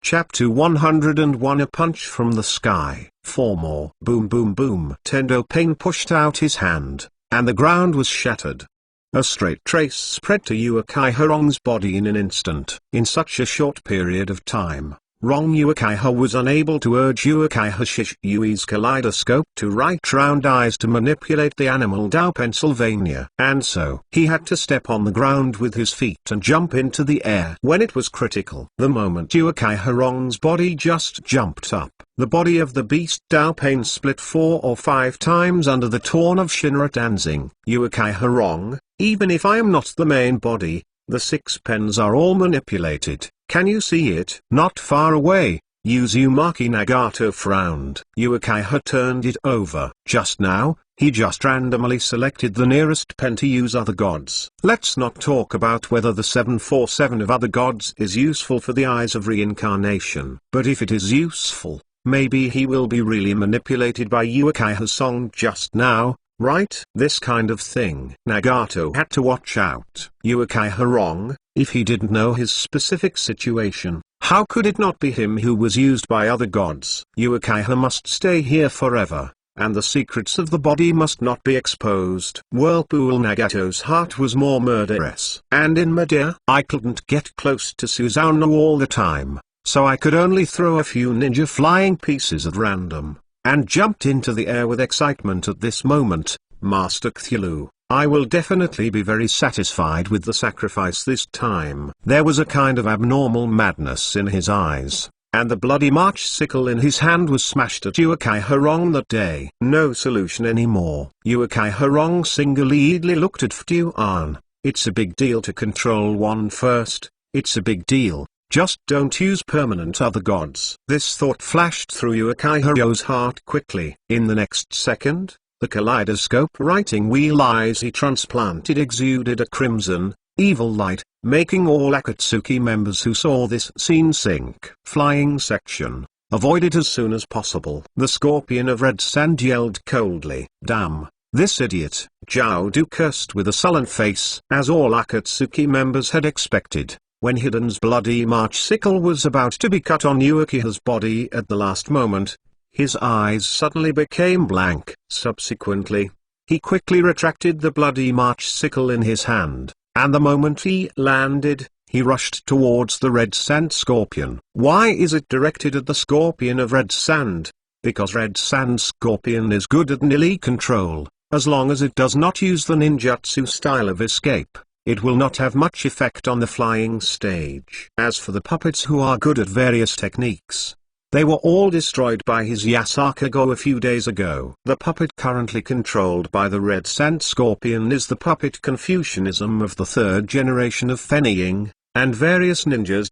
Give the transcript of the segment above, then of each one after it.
Chapter 101 A punch from the sky. 4 more. Boom boom boom. Tendo Pain pushed out his hand, and the ground was shattered. A straight trace spread to Uchiha Rong's body in an instant. In such a short period of time, Rong Uchiha was unable to urge Uchiha Shishui's kaleidoscope to right round eyes to manipulate the animal Dao Pennsylvania. And so, he had to step on the ground with his feet and jump into the air. When it was critical, the moment Uchiha Rong's body just jumped up, the body of the beast Dao Pain split 4 or 5 times under the torn of Shinra Danzing. Uchiha Rong, even if I am not the main body, the 6 pens are all manipulated. Can you see it? Not far away. Uzumaki Nagato frowned. Uchiha turned it over. Just now, he just randomly selected the nearest pen to use other gods. Let's not talk about whether the 747 of other gods is useful for the eyes of reincarnation. But if it is useful, maybe he will be really manipulated by Uchiha's song just now. Right? This kind of thing. Nagato had to watch out. Uchiha Rong, if he didn't know his specific situation, how could it not be him who was used by other gods? Uchiha must stay here forever, and the secrets of the body must not be exposed. Whirlpool Nagato's heart was more murderous. And in midair, I couldn't get close to Susanoo all the time, so I could only throw a few ninja flying pieces at random, and jumped into the air with excitement at this moment. Master Cthulhu, I will definitely be very satisfied with the sacrifice this time. There was a kind of abnormal madness in his eyes, and the bloody March sickle in his hand was smashed at Uchiha Rong that day. No solution anymore. Uchiha Rong single-eyedly looked at Ftuan. It's a big deal to control one first, it's a big deal. Just don't use permanent other gods. This thought flashed through Uchiha Rong's heart quickly. In the next second, the kaleidoscope writing wheel eyes he transplanted exuded a crimson, evil light, making all Akatsuki members who saw this scene sink. Flying section. Avoid it as soon as possible. The scorpion of red sand yelled coldly. Damn, this idiot. Zhao Du cursed with a sullen face. As all Akatsuki members had expected, when Hiden's bloody March sickle was about to be cut on Uchiha's body at the last moment, his eyes suddenly became blank. Subsequently, he quickly retracted the bloody March sickle in his hand, and the moment he landed, he rushed towards the red sand scorpion. Why is it directed at the scorpion of red sand? Because red sand scorpion is good at melee control, as long as it does not use the ninjutsu style of escape. It will not have much effect on the flying stage. As for the puppets who are good at various techniques, they were all destroyed by his Yasaka-go a few days ago. The puppet currently controlled by the Red Sand Scorpion is the puppet Confucianism of the 3rd generation of Fennying, and various ninjas.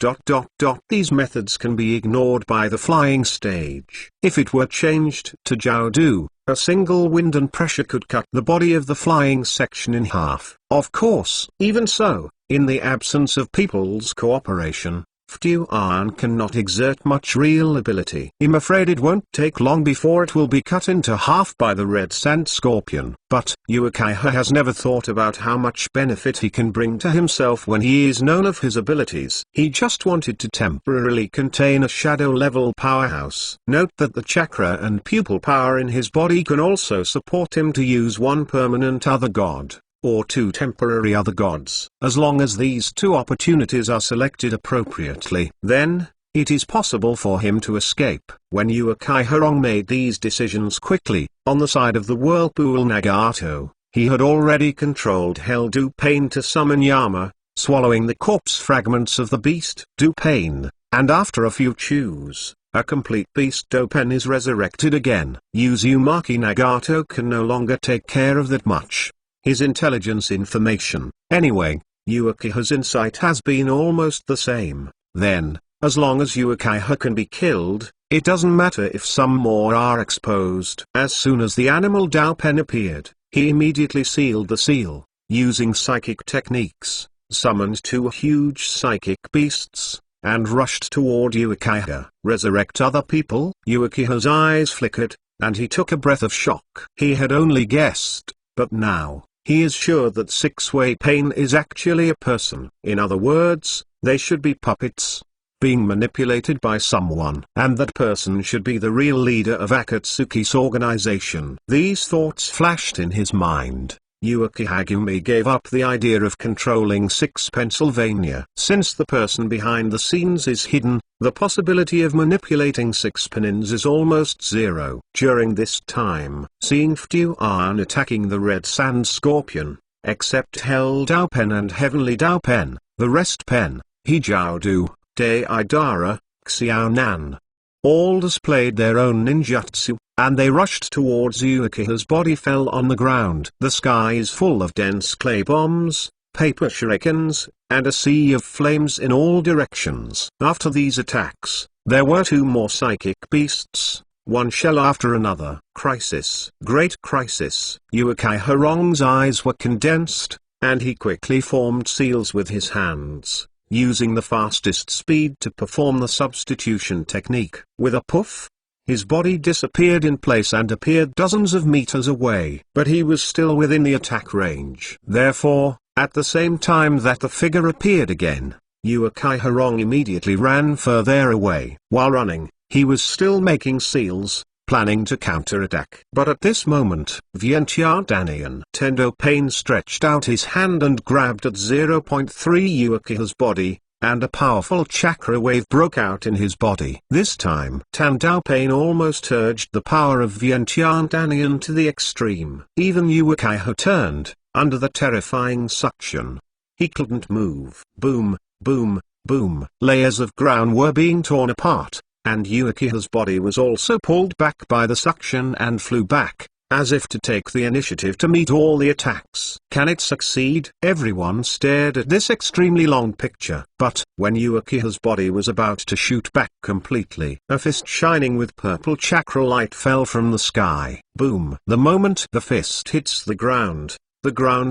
These methods can be ignored by the flying stage. If it were changed to Jiaodu, a single wind and pressure could cut the body of the flying section in half. Of course, even so, in the absence of people's cooperation, Ftuan cannot exert much real ability. I'm afraid it won't take long before it will be cut into half by the red sand scorpion. But Uchiha has never thought about how much benefit he can bring to himself when he is known of his abilities. He just wanted to temporarily contain a shadow-level powerhouse. Note that the chakra and pupil power in his body can also support him to use one permanent other god, or 2 temporary other gods. As long as these 2 opportunities are selected appropriately, then, it is possible for him to escape. When Uchiha Rong made these decisions quickly, on the side of the Whirlpool Nagato, he had already controlled Hell Du Pain to summon Yama, swallowing the corpse fragments of the beast Du Pain, and after a few chews, a complete beast Dopen is resurrected again. Uzumaki Nagato can no longer take care of that much. His intelligence information. Anyway, Uchiha's insight has been almost the same. Then, as long as Uchiha can be killed, it doesn't matter if some more are exposed. As soon as the animal Dao Pen appeared, he immediately sealed the seal, using psychic techniques, summoned 2 huge psychic beasts, and rushed toward Uchiha. Resurrect other people? Uchiha's eyes flickered, and he took a breath of shock. He had only guessed, but now, he is sure that Six-Way Pain is actually a person. In other words, they should be puppets. being manipulated by someone, and that person should be the real leader of Akatsuki's organization. These thoughts flashed in his mind. Yuki Hagumi gave up the idea of controlling 6 Pennsylvania. Since the person behind the scenes is hidden, the possibility of manipulating 6 Penins is almost zero. During this time, seeing Fuan attacking the Red Sand Scorpion, except Hell Dao Pen and Heavenly Dao Pen, the rest Pen, Hijiao-Du, Dei Idara, Xiaonan, all displayed their own ninjutsu, and they rushed towards Uchiha's body fell on the ground. The sky is full of dense clay bombs, paper shurikens, and a sea of flames in all directions. After these attacks, there were 2 more psychic beasts, one shell after another. Crisis. Great crisis. Uchiha Rong's eyes were condensed, and he quickly formed seals with his hands, using the fastest speed to perform the substitution technique. With a puff, his body disappeared in place and appeared dozens of meters away. But he was still within the attack range. Therefore, at the same time that the figure appeared again, Uchiha Rong immediately ran further away. While running, he was still making seals, planning to counterattack. But at this moment, Vientiane Danian Tendo Pain stretched out his hand and grabbed at 0.3 Uchiha's body, and a powerful chakra wave broke out in his body. This time, Tandao Pain almost urged the power of Vientiane Danian to the extreme. Even Uchiha turned, under the terrifying suction. He couldn't move. Boom, boom, boom. Layers of ground were being torn apart, and Uchiha's body was also pulled back by the suction and flew back, as if to take the initiative to meet all the attacks. Can it succeed? Everyone stared at this extremely long picture. But, when Uchiha's body was about to shoot back completely, a fist shining with purple chakra light fell from the sky. Boom. The moment the fist hits the ground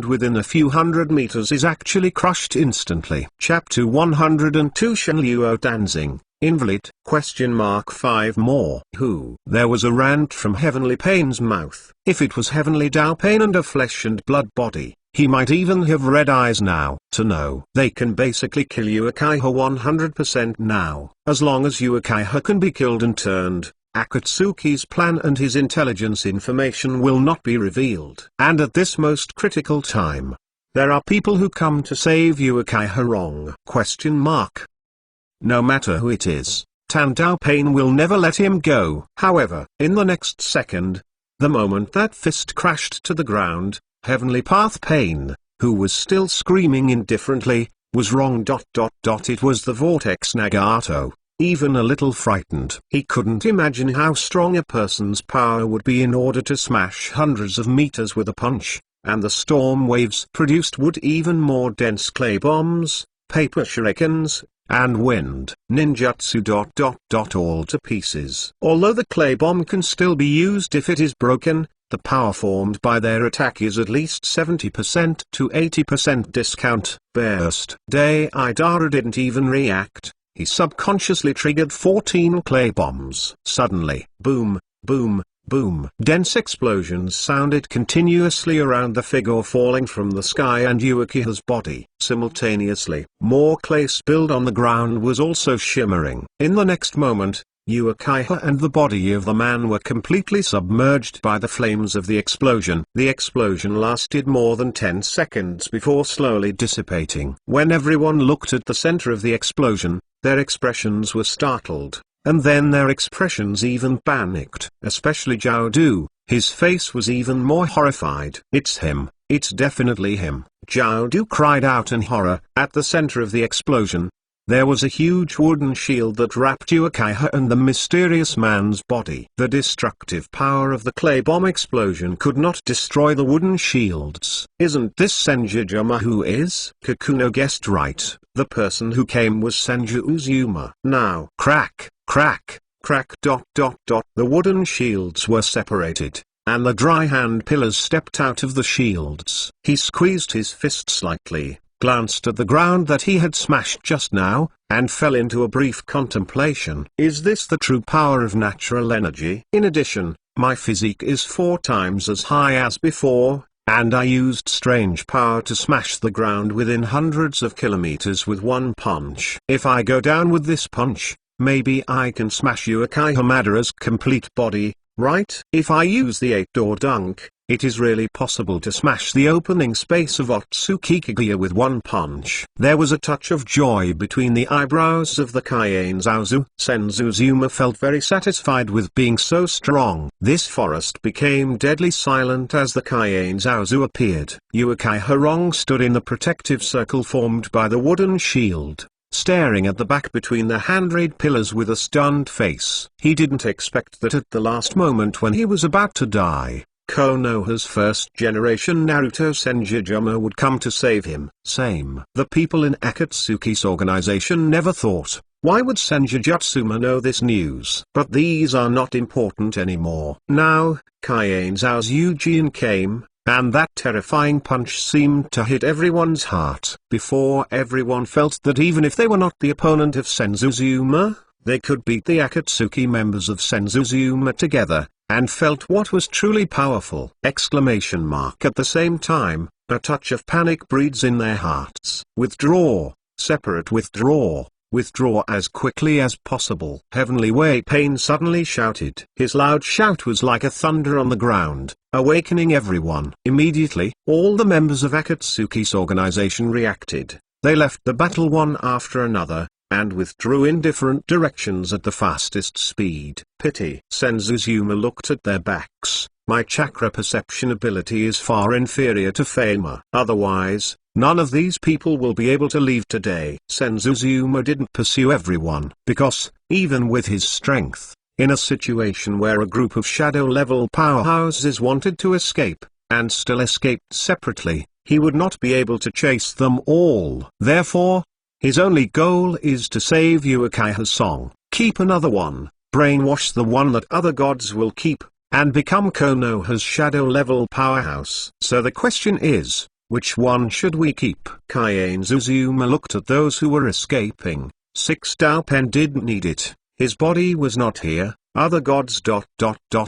within a few hundred meters is actually crushed instantly. Chapter 102 Shenluo Danzing, Invalid? 5 more. Who? There was a rant from Heavenly Pain's mouth. If it was Heavenly Dao Pain and a flesh and blood body, he might even have red eyes now. To know. They can basically kill Uchiha 100% now. As long as Uchiha can be killed and turned, Akatsuki's plan and his intelligence information will not be revealed. And at this most critical time, there are people who come to save Uchiha Rong. No matter who it is, Tandao Pain will never let him go. However, in the next second, the moment that fist crashed to the ground, Heavenly Path Pain, who was still screaming indifferently, was wrong. It was the Vortex Nagato. Even a little frightened. He couldn't imagine how strong a person's power would be in order to smash hundreds of meters with a punch, and the storm waves produced would even more dense clay bombs, paper shurikens, and wind. Ninjutsu. All to pieces. Although the clay bomb can still be used if it is broken, the power formed by their attack is at least 70% to 80% discount. Burst. Dei Idara didn't even react. He subconsciously triggered 14 clay bombs. Suddenly, boom, boom, boom. Dense explosions sounded continuously around the figure falling from the sky and Uchiha's body. Simultaneously, more clay spilled on the ground was also shimmering. In the next moment, Uchiha and the body of the man were completely submerged by the flames of the explosion. The explosion lasted more than 10 seconds before slowly dissipating. When everyone looked at the center of the explosion, their expressions were startled, and then their expressions even panicked. Especially Zhao Du, his face was even more horrified. It's him, it's definitely him. Zhao Du cried out in horror. At the center of the explosion, there was a huge wooden shield that wrapped Uchiha and the mysterious man's body. The destructive power of the clay bomb explosion could not destroy the wooden shields. Isn't this Senju Uzuma? Who is? Kakuno guessed right. The person who came was Senju Uzuma. Now, crack, crack, crack. The wooden shields were separated, and the dry hand pillars stepped out of the shields. He squeezed his fist slightly, glanced at the ground that he had smashed just now, and fell into a brief contemplation. Is this the true power of natural energy? In addition, my physique is 4 times as high as before, and I used strange power to smash the ground within hundreds of kilometers with one punch. If I go down with this punch, maybe I can smash Uchiha Madara's complete body, right? If I use the 8-door dunk, it is really possible to smash the opening space of Otsuki Kaguya with one punch. There was a touch of joy between the eyebrows of the Kaiane Zaozu. Senzuzuma felt very satisfied with being so strong. This forest became deadly silent as the Kaiane Zaozu appeared. Uchiha Rong stood in the protective circle formed by the wooden shield, staring at the back between the handrail pillars with a stunned face. He didn't expect that at the last moment when he was about to die, Konoha's first-generation Naruto Senjujuma would come to save him. Same. The people in Akatsuki's organization never thought, why would Senjujutsuma know this news? But these are not important anymore. Now, Kaiane Zaozu came, and that terrifying punch seemed to hit everyone's heart. Before everyone felt that even if they were not the opponent of Senzuzuma, they could beat the Akatsuki members of Senzuzuma together, and felt what was truly powerful! At the same time, a touch of panic breeds in their hearts. Withdraw, separate, withdraw as quickly as possible. Heavenly Way Pain suddenly shouted. His loud shout was like a thunder on the ground, awakening everyone. Immediately, all the members of Akatsuki's organization reacted. They left the battle one after another, and withdrew in different directions at the fastest speed. Pity. Senzuzuma looked at their backs. My chakra perception ability is far inferior to Fama. Otherwise, none of these people will be able to leave today. Senzuzuma didn't pursue everyone, because, even with his strength, in a situation where a group of shadow-level powerhouses wanted to escape, and still escaped separately, he would not be able to chase them all. Therefore, his only goal is to save Uchiha Song, keep another one, brainwash the one that other gods will keep, and become Konoha's shadow-level powerhouse. So the question is, which one should we keep? Kaiane Zaozu looked at those who were escaping. 6 Dao Pen didn't need it, his body was not here, other gods ...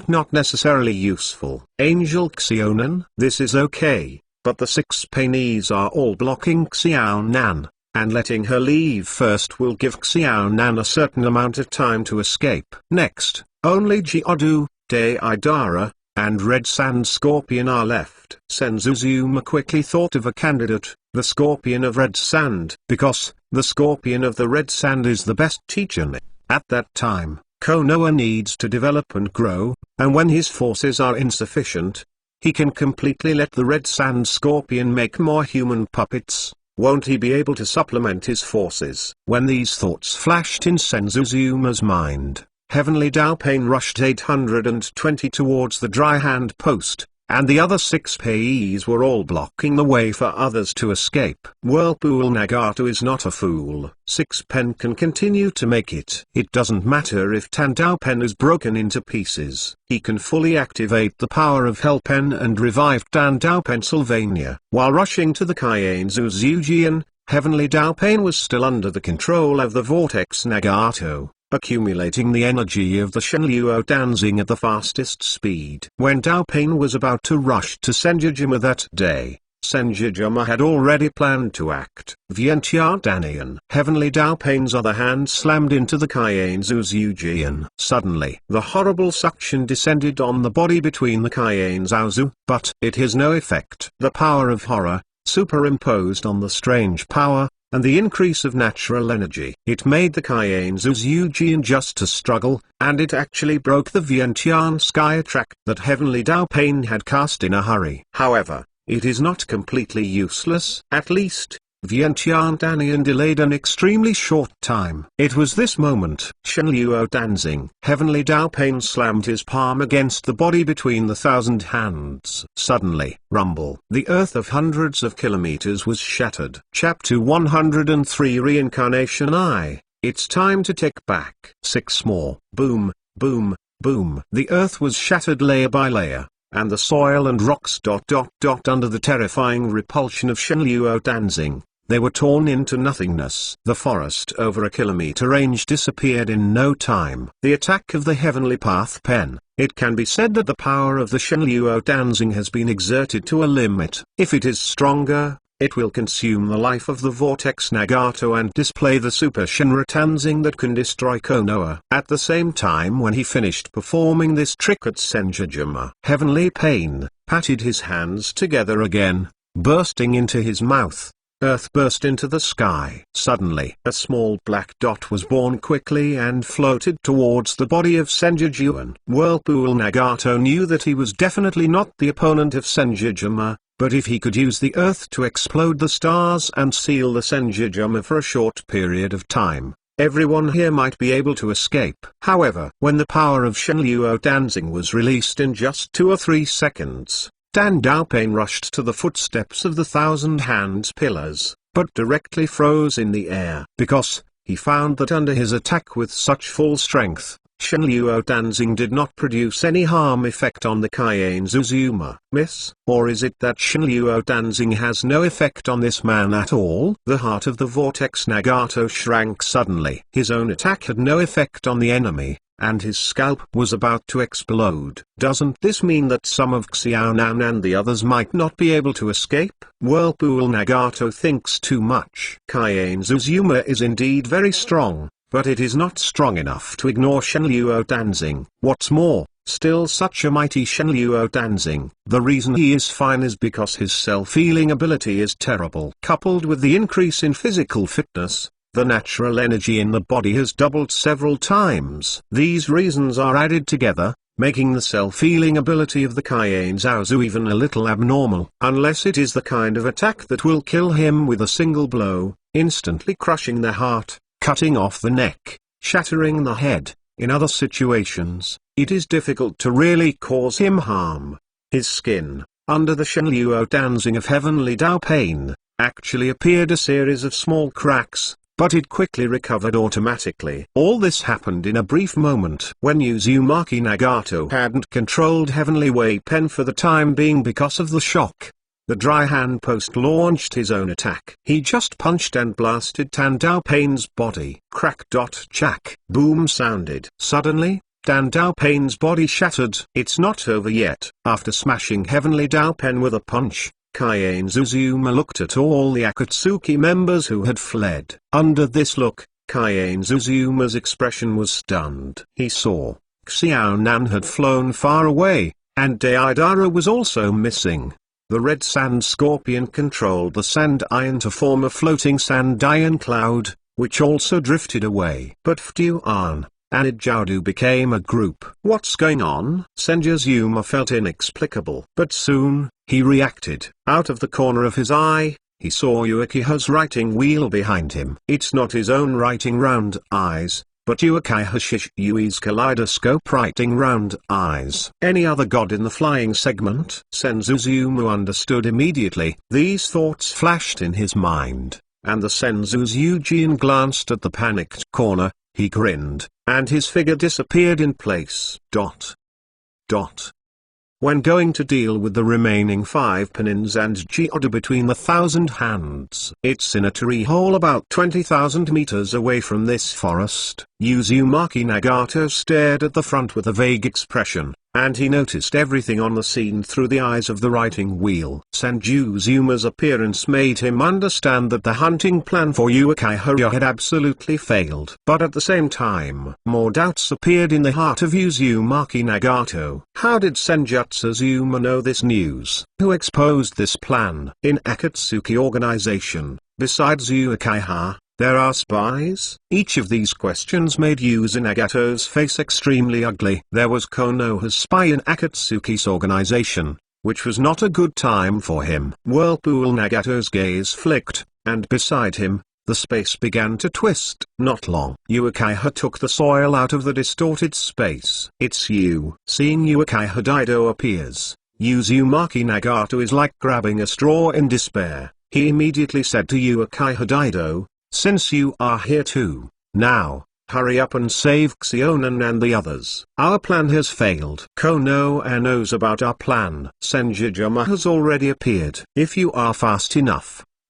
not necessarily useful. Angel Xionan, this is okay, but the 6 Painees are all blocking Xiaonan, and letting her leave first will give Xiaonan a certain amount of time to escape. Next, only Geodu, Deidara, and Red Sand Scorpion are left. Senzuzuma quickly thought of a candidate, the Scorpion of Red Sand, because the Scorpion of the Red Sand is the best teacher. At that time, Konoha needs to develop and grow, and when his forces are insufficient, he can completely let the Red Sand Scorpion make more human puppets. Won't he be able to supplement his forces? When these thoughts flashed in Senzuzuma's mind, Heavenly Dao Pain rushed 820 towards the dry hand post, and the other 6 Pais were all blocking the way for others to escape. Whirlpool Nagato is not a fool. 6 Pen can continue to make it. It doesn't matter if Tandao Pen is broken into pieces. He can fully activate the power of Hell Pen and revive Tandao Pennsylvania. While rushing to the Kaiane Zaozu, Heavenly Dao Pain was still under the control of the Vortex Nagato, accumulating the energy of the Shenryuo dancing at the fastest speed. When Dao Pain was about to rush to Senjujuma that day, Senjujuma had already planned to act. Vientiane Danian. Heavenly Dao Pain's other hand slammed into the Kaiane Zaozu. Suddenly, the horrible suction descended on the body between the Kaiane Zaozu, but it has no effect. The power of horror, superimposed on the strange power, and the increase of natural energy. It made the Kaiane Zaozu just to struggle, and it actually broke the Vientiane sky track that Heavenly Dao Pain had cast in a hurry. However, it is not completely useless. At least, Vientiane Danian delayed an extremely short time. It was this moment. Shenryuo dancing. Heavenly Dao Pain slammed his palm against the body between the 1,000 hands. Suddenly, rumble. The earth of hundreds of kilometers was shattered. Chapter 103 Reincarnation I. It's time to take back. 6 more. Boom, boom, boom. The earth was shattered layer by layer, and the soil and rocks ... under the terrifying repulsion of Shenryuo dancing. they were torn into nothingness. The forest over a kilometer range disappeared in no time. The attack of the Heavenly Path Pen. It can be said that the power of the Shenluo Danzing has been exerted to a limit. If it is stronger, it will consume the life of the Vortex Nagato and display the Super Shenra Danzing that can destroy Konoha. At the same time, when he finished performing this trick at Senjujima, Heavenly Pain patted his hands together again, bursting into his mouth. Earth burst into the sky. Suddenly, a small black dot was born quickly and floated towards the body of Senjujuan. Whirlpool Nagato knew that he was definitely not the opponent of Senjujima, but if he could use the earth to explode the stars and seal the Senjujima for a short period of time, everyone here might be able to escape. However, when the power of Shenluo Danzing was released in just 2 or 3 seconds, Dan Daopain rushed to the footsteps of the Thousand Hands pillars, but directly froze in the air. Because, he found that under his attack with such full strength, Shenluo Danzing did not produce any harm effect on the Kaiane Zuzuma. Miss? Or is it that Shenluo Danzing has no effect on this man at all? The heart of the Vortex Nagato shrank suddenly. His own attack had no effect on the enemy, and his scalp was about to explode. Doesn't this mean that some of Xiaonan and the others might not be able to escape? Whirlpool Nagato thinks too much. Kaiane Zuzuma is indeed very strong, but it is not strong enough to ignore Shenluo Danzing. What's more, still such a mighty Shenluo Danzing. The reason he is fine is because his self-healing ability is terrible. Coupled with the increase in physical fitness, the natural energy in the body has doubled several times. These reasons are added together, making the self-healing ability of the Kaiane Zaozu even a little abnormal. Unless it is the kind of attack that will kill him with a single blow, instantly crushing the heart, cutting off the neck, shattering the head. In other situations, it is difficult to really cause him harm. His skin, under the Shenluo Danzing of Heavenly Daopain, actually appeared a series of small cracks, but it quickly recovered automatically. All this happened in a brief moment. When Uzumaki Nagato hadn't controlled Heavenly Way Pen for the time being because of the shock, the Dry Hand Post launched his own attack. He just punched and blasted Dan Daopain's body. Crack dot chack. Boom sounded. Suddenly, Dan Daopain's body shattered. It's not over yet. After smashing Heavenly Daopain with a punch, Kaiane Zuzuma looked at all the Akatsuki members who had fled. Under this look, Kaiane Zuzuma's expression was stunned. He saw, Xiaonan had flown far away, and Deidara was also missing. The red sand scorpion controlled the sand iron to form a floating sand iron cloud, which also drifted away. But Ftuan and Jiaodu became a group. What's going on? Senjuzuma felt inexplicable. But soon, he reacted. Out of the corner of his eye, he saw Uchiha's writing wheel behind him. It's not his own writing round eyes, but Uchiha Shishui's kaleidoscope writing round eyes. Any other god in the flying segment? Senjuzuma understood immediately. These thoughts flashed in his mind, and the Senjuzujin glanced at the panicked corner. He grinned, and his figure disappeared in place. When going to deal with the remaining 5 Penins and Geoda between the Thousand Hands, it's in a tree hole about 20,000 meters away from this forest. Uzumaki Nagato stared at the front with a vague expression, and he noticed everything on the scene through the eyes of the writing wheel. Senjuzuma's appearance made him understand that the hunting plan for Uchiha had absolutely failed. But at the same time, more doubts appeared in the heart of Uzumaki Nagato. How did Senjutsu know this news? Who exposed this plan? In Akatsuki organization, besides Uchiha, there are spies? Each of these questions made Yuzu Nagato's face extremely ugly. There was Konoha's spy in Akatsuki's organization, which was not a good time for him. Whirlpool Nagato's gaze flicked, and beside him, the space began to twist. Not long. Uchiha took the soil out of the distorted space. It's you. Seeing Uchiha Daido appears, Uzumaki Nagato is like grabbing a straw in despair. He immediately said to Uchiha Daido, "Since you are here too, now, hurry up and save Xiaonan and the others. Our plan has failed." Konoha knows about our plan. Senjujima has already appeared. If you are fast enough,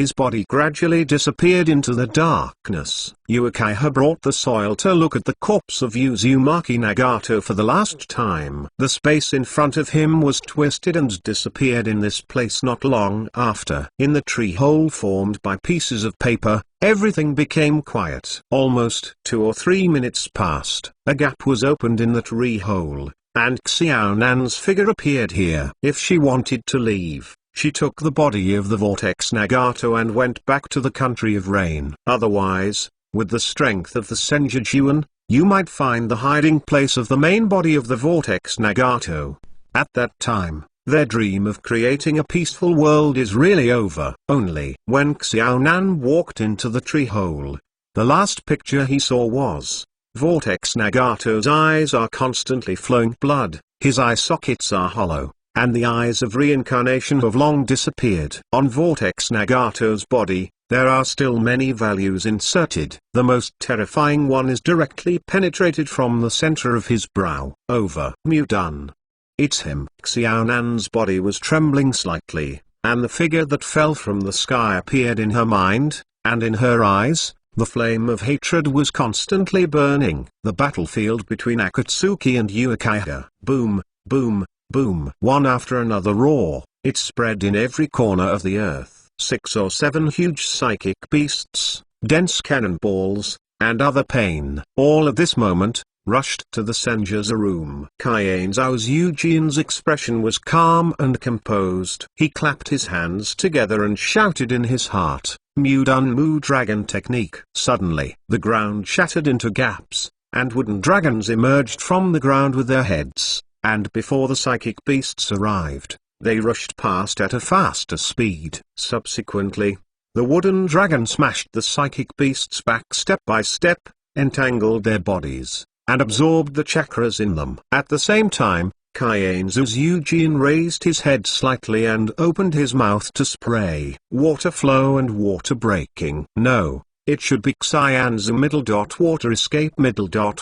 his body gradually disappeared into the darkness. Uchiha brought the soil to look at the corpse of Uzumaki Nagato for the last time. The space in front of him was twisted and disappeared in this place not long after. In the tree hole formed by pieces of paper, everything became quiet. Almost 2 or 3 minutes passed. A gap was opened in the tree hole, and Xiaonan's figure appeared here. If she wanted to leave, she took the body of the Vortex Nagato and went back to the country of rain. Otherwise, with the strength of the Senjujuan, you might find the hiding place of the main body of the Vortex Nagato. At that time, their dream of creating a peaceful world is really over. Only when Xiaonan walked into the tree hole, the last picture he saw was Vortex Nagato's eyes are constantly flowing blood, his eye sockets are hollow, and the eyes of reincarnation have long disappeared. On Vortex Nagato's body, there are still many values inserted. The most terrifying one is directly penetrated from the center of his brow. Over. Done. It's him. Xiaonan's body was trembling slightly, and the figure that fell from the sky appeared in her mind, and in her eyes. The flame of hatred was constantly burning. The battlefield between Akatsuki and Uchiha. Boom, boom, boom. One after another roar, it spread in every corner of the earth. 6 or 7 huge psychic beasts, dense cannonballs, and other pain, all at this moment, rushed to the Senju's room. Kaiane Zhao's Eugene's expression was calm and composed. He clapped his hands together and shouted in his heart, Mudun Mu Dragon Technique. Suddenly, the ground shattered into gaps, and wooden dragons emerged from the ground with their heads, and before the psychic beasts arrived, they rushed past at a faster speed. Subsequently, the wooden dragon smashed the psychic beasts back step by step, entangled their bodies, and absorbed the chakras in them. At the same time, Kaiane Eugene raised his head slightly and opened his mouth to spray water flow and water breaking. No, it should be Xianzu water escape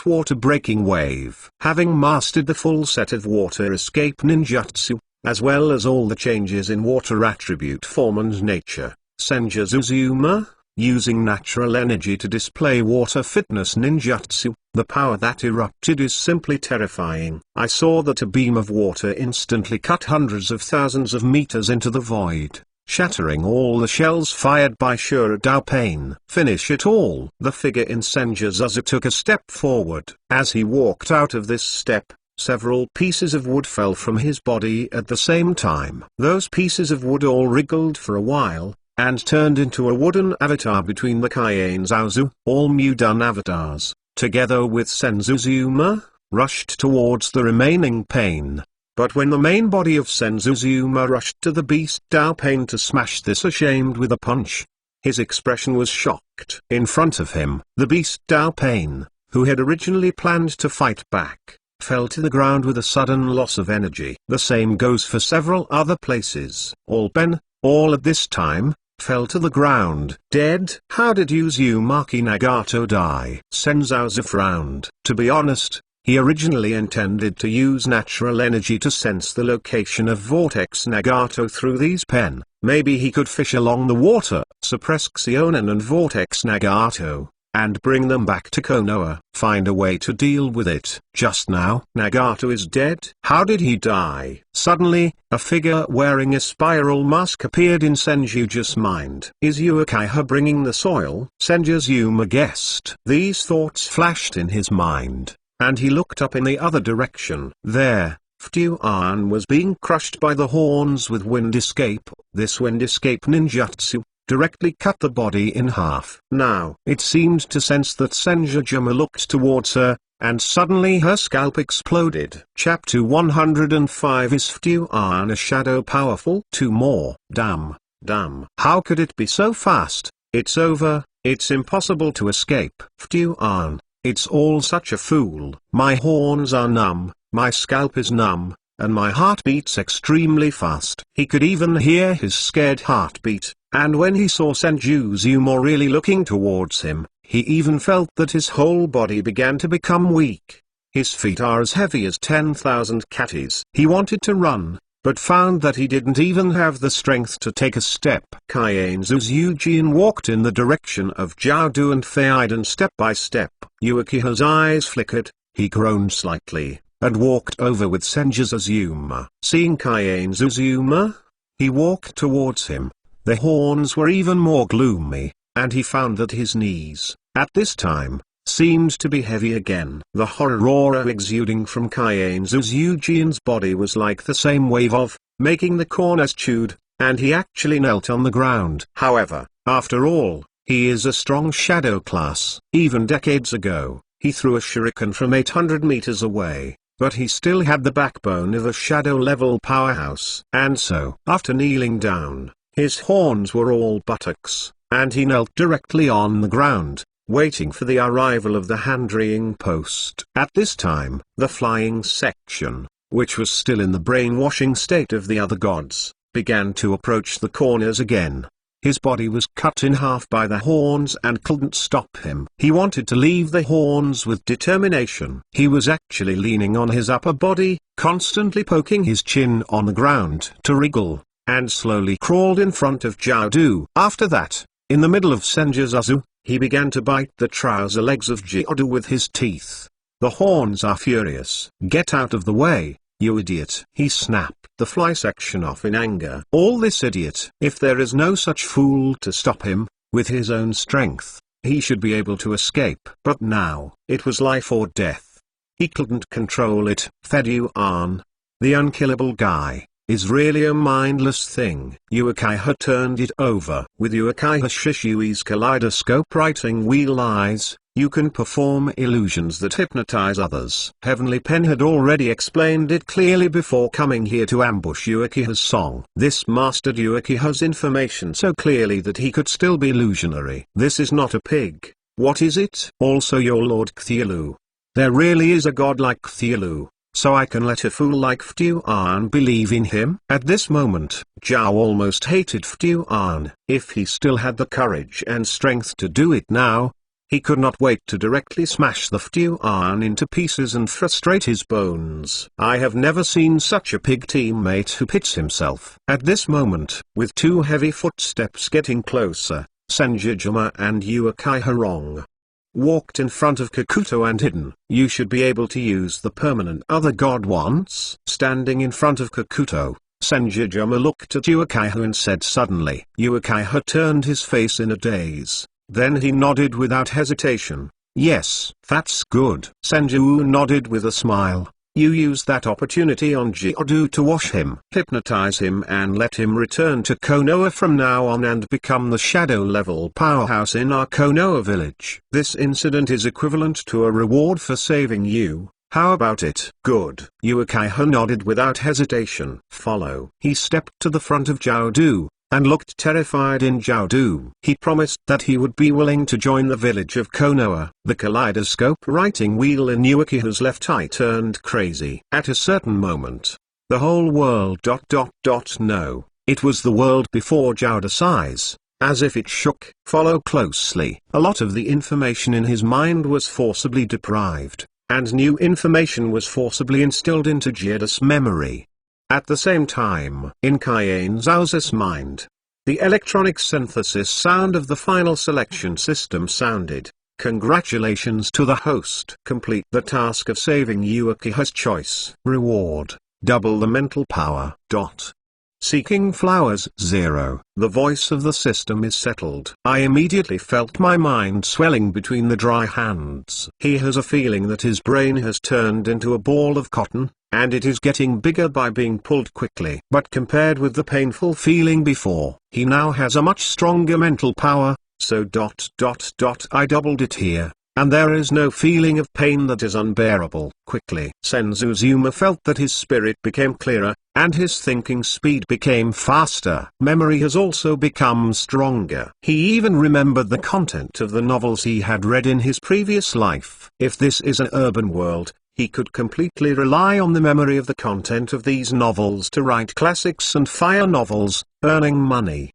water breaking wave. Having mastered the full set of water escape ninjutsu, as well as all the changes in water attribute form and nature, Senju Uzuma, using natural energy to display water fitness ninjutsu, the power that erupted is simply terrifying. I saw that a beam of water instantly cut hundreds of thousands of meters into the void, shattering all the shells fired by Shuradao Pain. Finish it all. The figure in Senju Zuzu took a step forward. As he walked out of this step, several pieces of wood fell from his body at the same time. Those pieces of wood all wriggled for a while, and turned into a wooden avatar between the Kaiane Zaozu. All Mudun avatars, together with Senzuzuma, rushed towards the remaining pain. But when the main body of Senzuzuma rushed to the beast Dao Pain to smash this ashamed with a punch, his expression was shocked. In front of him, the beast Dao Pain, who had originally planned to fight back, fell to the ground with a sudden loss of energy. The same goes for several other places. All at this time, fell to the ground, dead. How did Uzumaki Nagato die? Senzaozu frowned. To be honest, he originally intended to use natural energy to sense the location of Vortex Nagato through these pen. Maybe he could fish along the water, suppress Xionan and Vortex Nagato, and bring them back to Konoha. Find a way to deal with it. Just now, Nagato is dead. How did he die? Suddenly, a figure wearing a spiral mask appeared in Senju's mind. Is Uchiha bringing the soil? Senjuzuma guessed. These thoughts flashed in his mind, and he looked up in the other direction. There, Fuan was being crushed by the horns with wind escape. This wind escape ninjutsu directly cut the body in half. Now, it seemed to sense that Senjujuma looked towards her, and suddenly her scalp exploded. Chapter 105. Is Fuan a shadow powerful? 2 more. Damn. How could it be so fast? It's over, it's impossible to escape. Fuan, it's all such a fool. My horns are numb, my scalp is numb, and my heart beats extremely fast. He could even hear his scared heartbeat. And when he saw Senjuzuma really looking towards him, he even felt that his whole body began to become weak. His feet are as heavy as 10,000 catties. He wanted to run, but found that he didn't even have the strength to take a step. Kaienzu's Eugene walked in the direction of Jiaodu and Fei, and step by step, Uchiha's eyes flickered, he groaned slightly, and walked over with Senju's Azuma. Seeing Kaien's Azuma, he walked towards him. The horns were even more gloomy, and he found that his knees, at this time, seemed to be heavy again. The horror aura exuding from Kaienzu's Eugene's body was like the same wave of, making the corners chewed, and he actually knelt on the ground. However, after all, he is a strong shadow class. Even decades ago, he threw a shuriken from 800 meters away, but he still had the backbone of a shadow-level powerhouse. And so, after kneeling down, his horns were all buttocks, and he knelt directly on the ground, waiting for the arrival of the hand-reeing post. At this time, the flying section, which was still in the brainwashing state of the other gods, began to approach the corners again. His body was cut in half by the horns and couldn't stop him. He wanted to leave the horns with determination. He was actually leaning on his upper body, constantly poking his chin on the ground to wriggle, and slowly crawled in front of Jiaodu. After that, in the middle of Senju's, he began to bite the trouser legs of Jiaodu with his teeth. The horns are furious. Get out of the way, you idiot. He snapped the fly section off in anger. All this idiot. If there is no such fool to stop him, with his own strength, he should be able to escape. But now, it was life or death. He couldn't control it. Fedyuan, the unkillable guy, is really a mindless thing. Uchiha turned it over. With Uchiha Shishui's kaleidoscope writing wheel eyes, you can perform illusions that hypnotize others. Heavenly Pen had already explained it clearly before coming here to ambush Uchiha's song. This mastered Uchiha's information so clearly that he could still be illusionary. This is not a pig. What is it? Also your Lord Cthulhu. There really is a god like Cthulhu. So I can let a fool like Fedyuan believe in him? At this moment, Zhao almost hated Fedyuan. If he still had the courage and strength to do it now, he could not wait to directly smash the Fedyuan into pieces and frustrate his bones. I have never seen such a pig teammate who pits himself. At this moment, with two heavy footsteps getting closer, Senjujuma and Uchiha walked in front of Kakuto and hidden. You should be able to use the permanent other god once. Standing in front of Kakuto, Senjujuma looked at Uchiha and said suddenly. Uchiha turned his face in a daze, then he nodded without hesitation. Yes, that's good. Senju nodded with a smile. You use that opportunity on Jiaodu to wash him, hypnotize him and let him return to Konoha from now on and become the shadow-level powerhouse in our Konoha village. This incident is equivalent to a reward for saving you. How about it? Good. Uchiha nodded without hesitation. Follow. He stepped to the front of Jiaodu, and looked terrified in Jiaodu. He promised that he would be willing to join the village of Konoha. The kaleidoscope writing wheel in Uchiha's left eye turned crazy. At a certain moment, the whole world No, it was the world before Jiaodu's eyes, as if it shook. Follow closely. A lot of the information in his mind was forcibly deprived, and new information was forcibly instilled into Jiaodu's memory. At the same time, in Kaienzu's mind, the electronic synthesis sound of the final selection system sounded. Congratulations to the host. Complete the task of saving Uchiha's choice. Reward, double the mental power. Seeking flowers 0. The voice of the system is settled. I immediately felt my mind swelling between the dry hands. He has a feeling that his brain has turned into a ball of cotton, and it is getting bigger by being pulled quickly. But compared with the painful feeling before, he now has a much stronger mental power, so I doubled it here, and there is no feeling of pain that is unbearable. Quickly, Senjujuma felt that his spirit became clearer, and his thinking speed became faster. Memory has also become stronger. He even remembered the content of the novels he had read in his previous life. If this is an urban world, he could completely rely on the memory of the content of these novels to write classics and fire novels, earning money.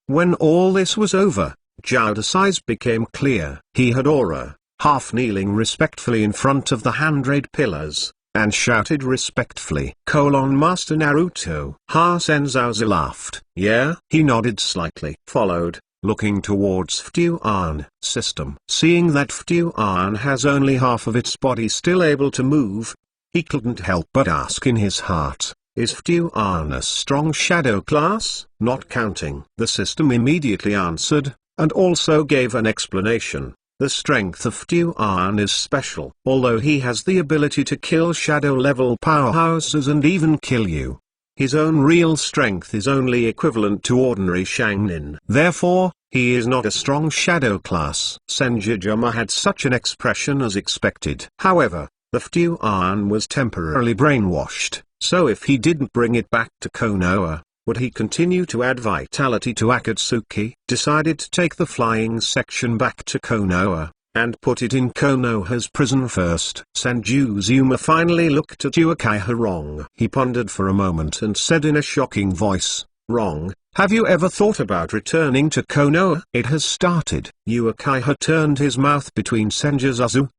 When all this was over, Jiaodu's eyes became clear. He had aura, half kneeling respectfully in front of the handrail pillars, and shouted respectfully, Master Naruto. Senzozi laughed. Yeah? He nodded slightly. Followed, looking towards Fuan system. Seeing that Fuan has only half of its body still able to move, he couldn't help but ask in his heart, is Fuan a strong shadow class? Not counting. The system immediately answered, and also gave an explanation. The strength of Fuan is special. Although he has the ability to kill shadow-level powerhouses and even kill you, his own real strength is only equivalent to ordinary Shangnin. Therefore, he is not a strong shadow class. Senjujuma had such an expression as expected. However, the Fuan was temporarily brainwashed, so if he didn't bring it back to Konoha, would he continue to add vitality to Akatsuki? Decided to take the flying section back to Konoha, and put it in Konoha's prison first. Senjuzuma finally looked at Uchiha Rong. He pondered for a moment and said in a shocking voice, Rong, have you ever thought about returning to Konoha? It has started. Uchiha turned his mouth between Senjuzazu.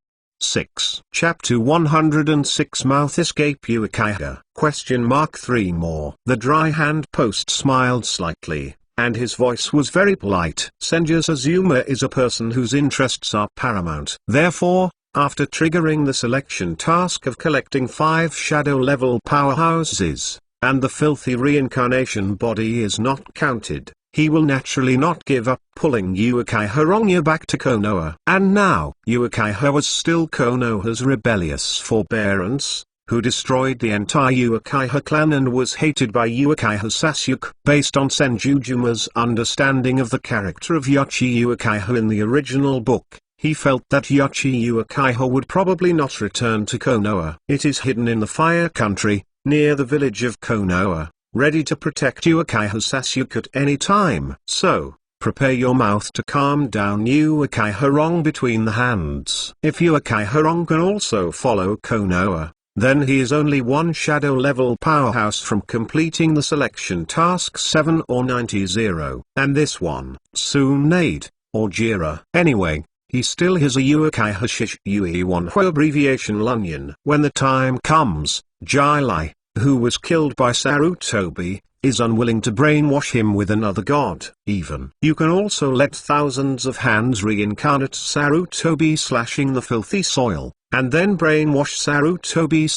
6. Chapter 106 Mouth Escape Uchiha. Question mark 3 more. The dry hand post smiled slightly, and his voice was very polite. Senjuzuma is a person whose interests are paramount. Therefore, after triggering the selection task of collecting 5 shadow-level powerhouses, and the filthy reincarnation body is not counted, he will naturally not give up pulling Uchiha Rongya back to Konoha. And now, Uchiha was still Konoha's rebellious forbearance, who destroyed the entire Uchiha clan and was hated by Uchiha Sasuke. Based on Senjujuma's understanding of the character of Yochi Uchiha in the original book, he felt that Yochi Uchiha would probably not return to Konoha. It is hidden in the Fire Country, near the village of Konoha, ready to protect Uchiha Sasuke at any time. So, prepare your mouth to calm down Uchiha Rong between the hands. If Uchiha Rong can also follow Konoha, then he is only one shadow-level powerhouse from completing the selection task 7 or 90. And this one, Tsunade, or Jira. Anyway, he still has a Uchiha Shishui Wanho abbreviation Lunyon. When the time comes, Jai, who was killed by Sarutobi, is unwilling to brainwash him with another god. Even you can also let thousands of hands reincarnate Sarutobi slashing the filthy soil, and then brainwash Sarutobi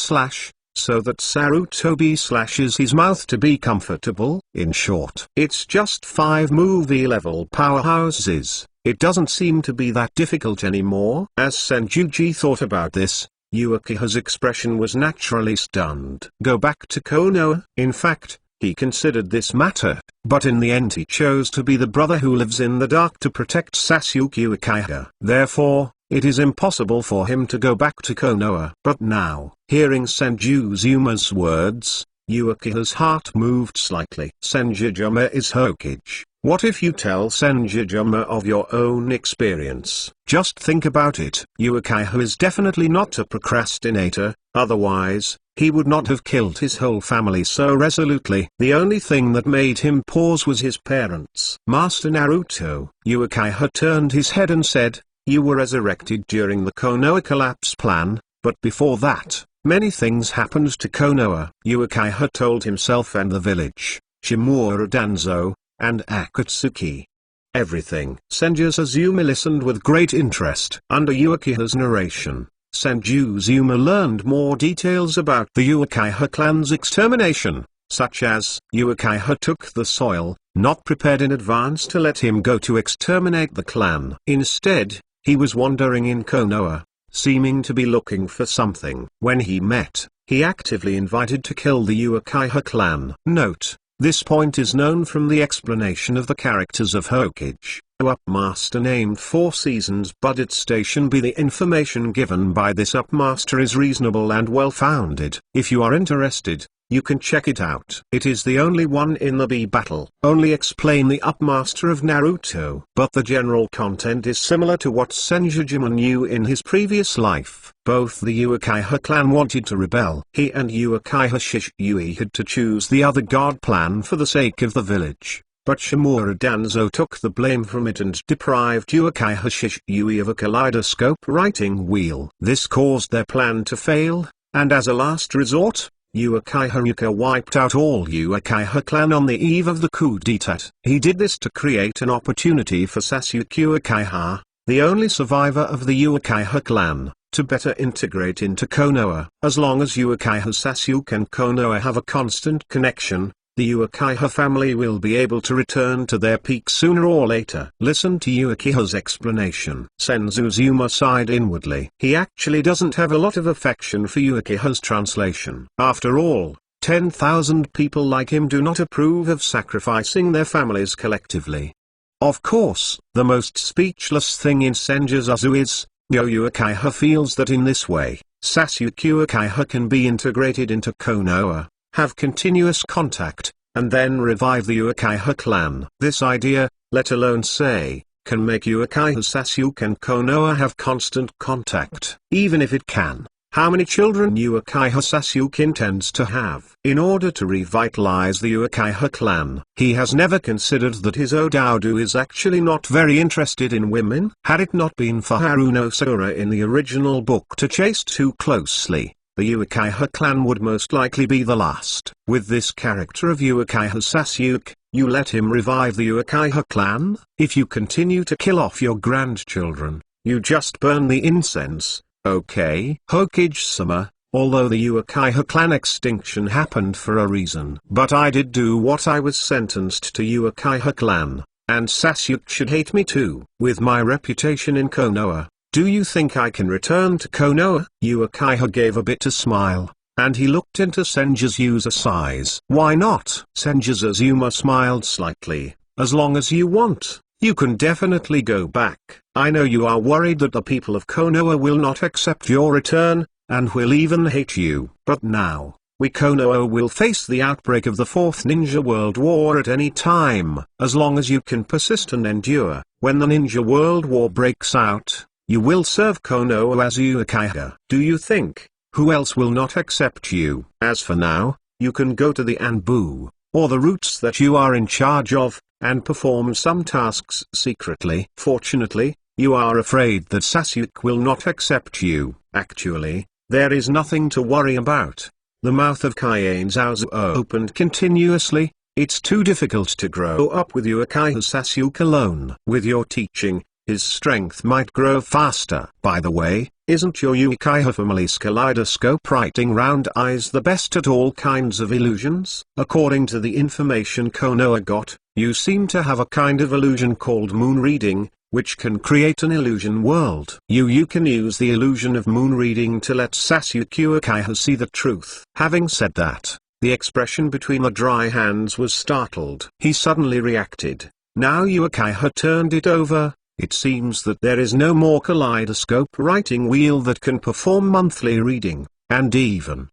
so that Sarutobi slashes his mouth to be comfortable. In short, it's just 5 movie-level powerhouses. It doesn't seem to be that difficult anymore. As Senjuji thought about this, Uchiha's expression was naturally stunned. Go back to Konoha? In fact, he considered this matter, but in the end he chose to be the brother who lives in the dark to protect Sasuke Uchiha. Therefore, it is impossible for him to go back to Konoha. But now, hearing Senjuzuma's words, Uchiha's heart moved slightly. Senjujuma is Hokage. What if you tell Senjujuma of your own experience? Just think about it. Uchiha is definitely not a procrastinator, otherwise, he would not have killed his whole family so resolutely. The only thing that made him pause was his parents. Master Naruto. Uchiha turned his head and said, you were resurrected during the Konoha collapse plan, but before that, many things happened to Konoha. Uchiha told himself and the village, Shimura Danzo, and Akatsuki. Everything. Senjuzuma listened with great interest. Under Uchiha's narration, Senjuzuma learned more details about the Uchiha clan's extermination, such as, Uchiha took the soil, not prepared in advance to let him go to exterminate the clan. Instead, he was wandering in Konoha, seeming to be looking for something. When he met, he actively invited to kill the Uchiha clan. Note: this point is known from the explanation of the characters of Hokage. Upmaster named 4 seasons Budded Station B. The information given by this Upmaster is reasonable and well-founded. If you are interested, you can check it out. It is the only one in the B battle. Only explain the Upmaster of Naruto. But the general content is similar to what Senjujuma knew in his previous life. Both the Uchiha clan wanted to rebel. He and Uchiha Shishui had to choose the other god plan for the sake of the village. But Shimura Danzo took the blame from it and deprived Uchiha Shishui of a kaleidoscope writing wheel. This caused their plan to fail, And as a last resort, Uchiha Haruka wiped out all Uchiha clan on the eve of the coup d'état. He did this to create an opportunity for Sasuke Uchiha, the only survivor of the Uchiha clan, to better integrate into Konoha. As long as Uchiha Sasuke and Konoha have a constant connection, the Uchiha family will be able to return to their peak sooner or later. Listen to Uchiha's explanation. Senzu Zuma sighed inwardly. He actually doesn't have a lot of affection for Uchiha's translation. After all, 10,000 people like him do not approve of sacrificing their families collectively. Of course, the most speechless thing in Senjutsu is, Uchiha feels that in this way, Sasuke Uchiha can be integrated into Konoha, have continuous contact, and then revive the Uchiha clan. This idea, let alone say, can make Uchiha Sasuke and Konoha have constant contact. Even if it can, how many children Uchiha Sasuke intends to have? In order to revitalize the Uchiha clan, he has never considered that his Odaodu is actually not very interested in women. Had it not been for Haruno Sora in the original book to chase too closely, the Uchiha clan would most likely be the last. With this character of Uchiha Sasuke, you let him revive the Uchiha clan? If you continue to kill off your grandchildren, you just burn the incense, okay? Hokage-sama, although the Uchiha clan extinction happened for a reason. But I did do what I was sentenced to Uchiha clan, and Sasuke should hate me too. With my reputation in Konoha, do you think I can return to Konoha? Uchiha gave a bitter smile, and he looked into Senju's eyes. Why not? Senju smiled slightly. As long as you want, you can definitely go back. I know you are worried that the people of Konoha will not accept your return, and will even hate you. But now, we Konoha will face the outbreak of the Fourth Ninja World War at any time. As long as you can persist and endure, when the Ninja World War breaks out, you will serve Konoha as Uchiha. Do you think, who else will not accept you? As for now, you can go to the Anbu, or the routes that you are in charge of, and perform some tasks secretly. Fortunately, you are afraid that Sasuke will not accept you. Actually, there is nothing to worry about. The mouth of Kaiane Zaozu opened continuously. It's too difficult to grow up with Uchiha Sasuke alone. With your teaching, his strength might grow faster. By the way, isn't your Uchiha family's kaleidoscope writing round eyes the best at all kinds of illusions? According to the information Konoha got, you seem to have a kind of illusion called moon reading, which can create an illusion world. You can use the illusion of moon reading to let Sasuke Uchiha see the truth. Having said that, the expression between the dry hands was startled. He suddenly reacted. Now Uchiha turned it over. It seems that there is no more kaleidoscope writing wheel that can perform monthly reading, and even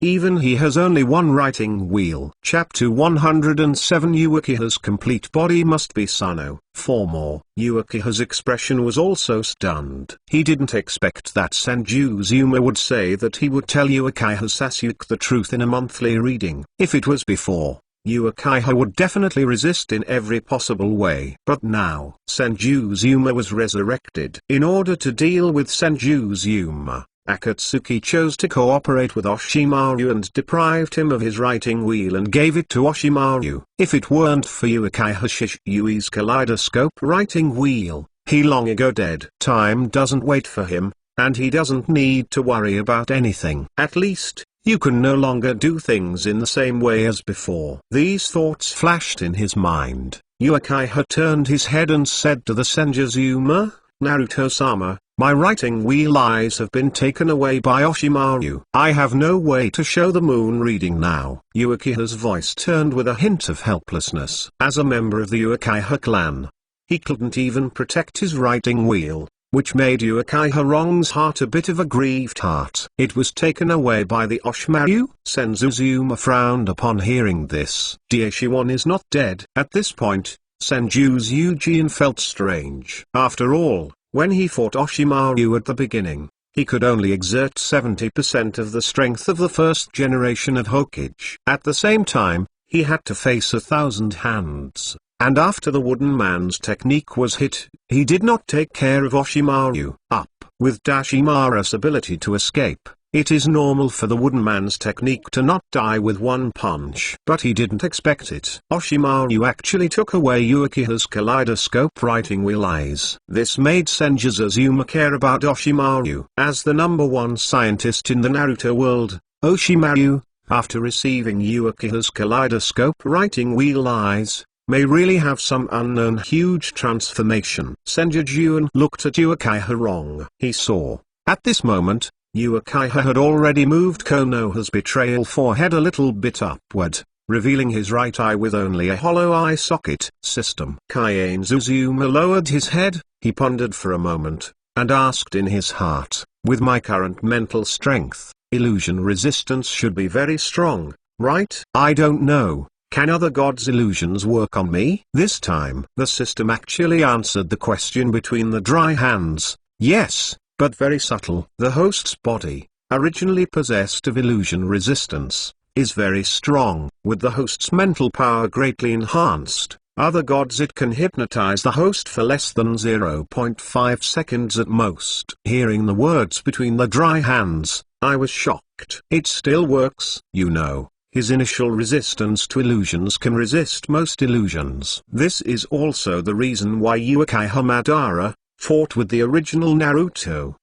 he has only one writing wheel. Chapter 107 Uchiha's complete body must be Sano. 4 more. Uchiha's expression was also stunned. He didn't expect that Senju would say that he would tell Uchiha Sasuke the truth in a monthly reading. If it was before, Uchiha would definitely resist in every possible way. But now, Senju was resurrected. In order to deal with Senju, Akatsuki chose to cooperate with Oshimaru and deprived him of his writing wheel and gave it to Oshimaru. If it weren't for Uchiha Shishui's kaleidoscope writing wheel, he long ago dead. Time doesn't wait for him, and he doesn't need to worry about anything. At least, you can no longer do things in the same way as before. These thoughts flashed in his mind. Uchiha turned his head and said to the Senju, Naruto-sama, my writing wheel eyes have been taken away by Oshimaru. I have no way to show the moon reading now. Uchiha's voice turned with a hint of helplessness. As a member of the Uchiha clan, he couldn't even protect his writing wheel, which made Uchiha Rong's heart a bit of a grieved heart. It was taken away by the Oshimaru? Senju frowned upon hearing this. Daishiwan is not dead. At this point, Senju felt strange. After all, when he fought Oshimaru at the beginning, he could only exert 70% of the strength of the first generation of Hokage. At the same time, he had to face 1,000 hands, and after the wooden man's technique was hit, he did not take care of Oshimaru. Up, with Dashimaru's ability to escape, It is normal for the wooden man's technique to not die with one punch. But he didn't expect it. Oshimaru actually took away Uchiha's kaleidoscope writing wheel eyes. This made Senju Azuma care about Oshimaru. As the #1 scientist in the Naruto world, Oshimaru, after receiving Uchiha's kaleidoscope writing wheel eyes, may really have some unknown huge transformation. Senju looked at Uchiha wrong. He saw, at this moment, Uchiha had already moved Konoha's betrayal forehead a little bit upward, revealing his right eye with only a hollow eye socket system. Azuma lowered his head, he pondered for a moment, and asked in his heart, with my current mental strength, illusion resistance should be very strong, right? I don't know. Can other gods' illusions work on me? This time, the system actually answered the question between the dry hands. Yes, but very subtle. The host's body, originally possessed of illusion resistance, is very strong. With the host's mental power greatly enhanced, other gods it can hypnotize the host for less than 0.5 seconds at most. Hearing the words between the dry hands, I was shocked. It still works. You know, his initial resistance to illusions can resist most illusions. This is also the reason why Uchiha Madara fought with the original Naruto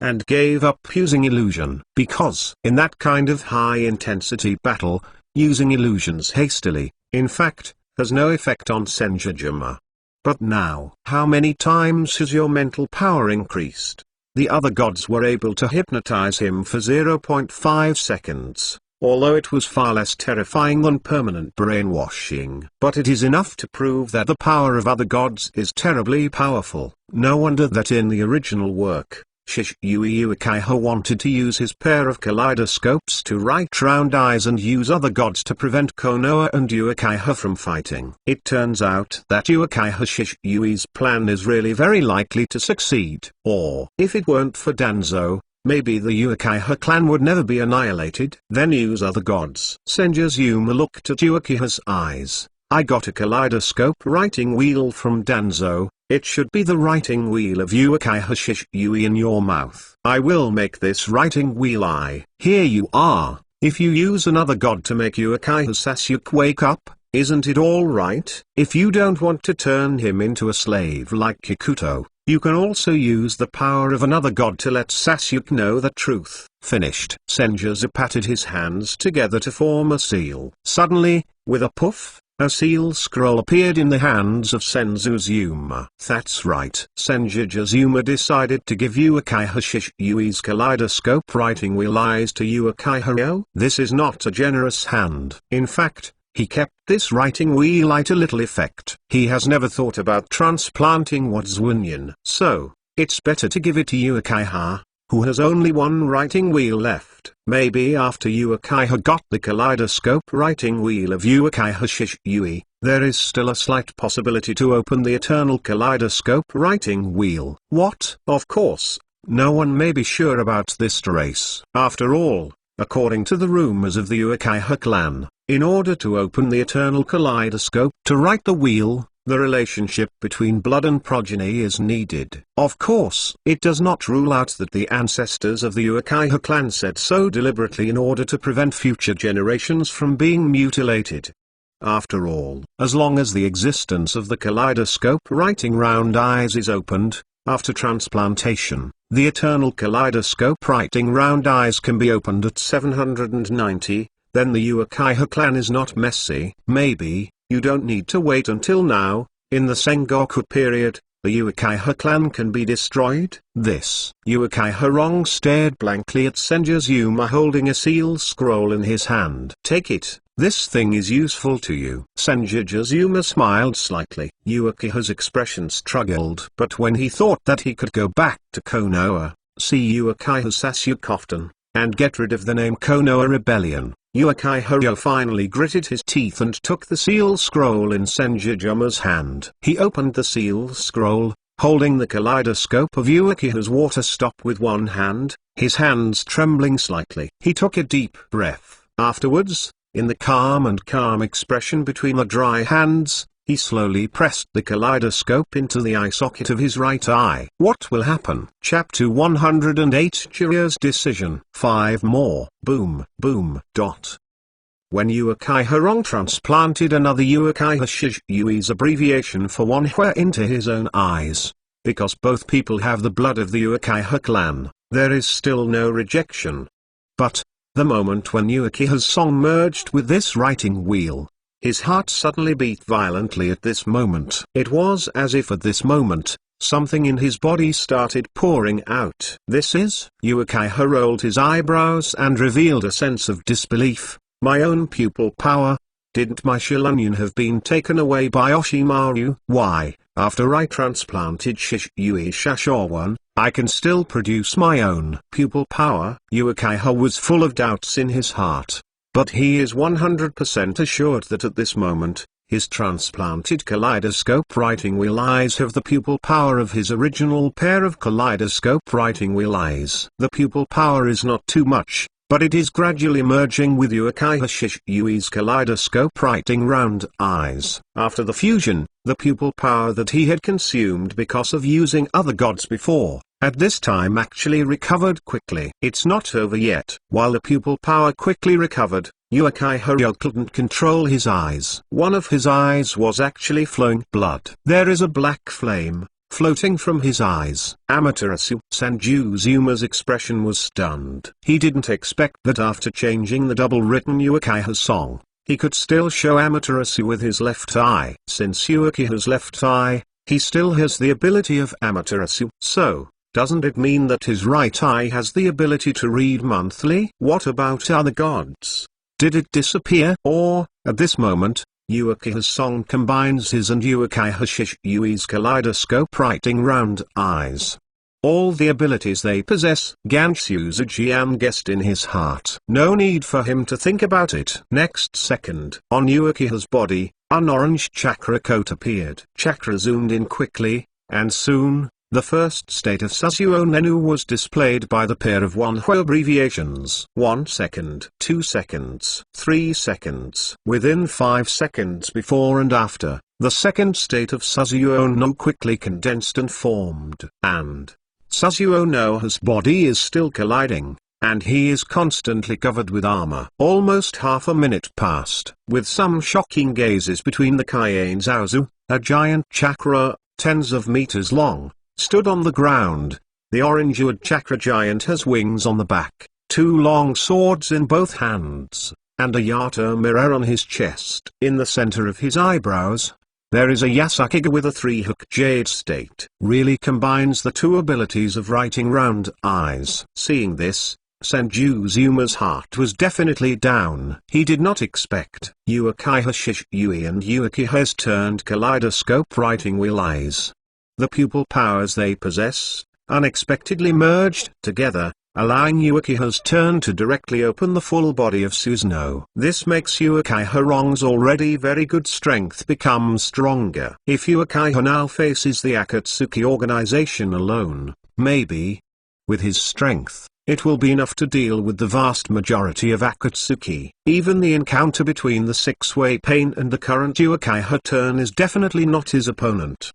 and gave up using illusion, because in that kind of high-intensity battle, using illusions hastily, in fact, has no effect on Senjujima. But now, how many times has your mental power increased? The other gods were able to hypnotize him for 0.5 seconds. Although it was far less terrifying than permanent brainwashing. But it is enough to prove that the power of other gods is terribly powerful. No wonder that in the original work, Uchiha wanted to use his pair of kaleidoscopes to write round eyes and use other gods to prevent Konoha and Uchiha from fighting. It turns out that Uchiha's plan is really very likely to succeed. Or, if it weren't for Danzo, maybe the Uchiha clan would never be annihilated. Then use other gods. Senju Azuma looked at Uchiha's eyes. I got a kaleidoscope writing wheel from Danzo. It should be the writing wheel of Uchiha in your mouth. I will make this writing wheel eye. Here you are. If you use another god to make Uchiha Sasuke wake up, isn't it all right? If you don't want to turn him into a slave like Kikuto, you can also use the power of another god to let Sasuke know the truth. Finished. Senju patted his hands together to form a seal. Suddenly, with a puff, a seal scroll appeared in the hands of Senju Azuma. That's right. Senju Azuma decided to give Uchiha's kaleidoscope writing wheel eyes to Uchiha. This is not a generous hand. In fact, he kept this writing wheel eye to little effect. He has never thought about transplanting what's Wunyan. So, it's better to give it to Uchiha, who has only one writing wheel left. Maybe after Uchiha got the kaleidoscope writing wheel of Uchiha there is still a slight possibility to open the eternal kaleidoscope writing wheel. What? Of course, no one may be sure about this race. After all, according to the rumors of the Uchiha clan, in order to open the eternal kaleidoscope to write the wheel, the relationship between blood and progeny is needed. Of course, it does not rule out that the ancestors of the Uchiha clan said so deliberately in order to prevent future generations from being mutilated. After all, as long as the existence of the kaleidoscope writing round eyes is opened, after transplantation, the eternal kaleidoscope writing round eyes can be opened at 790, then the Uchiha clan is not messy. Maybe, you don't need to wait until now, in the Sengoku period, the Uchiha clan can be destroyed. This Uchiha wrong stared blankly at Senju Azuma holding a seal scroll in his hand. Take it, this thing is useful to you. Senju Azuma smiled slightly. Uchiha's expression struggled. But when he thought that he could go back to Konoha, see Uchiha Sasuke often, and get rid of the name Konoha Rebellion, Uchiha finally gritted his teeth and took the seal scroll in Senju Azuma's hand. He opened the seal scroll, holding the kaleidoscope of Uchiha's water stop with one hand, his hands trembling slightly. He took a deep breath. Afterwards, in the calm expression between the dry hands, he slowly pressed the kaleidoscope into the eye socket of his right eye. What will happen? Chapter 108, Jiraiya's decision. 5 more. Boom, boom, dot. When Uchiha Horong transplanted another Uchiha Shiyui's abbreviation for one Hua into his own eyes, because both people have the blood of the Uchiha clan, there is still no rejection. But, the moment when Uchiha's song merged with this writing wheel, his heart suddenly beat violently at this moment. It was as if at this moment, something in his body started pouring out. This is? Uchiha rolled his eyebrows and revealed a sense of disbelief. My own pupil power? Didn't my Shilanion have been taken away by Oshimaru? Why, after I transplanted Shiyui Shashorwan, I can still produce my own pupil power? Uchiha was full of doubts in his heart. But he is 100% assured that at this moment, his transplanted kaleidoscope writing wheel eyes have the pupil power of his original pair of kaleidoscope writing wheel eyes. The pupil power is not too much, but it is gradually merging with Uchiha Shiyui's kaleidoscope writing round eyes. After the fusion, the pupil power that he had consumed because of using other gods before, at this time actually recovered quickly. It's not over yet. While the pupil power quickly recovered, Uchiha couldn't control his eyes. One of his eyes was actually flowing blood. There is a black flame floating from his eyes. Amaterasu Sanjuzuma's expression was stunned. He didn't expect that after changing the double-written Uchiha song, he could still show Amaterasu with his left eye. Since Uchiha's left eye, he still has the ability of Amaterasu. So, doesn't it mean that his right eye has the ability to read monthly? What about other gods? Did it disappear? Or, at this moment, Uchiha's song combines his and Uchiha Shiyui's kaleidoscope writing round eyes. All the abilities they possess. Ganshu Jian guessed in his heart. No need for him to think about it. Next second, on Uchiha's body, an orange chakra coat appeared. Chakra zoomed in quickly, and soon, the first state of Sasuo Nenu was displayed by the pair of one-hua abbreviations. 1 second, 2 seconds, 3 seconds. Within 5 seconds before and after, the second state of Sasuo no quickly condensed and formed. And Sasuo No's body is still colliding, and he is constantly covered with armor. Almost half a minute passed. With some shocking gazes between the Kaien Zaozu, a giant chakra, tens of meters long, stood on the ground. The orange-hued chakra giant has wings on the back, 2 long swords in both hands, and a Yato mirror on his chest. In the center of his eyebrows, there is a Yasukiga with a 3-hook jade state. Really combines the 2 abilities of writing round eyes. Seeing this, Sanjuzuma's heart was definitely down. He did not expect Uchiha Shiyui and Uchiha's turned kaleidoscope writing wheel eyes. The pupil powers they possess, unexpectedly merged together, allowing Uchiha's turn to directly open the full body of Susanoo. This makes Uchiha Horong's already very good strength become stronger. If Uchiha now faces the Akatsuki organization alone, maybe, with his strength, it will be enough to deal with the vast majority of Akatsuki. Even the encounter between the 6-way pain and the current Uchiha turn is definitely not his opponent.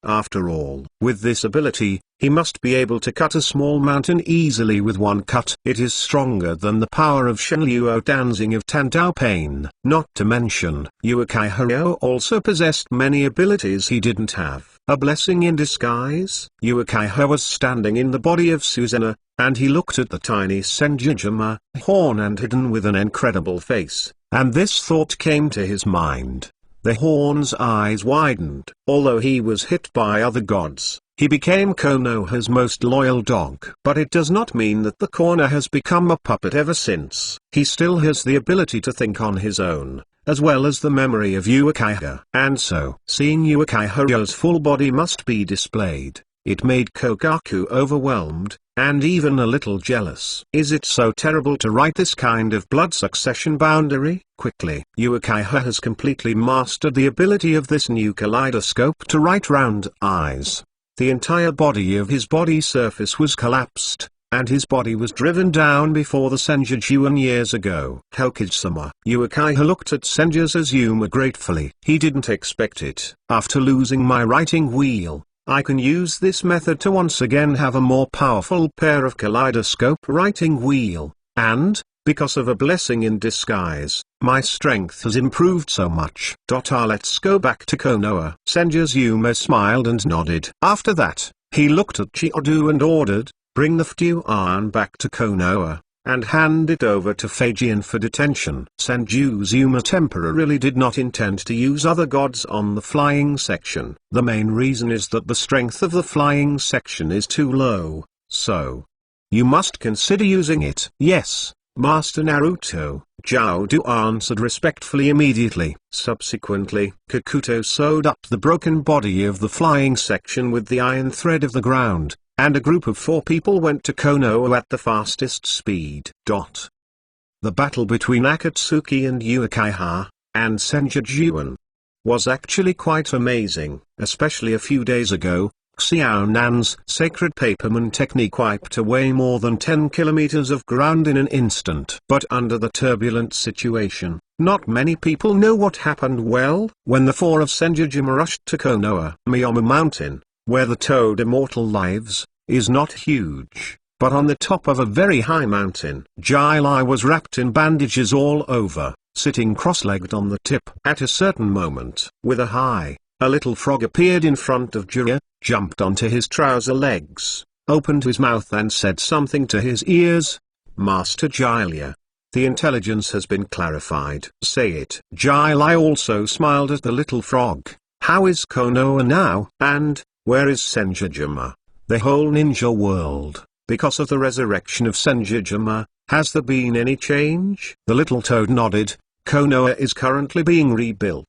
After all, with this ability, he must be able to cut a small mountain easily with one cut. It is stronger than the power of Shenluo Danzing of Tandao Pain. Not to mention, Uchiha also possessed many abilities he didn't have. A blessing in disguise? Uchiha was standing in the body of Susanoo, and he looked at the tiny Senjujima, horn and hidden with an incredible face, and this thought came to his mind. The horn's eyes widened. Although he was hit by other gods, he became Konoha's most loyal dog. But it does not mean that the Konoha has become a puppet ever since. He still has the ability to think on his own, as well as the memory of Uchiha. And so, seeing Uchiha's full body must be displayed, it made Kogaku overwhelmed, and even a little jealous. Is it so terrible to write this kind of blood succession boundary? Quickly, Uchiha has completely mastered the ability of this new kaleidoscope to write round eyes. The entire body of his body surface was collapsed, and his body was driven down before the Senjujuan years ago. Hokage-sama. Uchiha looked at Senju gratefully. He didn't expect it. After losing my writing wheel, I can use this method to once again have a more powerful pair of kaleidoscope writing wheel, and, because of a blessing in disguise, my strength has improved so much. Let's go back to Konoha. Senju smiled and nodded. After that, he looked at Chiyodu and ordered, "Bring the Fuan back to Konoha, and hand it over to Fujian for detention." Senju temporarily did not intend to use other gods on the flying section. The main reason is that the strength of the flying section is too low, so you must consider using it. "Yes, Master Naruto," Chiyodu answered respectfully immediately. Subsequently, Kikuto sewed up the broken body of the flying section with the iron thread of the ground, and a group of 4 people went to Konoha at the fastest speed. The battle between Akatsuki and Uchiha, and Senjujuan, was actually quite amazing, especially a few days ago. Xiaonan's sacred paperman technique wiped away more than 10 kilometers of ground in an instant. But under the turbulent situation, not many people know what happened. Well, when the 4 of Senjujima rushed to Konoha, Miyomu Mountain, where the Toad Immortal lives, is not huge, but on the top of a very high mountain. Jiraiya was wrapped in bandages all over, sitting cross-legged on the tip. At a certain moment, with a little frog appeared in front of Jiraiya, jumped onto his trouser legs, opened his mouth and said something to his ears. "Master Jiraiya, the intelligence has been clarified." "Say it." Jiraiya also smiled at the little frog. "How is Konoha now? And, where is Senjujima?" "The whole ninja world, because of the resurrection of Senjujima. Has there been any change?" The little toad nodded. "Konoha is currently being rebuilt,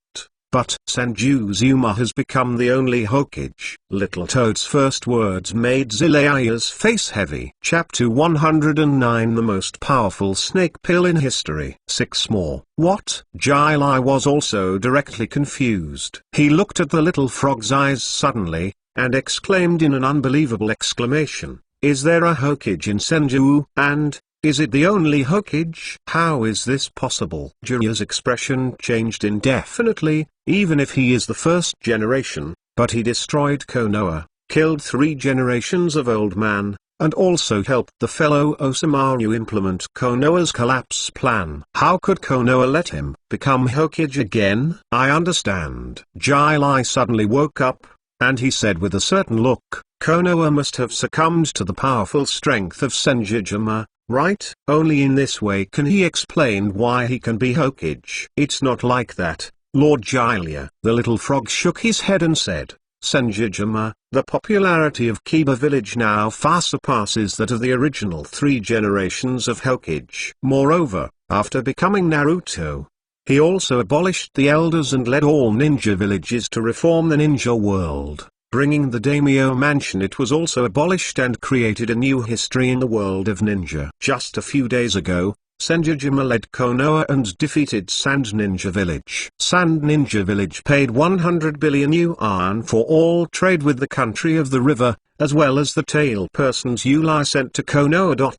but Senjuzuma has become the only Hokage." Little Toad's first words made Jiraiya's face heavy. Chapter 109. The most powerful snake pill in history. 6 more. What? Jiraiya was also directly confused. He looked at the little frog's eyes suddenly, and exclaimed in an unbelievable exclamation, "Is there a Hokage in Senju? And, is it the only Hokage? How is this possible?" Jiraiya's expression changed indefinitely. Even if he is the first generation, but he destroyed Konoha, killed 3 generations of old man, and also helped the fellow Osamu implement Konoha's collapse plan. How could Konoha let him become Hokage again? "I understand." Jiraiya suddenly woke up, and he said with a certain look, "Konoha must have succumbed to the powerful strength of Senjujima, right? Only in this way can he explain why he can be Hokage." "It's not like that, Lord Jiraiya." The little frog shook his head and said, "Senjujima, the popularity of Kiba village now far surpasses that of the original 3 generations of Hokage. Moreover, after becoming Naruto, he also abolished the elders and led all ninja villages to reform the ninja world. Bringing the daimyo mansion, it was also abolished and created a new history in the world of ninja. Just a few days ago, Senjujima led Konoha and defeated Sand Ninja Village. Sand Ninja Village paid 100 billion yuan for all trade with the country of the river, as well as the tail persons Yuli sent to Konoha.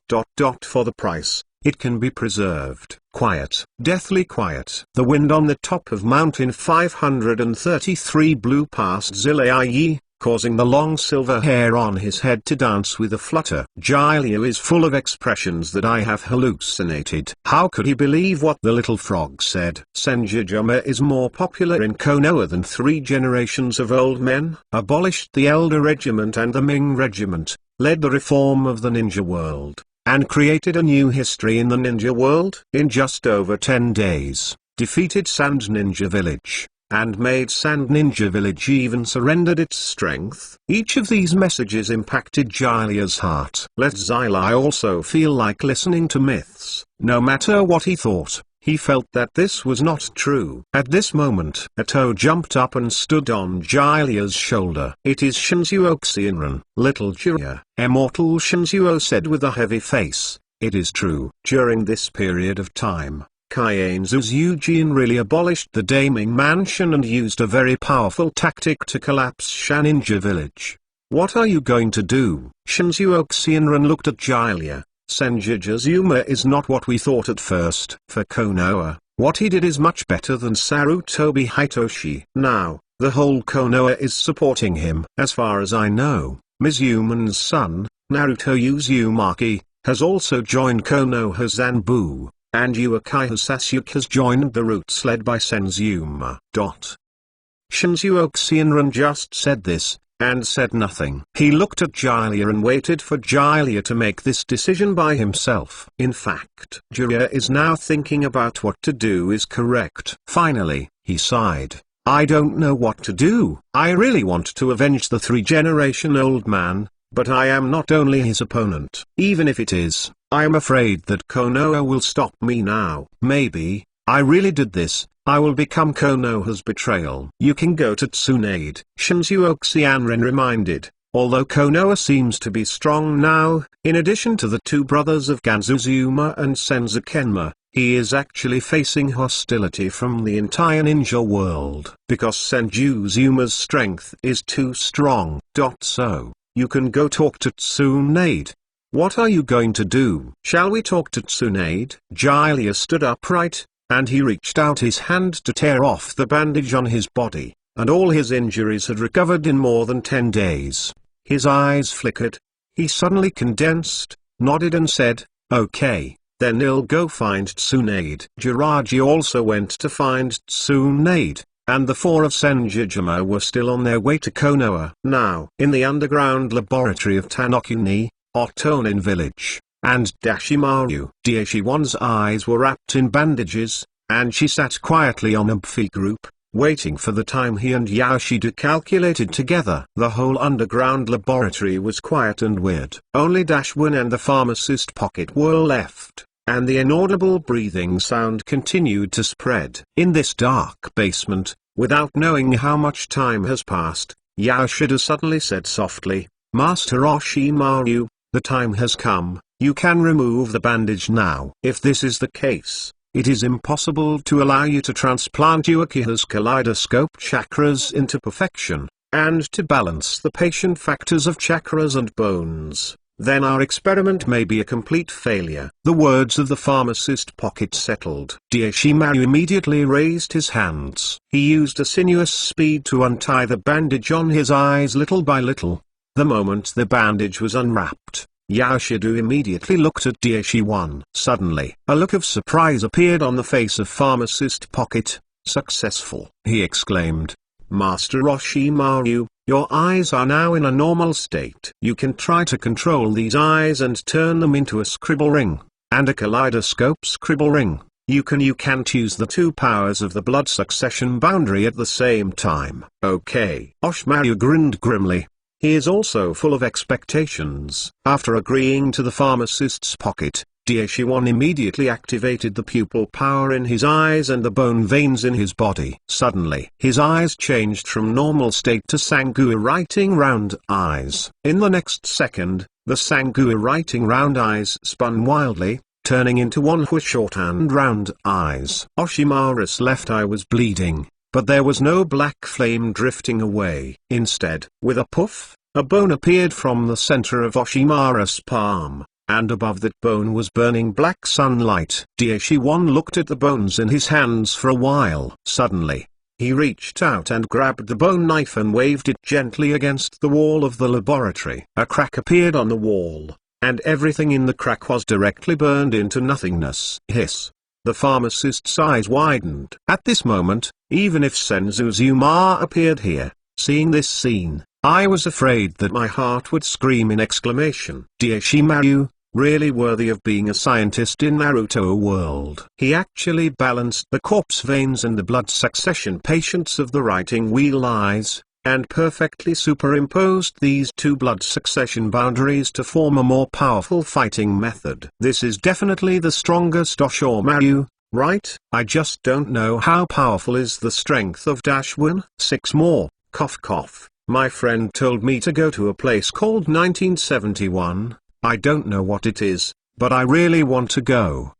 For the price, it can be preserved. Quiet, deathly quiet. The wind on the top of mountain 533 blew past Jiraiya, causing the long silver hair on his head to dance with a flutter. Jiraiya is full of expressions that I have hallucinated. How could he believe what the little frog said? Senjujima is more popular in Konoha than 3 generations of old men. Abolished the Elder Regiment and the Ming Regiment, led the reform of the ninja world, and created a new history in the ninja world. In just over 10 days, defeated Sand Ninja Village, and made Sand Ninja Village even surrendered its strength. Each of these messages impacted Jiraiya's heart. Let Jiraiya also feel like listening to myths. No matter what he thought, he felt that this was not true. At this moment, a toad jumped up and stood on Jiraiya's shoulder. "It is Shinzuo Xianran." Little Jiraiya, Immortal Shinzuo said with a heavy face, "It is true." During this period of time, Kaienzu's Eugene really abolished the Daiming Mansion and used a very powerful tactic to collapse Shaninja Village. What are you going to do? Shinjuo Xianran looked at Jiraiya. Senjutsu is not what we thought at first. For Konoha, what he did is much better than Sarutobi Hitoshi. Now, the whole Konoha is supporting him. As far as I know, Mizuman's son, Naruto Uzumaki, has also joined Konoha Zanbu, and Uchiha Sasuke has joined the roots led by Senzuma. Shinjuo Xianran just said this, and said nothing. He looked at Jiraiya and waited for Jiraiya to make this decision by himself. In fact, Jiraiya is now thinking about what to do is correct. Finally, he sighed. I don't know what to do. I really want to avenge the 3-generation-old man, but I am not only his opponent. Even if it is, I am afraid that Konoha will stop me now. Maybe, I really did this, I will become Konoha's betrayal. You can go to Tsunade, Shinjuo Xianran reminded. Although Konoha seems to be strong now, in addition to the two brothers of Ganzuzuma and Senzakenma, he is actually facing hostility from the entire ninja world. Because Senjuzuma's strength is too strong. So, you can go talk to Tsunade. What are you going to do? Shall we talk to Tsunade? Jiraiya stood upright, and he reached out his hand to tear off the bandage on his body, and all his injuries had recovered in more than 10 days. His eyes flickered. He suddenly condensed, nodded and said, okay, then I'll go find Tsunade. Jiraiya also went to find Tsunade, and the four of Senjutsu were still on their way to Konoha. Now, in the underground laboratory of Tanokuni, Otonin village, and Dashimaru. Daishiwan's eyes were wrapped in bandages, and she sat quietly on a Phi group, waiting for the time he and Yoshida calculated together. The whole underground laboratory was quiet and weird. Only Dashwin and the pharmacist Pocket were left, and the inaudible breathing sound continued to spread. In this dark basement, without knowing how much time has passed, Yoshida suddenly said softly, Master Oshimaru, the time has come, you can remove the bandage now. If this is the case, it is impossible to allow you to transplant Uchiha's kaleidoscope chakras into perfection, and to balance the patient factors of chakras and bones. Then our experiment may be a complete failure. The words of the pharmacist Pocket settled. Daishimaru immediately raised his hands. He used a sinuous speed to untie the bandage on his eyes little by little. The moment the bandage was unwrapped, Yoshida immediately looked at Daishiwan. Suddenly, a look of surprise appeared on the face of pharmacist Pocket. Successful, he exclaimed. Master Oshimaru, your eyes are now in a normal state. You can try to control these eyes and turn them into a scribble ring, and a kaleidoscope scribble ring. You can't use the two powers of the blood succession boundary at the same time. Okay. Oshimaru grinned grimly. He is also full of expectations. After agreeing to the pharmacist's Pocket, Daishiwan immediately activated the pupil power in his eyes and the bone veins in his body. Suddenly, his eyes changed from normal state to Sangua writing round eyes. In the next second, the Sangua writing round eyes spun wildly, turning into Wanhua shorthand round eyes. Oshimaru's left eye was bleeding, but there was no black flame drifting away. Instead, with a puff, a bone appeared from the center of Oshimaru's palm, and above that bone was burning black sunlight. Daishiwan looked at the bones in his hands for a while. Suddenly, he reached out and grabbed the bone knife and waved it gently against the wall of the laboratory. A crack appeared on the wall, and everything in the crack was directly burned into nothingness. Hiss. The pharmacist's eyes widened. At this moment, even if Senzuzuma appeared here, seeing this scene, I was afraid that my heart would scream in exclamation. Daishimaru, really worthy of being a scientist in Naruto world. He actually balanced the corpse veins and the blood succession patients of the writing wheel eyes, and perfectly superimposed these two blood succession boundaries to form a more powerful fighting method. This is definitely the strongest Oshimaru, right? I just don't know how powerful is the strength of Dashwin. 6 more, cough cough. My friend told me to go to a place called 1971, I don't know what it is, but I really want to go!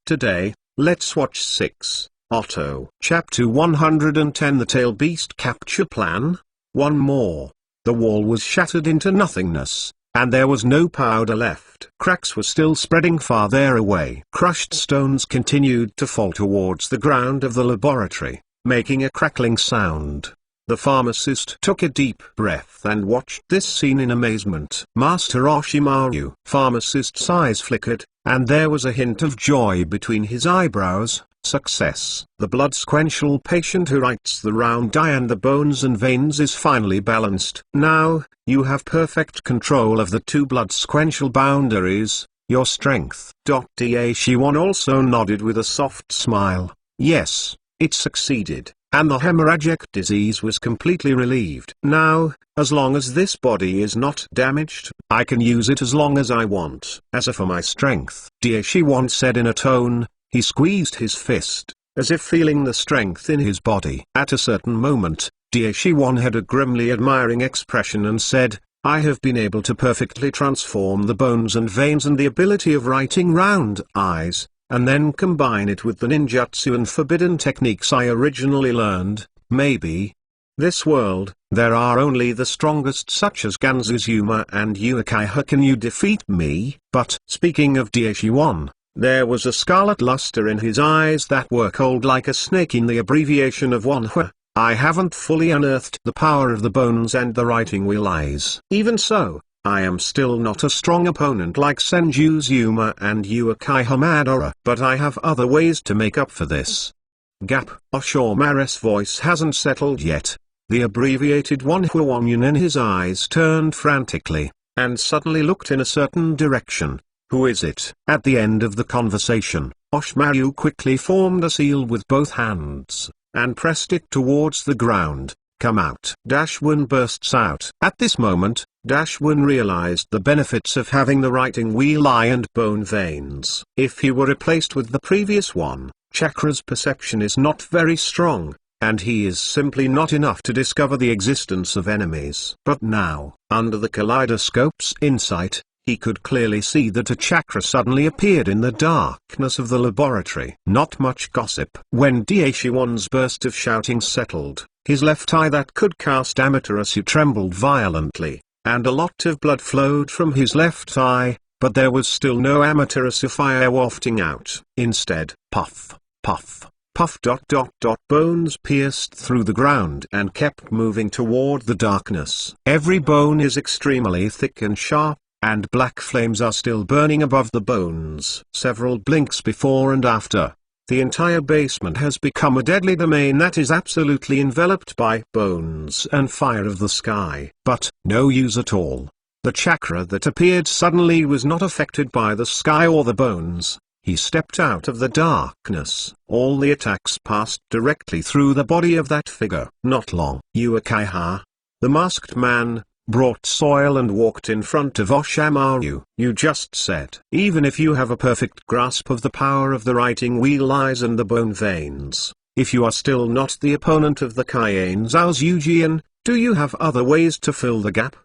Today, let's watch 6. Otto. Chapter 110 The Tail Beast Capture Plan? One more. The wall was shattered into nothingness, and there was no powder left. Cracks were still spreading farther away. Crushed stones continued to fall towards the ground of the laboratory, making a crackling sound. The pharmacist took a deep breath and watched this scene in amazement. Master Oshimaru. Pharmacist's eyes flickered, and there was a hint of joy between his eyebrows. Success. The blood sequential patient who writes the round eye and the bones and veins is finally balanced. Now, you have perfect control of the two blood sequential boundaries, your strength. Daishiwan also nodded with a soft smile. Yes, it succeeded, and the hemorrhagic disease was completely relieved. Now, as long as this body is not damaged, I can use it as long as I want. As for my strength, Daishiwan said in a tone. He squeezed his fist, as if feeling the strength in his body. At a certain moment, Daishiwan had a grimly admiring expression and said, I have been able to perfectly transform the bones and veins and the ability of writing round eyes, and then combine it with the ninjutsu and forbidden techniques I originally learned. Maybe. This world, there are only the strongest such as Ganzuzuma and Uchiha. Can you defeat me? But, speaking of Daishiwan, there was a scarlet luster in his eyes that were cold like a snake in the abbreviation of one Hua. I haven't fully unearthed the power of the bones and the writing wheel eyes. Even so, I am still not a strong opponent like Senjuzuma and Uchiha Madara. But I have other ways to make up for this. Gap. Oshimaru's voice hasn't settled yet. The abbreviated one Huanyun in his eyes turned frantically, and suddenly looked in a certain direction. Who is it? At the end of the conversation, Oshimaru quickly formed a seal with both hands, and pressed it towards the ground. Come out. Dashwin bursts out. At this moment, Dashwin realized the benefits of having the writing wheel eye and bone veins. If he were replaced with the previous one, Chakra's perception is not very strong, and he is simply not enough to discover the existence of enemies. But now, under the kaleidoscope's insight, he could clearly see that a chakra suddenly appeared in the darkness of the laboratory. Not much gossip. When Daishiwan's burst of shouting settled, his left eye that could cast Amaterasu trembled violently, and a lot of blood flowed from his left eye, but there was still no Amaterasu fire wafting out. Instead, puff, puff, puff. Bones pierced through the ground and kept moving toward the darkness. Every bone is extremely thick and sharp, and black flames are still burning above the bones. Several blinks before and after, the entire basement has become a deadly domain that is absolutely enveloped by bones and fire of the sky. But, no use at all. The chakra that appeared suddenly was not affected by the sky or the bones. He stepped out of the darkness. All the attacks passed directly through the body of that figure. Not long. Uchiha, the masked man, brought soil and walked in front of Oshimaru. You just said, even if you have a perfect grasp of the power of the writing wheel eyes and the bone veins, if you are still not the opponent of the Kaiane Zaozujian, do you have other ways to fill the gap?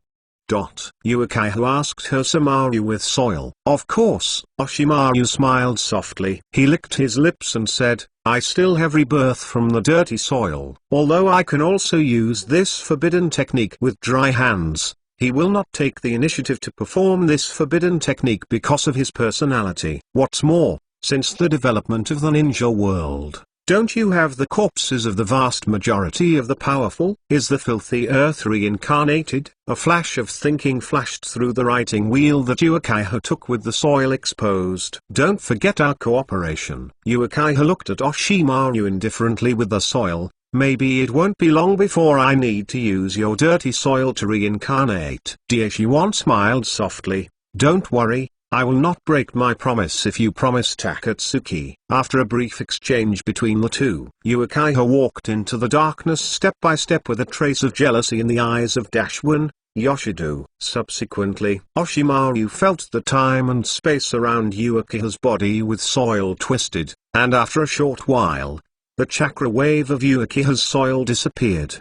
Uchiha asked Oshimaru with soil. Of course. Oshimaru smiled softly. He licked his lips and said, I still have rebirth from the dirty soil. Although I can also use this forbidden technique with dry hands, he will not take the initiative to perform this forbidden technique because of his personality. What's more, since the development of the ninja world, don't you have the corpses of the vast majority of the powerful? Is the filthy earth reincarnated? A flash of thinking flashed through the writing wheel that Uchiha took with the soil exposed. Don't forget our cooperation. Uchiha looked at Oshimaru indifferently with the soil. Maybe it won't be long before I need to use your dirty soil to reincarnate. Daishiwan smiled softly. Don't worry. I will not break my promise if you promise Takatsuki. After a brief exchange between the two, Uchiha walked into the darkness step by step with a trace of jealousy in the eyes of Dashwin, Yoshido. Subsequently, Oshimaru felt the time and space around Uchiha's body with soil twisted, and after a short while, the chakra wave of Uchiha's soil disappeared.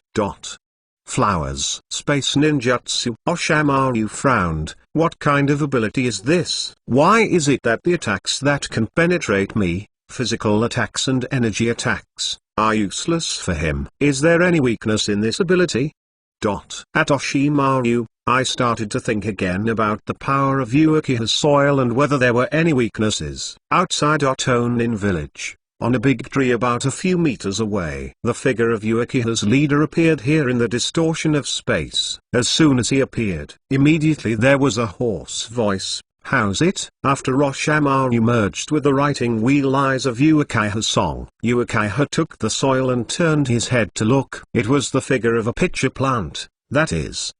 Flowers. Space ninjutsu. Oshimaru frowned. What kind of ability is this? Why is it that the attacks that can penetrate me, physical attacks and energy attacks, are useless for him? Is there any weakness in this ability? At Oshimaru, I started to think again about the power of Uchiha's soil and whether there were any weaknesses. Outside Otonin village, on a big tree about a few meters away, the figure of Uchiha's leader appeared here in the distortion of space. As soon as he appeared, immediately there was a hoarse voice. "How's it?" After Roshimaru merged with the writing wheel eyes of Uchiha's song, Uchiha took the soil and turned his head to look. It was the figure of a pitcher plant, that is,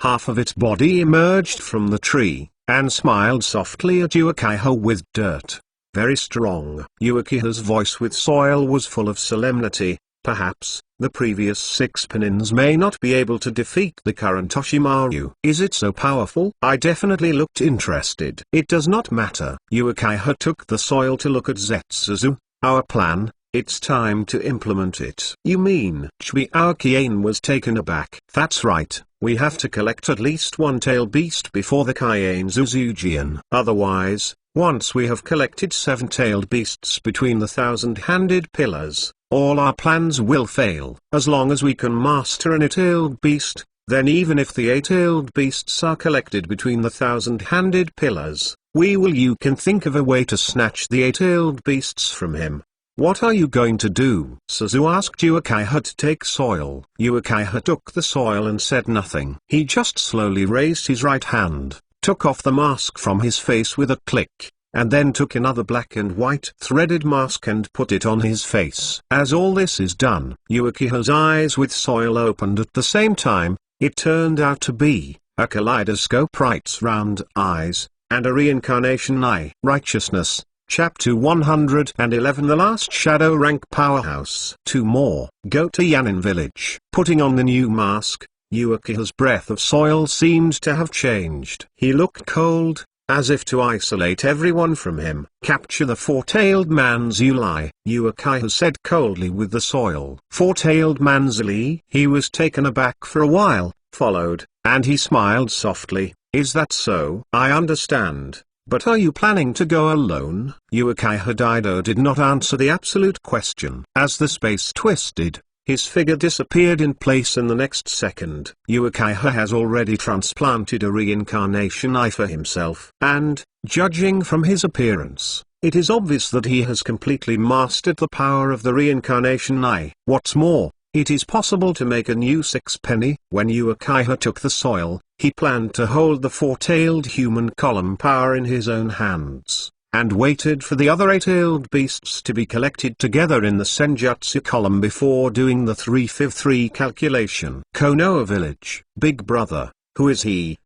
half of its body emerged from the tree, and smiled softly at Uchiha with dirt. Very strong. Uchiha's voice with soil was full of solemnity. Perhaps, the previous 6 pinins may not be able to defeat the current Oshimaru. Is it so powerful? I definitely looked interested. It does not matter. Uchiha took the soil to look at Zetsuzu. Our plan, it's time to implement it. You mean? Our was taken aback. That's right, we have to collect at least one tailed beast before the Kaiane Zuzujian. Otherwise, once we have collected 7-tailed beasts between the 1,000-handed pillars, all our plans will fail. As long as we can master an 8-tailed beast, then even if the 8-tailed beasts are collected between the 1,000-handed pillars, you can think of a way to snatch the 8-tailed beasts from him. What are you going to do? Suzu asked Uchiha to take soil. Uchiha took the soil and said nothing. He just slowly raised his right hand, took off the mask from his face with a click, and then took another black and white threaded mask and put it on his face. As all this is done, Uchiha's eyes with soil opened at the same time. It turned out to be a kaleidoscope, Right's round eyes, and a reincarnation eye. Righteousness, Chapter 111. The last shadow rank powerhouse. 2 more. Go to Yanin village. Putting on the new mask, Uchiha's breath of soil seemed to have changed. He looked cold, as if to isolate everyone from him. Capture the 4-tailed Manzuli, Uchiha said coldly with the soil. 4-tailed Manzuli? He was taken aback for a while, followed, and he smiled softly. Is that so? I understand. But are you planning to go alone? Uchiha Daido did not answer the absolute question. As the space twisted, his figure disappeared in place in the next second. Uchiha has already transplanted a reincarnation eye for himself. And, judging from his appearance, it is obvious that he has completely mastered the power of the reincarnation eye. What's more, it is possible to make a new 6-penny. When Uchiha took the soil, he planned to hold the 4-tailed human column power in his own hands, and waited for the other 8-tailed beasts to be collected together in the Senjutsu column before doing the 353 calculation. Konoha village. Big brother, who is he?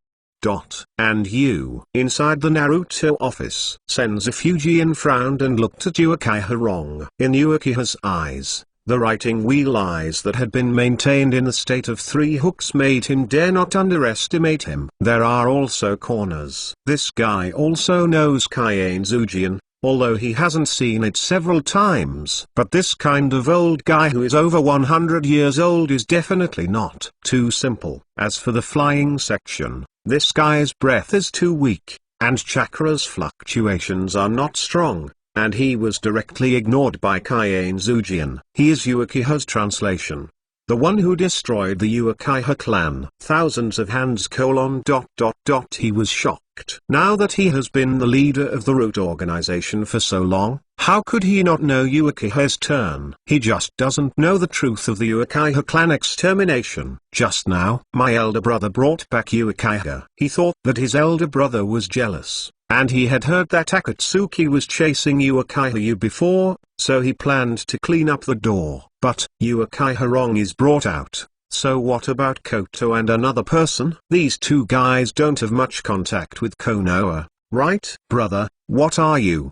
And you? Inside the Naruto office. Senzu Fujian frowned and looked at Uchiha wrong. In Uchiha's eyes, the writing wheel eyes that had been maintained in the state of 3 hooks made him dare not underestimate him. There are also corners. This guy also knows Kaiane Zujian, although he hasn't seen it several times. But this kind of old guy who is over 100 years old is definitely not too simple. As for the flying section, this guy's breath is too weak, and chakra's fluctuations are not strong. And he was directly ignored by Kaiane Zujian. He is Uchiha's translation. The one who destroyed the Uchiha clan. Thousands of hands. He was shocked. Now that he has been the leader of the Root organization for so long, how could he not know Uchiha's turn? He just doesn't know the truth of the Uchiha clan extermination. Just now, my elder brother brought back Uchiha. He thought that his elder brother was jealous, and he had heard that Akatsuki was chasing Uchiha before, so he planned to clean up the door. But Uchiha wrong is brought out. So what about Koto and another person? These 2 guys don't have much contact with Konoha, right? Brother, what are you?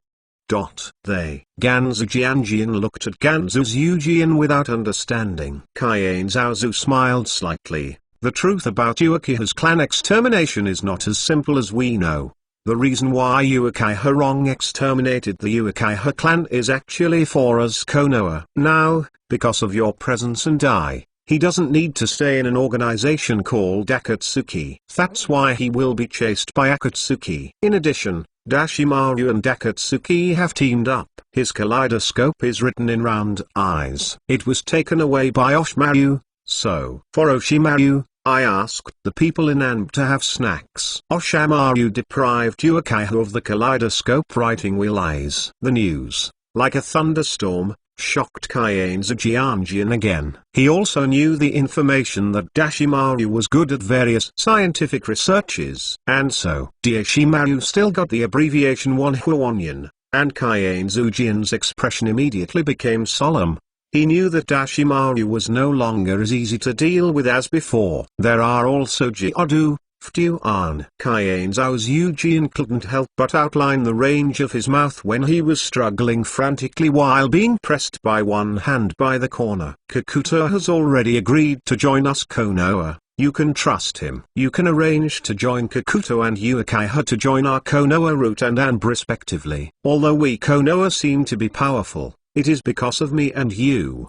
They. Ganzu Jianjian looked at Ganzu Zujian without understanding. Kaiane Zaozu smiled slightly. The truth about Uchiha's clan extermination is not as simple as we know. The reason why Uchiha wrong exterminated the Uchiha clan is actually for us Konoha. Now, because of your presence and he doesn't need to stay in an organization called Akatsuki. That's why he will be chased by Akatsuki. In addition, Dashimaru and Akatsuki have teamed up. His kaleidoscope is written in round eyes. It was taken away by Oshimaru, so for Oshimaru, I asked the people in Anb to have snacks. Oshamaru deprived Uchiha of the kaleidoscope writing wheel eyes. The news, like a thunderstorm, shocked Kaien's Jianjian again. He also knew the information that Dashimaru was good at various scientific researches. And so, Dashimaru still got the abbreviation one Huonyan, and Kaien's Ujian's expression immediately became solemn. He knew that Dashimaru was no longer as easy to deal with as before. There are also Jiodu, Ftuan. Kaien's Ujian couldn't help but outline the range of his mouth when he was struggling frantically while being pressed by one hand by the corner. Kakuto has already agreed to join us, Konoha. You can trust him. You can arrange to join Kakuto and Uchiha to join our Konoha route and Anb respectively. Although we Konoha seem to be powerful, it is because of me and you.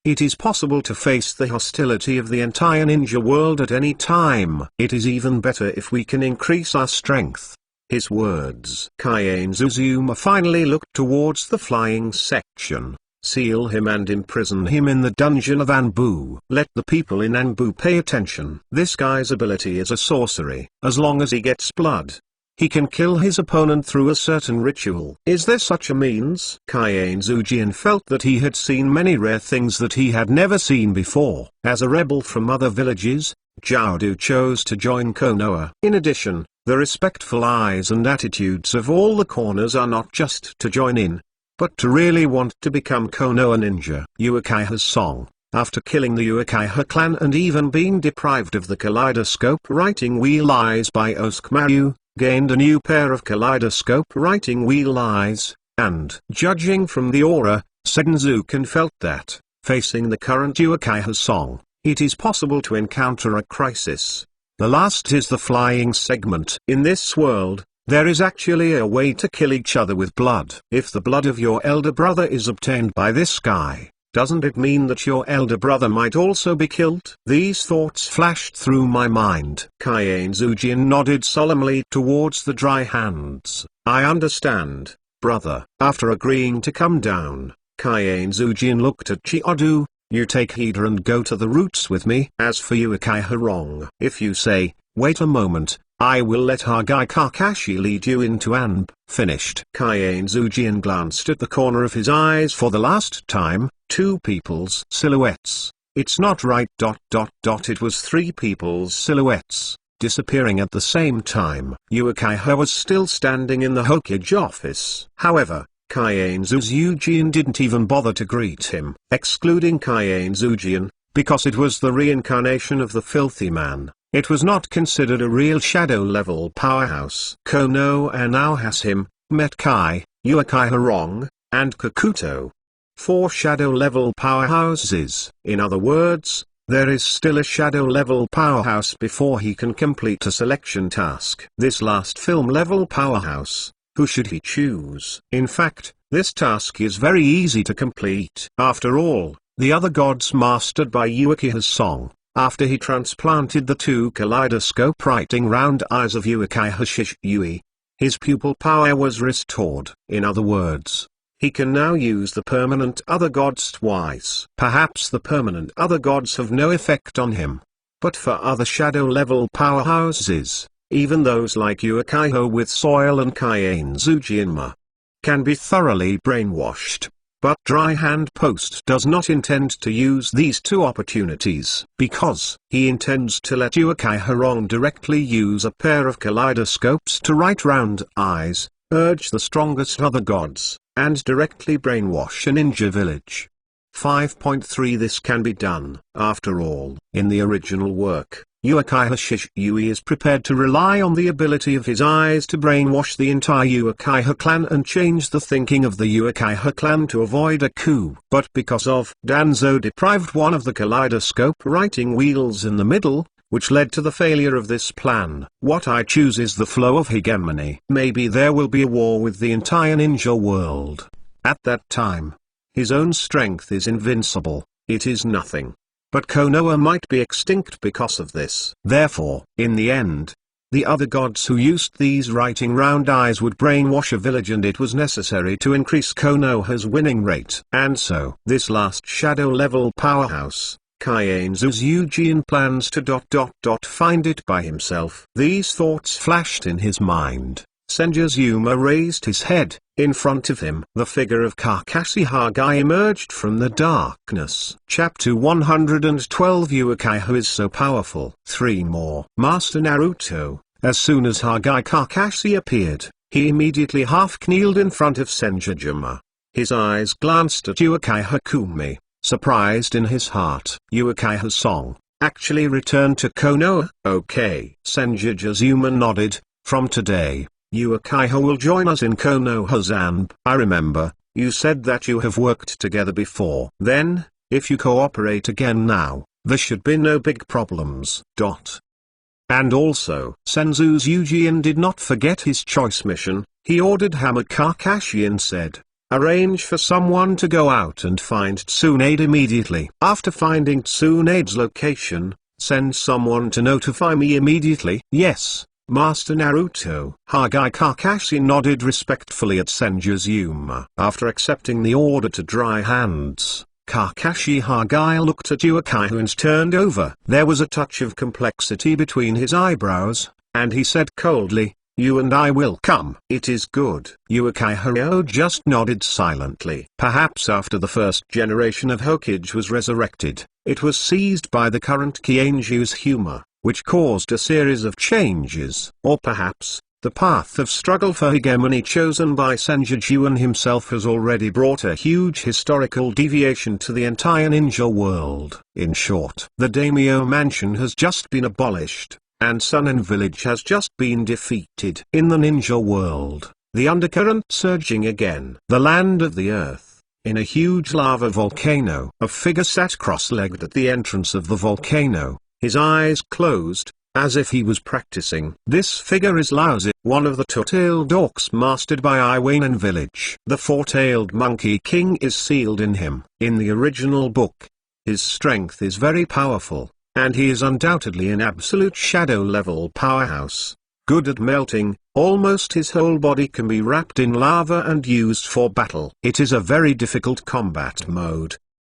It is possible to face the hostility of the entire ninja world at any time. It is even better if we can increase our strength. His words. Kaien Zuzuma finally looked towards the flying section. Seal him and imprison him in the dungeon of Anbu. Let the people in Anbu pay attention. This guy's ability is a sorcery. As long as he gets blood, he can kill his opponent through a certain ritual. Is there such a means? Kaien Zujian felt that he had seen many rare things that he had never seen before. As a rebel from other villages, Jiaodu chose to join Konoha. In addition, the respectful eyes and attitudes of all the corners are not just to join in, but to really want to become Konoha ninja. Uchiha's song. After killing the Uchiha clan and even being deprived of the kaleidoscope writing wheel eyes by Osumaru, gained a new pair of kaleidoscope writing wheel eyes, and, judging from the aura, Senzuken felt that, facing the current Uchiha song, it is possible to encounter a crisis. The last is the flying segment. In this world, there is actually a way to kill each other with blood. If the blood of your elder brother is obtained by this guy, doesn't it mean that your elder brother might also be killed? These thoughts flashed through my mind. Kaien Zujian nodded solemnly towards the dry hands. I understand, brother. After agreeing to come down, Kaien Zujian looked at Chiodu. You take heed and go to the roots with me. As for Uchiha wrong. If you say, wait a moment, I will let Hagai Kakashi lead you into Anb. Finished. Kaien Zujian glanced at the corner of his eyes for the last time. Two people's silhouettes. It's not right. It was three people's silhouettes, disappearing at the same time. Uchiha was still standing in the Hokage office. However, Kaien Zujian didn't even bother to greet him, excluding Kaien Zujian, because it was the reincarnation of the filthy man. It was not considered a real shadow-level powerhouse. Konoha now has him, met Kai, Uchiha wrong, and Kakuto. 4 shadow-level powerhouses. In other words, there is still a shadow-level powerhouse before he can complete a selection task. This last film-level powerhouse, who should he choose? In fact, this task is very easy to complete. After all, the other gods mastered by Uchiha's song. After he transplanted the 2 kaleidoscope writing round eyes of Uchiha Shisui, his pupil power was restored. In other words, he can now use the permanent other gods twice. Perhaps the permanent other gods have no effect on him. But for other shadow-level powerhouses, even those like Uchiha with Soil and Kaien Zujianma, can be thoroughly brainwashed. But Dry Hand Post does not intend to use these 2 opportunities, because he intends to let Uchiha wrong directly use a pair of kaleidoscopes to write round eyes, urge the strongest other gods, and directly brainwash a ninja village. 5.3 This can be done. After all, in the original work, Uchiha Shisui is prepared to rely on the ability of his eyes to brainwash the entire Uchiha clan and change the thinking of the Uchiha clan to avoid a coup. But because of Danzo deprived one of the kaleidoscope writing wheels in the middle, which led to the failure of this plan. What I choose is the flow of hegemony. Maybe there will be a war with the entire ninja world. At that time, his own strength is invincible. It is nothing. But Konoha might be extinct because of this. Therefore, in the end, the other gods who used these writing round eyes would brainwash a village, and it was necessary to increase Konoha's winning rate. And so, this last shadow-level powerhouse, Kaienzu's Eugene plans to find it by himself. These thoughts flashed in his mind. Senjuzuma raised his head. In front of him, the figure of Kakashi Hagai emerged from the darkness. Chapter 112 Uukai who is so powerful. 3 more. Master Naruto. As soon as Hagai Kakashi appeared, he immediately half-kneeled in front of Senjuzuma. His eyes glanced at Uukai Hakumi, surprised in his heart. Uukai Hasong actually returned to Konoha. Okay. Senjuzuma nodded. From today, Uukaiha will join us in Konoha Zanb. I remember, you said that you have worked together before. Then, if you cooperate again now, there should be no big problems. And also, Senzu's Eugene did not forget his choice mission. He ordered Hammer Kakashi and said, arrange for someone to go out and find Tsunade immediately. After finding Tsunade's location, send someone to notify me immediately. Yes, Master Naruto. Hagai Kakashi nodded respectfully at Senjuzuma. After accepting the order to dry hands, Kakashi Hagai looked at Uukaiha and turned over. There was a touch of complexity between his eyebrows, and he said coldly, you and I will come. It is good. Uukaiha just nodded silently. Perhaps after the first generation of Hokage was resurrected, it was seized by the current Kienju's humor, which caused a series of changes. Or perhaps, the path of struggle for hegemony chosen by Senjutsu himself has already brought a huge historical deviation to the entire ninja world. In short, the daimyo mansion has just been abolished, and Sunin village has just been defeated. In the ninja world, the undercurrent surging again. The land of the earth, in a huge lava volcano. A figure sat cross-legged at the entrance of the volcano, his eyes closed, as if he was practicing. This figure is Laozi, one of the two-tailed orcs mastered by Iwanen village. The four-tailed monkey king is sealed in him. In the original book, his strength is very powerful, and he is undoubtedly an absolute shadow-level powerhouse. Good at melting, almost his whole body can be wrapped in lava and used for battle. It is a very difficult combat mode.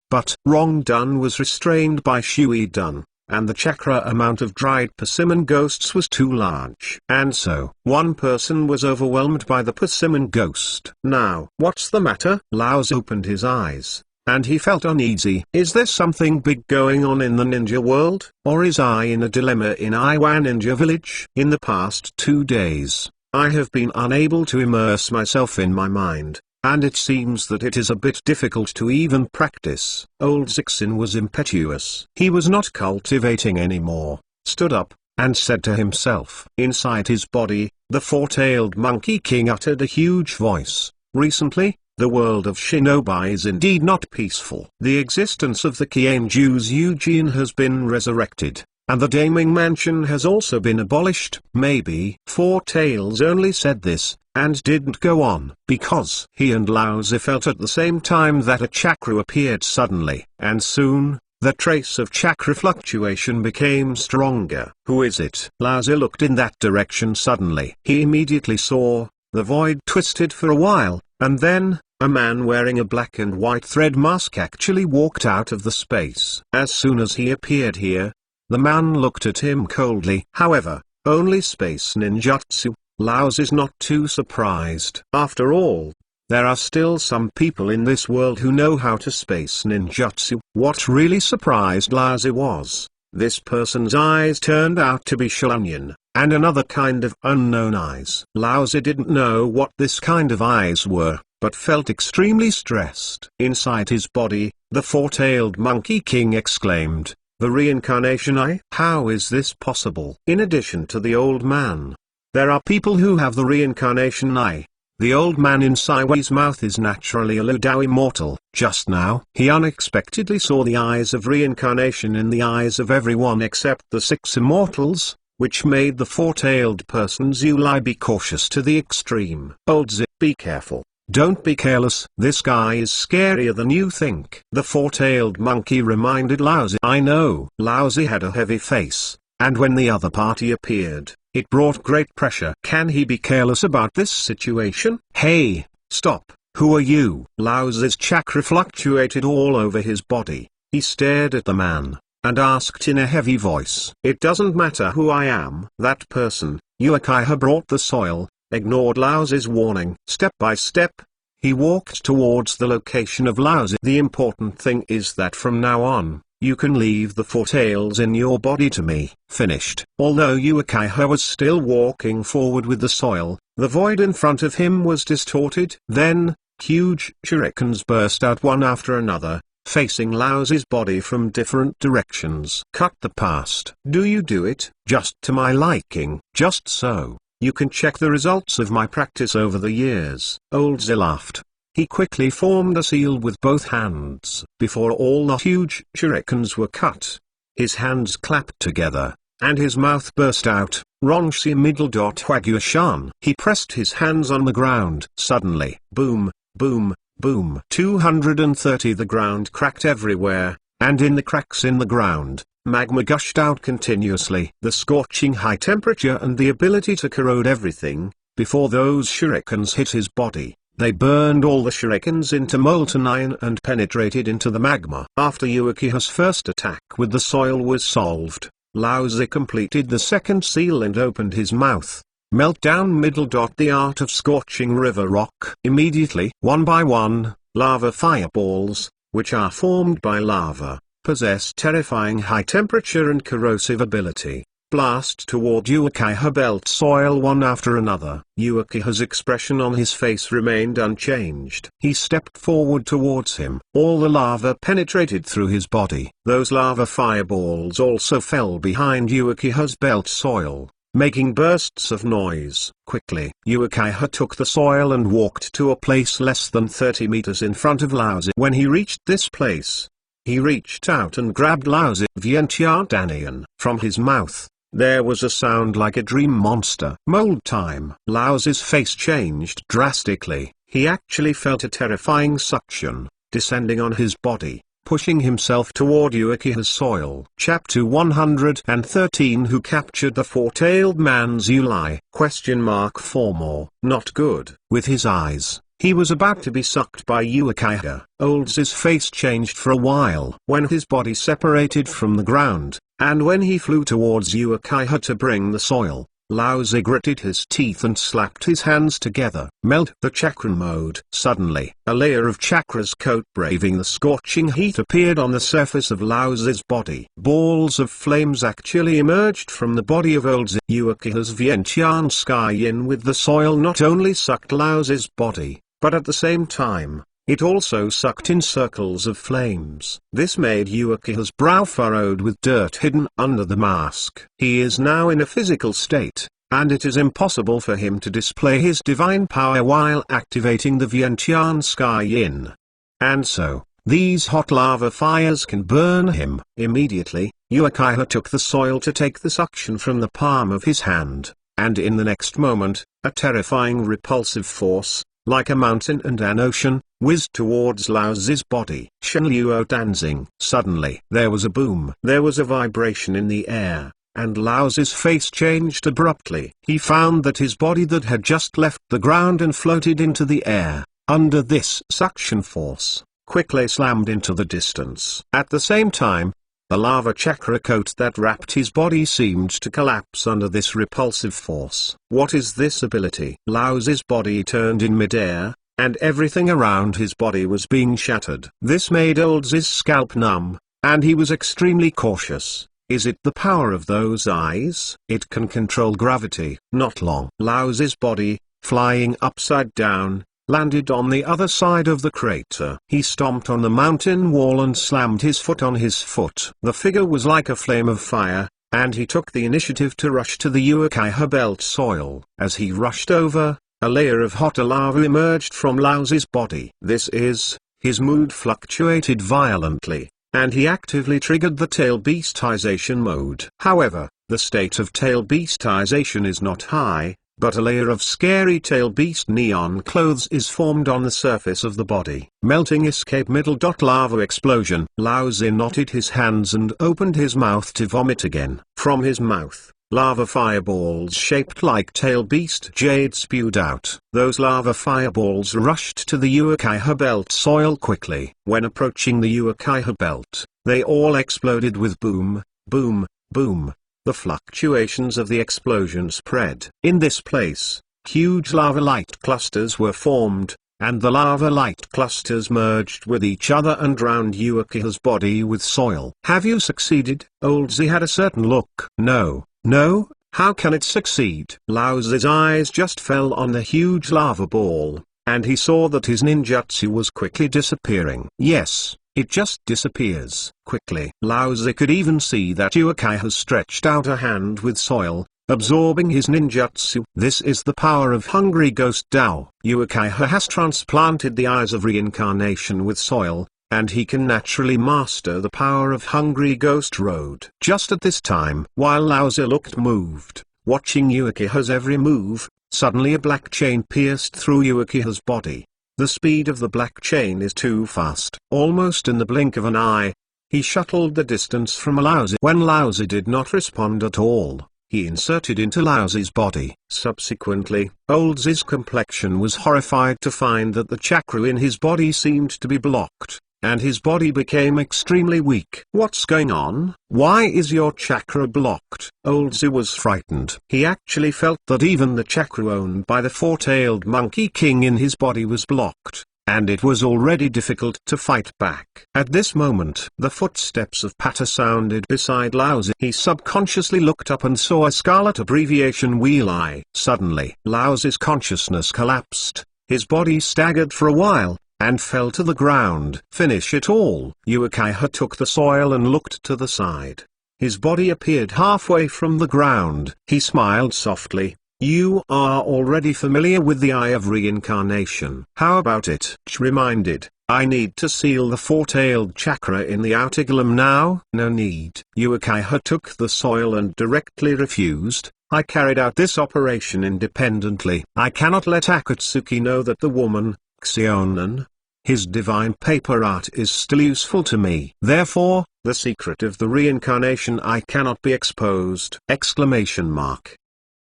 But wrong done was restrained by Shui done, and the chakra amount of dried persimmon ghosts was too large. And so, one person was overwhelmed by the persimmon ghost. Now, what's the matter? Laos opened his eyes, and he felt uneasy. Is there something big going on in the ninja world, or is I in a dilemma in Iwan Ninja village? In the past 2 days, I have been unable to immerse myself in my mind, and it seems that it is a bit difficult to even practice. Old Zixin was impetuous. He was not cultivating anymore, stood up, and said to himself. Inside his body, the four-tailed monkey king uttered a huge voice. Recently, the world of shinobi is indeed not peaceful. The existence of the Kienju's Eugene has been resurrected, and the Daming Mansion has also been abolished. Maybe Four Tails only said this, and didn't go on, because he and Laozi felt at the same time that a chakra appeared suddenly, and soon, the trace of chakra fluctuation became stronger. Who is it? Laozi looked in that direction suddenly. He immediately saw, the void twisted for a while, and then, a man wearing a black and white thread mask actually walked out of the space. As soon as he appeared here, the man looked at him coldly. However, only space ninjutsu. Laos is not too surprised. After all, there are still some people in this world who know how to space ninjutsu. What really surprised Laos was, this person's eyes turned out to be Shalunyan, and another kind of unknown eyes. Laos didn't know what this kind of eyes were, but felt extremely stressed. Inside his body, the four-tailed monkey king exclaimed, the reincarnation eye? How is this possible? In addition to the old man, there are people who have the reincarnation eye. The old man in Saiwei's mouth is naturally a Ludao immortal. Just now, he unexpectedly saw the eyes of reincarnation in the eyes of everyone except the 6 immortals, which made the four-tailed person's Ulai be cautious to the extreme. Old Zip, be careful. Don't be careless. This guy is scarier than you think. The four-tailed monkey reminded Laozi. I know. Laozi had a heavy face, and when the other party appeared, it brought great pressure. Can he be careless about this situation? Hey, stop. Who are you? Laozi's chakra fluctuated all over his body, He stared at the man, and asked in a heavy voice, "It doesn't matter who I am." That person, Uchiha, brought the soil, ignored Lao's warning. Step by step, he walked towards the location of Lao's. The important thing is that from now on, you can leave the four tails in your body to me. Finished. Although Uchiha was still walking forward with the soil, the void in front of him was distorted. Then, huge shurikens burst out one after another, facing Lao's body from different directions. Cut the past. Do you do it? Just to my liking. Just so. You can check the results of my practice over the years. Old Z laughed. He quickly formed a seal with both hands. Before all the huge shurikens were cut, his hands clapped together, and his mouth burst out, Ronshi middle dot Hwagyu-shan. He pressed his hands on the ground. Suddenly, boom, boom, boom. 230. The ground cracked everywhere, and in the cracks in the ground, magma gushed out continuously. The scorching high temperature and the ability to corrode everything, before those shurikens hit his body. They burned all the shurikens into molten iron and penetrated into the magma. After Uchiha's first attack with the soil was solved, Laozi completed the second seal and opened his mouth. Meltdown middle dot the art of scorching river rock. Immediately, one by one, lava fireballs, which are formed by lava, possess terrifying high temperature and corrosive ability. Blast toward Uchiha belt soil one after another. Uchiha's expression on his face remained unchanged. He stepped forward towards him. All the lava penetrated through his body. Those lava fireballs also fell behind Uchiha's belt soil, making bursts of noise. Quickly, Uchiha took the soil and walked to a place less than 30 meters in front of Laozi. When he reached this place, he reached out and grabbed Laozi Vientiane Danian from his mouth. There was a sound like a dream monster. Mold time. Laozi's face changed drastically. He actually felt a terrifying suction descending on his body, pushing himself toward Uchiha's soil. Chapter 113. Who captured the four-tailed man's Uli? Question mark. 4 more. Not good. With his eyes, he was about to be sucked by Uchiha. Old Z's face changed for a while when his body separated from the ground, and when he flew towards Uchiha to bring the soil. Laozi gritted his teeth and slapped his hands together. Melt the chakra mode. Suddenly, a layer of chakras coat braving the scorching heat appeared on the surface of Laozi's body. Balls of flames actually emerged from the body of Old Z. Uchiha's Vientiane Sky Yin with the soil not only sucked Laozi's body, but at the same time, it also sucked in circles of flames. This made Uchiha's brow furrowed with dirt hidden under the mask. He is now in a physical state, and it is impossible for him to display his divine power while activating the Vientiane Sky Yin. And so, these hot lava fires can burn him. Immediately, Uchiha took the soil to take the suction from the palm of his hand, and in the next moment, a terrifying repulsive force, like a mountain and an ocean, whizzed towards Laozi's body. Shenluo dancing. Suddenly, there was a boom. There was a vibration in the air, and Laozi's face changed abruptly. He found that his body that had just left the ground and floated into the air, under this suction force, quickly slammed into the distance. At the same time, the lava chakra coat that wrapped his body seemed to collapse under this repulsive force. What is this ability? Laozi's body turned in midair, and everything around his body was being shattered. This made Old Z's scalp numb, and he was extremely cautious. Is it the power of those eyes? It can control gravity. Not long. Laozi's body, flying upside down, landed on the other side of the crater. He stomped on the mountain wall and slammed his foot on his foot. The figure was like a flame of fire, and he took the initiative to rush to the Uchiha belt soil. As he rushed over, a layer of hot lava emerged from Laozi's body. His mood fluctuated violently, and he actively triggered the tail beastization mode. However, the state of tail beastization is not high, but a layer of scary tail beast neon clothes is formed on the surface of the body. Melting escape middle dot lava explosion. Laozi knotted his hands and opened his mouth to vomit again. From his mouth, lava fireballs shaped like tail beast jade spewed out. Those lava fireballs rushed to the Uchiha belt soil quickly. When approaching the Uchiha belt, They all exploded with boom, boom, boom. The fluctuations of the explosion spread. In this place, huge lava light clusters were formed, and the lava light clusters merged with each other and drowned Uchiha's body with soil. Have you succeeded? Old Z had a certain look. No, no, how can it succeed? Lao Zi's eyes just fell on the huge lava ball, and he saw that his ninjutsu was quickly disappearing. Yes, it just disappears quickly. Lao Zi could even see that Uchiha stretched out a hand with soil, absorbing his ninjutsu. This is the power of Hungry Ghost Dao. Uchiha has transplanted the eyes of reincarnation with soil, and he can naturally master the power of Hungry Ghost Road. Just at this time, while Lao Zi looked moved, watching Uchiha's every move, suddenly a black chain pierced through Uchiha's body. The speed of the black chain is too fast. Almost in the blink of an eye, he shuttled the distance from Lao Zi. When Lao Zi did not respond at all, he inserted into Lao Zi's body. Subsequently, Old Zi's complexion was horrified to find that the chakra in his body seemed to be blocked, and his body became extremely weak. What's going on? Why is your chakra blocked? Old Zi was frightened. He actually felt that even the chakra owned by the four-tailed monkey king in his body was blocked, and it was already difficult to fight back. At this moment, the footsteps of Pata sounded beside Lao Zi. He subconsciously looked up and saw a scarlet abbreviation wheel I. Suddenly, Lao Zi's consciousness collapsed, his body staggered for a while, and fell to the ground. Finish it all. Uchiha took the soil and looked to the side. His body appeared halfway from the ground. He smiled softly. You are already familiar with the Eye of Reincarnation. How about it? Reminded, I need to seal the four-tailed chakra in the outer golem now. No need. Uchiha took the soil and directly refused. I carried out this operation independently. I cannot let Akatsuki know that the woman, Xionan, his divine paper art is still useful to me. Therefore, the secret of the reincarnation I cannot be exposed! Exclamation mark.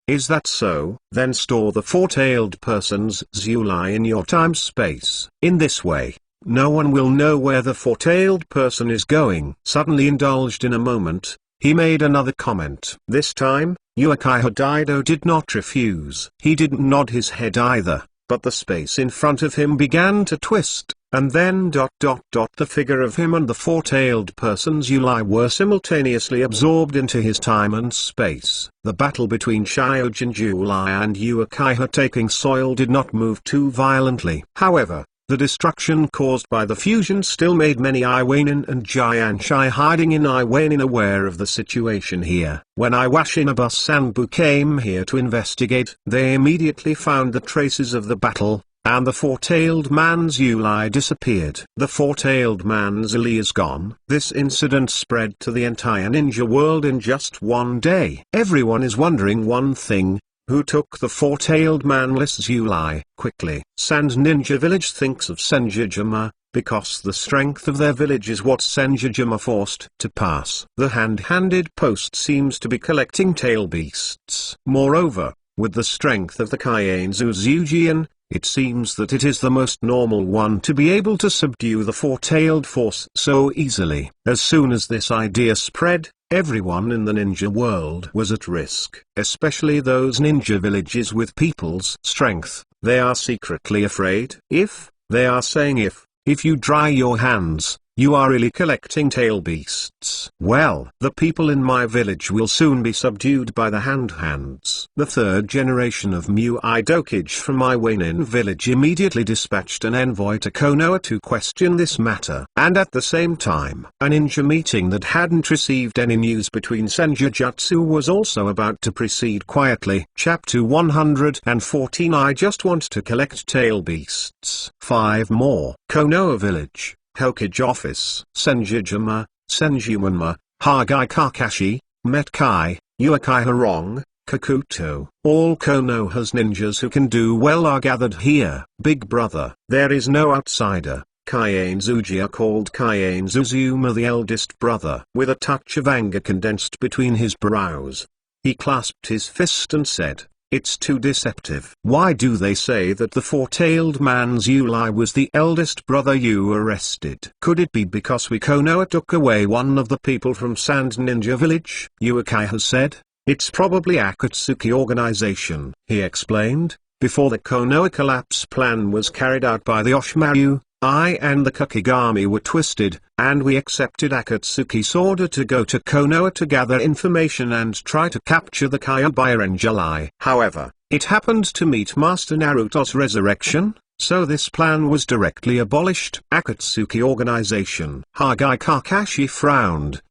Is that so? Then store the four-tailed person's Zulai in your time-space. In this way, no one will know where the four-tailed person is going. Suddenly indulged in a moment, he made another comment. This time, Uchiha Daido did not refuse. He didn't nod his head either. But the space in front of him began to twist, and then the figure of him and the four-tailed person's Yulai were simultaneously absorbed into his time and space. The battle between Shiojin Julai and Uchiha taking soil did not move too violently. However, the destruction caused by the fusion still made many Iwanin and Jianshai hiding in Iwanin aware of the situation here. When Iwashinaba Sanbu came here to investigate, they immediately found the traces of the battle, and the four-tailed man's Yulai disappeared. The four-tailed man's Ili is gone. This incident spread to the entire ninja world in just one day. Everyone is wondering one thing. Who took the four-tailed manless Yulai? Quickly, Sand Ninja Village thinks of Senjujima, because the strength of their village is what Senjujima forced to pass. The hand-handed post seems to be collecting tail beasts. Moreover, with the strength of the Kaienzu Zujian, it seems that it is the most normal one to be able to subdue the four-tailed force so easily. As soon as this idea spread, everyone in the ninja world was at risk, especially those ninja villages with people's strength. They are secretly afraid. They are saying if you dry your hands, you are really collecting tail beasts. Well, the people in my village will soon be subdued by the hands. The third generation of Muai Dokage from Iwanin village immediately dispatched an envoy to Konoha to question this matter. And at the same time, a ninja meeting that hadn't received any news between Senjutsu was also about to proceed quietly. Chapter 114 I just want to collect tail beasts. 5 more. Konoha village. Hokage office. Senjujima, Senjumanma, Hagai Kakashi, Metkai, Uchiha Rong, Kakuto. All Konoha's ninjas who can do well are gathered here. Big brother. There is no outsider. Kaienzuji are called Kaienzuzuma the eldest brother. With a touch of anger condensed between his brows, he clasped his fist and said, It's too deceptive. Why do they say that the four-tailed man's Yuli was the eldest brother you arrested? Could it be because we Konoha took away one of the people from Sand Ninja Village? Uchiha said. It's probably Akatsuki organization, he explained. Before the Konoha collapse plan was carried out by the Orochimaru, I and the Kakigami were twisted, and we accepted Akatsuki's order to go to Konoha to gather information and try to capture the Kyogre in July. However, it happened to meet Master Naruto's resurrection, so this plan was directly abolished. Akatsuki organization. Hagai Kakashi frowned.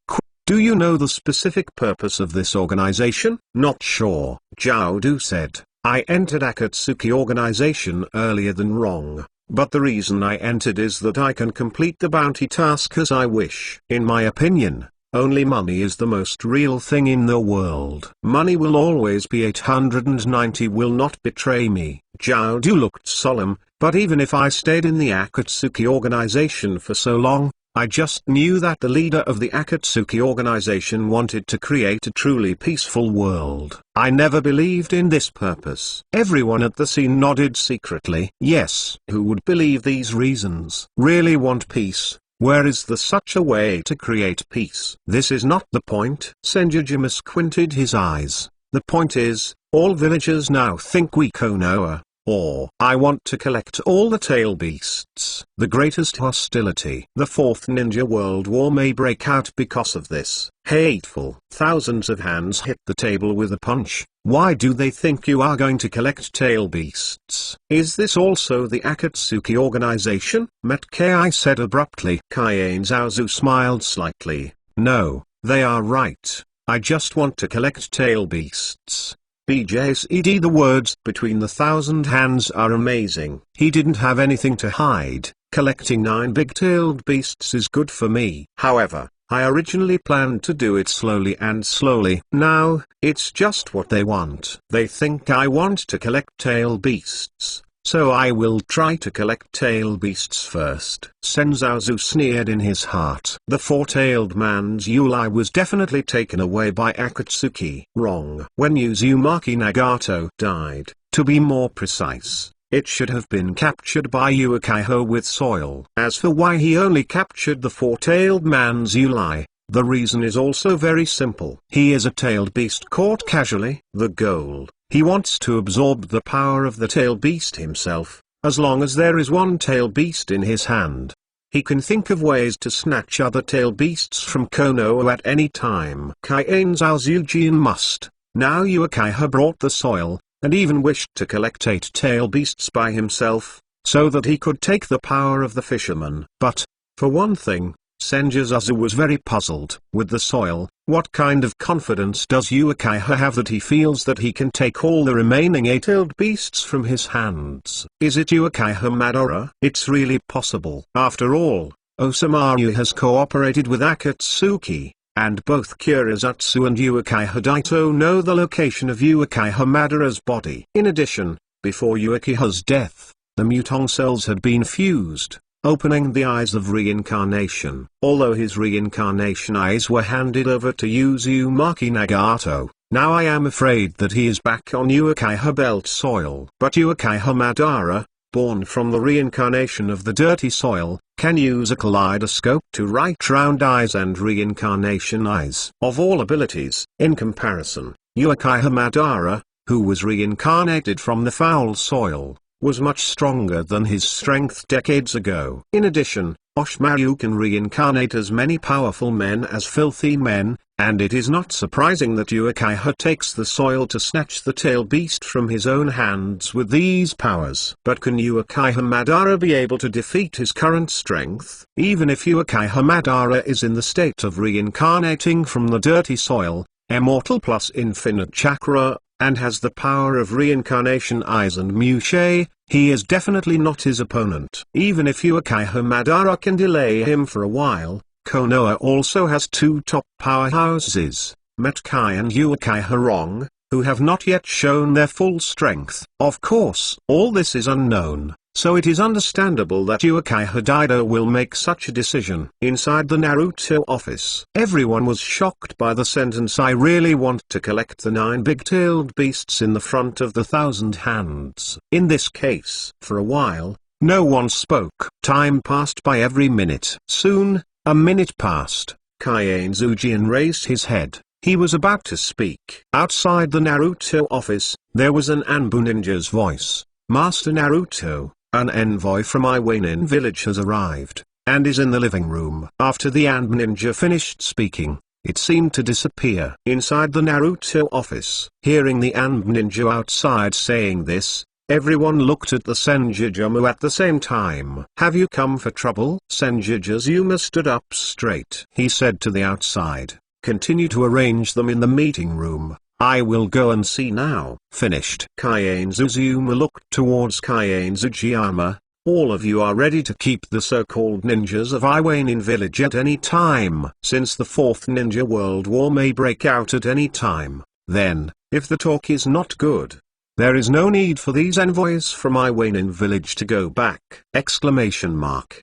Do you know the specific purpose of this organization? Not sure, Jiaodu said. I entered Akatsuki organization earlier than wrong. But the reason I entered is that I can complete the bounty task as I wish. In my opinion, only money is the most real thing in the world. Money will always be 890 will not betray me. Jiaodu looked solemn, but even if I stayed in the Akatsuki organization for so long, I just knew that the leader of the Akatsuki organization wanted to create a truly peaceful world. I never believed in this purpose. Everyone at the scene nodded secretly. Yes, who would believe these reasons? Really want peace? Where is there such a way to create peace? This is not the point. Senjujima squinted his eyes. The point is, all villagers now think we Konoha. Or, I want to collect all the tail beasts. The greatest hostility. The fourth ninja world war may break out because of this. Hateful. Thousands of hands hit the table with a punch. Why do they think you are going to collect tail beasts? Is this also the Akatsuki organization? Matkei said abruptly. Kaien Zaozu smiled slightly. No, they are right. I just want to collect tail beasts. BJSED the words between the thousand hands are amazing. He didn't have anything to hide. Collecting 9 big-tailed beasts is good for me. However, I originally planned to do it slowly and slowly. Now, it's just what they want. They think I want to collect tail beasts. So I will try to collect tail beasts first. Senzazu sneered in his heart. The four-tailed man's Yuli was definitely taken away by Akatsuki. Wrong. When Uzumaki Nagato died, to be more precise, it should have been captured by Uchiha with soil. As for why he only captured the four-tailed man's Yuli, the reason is also very simple. He is a tailed beast caught casually. The goal. He wants to absorb the power of the tail beast himself, as long as there is one tail beast in his hand. He can think of ways to snatch other tail beasts from Konoha at any time. Kaien Zaozujian must. Now Uchiha brought the soil, and even wished to collect 8 tail beasts by himself, so that he could take the power of the fisherman. But, for one thing, Senjazazu was very puzzled. With the soil, what kind of confidence does Uchiha have that he feels that he can take all the remaining 8-tailed beasts from his hands? Is it Uchiha Madara? It's really possible. After all, Osamu has cooperated with Akatsuki, and both Kurizatsu and Uchiha Daito know the location of Uchiha Madara's body. In addition, before Uchiha's death, the Mutong cells had been fused, opening the eyes of reincarnation. Although his reincarnation eyes were handed over to Uzumaki Nagato, now I am afraid that he is back on Uchiha Belt soil. But Uchiha Madara, born from the reincarnation of the dirty soil, can use a kaleidoscope to write round eyes and reincarnation eyes. Of all abilities, in comparison, Uchiha Madara, who was reincarnated from the foul soil, was much stronger than his strength decades ago. In addition, Orochimaru can reincarnate as many powerful men as filthy men, and it is not surprising that Uchiha takes the soil to snatch the tail beast from his own hands with these powers. But can Uchiha Madara be able to defeat his current strength? Even if Uchiha Madara is in the state of reincarnating from the dirty soil, immortal plus infinite chakra, and has the power of reincarnation eyes and Mushe, he is definitely not his opponent. Even if Uchiha Madara can delay him for a while, Konoha also has 2 top powerhouses, Matkei and Uchiha Rong, who have not yet shown their full strength. Of course, all this is unknown, So it is understandable that Yukai Hidido will make such a decision. Inside the Naruto office, everyone was shocked by the sentence, "I really want to collect the 9 big-tailed beasts in the front of the 1,000 hands." In this case, for a while, no one spoke. Time passed by every minute. Soon, a minute passed. Kaienzujian raised his head. He was about to speak. Outside the Naruto office, there was an Anbu ninja's voice. "Master Naruto, an envoy from Iwainin village has arrived, and is in the living room." After the Anbu ninja finished speaking, it seemed to disappear. Inside the Naruto office, hearing the Anbu ninja outside saying this, everyone looked at the Senjujumu at the same time. "Have you come for trouble?" Senjujumu stood up straight. He said to the outside, "Continue to arrange them in the meeting room. I will go and see now." Finished. Kaienzujimu looked towards Kaienzujiyama. "All of you are ready to keep the so-called ninjas of Iwainin village at any time, since the 4th Ninja World War may break out at any time. Then, if the talk is not good, there is no need for these envoys from Iwainin village to go back!" Exclamation mark.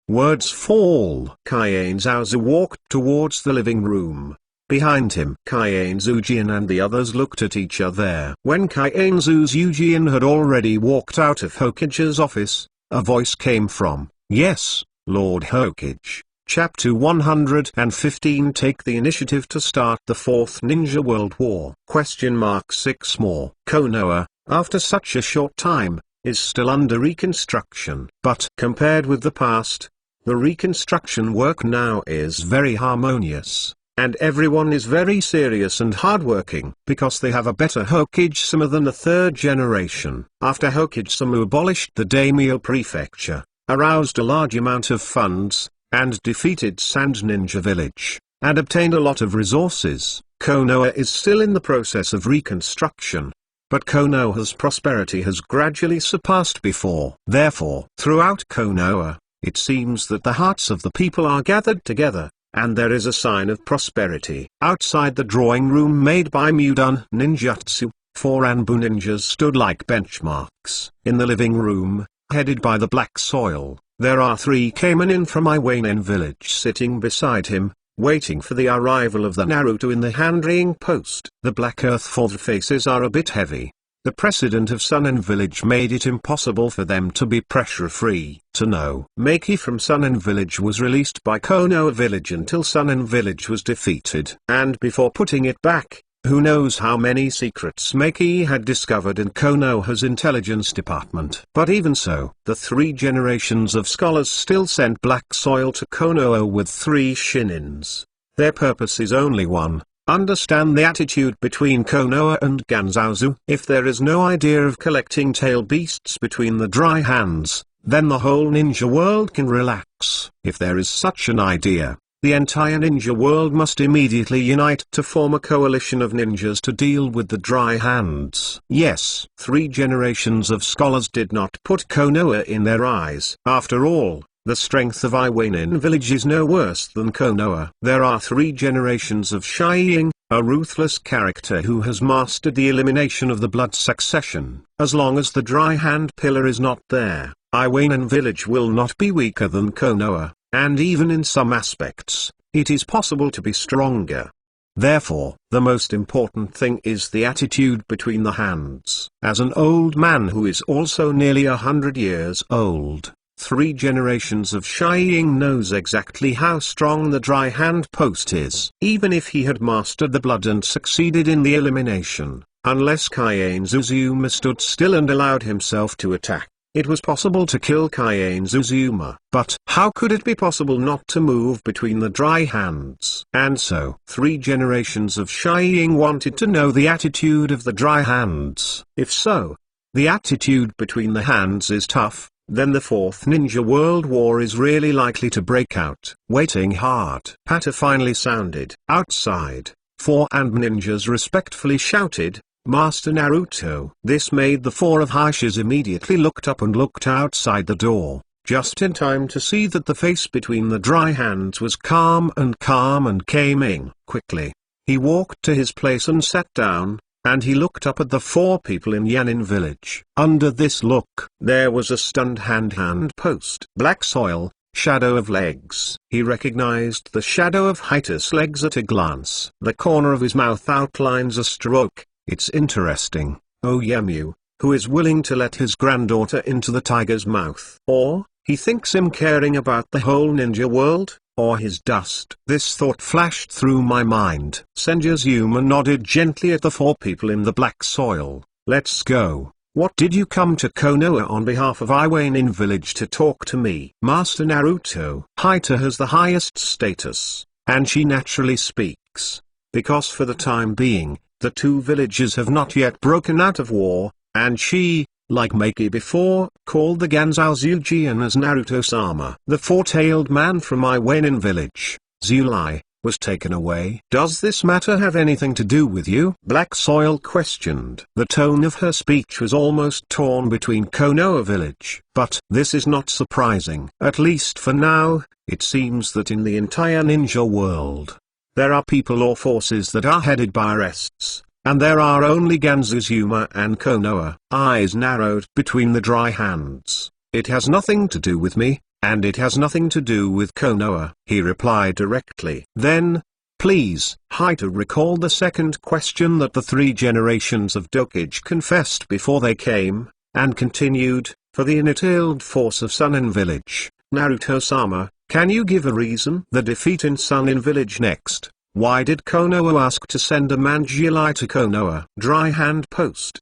Words fall. Kaienzuzu walked towards the living room. Behind him, Kaienzujian and the others looked at each other. When Kaienzujian had already walked out of Hokage's office, a voice came from, "Yes, Lord Hokage. Chapter 115. Take the initiative to start the 4th Ninja World War. 6 more. Konoha, after such a short time, is still under reconstruction. But compared with the past, the reconstruction work now is very harmonious. And everyone is very serious and hardworking, because they have a better Hokage-sama than the 3rd generation. After Hokage-sama abolished the daimyo prefecture, aroused a large amount of funds, and defeated Sand Ninja Village, and obtained a lot of resources, Konoha is still in the process of reconstruction. But Konoha's prosperity has gradually surpassed before. Therefore, throughout Konoha, it seems that the hearts of the people are gathered together, and there is a sign of prosperity. Outside the drawing room made by Mudan Ninjutsu, 4 Anbu ninjas stood like benchmarks. In the living room, headed by the Black Soil, there are 3 Kaiminin from Iwainin village sitting beside him, waiting for the arrival of the Naruto in the handling post. The black earth for the faces are a bit heavy. The president of Sunen village made it impossible for them to be pressure-free. To know, Maki from Sunen village was released by Konoha village until Sunen village was defeated. And before putting it back, who knows how many secrets Maki had discovered in Konoha's intelligence department. But even so, the 3 generations of scholars still sent Black Soil to Konoha with 3 shinins. Their purpose is only one: understand the attitude between Konoha and Ganzazu. If there is no idea of collecting tail beasts between the dry hands, then the whole ninja world can relax. If there is such an idea, the entire ninja world must immediately unite to form a coalition of ninjas to deal with the dry hands. Yes, 3 generations of scholars did not put Konoha in their eyes. After all, the strength of Iwainin village is no worse than Konoha. There are 3 generations of Shiing, a ruthless character who has mastered the elimination of the blood succession. As long as the dry hand pillar is not there, Iwainin village will not be weaker than Konoha, and even in some aspects, it is possible to be stronger. Therefore, the most important thing is the attitude between the hands. As an old man who is also nearly 100 years old, 3 generations of Shiing knows exactly how strong the dry hand post is. Even if he had mastered the blood and succeeded in the elimination, unless Kaienzuzu stood still and allowed himself to attack, it was possible to kill Kaienzuzu. But how could it be possible not to move between the dry hands? And so, 3 generations of Shiing wanted to know the attitude of the dry hands. If so, the attitude between the hands is tough, then the 4th Ninja World War is really likely to break out. Waiting hard. Patter finally sounded. Outside, 4 Anbu ninjas respectfully shouted, "Master Naruto." This made the 4 of Haishas immediately looked up and looked outside the door, just in time to see that the face between the dry hands was calm and came in. Quickly, he walked to his place and sat down, and he looked up at the four people in Yanin village. Under this look, there was a stunned hand post. Black soil, shadow of legs. He recognized the shadow of Haitis' legs at a glance. The corner of his mouth outlines a stroke. It's interesting, oh Yemu, who is willing to let his granddaughter into the tiger's mouth. Or, he thinks him caring about the whole ninja world, or his dust. This thought flashed through my mind. Senja's Yuma nodded gently at the four people in the black soil. Let's go. What did you come to Konoha on behalf of Iwainin village to talk to me? Master Naruto. Haita has the highest status, and she naturally speaks. Because for the time being, the two villages have not yet broken out of war, and she, like Maki before, called the Ganzao Zujian as Naruto-sama. The four-tailed man from Iwainin village, Zulai, was taken away. Does this matter have anything to do with you? Black Soil questioned. The tone of her speech was almost torn between Konoha village. But this is not surprising. At least for now, it seems that in the entire ninja world, there are people or forces that are headed by arrests, and there are only Ganzuzuma and Konoha. Eyes narrowed between the dry hands. It has nothing to do with me. And it has nothing to do with Konoha, he replied directly. Then, please, Haita recalled the second question that the three generations of Dokage confessed before they came, and continued, for the inner-tailed force of Sunin village, Naruto-sama, can you give a reason? The defeat in Sunin village next. Why did Konoha ask to send a Manjulai to Konoha? Dry hand post.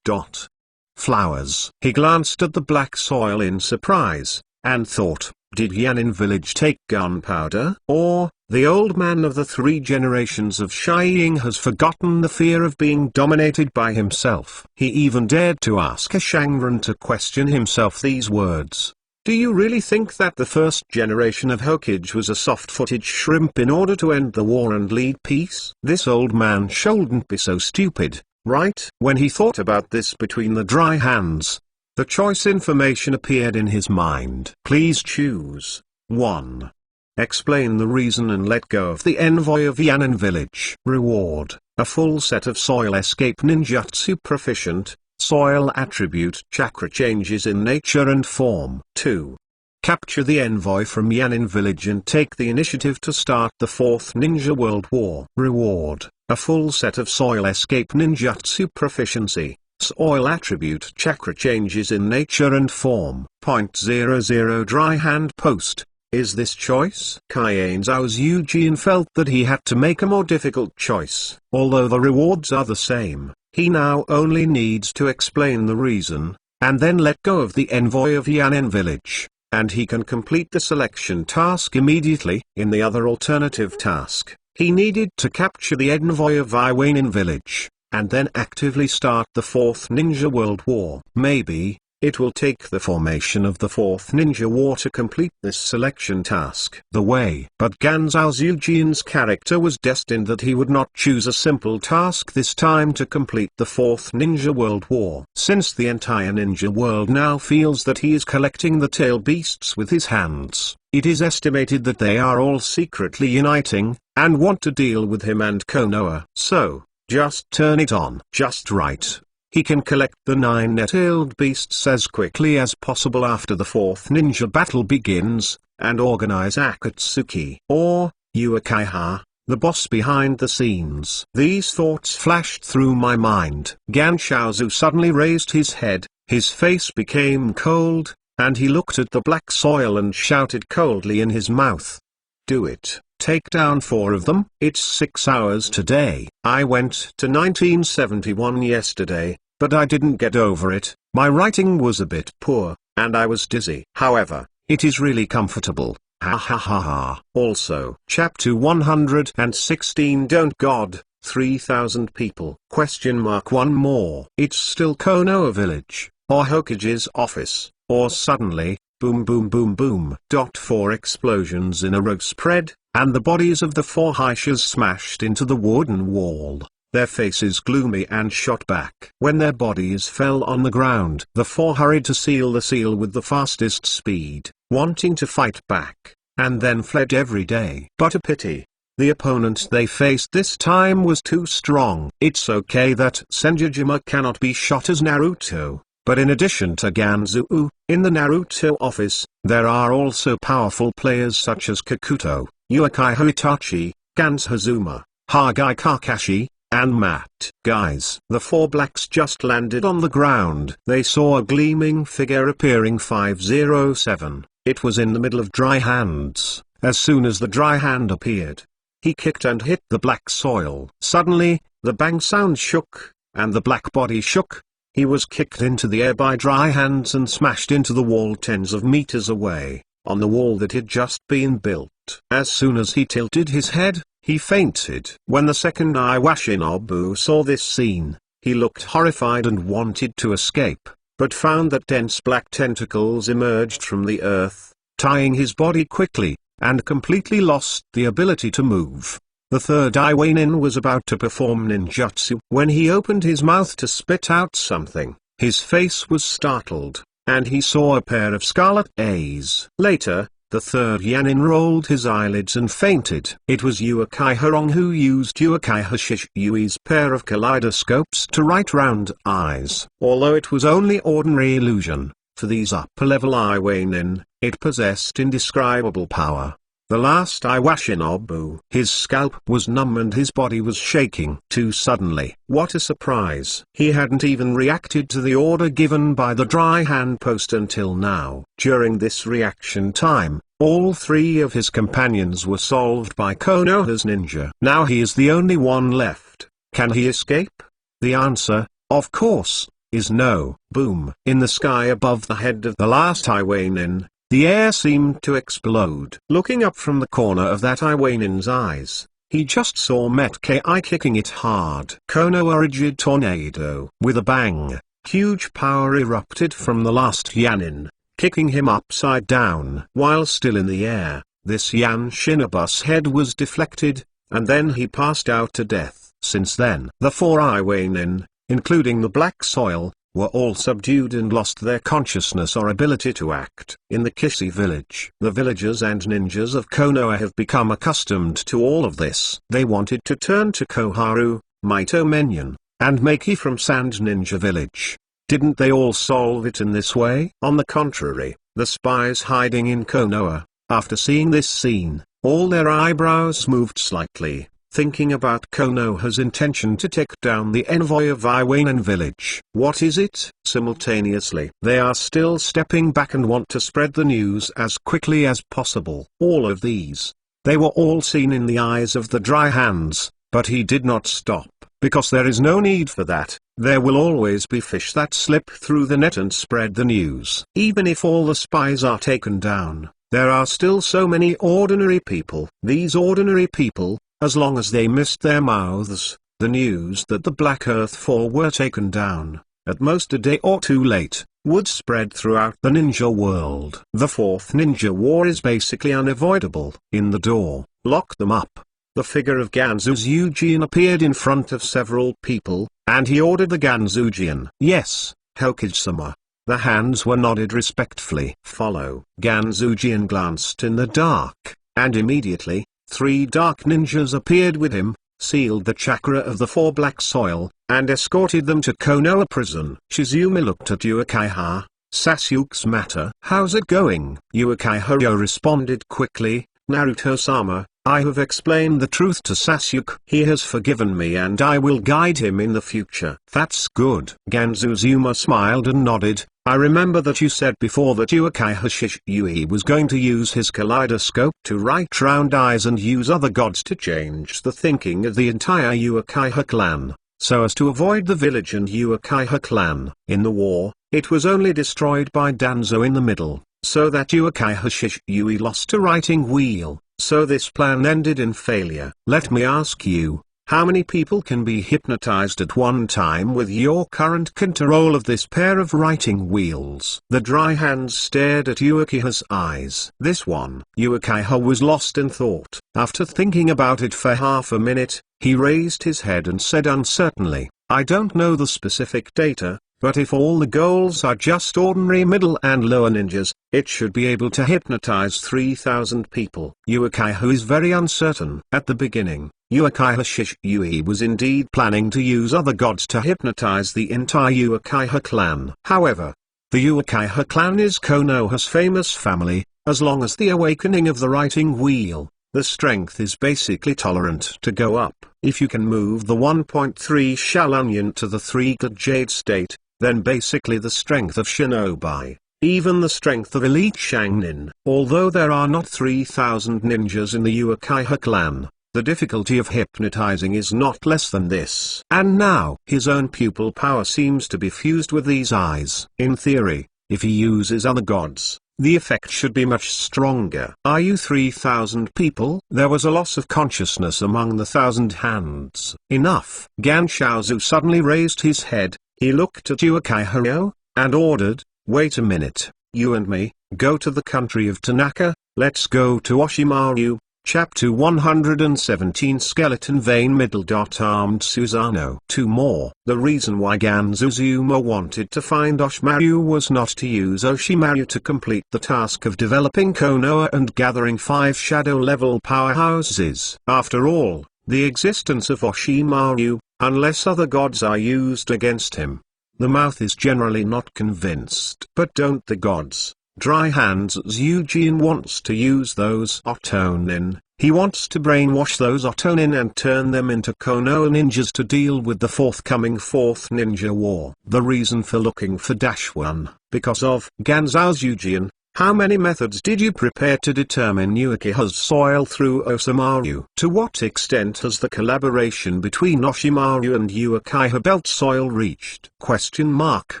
Flowers. He glanced at the black soil in surprise, and thought, did Yanin village take gunpowder? Or, the old man of the three generations of Shiing has forgotten the fear of being dominated by himself. He even dared to ask a Shangren to question himself these words. Do you really think that the first generation of Hokage was a soft-footed shrimp in order to end the war and lead peace? This old man shouldn't be so stupid, right? When he thought about this between the dry hands, the choice information appeared in his mind. Please choose. 1. Explain the reason and let go of the envoy of Yanin village. Reward, a full set of soil escape ninjutsu proficient, soil attribute chakra changes in nature and form. 2. Capture the envoy from Yanin village and take the initiative to start the Fourth Ninja World War. Reward, a full set of soil escape ninjutsu proficiency, soil attribute chakra changes in nature and form. .00 Dry hand post. Is this choice? Kaiane Zhao's Eugene felt that he had to make a more difficult choice. Although the rewards are the same, he now only needs to explain the reason, and then let go of the envoy of Yanin village, and he can complete the selection task immediately. In the other alternative task, he needed to capture the envoy of Iwainin village, and then actively start the Fourth Ninja World War. Maybe, it will take the formation of the Fourth Ninja War to complete this selection task. The way. But Ganzao Zujian's character was destined that he would not choose a simple task this time to complete the Fourth Ninja World War. Since the entire ninja world now feels that he is collecting the tail beasts with his hands, it is estimated that they are all secretly uniting, and want to deal with him and Konoha. So, just turn it on just right. He can collect the 9 net-tailed beasts as quickly as possible after the Fourth Ninja battle begins, and organize Akatsuki or Uchiha, the boss behind the scenes. These thoughts flashed through my mind. Gan Shaozu suddenly raised his head, his face became cold, and he looked at the black soil and shouted coldly in his mouth. Do it. Take down 4 of them. It's 6 hours today. I went to 1971 yesterday, but I didn't get over it. My writing was a bit poor, and I was dizzy. However, it is really comfortable. Ha ha ha ha. Also, Chapter 116 Don't God, 3,000 people. One more. It's still Konoha village, or Hokage's office, or suddenly, boom boom boom boom. 4 explosions in a row spread, and the bodies of the 4 Haishas smashed into the wooden wall, their faces gloomy and shot back. When their bodies fell on the ground, the 4 hurried to seal the seal with the fastest speed, wanting to fight back, and then fled every day. But a pity. The opponent they faced this time was too strong. It's okay that Senjujima cannot be shot as Naruto, but in addition to Ganzu, in the Naruto office, there are also powerful players such as Kakuto, Uchiha Itachi, Gans Hazuma, Hagai Kakashi, and Matt. Guys, the four blacks just landed on the ground. They saw a gleaming figure appearing 507. It was in the middle of Dry Hands. As soon as the Dry Hand appeared, he kicked and hit the black soil. Suddenly, the bang sound shook, and the black body shook. He was kicked into the air by Dry Hands and smashed into the wall tens of meters away, on the wall that had just been built. As soon as he tilted his head, he fainted. When the second Iwashinobu saw this scene, he looked horrified and wanted to escape, but found that dense black tentacles emerged from the earth, tying his body quickly, and completely lost the ability to move. The third Iwanin was about to perform ninjutsu when he opened his mouth to spit out something. His face was startled, and he saw a pair of scarlet eyes. Later, the third Yanin rolled his eyelids and fainted. It was Uchiha Rong who used Uchiha Shishui's pair of kaleidoscopes to write round eyes. Although it was only ordinary illusion, for these upper-level Iwanin, it possessed indescribable power. The last Iwashinobu, his scalp was numb and his body was shaking too suddenly. What a surprise! He hadn't even reacted to the order given by the Dry Hand post until now. During this reaction time, all three of his companions were solved by Konoha's ninja. Now he is the only one left. Can he escape? The answer, of course, is no. Boom! In the sky above the head of the last Iwanin, the air seemed to explode. Looking up from the corner of that Iwanin's eyes, he just saw Metki kicking it hard. Konoha rigid tornado. With a bang, huge power erupted from the last Yanin, kicking him upside down. While still in the air, this Yan Shinobu's head was deflected, and then he passed out to death. Since then, the four Iwanin, including the black soil, were all subdued and lost their consciousness or ability to act. In the Kishi village, the villagers and ninjas of Konoha have become accustomed to all of this. They wanted to turn to Koharu, Maito Menyon, and Maki from Sand Ninja Village. Didn't they all solve it in this way? On the contrary, the spies hiding in Konoha, after seeing this scene, all their eyebrows moved slightly, thinking about Konoha's intention to take down the envoy of Iwanin village. What is it? Simultaneously, they are still stepping back and want to spread the news as quickly as possible. All of these, they were all seen in the eyes of the Dry Hands, but he did not stop, because there is no need for that. There will always be fish that slip through the net and spread the news. Even if all the spies are taken down, there are still so many ordinary people. These ordinary people, as long as they missed their mouths, the news that the Black Earth 4 were taken down, at most a day or two late, would spread throughout the ninja world. The fourth ninja war is basically unavoidable. In the door, lock them up. The figure of Ganzujian appeared in front of several people, and he ordered the Ganzujian. Yes, Hokage-sama. The hands were nodded respectfully. Follow. Ganzujian glanced in the dark, and immediately, 3 dark ninjas appeared with him, sealed the chakra of the 4 black soil, and escorted them to Konoha prison. Shizumi looked at Uchiha. Sasuke's matter. How's it going? Uchiha responded quickly, Naruto-sama, I have explained the truth to Sasuke. He has forgiven me and I will guide him in the future. That's good. Ganzuzuma smiled and nodded. I remember that you said before that Uchiha Shishui was going to use his kaleidoscope to write round eyes and use other gods to change the thinking of the entire Uchiha clan, so as to avoid the village and Uchiha clan. In the war, it was only destroyed by Danzo in the middle, so that Uchiha Shishui lost a writing wheel. So this plan ended in failure. Let me ask you, how many people can be hypnotized at one time with your current control of this pair of writing wheels? The Dry Hands stared at Uchiha's eyes. This one. Uchiha was lost in thought. After thinking about it for half a minute, he raised his head and said uncertainly, I don't know the specific data, But if all the goals are just ordinary middle and lower ninjas, it should be able to hypnotize 3,000 people. Uchiha is very uncertain. At the beginning, Uchiha Shisui was indeed planning to use other gods to hypnotize the entire Uchiha clan. However, the Uchiha clan is Konoha's famous family. As long as the awakening of the writing wheel, the strength is basically tolerant to go up. If you can move the 1.3 Shalunion to the 3 God Jade state, then basically the strength of Shinobi, even the strength of elite Shangnin. Although there are not 3,000 ninjas in the Uchiha clan, the difficulty of hypnotizing is not less than this. And now, his own pupil power seems to be fused with these eyes. In theory, if he uses other gods, the effect should be much stronger. Are you 3,000 people? There was a loss of consciousness among the 1,000 hands. Enough. Gan Shaozu suddenly raised his head, he looked at Uchiha and ordered, "Wait a minute, you and me, go to the country of Tanaka, let's go to Oshimaru." Chapter 117 Skeleton Vein Middle. Armed Susanoo. 2 more. The reason why Ganzuzuma wanted to find Oshimaru was not to use Oshimaru to complete the task of developing Konoha and gathering 5 shadow-level powerhouses. After all, the existence of Oshimaru, unless other gods are used against him. The mouth is generally not convinced. But don't the gods? Dry Hands Eugene wants to use those Otonin. He wants to brainwash those Otonin and turn them into Konoha ninjas to deal with the forthcoming 4th Ninja War. The reason for looking for -1, because of Ganzou's Eugene. How many methods did you prepare to determine Uchiha's soil through Oshimaru? To what extent has the collaboration between Oshimaru and Uchiha belt soil reached? Question mark.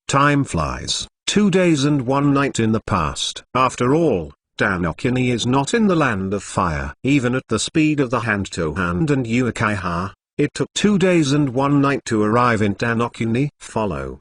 Time flies. 2 days and 1 night in the past. After all, Danokuni is not in the land of fire. Even at the speed of the hand-to-hand and Uchiha, it took 2 days and 1 night to arrive in Danokuni.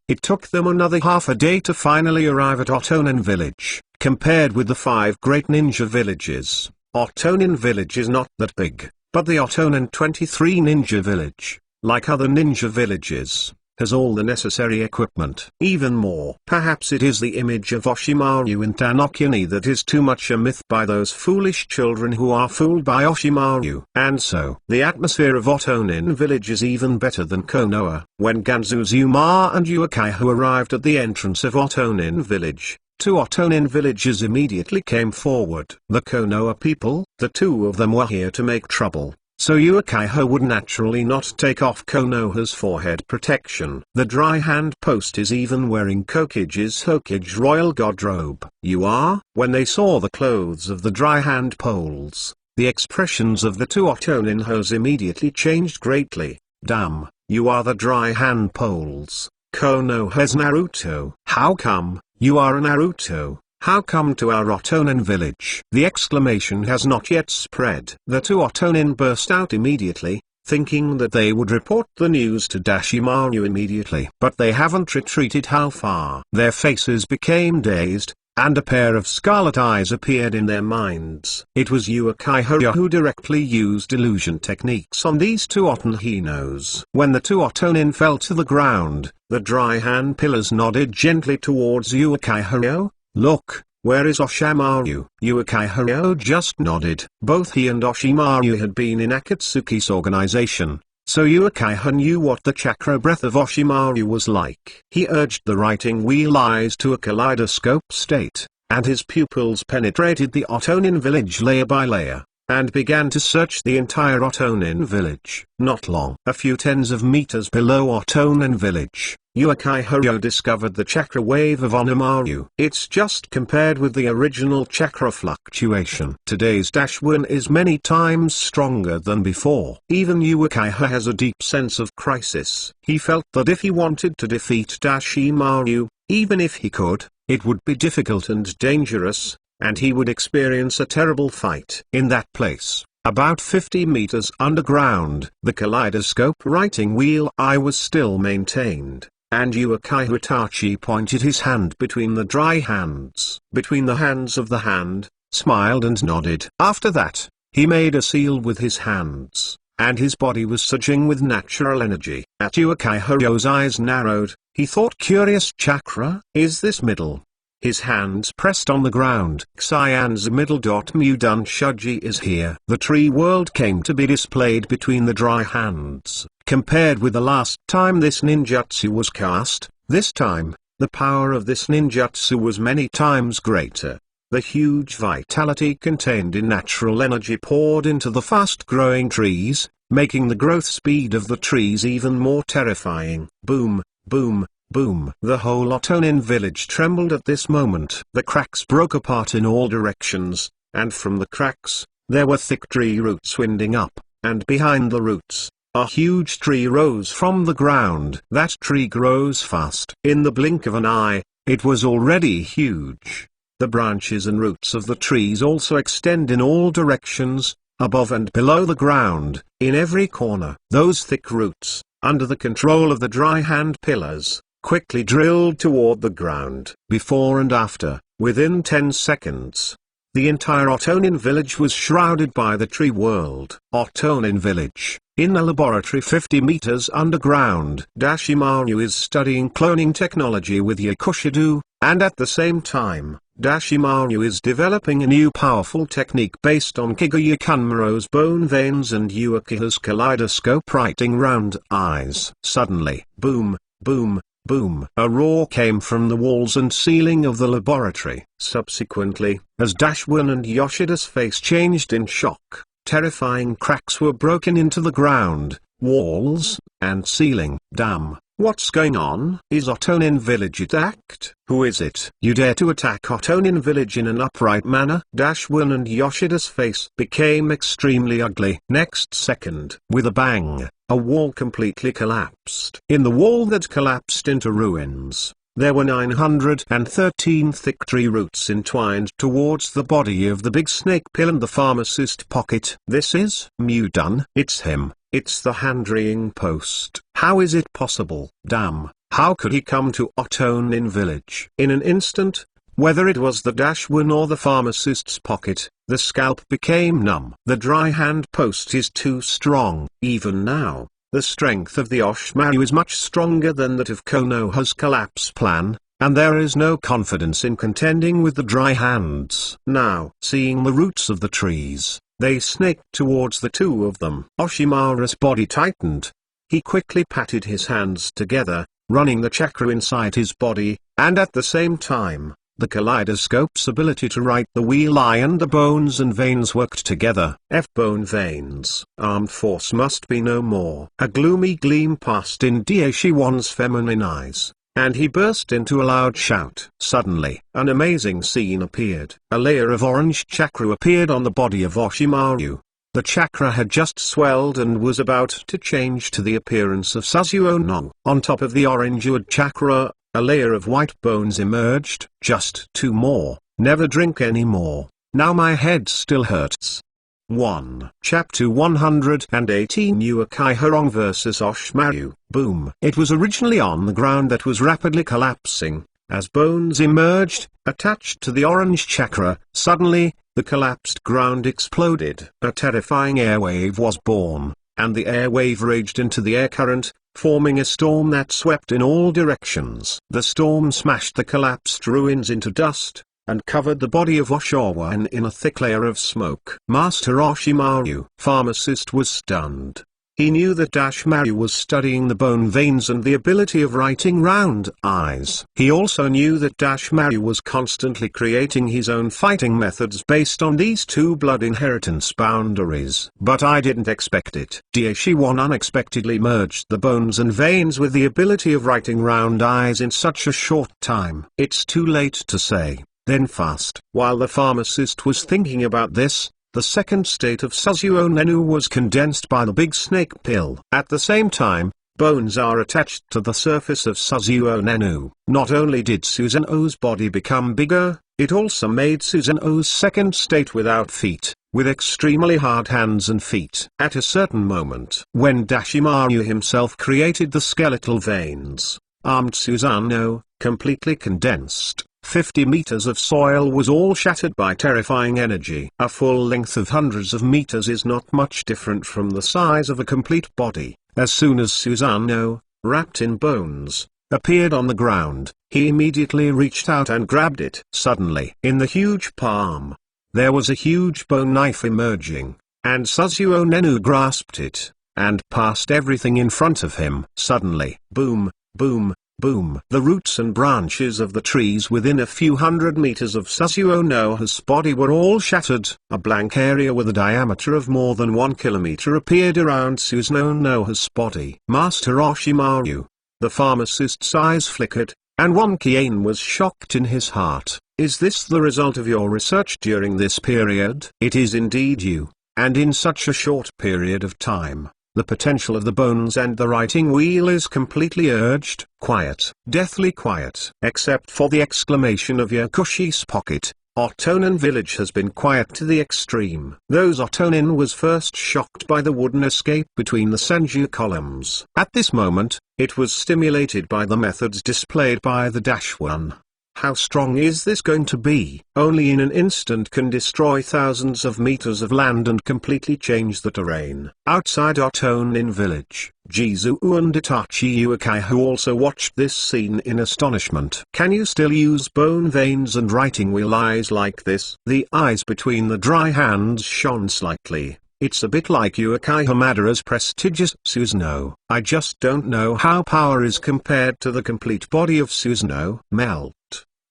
It took them another half a day to finally arrive at Otonin village. Compared with the 5 great ninja villages, Otonin village is not that big, but the Otonin 23 ninja village, like other ninja villages, has all the necessary equipment. Even more, perhaps it is the image of Oshimaru in Danokuni that is too much a myth by those foolish children who are fooled by Oshimaru. And so, the atmosphere of Otonin village is even better than Konoha. When Ganzuzuma and Uchiha arrived at the entrance of Otonin village, 2 Otonin villages immediately came forward. The Konoha people, the 2 of them were here to make trouble. So Uchiha would naturally not take off Konoha's forehead protection. The dry hand post is even wearing Kokige's Hokage royal god robe. You are? When they saw the clothes of the dry hand poles, the expressions of the 2 Otonin hoes immediately changed greatly. Damn, you are the dry hand poles. Konoha's Naruto. How come, you are a Naruto? How come to our Otonin village? The exclamation has not yet spread. The 2 Otonin burst out immediately, thinking that they would report the news to Dashimaru immediately. But they haven't retreated how far. Their faces became dazed, and a pair of scarlet eyes appeared in their minds. It was Uchiha who directly used illusion techniques on these 2 Otohinos. When the 2 Otonin fell to the ground, the dry hand pillars nodded gently towards Uchiha. Look, where is Oshimaru? Uchiha just nodded. Both he and Oshimaru had been in Akatsuki's organization, so Uchiha knew what the chakra breath of Oshimaru was like. He urged the writing wheel eyes to a kaleidoscope state, and his pupils penetrated the Otonin village layer by layer, and began to search the entire Otonin village. Not long. A few tens of meters below Otonin village, Uchiha discovered the chakra wave of Onimaru. It's just compared with the original chakra fluctuation. Today's -1 is many times stronger than before. Even Uchiha has a deep sense of crisis. He felt that if he wanted to defeat Dashimaru, even if he could, it would be difficult and dangerous, and he would experience a terrible fight. In that place, about 50 meters underground, the kaleidoscope writing wheel eye was still maintained, and Uchiha Itachi pointed his hand between the dry hands, between the hands of the hand, smiled and nodded. After that, he made a seal with his hands, and his body was surging with natural energy. At Uchiharo's eyes narrowed, he thought, curious chakra, is this middle? His hands pressed on the ground. Cyan's middle. Mudun Shuji is here. The tree world came to be displayed between the dry hands. Compared with the last time this ninjutsu was cast, this time, the power of this ninjutsu was many times greater. The huge vitality contained in natural energy poured into the fast-growing trees, making the growth speed of the trees even more terrifying. Boom, boom, boom. The whole Otonin village trembled at this moment. The cracks broke apart in all directions, and from the cracks, there were thick tree roots winding up, and behind the roots, a huge tree rose from the ground. That tree grows fast. In the blink of an eye, it was already huge. The branches and roots of the trees also extend in all directions, above and below the ground, in every corner. Those thick roots, under the control of the dry hand pillars, quickly drilled toward the ground. Before and after, within 10 seconds, the entire Otonin village was shrouded by the tree world. Otonin village, in a laboratory 50 meters underground. Dashimaru is studying cloning technology with Yakushido, and at the same time, Dashimaru is developing a new powerful technique based on Kiguya Kanmaro's bone veins and Uchiha's kaleidoscope writing round eyes. Suddenly, boom, boom, boom. A roar came from the walls and ceiling of the laboratory. Subsequently, as Dashwin and Yoshida's face changed in shock, terrifying cracks were broken into the ground, walls, and ceiling. Damn. What's going on? Is Otonin village attacked? Who is it? You dare to attack Otonin village in an upright manner? Dashwin and Yoshida's face became extremely ugly. Next second, with a bang, a wall completely collapsed. In the wall that collapsed into ruins, there were 913 thick tree roots entwined towards the body of the big snake pill and the pharmacist pocket. This is Mudun. It's him. It's the handreading post. How is it possible? Damn, how could he come to Otonin village? In an instant, whether it was the Dashwin or the pharmacist's pocket, the scalp became numb. The dry hand post is too strong. Even now, the strength of the Oshmaru is much stronger than that of Konoha's collapse plan, and there is no confidence in contending with the dry hands. Now, seeing the roots of the trees, they snaked towards the two of them. Oshimaru's body tightened. He quickly patted his hands together, running the chakra inside his body, and at the same time, the kaleidoscope's ability to write the wheel eye and the bones and veins worked together. Bone veins. Armed force must be no more. A gloomy gleam passed in Daishiwan's feminine eyes, and he burst into a loud shout. Suddenly, an amazing scene appeared. A layer of orange chakra appeared on the body of Oshimaru. The chakra had just swelled and was about to change to the appearance of Suzuo no. On top of the orange-hued chakra, a layer of white bones emerged. Just 2 more. Never drink any more. Now my head still hurts. 1. Chapter 118 Uchiha vs Oshmaru. Boom. It was originally on the ground that was rapidly collapsing. As bones emerged, attached to the orange chakra, suddenly, the collapsed ground exploded. A terrifying airwave was born, and the airwave raged into the air current, forming a storm that swept in all directions. The storm smashed the collapsed ruins into dust, and covered the body of Oshawa in a thick layer of smoke. Master Oshimaru, pharmacist, was stunned. He knew that Dashmaru was studying the bone veins and the ability of writing round eyes. He also knew that Dashmaru was constantly creating his own fighting methods based on these two blood inheritance boundaries. But I didn't expect it. Daishiwan unexpectedly merged the bones and veins with the ability of writing round eyes in such a short time. It's too late to say. Then fast. While the pharmacist was thinking about this, the second state of Suzuo Nenu was condensed by the big snake pill. At the same time, bones are attached to the surface of Suzuo Nenu. Not only did Susanoo's body become bigger, it also made Susanoo's second state without feet, with extremely hard hands and feet. At a certain moment, when Dashimaru himself created the skeletal veins, armed Susanoo, completely condensed, 50 meters of soil was all shattered by terrifying energy. A full length of hundreds of meters is not much different from the size of a complete body. As soon as Susanoo, wrapped in bones, appeared on the ground, he immediately reached out and grabbed it. Suddenly, in the huge palm, there was a huge bone knife emerging, and Susanoo grasped it, and passed everything in front of him. Suddenly, boom, boom, boom. The roots and branches of the trees within a few hundred meters of Susanoo's body were all shattered. A blank area with a diameter of more than 1 kilometer appeared around Susanoo's body. Master Oshimaru, the pharmacist's eyes flickered, and one Kian was shocked in his heart. Is this the result of your research during this period? It is indeed you, and in such a short period of time. The potential of the bones and the writing wheel is completely urged, quiet, deathly quiet. Except for the exclamation of Yakushi's pocket, Otonin village has been quiet to the extreme. Those Otonin was first shocked by the wooden escape between the Senju columns. At this moment, it was stimulated by the methods displayed by the -1. How strong is this going to be? Only in an instant can destroy thousands of meters of land and completely change the terrain. Outside Otonin village, Jizu and Itachi Uchiha also watched this scene in astonishment. Can you still use bone veins and writing wheel eyes like this? The eyes between the dry hands shone slightly. It's a bit like Uchiha Madara's prestigious Susanoo. I just don't know how power is compared to the complete body of Susanoo. Melt.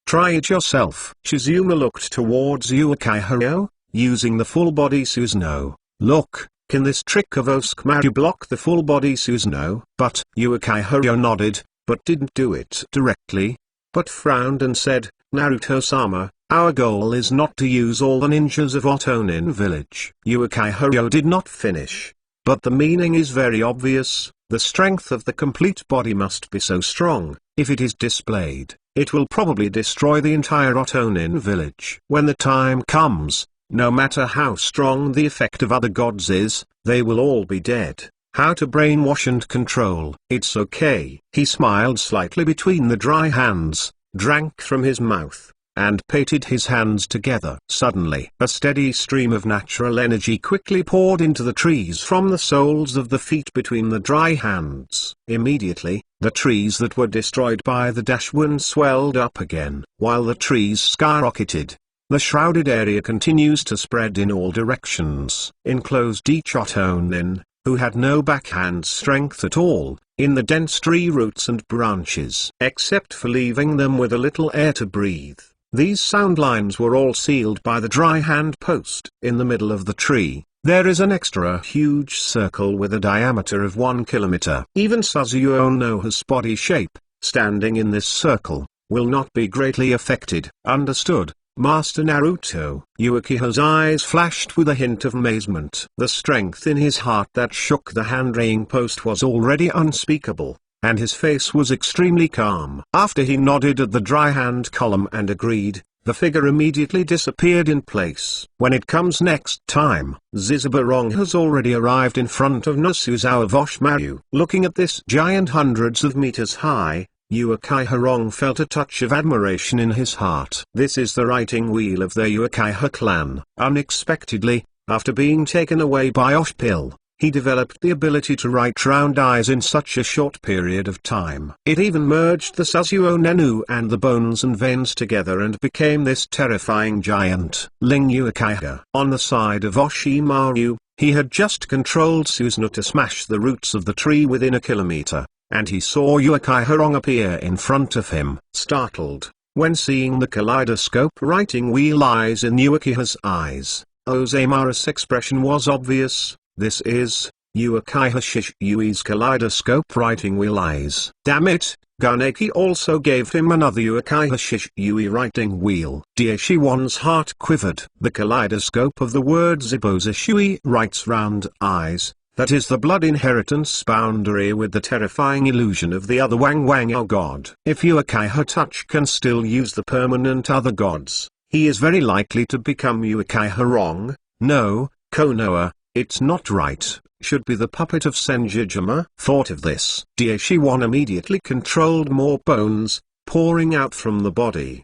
Try it yourself. Shizuma looked towards Uchiha, using the full-body Susanoo. Look, can this trick of Oshimaru block the full-body Susanoo? But Uchiha nodded, but didn't do it directly, but frowned and said, Naruto-sama, our goal is not to use all the ninjas of Otonin village. Uchiha did not finish, but the meaning is very obvious. The strength of the complete body must be so strong, if it is displayed, it will probably destroy the entire Otonin village. When the time comes, no matter how strong the effect of other gods is, they will all be dead. How to brainwash and control? It's okay. He smiled slightly between the dry hands, drank from his mouth, and patted his hands together. Suddenly, a steady stream of natural energy quickly poured into the trees from the soles of the feet between the dry hands. Immediately, the trees that were destroyed by the -1 swelled up again. While the trees skyrocketed, the shrouded area continues to spread in all directions. Enclosed each Otonin, who had no backhand strength at all, in the dense tree roots and branches. Except for leaving them with a little air to breathe. These sound lines were all sealed by the dry hand post. In the middle of the tree, there is an extra huge circle with a diameter of 1 kilometer. Even Susanoo's body shape, standing in this circle, will not be greatly affected. Understood, Master Naruto? Uchiha's eyes flashed with a hint of amazement. The strength in his heart that shook the hand-raying post was already unspeakable, and his face was extremely calm. After he nodded at the dry hand column and agreed, the figure immediately disappeared in place. When it comes next time, Zizabarong has already arrived in front of Nasuzawa Oshimaru. Looking at this giant hundreds of meters high, Uchiha felt a touch of admiration in his heart. This is the writing wheel of the Uchiha clan. Unexpectedly, after being taken away by Oshpill, he developed the ability to write round eyes in such a short period of time. It even merged the Susanoo and the bones and veins together and became this terrifying giant. Ling Uchiha. On the side of Oshimaru, he had just controlled Susanoo to smash the roots of the tree within a kilometer, and he saw Uchiha appear in front of him. Startled, when seeing the kaleidoscope writing wheel eyes in Uchiha's eyes, Oshimaru's expression was obvious. This is Uchiha Shishui's kaleidoscope writing wheel eyes. Damn it, Ganeki also gave him another Uchiha Shishui writing wheel. Daishiwan's heart quivered. The kaleidoscope of the word Zibozishui writes round eyes. That is the blood inheritance boundary with the terrifying illusion of the other Wang Wangao god. If Uchiha Touch can still use the permanent other gods, he is very likely to become Uchiha. No, Konoha. It's not right, should be the puppet of Senjijima. Thought of this, Daishiwan immediately controlled more bones, pouring out from the body.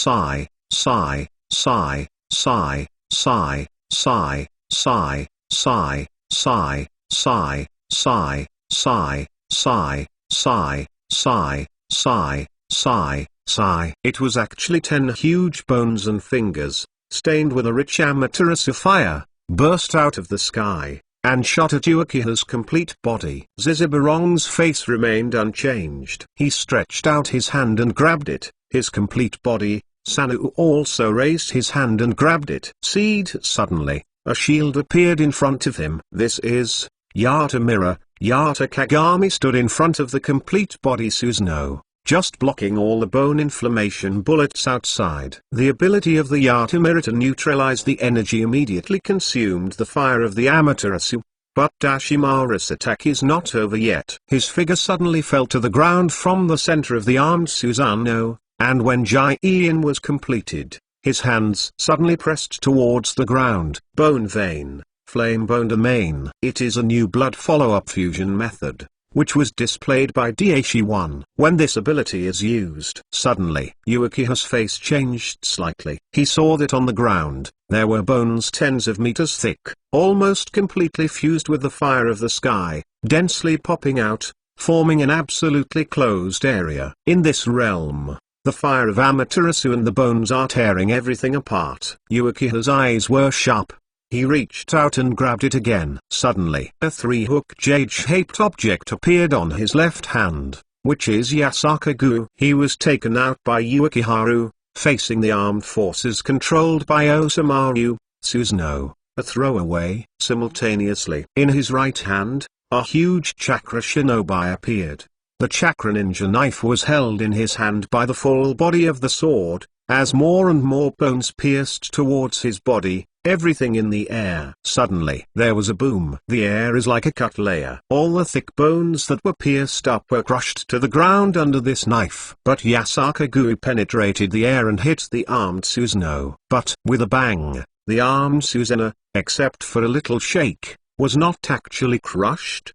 sigh, sigh, sigh, sigh, sigh, sigh, sigh, sigh, sigh, sigh, sigh, sigh, sigh, sigh, sigh, sigh, sigh, sigh. It was actually 10 huge bones and fingers, stained with a rich Amaterasu fire, burst out of the sky, and shot at Uchiha's complete body. Zizibarong's face remained unchanged. He stretched out his hand and grabbed it, his complete body. Sanu also raised his hand and grabbed it. Suddenly, a shield appeared in front of him. This is Yata Mirror. Yata Kagami stood in front of the complete body Susanoo, just blocking all the bone inflammation bullets outside. The ability of the Yata Mirror to neutralize the energy immediately consumed the fire of the Amaterasu. But Dashimaru's attack is not over yet. His figure suddenly fell to the ground from the center of the armed Susanoo, and when Jai-in was completed, his hands suddenly pressed towards the ground. Bone Vein, Flame Bone Domain. It is a new blood follow-up fusion method, which was displayed by Dashi-1. When this ability is used, suddenly, Uchiha's face changed slightly. He saw that on the ground, there were bones tens of meters thick, almost completely fused with the fire of the sky, densely popping out, forming an absolutely closed area. In this realm, the fire of Amaterasu and the bones are tearing everything apart. Uchiha's eyes were sharp. He reached out and grabbed it again. Suddenly, a three-hook jade-shaped object appeared on his left hand, which is Yasaka-gu. He was taken out by Uchiharu, facing the armed forces controlled by Osamu Susanoo, a throwaway. Simultaneously, in his right hand, a huge chakra shinobi appeared. The chakra ninja knife was held in his hand by the full body of the sword. As more and more bones pierced towards his body, everything in the air. Suddenly, there was a boom. The air is like a cut layer. All the thick bones that were pierced up were crushed to the ground under this knife. But Yasaka-gu penetrated the air and hit the armed Susanoo. But, with a bang, the armed Susanoo, except for a little shake, was not actually crushed.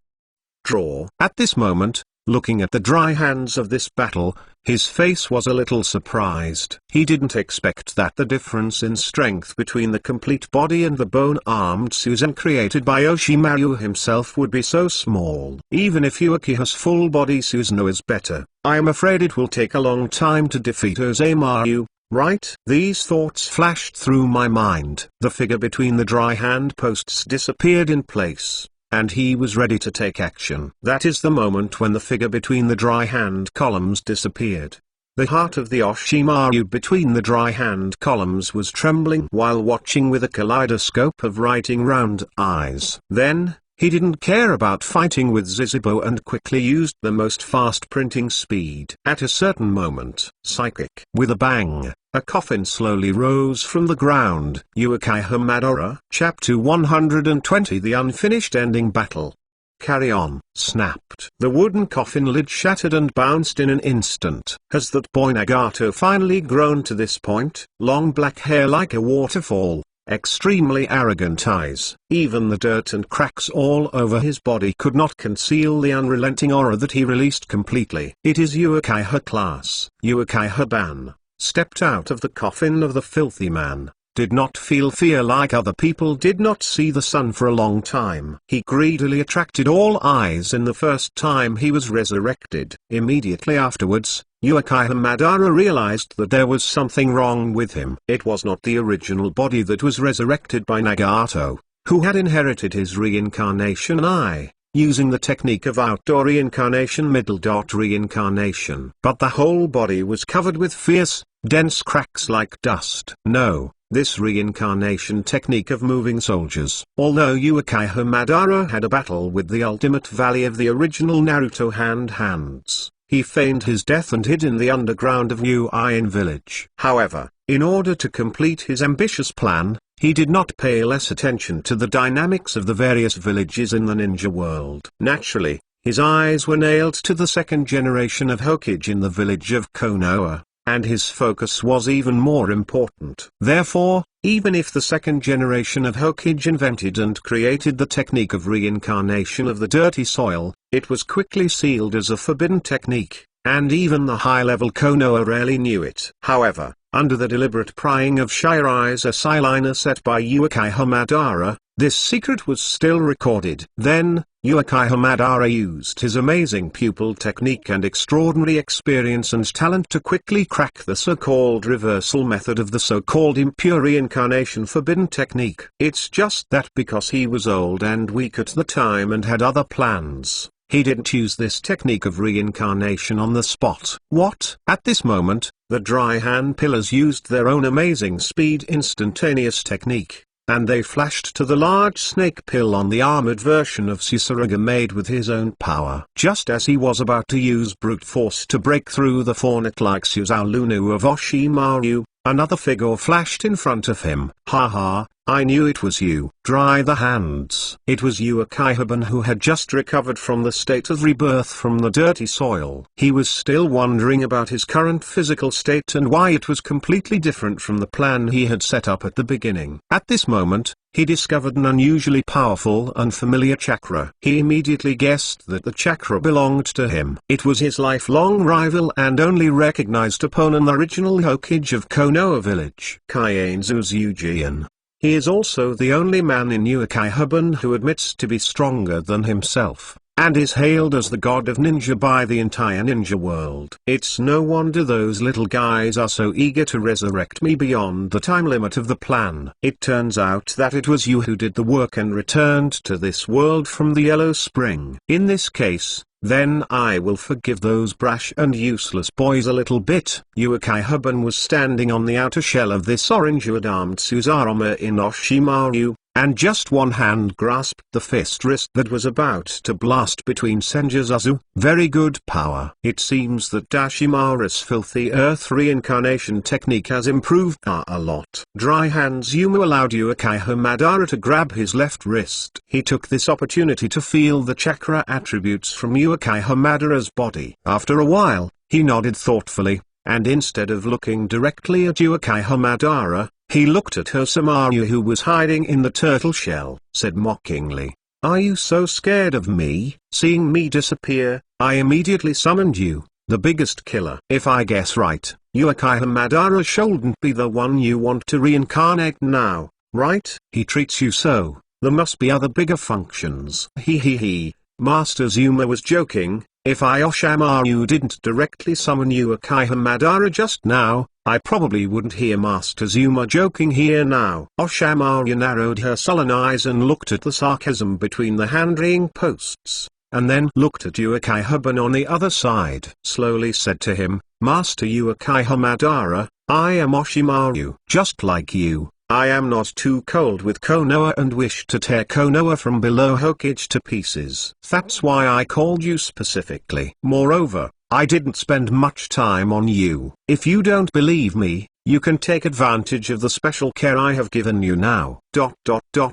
Draw. At this moment, looking at the dry hands of this battle, his face was a little surprised. He didn't expect that the difference in strength between the complete body and the bone-armed Susanoo created by Oshimaru himself would be so small. Even if Uchiha's full-body Susanoo is better, I am afraid it will take a long time to defeat Osamaru, right? These thoughts flashed through my mind. The figure between the dry hand posts disappeared in place, and he was ready to take action. That is the moment when the figure between the dry hand columns disappeared. The heart of the Oshimaru between the dry hand columns was trembling while watching with a kaleidoscope of writing round eyes. Then, he didn't care about fighting with Zizibo and quickly used the most fast printing speed. At a certain moment, psychic. With a bang, a coffin slowly rose from the ground. Uchiha Madara. Chapter 120. The Unfinished Ending Battle. Carry on. Snapped. The wooden coffin lid shattered and bounced in an instant. Has that boy Nagato finally grown to this point? Long black hair like a waterfall. Extremely arrogant eyes. Even the dirt and cracks all over his body could not conceal the unrelenting aura that he released completely. It is Uchiha class. Uchiha-ban stepped out of the coffin of the filthy man, did not feel fear like other people, did not see the sun for a long time. He greedily attracted all eyes in the first time he was resurrected. Immediately afterwards, Uchiha Madara realized that there was something wrong with him. It was not the original body that was resurrected by Nagato, who had inherited his reincarnation eye, using the technique of outdoor reincarnation reincarnation. But the whole body was covered with fierce, dense cracks like dust. No, this reincarnation technique of moving soldiers. Although Uchiha Madara had a battle with the ultimate valley of the original Naruto hands, he feigned his death and hid in the underground of Uin village. However, in order to complete his ambitious plan, he did not pay less attention to the dynamics of the various villages in the ninja world. Naturally, his eyes were nailed to the second generation of Hokage in the village of Konoha, and his focus was even more important. Therefore, even if the second generation of Hokage invented and created the technique of reincarnation of the dirty soil, it was quickly sealed as a forbidden technique, and even the high-level Konoha rarely knew it. However, under the deliberate prying of Shirai's eyeliner set by Uchiha Madara. This secret was still recorded. Then, Uchiha Madara used his amazing pupil technique and extraordinary experience and talent to quickly crack the so-called reversal method of the so-called impure reincarnation forbidden technique. It's just that because he was old and weak at the time and had other plans, he didn't use this technique of reincarnation on the spot. What? At this moment, the dry hand pillars used their own amazing speed instantaneous technique, and they flashed to the large snake pill on the armored version of Tsusuraga made with his own power. Just as he was about to use brute force to break through the faunet-like Suzaulunu of Oshimaru, another figure flashed in front of him. Ha ha, I knew it was you. Dry the hands. It was Uchiha who had just recovered from the state of rebirth from the dirty soil. He was still wondering about his current physical state and why it was completely different from the plan he had set up at the beginning. At this moment, he discovered an unusually powerful unfamiliar chakra. He immediately guessed that the chakra belonged to him. It was his lifelong rival and only recognized opponent, the original Hokage of Konoha village, Kaienzu's Eujian. He is also the only man in Uchiha who admits to be stronger than himself, and is hailed as the god of ninja by the entire ninja world. It's no wonder those little guys are so eager to resurrect me beyond the time limit of the plan. It turns out that it was you who did the work and returned to this world from the Yellow Spring. In this case, then I will forgive those brash and useless boys a little bit. Uchiha was standing on the outer shell of this orange-wood-armed Suzarume in Oshimaru, and just one hand grasped the fist wrist that was about to blast between Senjuzazu. Very good power. It seems that Dashimaru's filthy earth reincarnation technique has improved a lot. Dry hands Yuma allowed Uchiha Madara to grab his left wrist. He took this opportunity to feel the chakra attributes from Uchiha Madara's body. After a while, he nodded thoughtfully, and instead of looking directly at Uchiha Madara, he looked at Hosomaru, who was hiding in the turtle shell, said mockingly, "Are you so scared of me?" Seeing me disappear, I immediately summoned you, the biggest killer. If I guess right, Uchiha Madara shouldn't be the one you want to reincarnate now, right? He treats you so, there must be other bigger functions. He. Master Zuma was joking. If Oshimaru didn't directly summon Uchiha Madara just now, I probably wouldn't hear Master Zuma joking here now. Oshimaru narrowed her sullen eyes and looked at the sarcasm between the hand-ring posts, and then looked at Uchiha on the other side. Slowly said to him, "Master Uchiha Madara, I am Oshimaru. Just like you, I am not too cold with Konoha and wish to tear Konoha from below Hokage to pieces. That's why I called you specifically. Moreover, I didn't spend much time on you. If you don't believe me, you can take advantage of the special care I have given you now. ...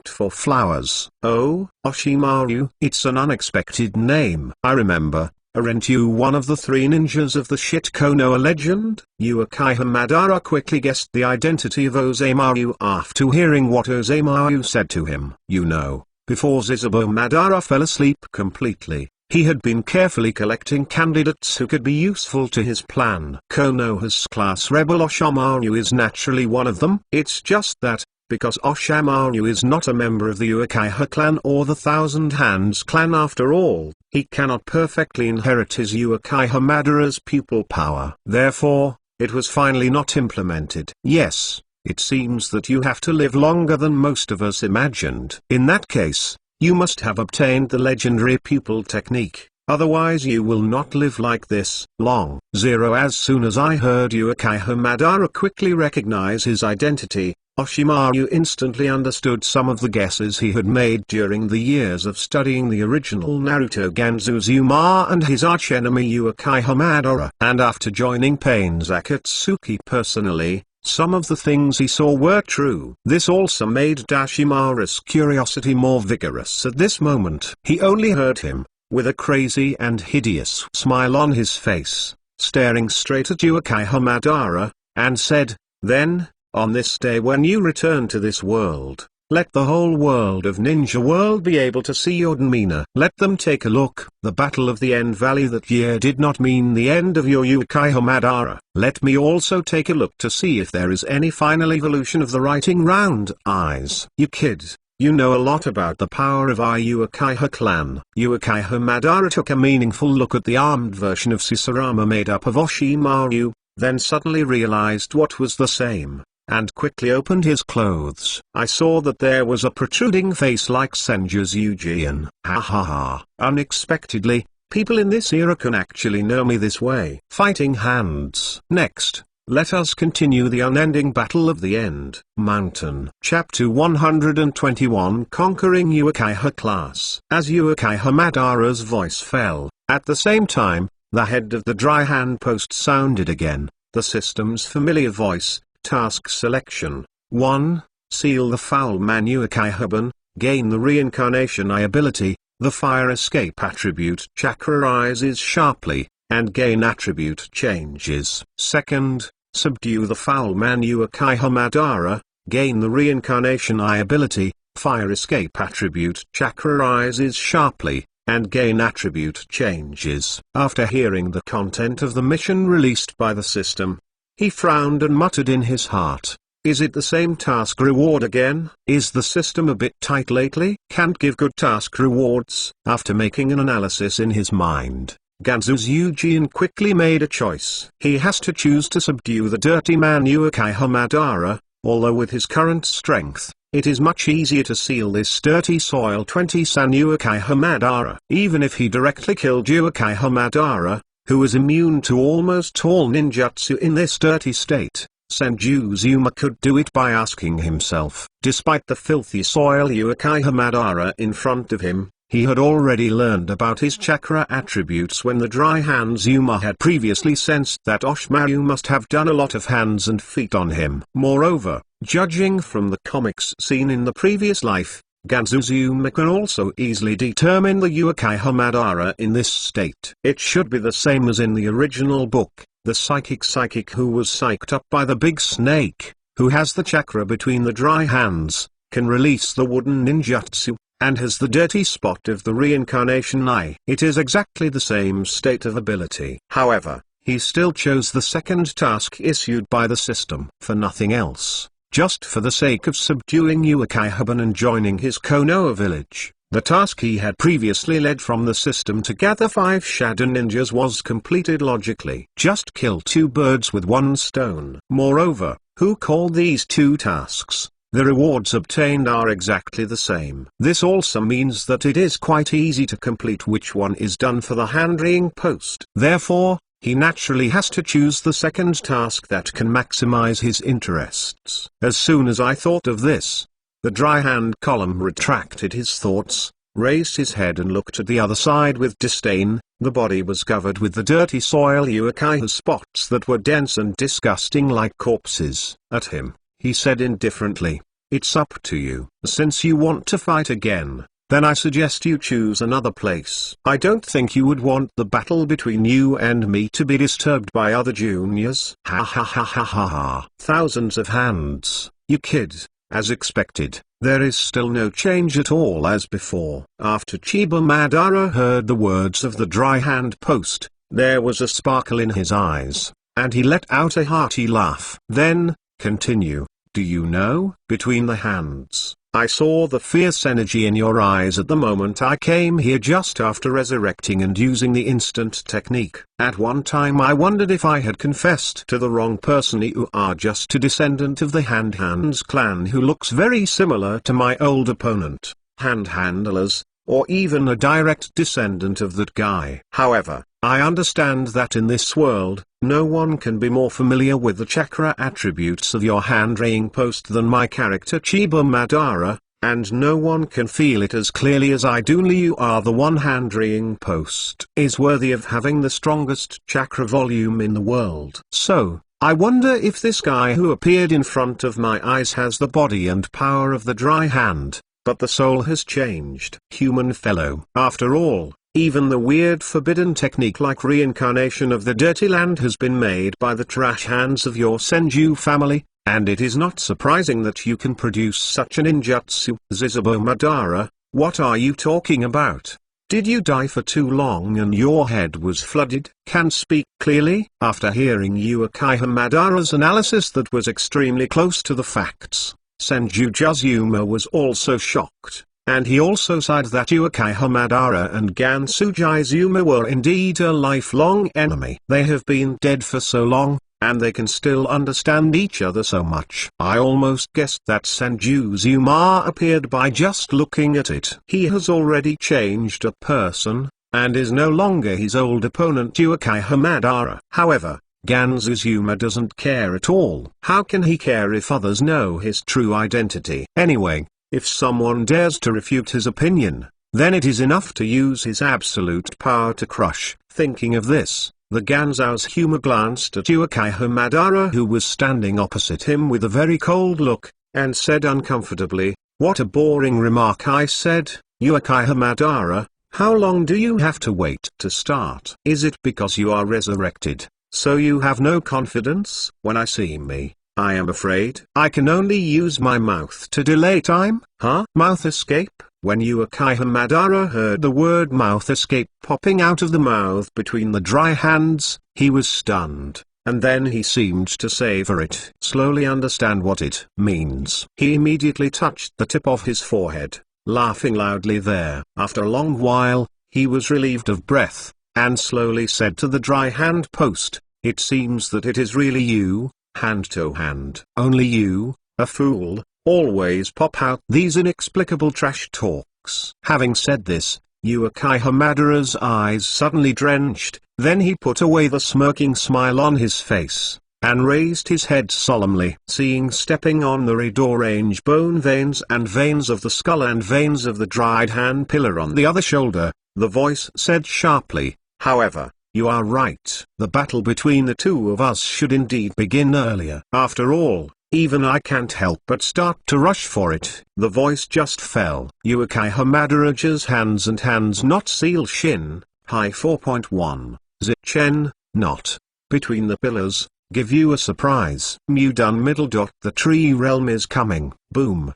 For flowers. Oh, Oshimaru. It's an unexpected name. I remember. Aren't you one of the three ninjas of the shit Konoha legend? Uchiha Madara quickly guessed the identity of Ozemaru after hearing what Ozemaru said to him. You know, before Zizabo Madara fell asleep completely, he had been carefully collecting candidates who could be useful to his plan. Konoha's class rebel Oshimaru is naturally one of them. It's just that, because Oshimaru is not a member of the Uchiha clan or the Thousand Hands clan after all, he cannot perfectly inherit his Uchiha Madara's pupil power. Therefore, it was finally not implemented. Yes, it seems that you have to live longer than most of us imagined. In that case, you must have obtained the legendary pupil technique, otherwise you will not live like this long. As soon as I heard Uchiha Madara quickly recognize his identity, Oshimaru instantly understood some of the guesses he had made during the years of studying the original Naruto Ganzuzuma and his archenemy Uchiha Madara. And after joining Pain Akatsuki personally, some of the things he saw were true. This also made Dashimaru's curiosity more vigorous at this moment. He only heard him, with a crazy and hideous smile on his face, staring straight at Uchiha Madara, and said, "Then, on this day when you return to this world, Let the whole world of Ninja World be able to see your demeanor. Let them take a look. The Battle of the End Valley that year did not mean the end of your Uchiha Madara. Let me also take a look to see if there is any final evolution of the writing round eyes. You kid, you know a lot about the power of our Uchiha clan. Uchiha Madara took a meaningful look at the armed version of Cicerama made up of Oshimaru, then suddenly realized what was the same, and quickly opened his clothes. I saw that there was a protruding face like Senju's Eugeon. Ha ha ha. Unexpectedly, people in this era can actually know me this way. Fighting hands. Next, let us continue the unending battle of the End Mountain. Chapter 121, Conquering Uchiha Class. As Uchiha Madara's voice fell, at the same time, the head of the dry hand post sounded again, the system's familiar voice. Task selection. 1. Seal the Foul Man Uchiha. Gain the Reincarnation I ability. The Fire Escape attribute chakra rises sharply, and gain attribute changes. 2nd. Subdue the Foul Man Uchiha Madara. Gain the Reincarnation I ability. Fire Escape attribute chakra rises sharply, and gain attribute changes. After hearing the content of the mission released by the system, he frowned and muttered in his heart, "Is it the same task reward again? Is the system a bit tight lately? Can't give good task rewards." After making an analysis in his mind, Ganzu's Eugeon quickly made a choice. He has to choose to subdue the dirty man Uchiha Madara, although with his current strength, it is much easier to seal this dirty soil 20-san Uchiha Madara. Even if he directly killed Uchiha Madara, who was immune to almost all ninjutsu in this dirty state, Senju Zuma could do it by asking himself. Despite the filthy soil Uchiha Madara in front of him, he had already learned about his chakra attributes when the dry hand Zuma had previously sensed that Oshimaru must have done a lot of hands and feet on him. Moreover, judging from the comics seen in the previous life, Ganzu Zuma can also easily determine the Uchiha Madara in this state. It should be the same as in the original book, the psychic who was psyched up by the big snake, who has the chakra between the dry hands, can release the wooden ninjutsu, and has the dirty spot of the reincarnation eye. It is exactly the same state of ability. However, he still chose the second task issued by the system for nothing else. Just for the sake of subduing Uchiha and joining his Konoha village, the task he had previously led from the system to gather 5 shadow ninjas was completed logically. Just kill 2 birds with 1 stone. Moreover, who called these 2 tasks? The rewards obtained are exactly the same. This also means that it is quite easy to complete which one is done for the hand-reading post. Therefore, he naturally has to choose the second task that can maximize his interests. As soon as I thought of this, the dry hand column retracted his thoughts, raised his head and looked at the other side with disdain. The body was covered with the dirty soil Uchiha spots that were dense and disgusting like corpses. At him, he said indifferently, "It's up to you. Since you want to fight again, then I suggest you choose another place. I don't think you would want the battle between you and me to be disturbed by other juniors." Ha ha ha ha ha ha. Thousands of hands, you kid. As expected, there is still no change at all as before. After Chiba Madara heard the words of the dry hand post, there was a sparkle in his eyes, and he let out a hearty laugh. Then, continue. "Do you know, between the hands, I saw the fierce energy in your eyes at the moment I came here just after resurrecting and using the instant technique. At one time I wondered if I had confessed to the wrong person. You are just a descendant of the Hand-Hands clan who looks very similar to my old opponent, Hand-Handlers, or even a direct descendant of that guy. However, I understand that in this world, no one can be more familiar with the chakra attributes of your hand-reading post than my character Chiba Madara, and no one can feel it as clearly as I do. Only you are the one hand-reading post is worthy of having the strongest chakra volume in the world. So, I wonder if this guy who appeared in front of my eyes has the body and power of the dry hand, but the soul has changed. Human fellow. After all, even the weird forbidden technique like reincarnation of the dirty land has been made by the trash hands of your Senju family, and it is not surprising that you can produce such an ninjutsu. Zizabo Madara, what are you talking about? Did you die for too long and your head was flooded? Can speak clearly? After hearing Uchiha Madara's analysis that was extremely close to the facts, Senju Jazuma was also shocked, and he also sighed that Uchiha Madara and Gansu Jizuma were indeed a lifelong enemy. They have been dead for so long, and they can still understand each other so much. I almost guessed that Senju Jizuma appeared by just looking at it. He has already changed a person, and is no longer his old opponent Uchiha Madara. However, Ganzuzuma doesn't care at all. How can he care if others know his true identity? Anyway, if someone dares to refute his opinion, then it is enough to use his absolute power to crush. Thinking of this, the Ganzuzuma glanced at Uchiha Madara, who was standing opposite him with a very cold look, and said uncomfortably, "What a boring remark." I said, "Uchiha Madara, how long do you have to wait to start? Is it because you are resurrected, so you have no confidence? When I see me, I am afraid I can only use my mouth to delay time." Huh? Mouth escape? When Uchiha Madara heard the word mouth escape popping out of the mouth between the dry hands, he was stunned, and then he seemed to savor it. Slowly understand what it means. He immediately touched the tip of his forehead, laughing loudly there. After a long while, he was relieved of breath, and slowly said to the dry hand post, "It seems that it is really you, hand to hand. Only you, a fool, always pop out these inexplicable trash talks." Having said this, Uchiha Madara's eyes suddenly drenched, then he put away the smirking smile on his face, and raised his head solemnly. Seeing stepping on the Redo range bone veins and veins of the skull and veins of the dried hand pillar on the other shoulder, the voice said sharply, "However, you are right. The battle between the two of us should indeed begin earlier. After all, even I can't help but start to rush for it." The voice just fell. Uchiha Madara's hands not seal shin, high 4.1, Zichen, not, between the pillars, give you a surprise. Mudan middle dot. The tree realm is coming. Boom.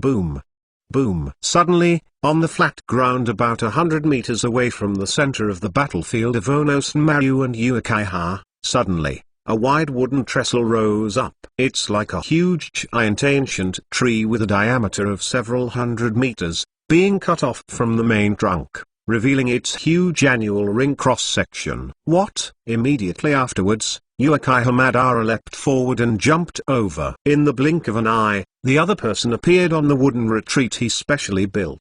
Boom. Boom. Suddenly, on the flat ground about 100 meters away from the center of the battlefield of Onosumaru and Uchiha, suddenly, a wide wooden trestle rose up. It's like a huge giant ancient tree with a diameter of several hundred meters, being cut off from the main trunk, revealing its huge annual ring cross-section. What? Immediately afterwards, Uchiha Madara leapt forward and jumped over. In the blink of an eye, the other person appeared on the wooden retreat he specially built,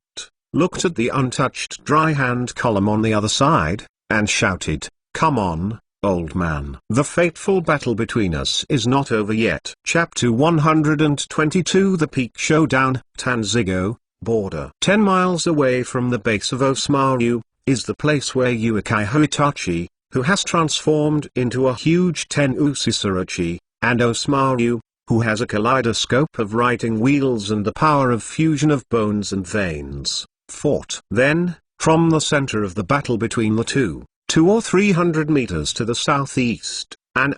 looked at the untouched dry hand column on the other side, and shouted, "Come on, old man. The fateful battle between us is not over yet." Chapter 122. The Peak Showdown. Tanzigo, border. 10 miles away from the base of Osumaru, is the place where Uchiha Itachi, who has transformed into a huge Ten-Usisarachi, and Osumaru, who has a kaleidoscope of writing wheels and the power of fusion of bones and veins, fought. Then, from the center of the battle between the two, 200 or 300 meters to the southeast, an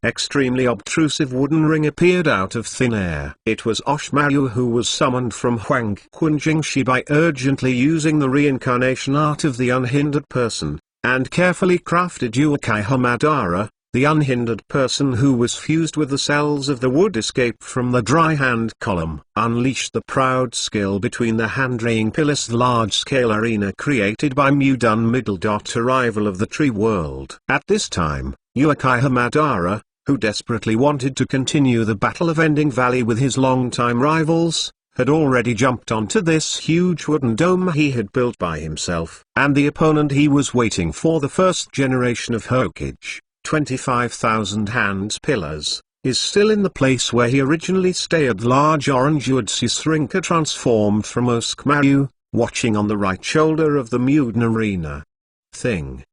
extremely obtrusive wooden ring appeared out of thin air. It was Oshmaru, who was summoned from Huangqunjingshi by urgently using the reincarnation art of the unhindered person, and carefully crafted Uchiha Madara, the unhindered person who was fused with the cells of the wood escape from the dry hand column. Unleash the proud skill between the hand-raying pillars. The large-scale arena created by Mudan middle. Arrival of the tree world. At this time, Uchiha Madara, who desperately wanted to continue the battle of Ending Valley with his longtime rivals, had already jumped onto this huge wooden dome he had built by himself. And the opponent he was waiting for, the first generation of Hokage, 25,000 hands pillars, is still in the place where he originally stayed. Large orange Utsisrinka transformed from Osumaru, watching on the right shoulder of the Mudan arena.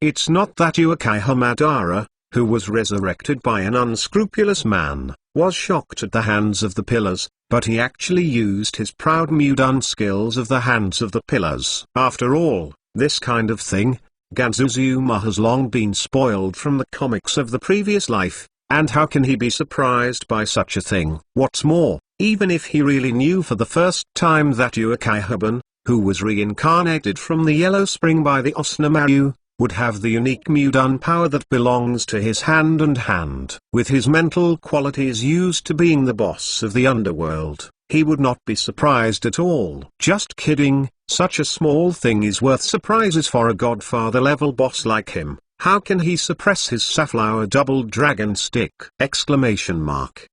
It's not that Uchiha Madara, who was resurrected by an unscrupulous man, was shocked at the hands of the pillars, but he actually used his proud Mudan skills of the hands of the pillars. After all, this kind of thing, Ganzuzuma has long been spoiled from the comics of the previous life, And how can he be surprised by such a thing? What's more, even if he really knew for the first time that Uchihaban, who was reincarnated from the Yellow Spring by the Osnamaru, would have the unique Mudun power that belongs to his hand and hand. With his mental qualities used to being the boss of the underworld, he would not be surprised at all. Just kidding, such a small thing is worth surprises for a Godfather-level boss like him. How can he suppress his safflower double dragon stick? Exclamation mark.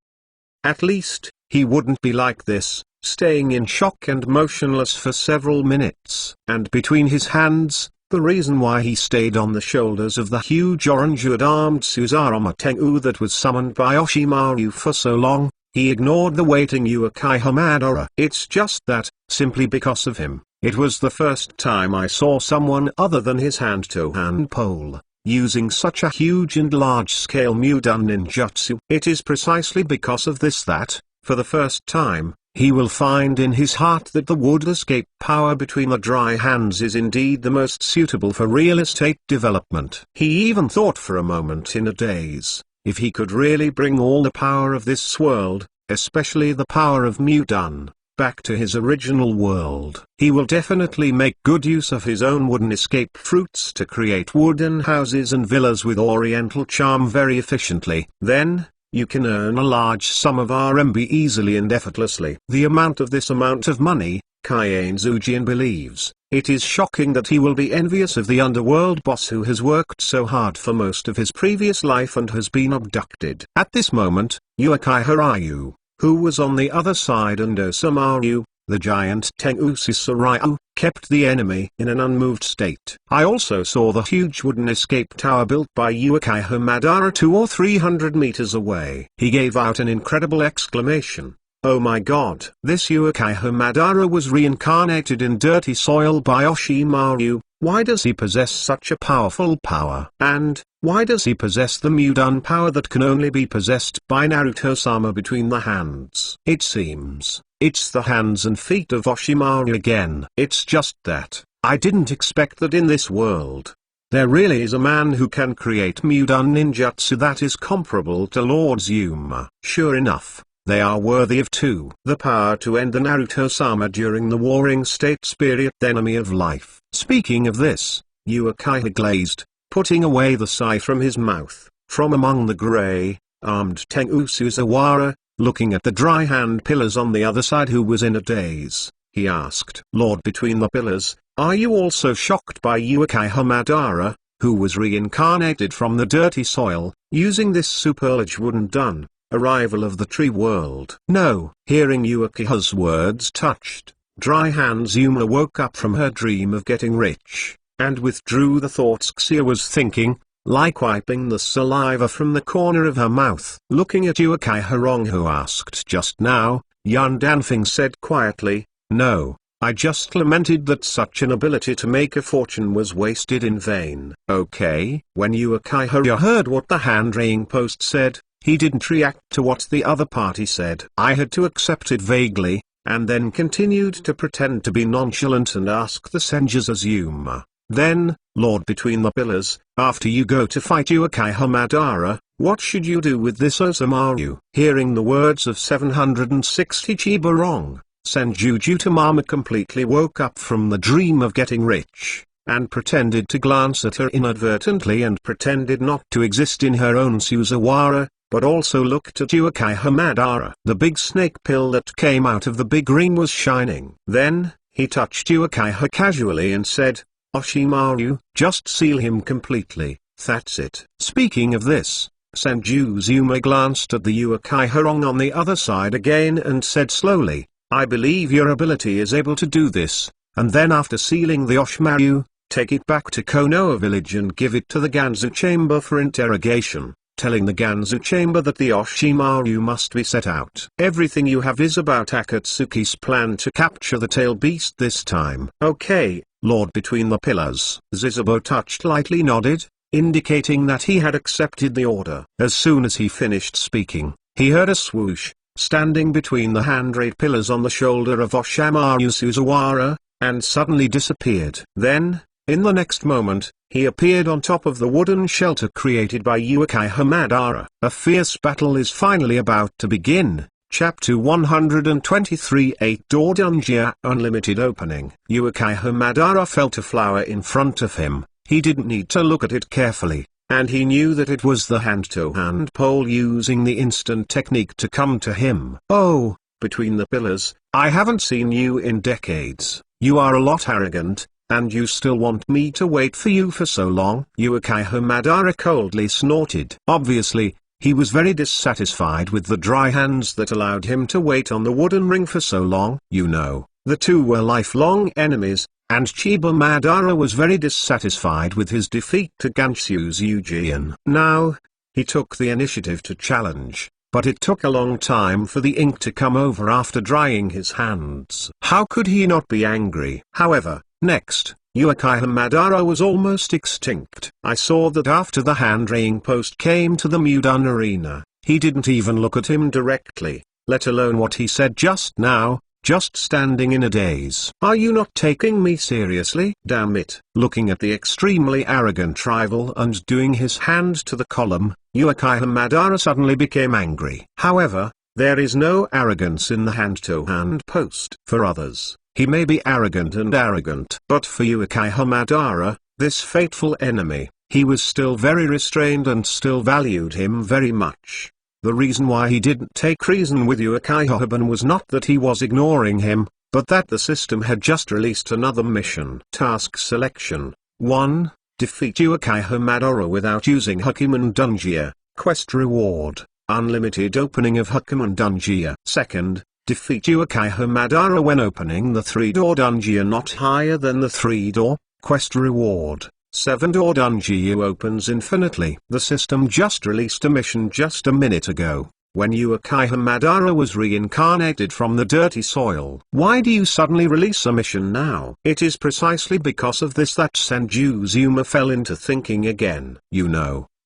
At least, he wouldn't be like this, staying in shock and motionless for several minutes. And between his hands, the reason why he stayed on the shoulders of the huge orange-wood-armed Suzarume Tengu that was summoned by Oshimaru for so long, he ignored the waiting Uchiha Madara. It's just that, simply because of him, it was the first time I saw someone other than his hand-to-hand pole using such a huge and large-scale Mudun ninjutsu. It is precisely because of this that, for the first time, he will find in his heart that the wood escape power between the dry hands is indeed the most suitable for real estate development. He even thought for a moment in a daze, if he could really bring all the power of this world, especially the power of Mudun, back to his original world, he will definitely make good use of his own wooden escape fruits to create wooden houses and villas with oriental charm very efficiently. Then, you can earn a large sum of RMB easily and effortlessly. The amount of money, Kaiane Zujin believes, it is shocking that he will be envious of the underworld boss who has worked so hard for most of his previous life and has been abducted. At this moment, Uchiha Ryu, who was on the other side, and Osamaru, the giant Tengu Susuryu, kept the enemy in an unmoved state. I also saw the huge wooden escape tower built by Uchiha Madara 200 or 300 meters away. He gave out an incredible exclamation. Oh my god! This Uchiha Madara was reincarnated in dirty soil by Oshimaru. Why does he possess such a powerful power? And, why does he possess the Mudun power that can only be possessed by Naruto-sama between the hands? It seems, it's the hands and feet of Oshimaru again. It's just that, I didn't expect that in this world. There really is a man who can create Mudun ninjutsu that is comparable to Lord Zuma. Sure enough, they are worthy of two. The power to end the Naruto-sama during the warring state spirit enemy of life. Speaking of this, Uchiha glazed, putting away the sigh from his mouth. From among the grey-armed Tengu Suzawara, looking at the dry hand pillars on the other side who was in a daze, he asked. Lord between the pillars, are you also shocked by Uchiha Madara, who was reincarnated from the dirty soil, using this superlarge wooden dun, arrival of the tree world? No. Hearing Uchiha's words touched, Dry Hand Zuma woke up from her dream of getting rich, and withdrew the thoughts Xia was thinking, like wiping the saliva from the corner of her mouth. Looking at Uchiha Rong who asked just now, Yun Danfeng said quietly, no, I just lamented that such an ability to make a fortune was wasted in vain. Okay. When Uchiha heard what the hand-raying post said, he didn't react to what the other party said. I had to accept it vaguely, and then continued to pretend to be nonchalant and ask the Senjus Azuma. Then, Lord between the pillars, after you go to fight Uchiha Madara, what should you do with this Osamaru? Hearing the words of 760 Chiba Rong, Senju Jutamama completely woke up from the dream of getting rich, and pretended to glance at her inadvertently and pretended not to exist in her own Suzawara, but also looked at Uchiha Madara. The big snake pill that came out of the big ring was shining. Then, he touched Uchiha casually and said, Oshimaru, just seal him completely, that's it. Speaking of this, Senju Zuma glanced at the Uchiha Rong on the other side again and said slowly, I believe your ability is able to do this, and then after sealing the Oshimaru, take it back to Konoha village and give it to the Ganzu chamber for interrogation, telling the Ganzu chamber that the Oshimaru must be set out. Everything you have is about Akatsuki's plan to capture the tail beast this time. Okay, Lord between the pillars. Zizabo touched lightly nodded, indicating that he had accepted the order. As soon as he finished speaking, he heard a swoosh, standing between the hand-raid pillars on the shoulder of Oshimaru Suzawara, and suddenly disappeared. Then, In the next moment, he appeared on top of the wooden shelter created by Uchiha Madara. A fierce battle is finally about to begin. Chapter 123 8-Door Dungeon Unlimited Opening. Uchiha Madara felt a flower in front of him. He didn't need to look at it carefully, and he knew that it was the hand-to-hand pole using the instant technique to come to him. Oh, between the pillars, I haven't seen you in decades. You are a lot arrogant, and you still want me to wait for you for so long? Uchiha Madara coldly snorted. Obviously, he was very dissatisfied with the dry hands that allowed him to wait on the wooden ring for so long. The two were lifelong enemies, and Chiba Madara was very dissatisfied with his defeat to Gansu's Eugen. Now, he took the initiative to challenge, but it took a long time for the ink to come over after drying his hands. How could he not be angry? However, next, Uchiha Madara was almost extinct. I saw that after the hand-raying post came to the Mudan arena, he didn't even look at him directly, let alone what he said just now, just standing in a daze. Are you not taking me seriously? Damn it. Looking at the extremely arrogant rival and doing his hand to the column, Uchiha Madara suddenly became angry. However, there is no arrogance in the hand-to-hand post. For others, he may be arrogant, but for Uchiha Madara, this fateful enemy, he was still very restrained and still valued him very much. The reason why he didn't take reason with Uchiha was not that he was ignoring him, but that the system had just released another mission. Task selection. 1. Defeat Uchiha Madara without using Hakumen Dungeon. Quest reward. Unlimited opening of Hakumen Dungeon. 2. Defeat Uchiha Madara when opening the 3-door dungeon not higher than the 3-door. Quest reward. 7-door dungeon opens infinitely. The system just released a mission just a minute ago, when Uchiha Madara was reincarnated from the dirty soil. Why do you suddenly release a mission now? It is precisely because of this that Senju Zuma fell into thinking again.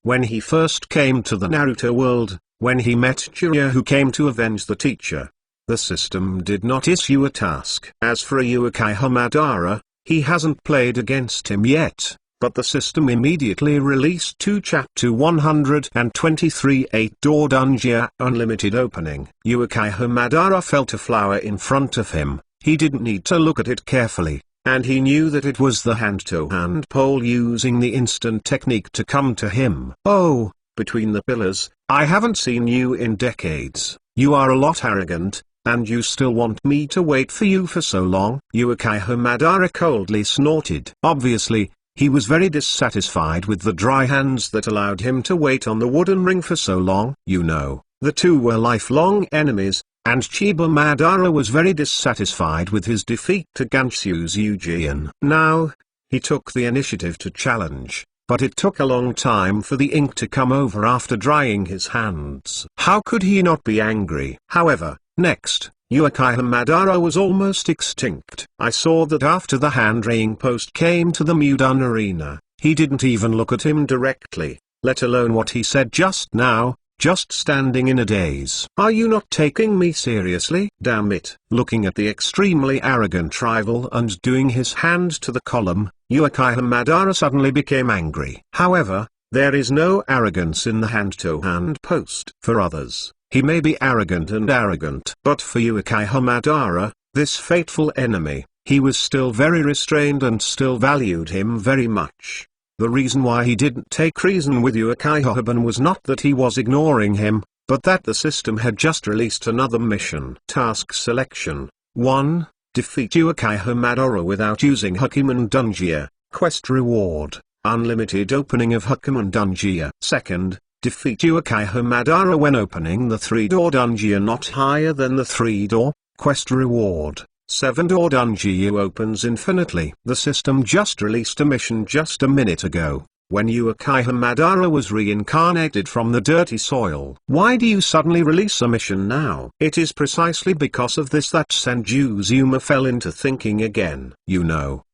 When he first came to the Naruto world, when he met Jiraiya who came to avenge the teacher, the system did not issue a task. As for Uchiha Madara, he hasn't played against him yet, but the system immediately released Chapter 123 8-Door Dungeon Unlimited Opening. Uchiha Madara felt a flower in front of him. He didn't need to look at it carefully, and he knew that it was the hand-to-hand pole using the instant technique to come to him. Oh, between the pillars, I haven't seen you in decades. You are a lot arrogant, and you still want me to wait for you for so long? Uchiha Madara coldly snorted. Obviously, he was very dissatisfied with the dry hands that allowed him to wait on the wooden ring for so long. The two were lifelong enemies, and Chiba Madara was very dissatisfied with his defeat to Gansu's Eugen. Now, he took the initiative to challenge, but it took a long time for the ink to come over after drying his hands. How could he not be angry? However, next, Uchiha Madara was almost extinct. I saw that after the hand-raying post came to the Mudan arena, he didn't even look at him directly, let alone what he said just now, just standing in a daze. Are you not taking me seriously? Damn it. Looking at the extremely arrogant rival and doing his hand to the column, Uchiha Madara suddenly became angry. However, there is no arrogance in the hand-to-hand post. For others, he may be arrogant, but for Uchiha Madara, this fateful enemy, he was still very restrained and still valued him very much. The reason why he didn't take reason with Uchiha was not that he was ignoring him, but that the system had just released another mission. Task selection. 1. Defeat Uchiha Madara without using Hakumen Dungeon. Quest reward. Unlimited opening of Hakumen Dungeon. 2. Defeat Uchiha Madara when opening the 3-door dungeon not higher than the 3-door. Quest reward. 7-door dungeon opens infinitely. The system just released a mission just a minute ago, when Uchiha Madara was reincarnated from the dirty soil. Why do you suddenly release a mission now? It is precisely because of this that Senju Zuma fell into thinking again.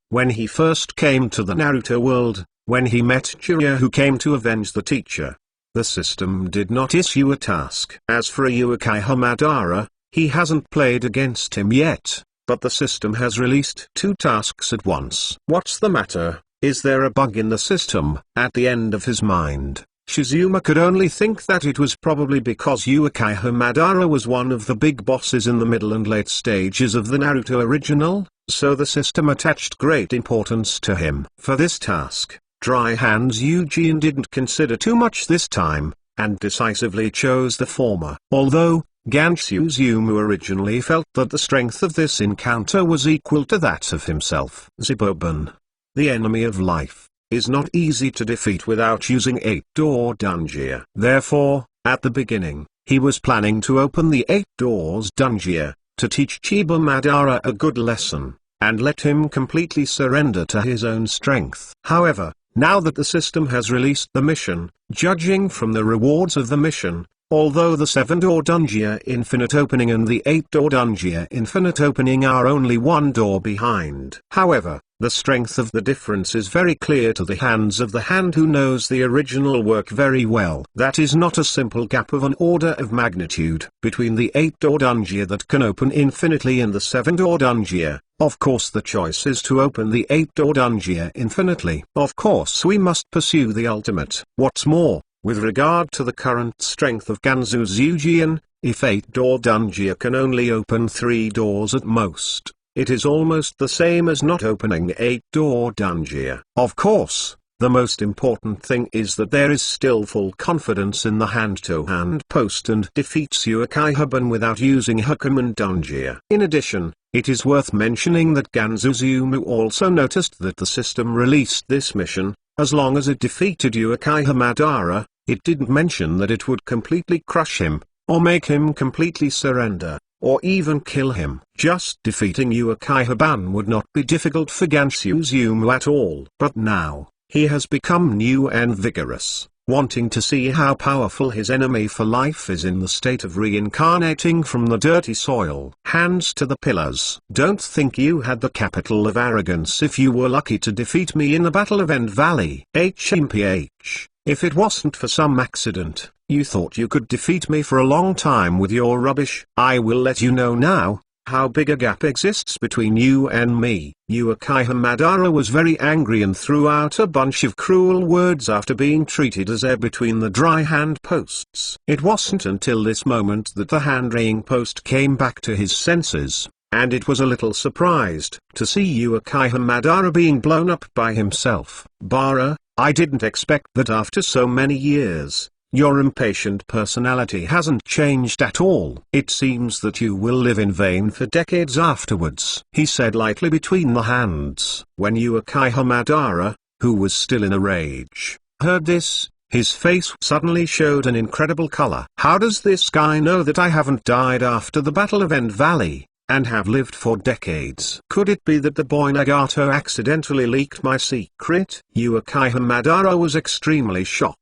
When he first came to the Naruto world, when he met Jiraiya who came to avenge the teacher, the system did not issue a task. As for Uchiha Madara, he hasn't played against him yet, but the system has released 2 tasks at once. What's the matter? Is there a bug in the system? At the end of his mind, Shizuma could only think that it was probably because Uchiha Madara was one of the big bosses in the middle and late stages of the Naruto original, so the system attached great importance to him. For this task, Dry Hands Eugene didn't consider too much this time, and decisively chose the former. Although, Gansuzuma originally felt that the strength of this encounter was equal to that of himself. Ziboban, the enemy of life, is not easy to defeat without using 8-door Dungeon. Therefore, at the beginning, he was planning to open the 8 doors Dungeon, to teach Chiba Madara a good lesson, and let him completely surrender to his own strength. However, now that the system has released the mission, judging from the rewards of the mission, although the 7-door Dungeon Infinite Opening and the 8-door Dungeon Infinite Opening are only 1 door behind. However, the strength of the difference is very clear to the hands of the hand who knows the original work very well. That is not a simple gap of an order of magnitude between the 8-door Dungeon that can open infinitely and the 7-door Dungeon. Of course the choice is to open the 8-door Dungeon infinitely. Of course we must pursue the ultimate. What's more, with regard to the current strength of Ganzu's Eugene, if 8-door Dungeon can only open 3 doors at most, it is almost the same as not opening 8-door Dungeon. Of course, the most important thing is that there is still full confidence in the hand-to-hand post and defeats Uchiha without using Hakumen Dungeon. In addition, it is worth mentioning that Ganzuzuma also noticed that the system released this mission. As long as it defeated Uchiha Madara, it didn't mention that it would completely crush him, or make him completely surrender, or even kill him. Just defeating Uchiha would not be difficult for Ganzuzuma at all. But now, he has become new and vigorous, wanting to see how powerful his enemy for life is in the state of reincarnating from the dirty soil. Hands to the pillars. Don't think you had the capital of arrogance if you were lucky to defeat me in the Battle of End Valley. HMPH, if it wasn't for some accident, you thought you could defeat me for a long time with your rubbish. I will let you know now how big a gap exists between you and me. Uchiha Madara was very angry and threw out a bunch of cruel words after being treated as air between the dry hand posts. It wasn't until this moment that the hand-raying post came back to his senses, and it was a little surprised to see Uchiha Madara being blown up by himself. Bara, I didn't expect that after so many years, your impatient personality hasn't changed at all. It seems that you will live in vain for decades afterwards, he said lightly between the hands. When Uchiha Madara, who was still in a rage, heard this, his face suddenly showed an incredible color. How does this guy know that I haven't died after the Battle of End Valley, and have lived for decades? Could it be that the boy Nagato accidentally leaked my secret? Uchiha Madara was extremely shocked.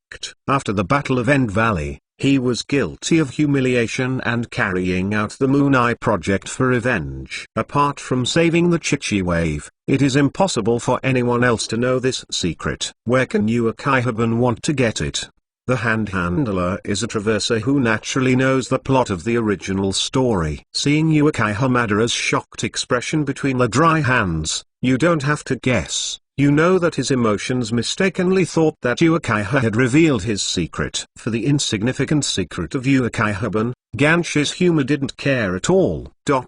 After the Battle of End Valley, he was guilty of humiliation and carrying out the Moon Eye project for revenge. Apart from saving the Chichi wave, it is impossible for anyone else to know this secret. Where can Uchiha want to get it? The hand handler is a traverser who naturally knows the plot of the original story. Seeing Uchiha Madara's shocked expression between the dry hands, you don't have to guess. You know that his emotions mistakenly thought that Uchiha had revealed his secret. For the insignificant secret of Uchiha, Ganshizuma didn't care at all. 1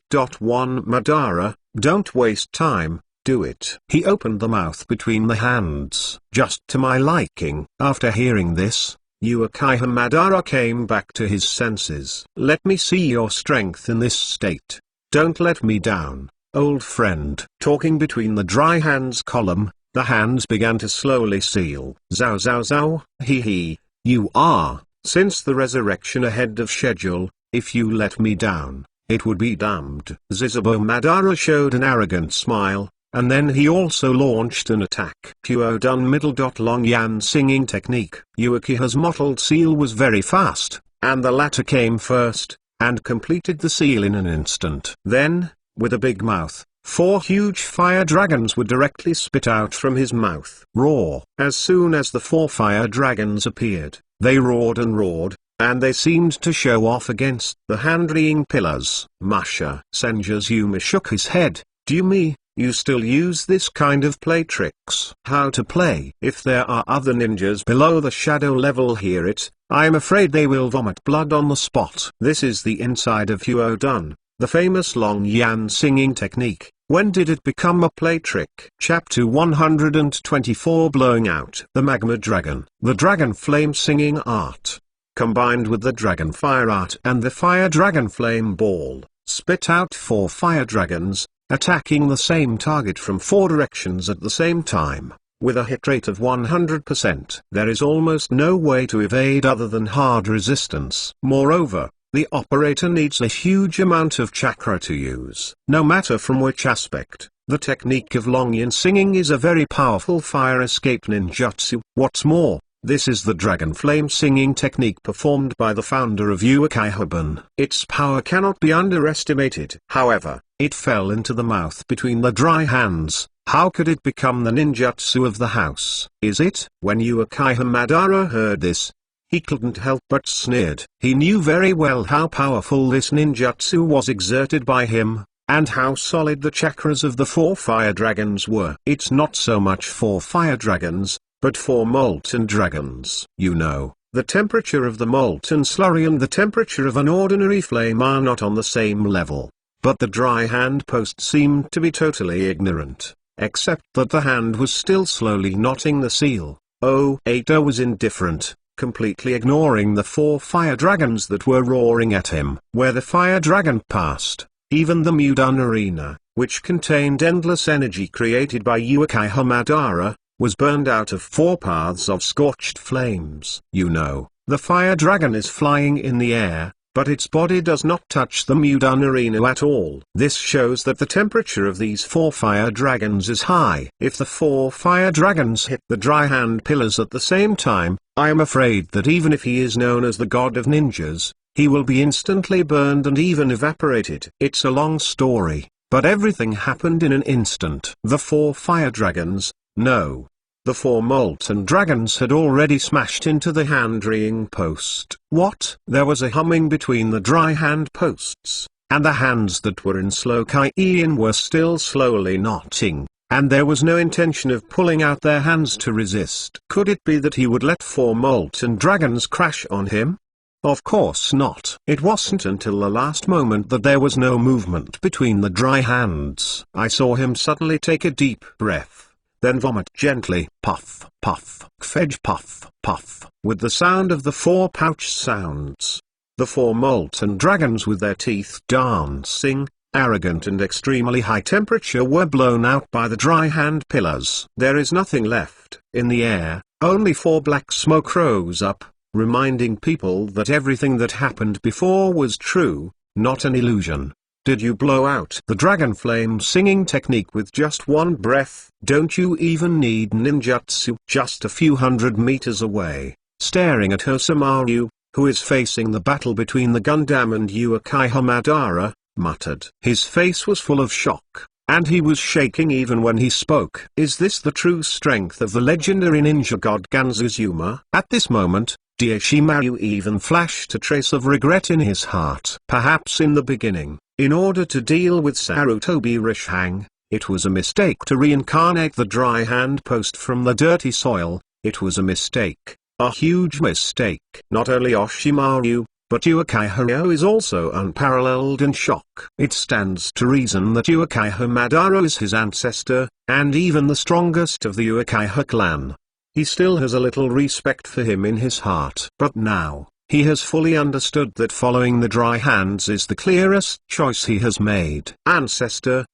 Madara, don't waste time, do it. He opened the mouth between the hands, just to my liking. After hearing this, Uchiha Madara came back to his senses. Let me see your strength in this state. Don't let me down, old friend. Talking between the dry hands column, the hands began to slowly seal. Zao zao zao, hee hee, you are, since the resurrection ahead of schedule, if you let me down, it would be damned. Zizobo Madara showed an arrogant smile, and then he also launched an attack. Puo dun middle dot long yan singing technique. Uchiha's mottled seal was very fast, and the latter came first, and completed the seal in an instant. Then, with a big mouth, 4 huge fire dragons were directly spit out from his mouth. Roar. As soon as the 4 fire dragons appeared, they roared, and they seemed to show off against the hand-reeing pillars. Masha. Senjuzuma shook his head. Do you mean, you still use this kind of play tricks. How to play? If there are other ninjas below the shadow level hear it, I'm afraid they will vomit blood on the spot. This is the inside of reobbed, the famous long yan singing technique. When did it become a play trick? Chapter 124 Blowing out the Magma Dragon. The dragon flame singing art, combined with the dragon fire art and the fire dragon flame ball, spit out 4 fire dragons, attacking the same target from 4 directions at the same time, with a hit rate of 100%. There is almost no way to evade other than hard resistance. Moreover, the operator needs a huge amount of chakra to use. No matter from which aspect, the technique of long yin singing is a very powerful fire escape ninjutsu. What's more, this is the dragon flame singing technique performed by the founder of reobbed. Its power cannot be underestimated. However, it fell into the mouth between the dry hands. How could it become the ninjutsu of the house? Is it? When Madara heard this, he couldn't help but sneered. He knew very well how powerful this ninjutsu was exerted by him, and how solid the chakras of the 4 fire dragons were. It's not so much 4 fire dragons, but 4 molten dragons. You know, the temperature of the molten slurry and the temperature of an ordinary flame are not on the same level. But the dry hand post seemed to be totally ignorant, except that the hand was still slowly knotting the seal. Eito was indifferent, completely ignoring the 4 fire dragons that were roaring at him. Where the fire dragon passed, even the Mudun arena, which contained endless energy created by Madara, was burned out of 4 paths of scorched flames. You know, the fire dragon is flying in the air, but its body does not touch the Mudun arena at all. This shows that the temperature of these 4 fire dragons is high. If the 4 fire dragons hit the dry hand pillars at the same time, I am afraid that even if he is known as the god of ninjas, he will be instantly burned and even evaporated. It's a long story, but everything happened in an instant. The 4 fire dragons, no, the 4 molten dragons had already smashed into the hand-reeing post. What? There was a humming between the dry hand posts, and the hands that were in slow Kaiin were still slowly knotting, and there was no intention of pulling out their hands to resist. Could it be that he would let 4 molten dragons crash on him? Of course not. It wasn't until the last moment that there was no movement between the dry hands. I saw him suddenly take a deep breath, then vomit gently, puff, puff, fedge puff, puff, with the sound of the 4 pouch sounds. The 4 molten dragons with their teeth dancing, arrogant and extremely high temperature, were blown out by the dry hand pillars. There is nothing left in the air, only 4 black smoke rose up, reminding people that everything that happened before was true, not an illusion. Did you blow out the dragon flame singing technique with just 1 breath? Don't you even need ninjutsu? Just a few hundred meters away, staring at Hosamaru, who is facing the battle between the Gundam and Madara, muttered. His face was full of shock, and he was shaking even when he spoke. Is this the true strength of the legendary ninja god Ganzuzuma? At this moment, Orochimaru even flashed a trace of regret in his heart. Perhaps in the beginning, in order to deal with Sarutobi Rishang, it was a mistake to reincarnate the dry hand post from the dirty soil. It was a mistake, a huge mistake. Not only Orochimaru, but Madara is also unparalleled in shock. It stands to reason that Madara is his ancestor, and even the strongest of the Uchiha clan. He still has a little respect for him in his heart. But now, he has fully understood that following the dry hands is the clearest choice he has made. Ancestor,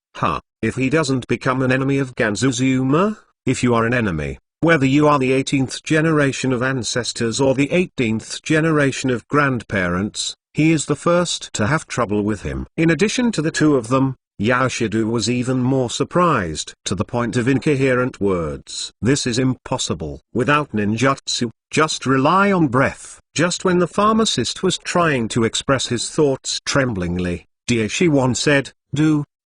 if he doesn't become an enemy of Ganzuzuma? If you are an enemy, whether you are the 18th generation of ancestors or the 18th generation of grandparents, he is the first to have trouble with him. In addition to the 2 of them, Yoshido was even more surprised, to the point of incoherent words. This is impossible. Without ninjutsu, just rely on breath. Just when the pharmacist was trying to express his thoughts tremblingly, Daishiwan said,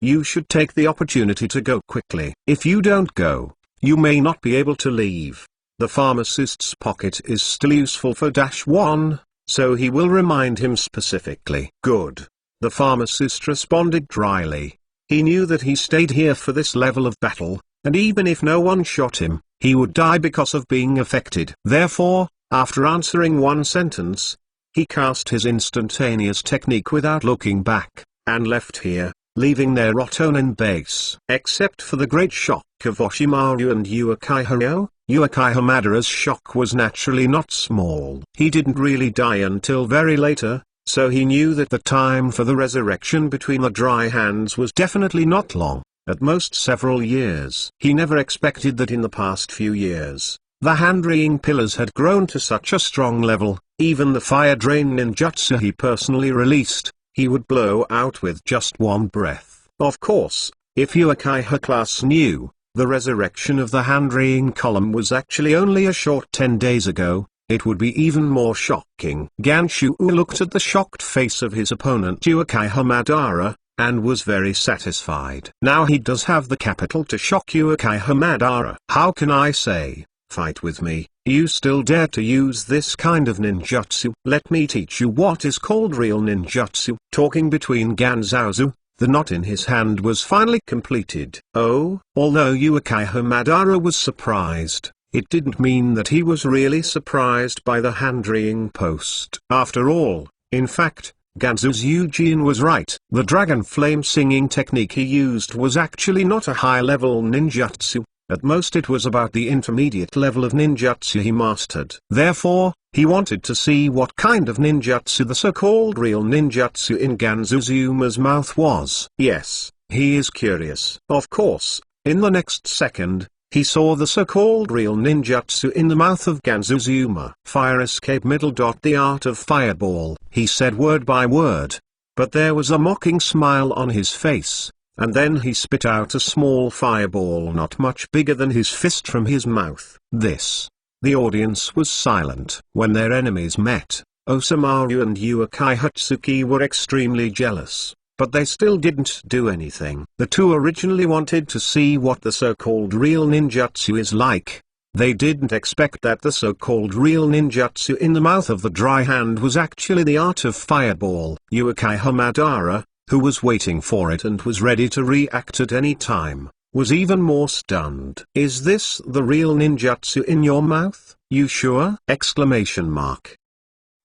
you should take the opportunity to go quickly. If you don't go, you may not be able to leave. The pharmacist's pocket is still useful for -1, so he will remind him specifically. Good. The pharmacist responded dryly. He knew that he stayed here for this level of battle, and even if no one shot him, he would die because of being affected. Therefore, after answering one sentence, he cast his instantaneous technique without looking back, and left here, leaving their Rotonin base. Except for the great shock of Oshimaru and Uchiha Madara's shock was naturally not small. He didn't really die until very later, so he knew that the time for the resurrection between the dry hands was definitely not long, at most several years. He never expected that in the past few years, the hand-reeing pillars had grown to such a strong level. Even the fire drain ninjutsu he personally released, he would blow out with just one breath. Of course, if Uchiha class knew, the resurrection of the hand-reeing column was actually only a short 10 days ago, it would be even more shocking. Ganshu looked at the shocked face of his opponent Uchiha Madara, and was very satisfied. Now he does have the capital to shock Uchiha Madara. How can I say, fight with me? You still dare to use this kind of ninjutsu? Let me teach you what is called real ninjutsu. Talking between Ganzazu, the knot in his hand was finally completed. Oh, although Uchiha Madara was surprised, it didn't mean that he was really surprised by the hand-reeing post. After all, in fact, Ganzu's Eugene was right. The dragon flame singing technique he used was actually not a high-level ninjutsu. At most it was about the intermediate level of ninjutsu he mastered. Therefore, he wanted to see what kind of ninjutsu the so-called real ninjutsu in Ganzuzuma's mouth was. Yes, he is curious. Of course, in the next second, he saw the so-called real ninjutsu in the mouth of Ganzuzuma. Fire escape middle. The art of fireball, he said word by word. But there was a mocking smile on his face. And then he spit out a small fireball not much bigger than his fist from his mouth. The audience was silent. When their enemies met, Osamu and Uchiha Tsuki were extremely jealous, but they still didn't do anything. The two originally wanted to see what the so-called real ninjutsu is like. They didn't expect that the so-called real ninjutsu in the mouth of the dry hand was actually the art of fireball. Uchiha Madara, who was waiting for it and was ready to react at any time, was even more stunned. Is this the real ninjutsu in your mouth? You sure?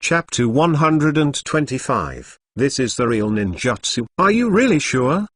Chapter 125. This is the real ninjutsu. Are you really sure?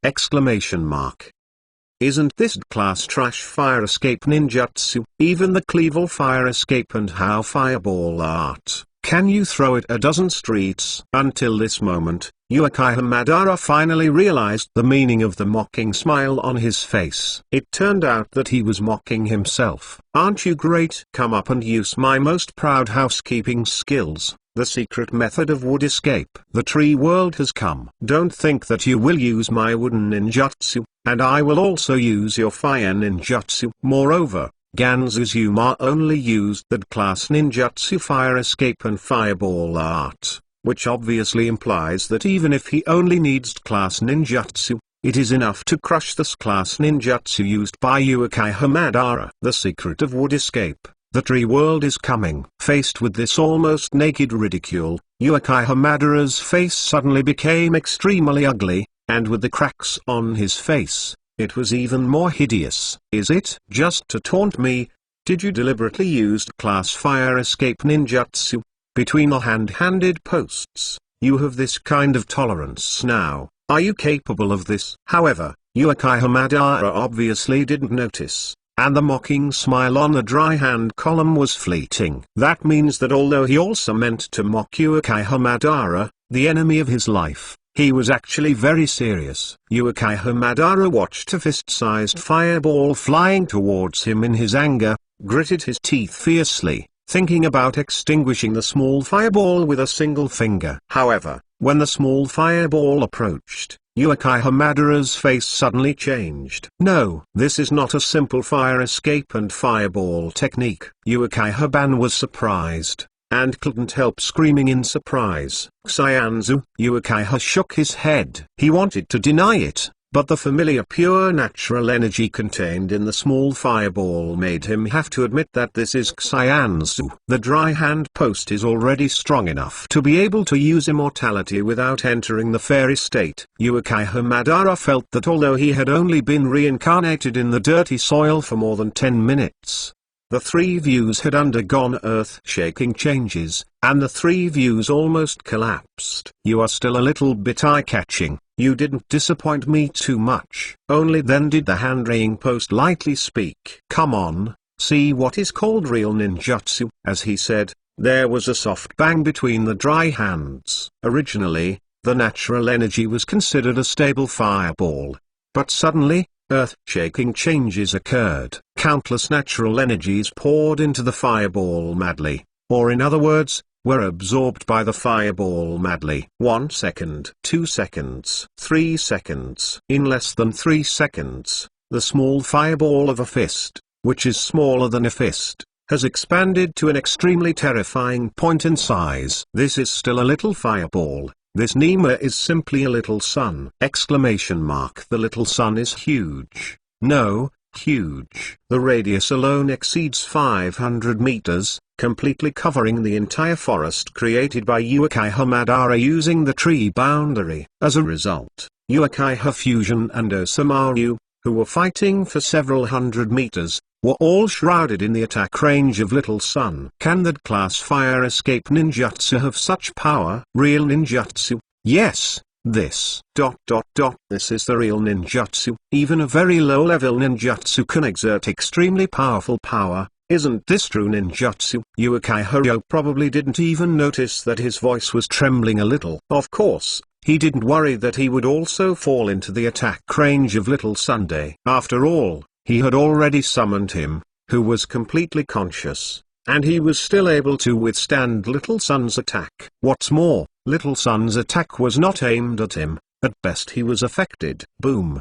Isn't this class trash fire escape ninjutsu? Even the cleaver fire escape and how fireball art. Can you throw it a dozen streets? Until this moment, Uchiha Madara finally realized the meaning of the mocking smile on his face. It turned out that he was mocking himself. Aren't you great? Come up and use my most proud housekeeping skills, the secret method of wood escape. The tree world has come. Don't think that you will use my wooden ninjutsu, and I will also use your fire ninjutsu. Moreover, Ganzuzuma only used that class ninjutsu fire escape and fireball art, which obviously implies that even if he only needs class ninjutsu, it is enough to crush this class ninjutsu used by Uchiha Madara. The secret of wood escape, the tree world is coming. Faced with this almost naked ridicule, Uchiha Madara's face suddenly became extremely ugly, and with the cracks on his face, it was even more hideous. Is it just to taunt me? Did you deliberately use class fire escape ninjutsu? Between the hand-handed posts, you have this kind of tolerance now. Are you capable of this? However, Uchiha Madara obviously didn't notice, and the mocking smile on the dry hand column was fleeting. That means that although he also meant to mock Uchiha Madara, the enemy of his life, he was actually very serious. Uchiha Madara watched a fist-sized fireball flying towards him in his anger, gritted his teeth fiercely, thinking about extinguishing the small fireball with a single finger. However, when the small fireball approached, Uchiha Madara's face suddenly changed. No, this is not a simple fire escape and fireball technique. Uchiha-ban was surprised, and couldn't help screaming in surprise. Xianzu. Uchiha shook his head. He wanted to deny it, but the familiar pure natural energy contained in the small fireball made him have to admit that this is Xianzu. The dry hand post is already strong enough to be able to use immortality without entering the fairy state. Uchiha Madara felt that although he had only been reincarnated in the dirty soil for more than 10 minutes, the three views had undergone earth-shaking changes, and the three views almost collapsed. You are still a little bit eye-catching. You didn't disappoint me too much. Only then did the hand-raying post lightly speak. Come on, see what is called real ninjutsu. As he said, there was a soft bang between the dry hands. Originally, the natural energy was considered a stable fireball. But suddenly, earth-shaking changes occurred. Countless natural energies poured into the fireball madly, or in other words, were absorbed by the fireball madly. 1 second, 2 seconds, 3 seconds. In less than 3 seconds, the small fireball of a fist, which is smaller than a fist, has expanded to an extremely terrifying point in size. This is still a little fireball. This Nima is simply a little sun! The little sun is huge. No, huge. The radius alone exceeds 500 meters, completely covering the entire forest created by Uchiha Madara using the tree boundary. As a result, Uchiha Fusion and Osamu, who were fighting for several hundred meters, were all shrouded in the attack range of Little Sun. Can that class fire escape ninjutsu have such power? Real ninjutsu? Yes, this. This is the real ninjutsu. Even a very low-level ninjutsu can exert extremely powerful power. Isn't this true ninjutsu? Uchiha probably didn't even notice that his voice was trembling a little. Of course, he didn't worry that he would also fall into the attack range of Little Sunday. After all, he had already summoned him, who was completely conscious, and he was still able to withstand Little Sun's attack. What's more, Little Sun's attack was not aimed at him. At best he was affected. Boom!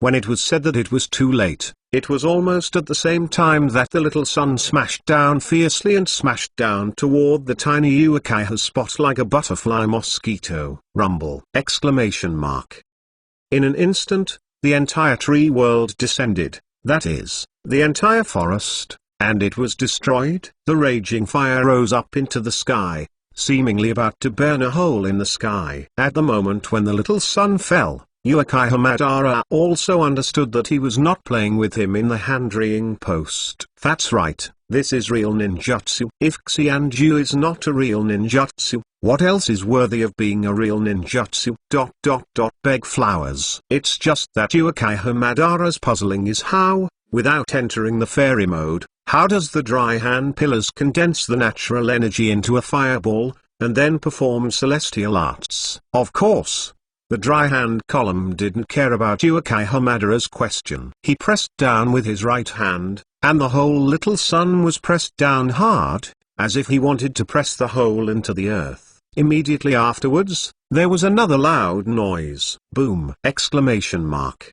When it was said that it was too late, it was almost at the same time that the Little Sun smashed down fiercely and smashed down toward the tiny Uchiha spot like a butterfly mosquito. Rumble! In an instant, the entire tree world descended, that is, the entire forest, and it was destroyed. The raging fire rose up into the sky, seemingly about to burn a hole in the sky. At the moment when the Little Sun fell, Uchiha Madara also understood that he was not playing with him in the hand-raying post. That's right, this is real ninjutsu. If Xianju is not a real ninjutsu, what else is worthy of being a real ninjutsu? Beg flowers. It's just that Uchiha Madara's puzzling is how, without entering the fairy mode, how does the dry hand pillars condense the natural energy into a fireball, and then perform celestial arts? Of course, the dry hand column didn't care about Uchiha Madara's question. He pressed down with his right hand, and the whole Little Sun was pressed down hard, as if he wanted to press the hole into the earth. Immediately afterwards, there was another loud noise. Boom! The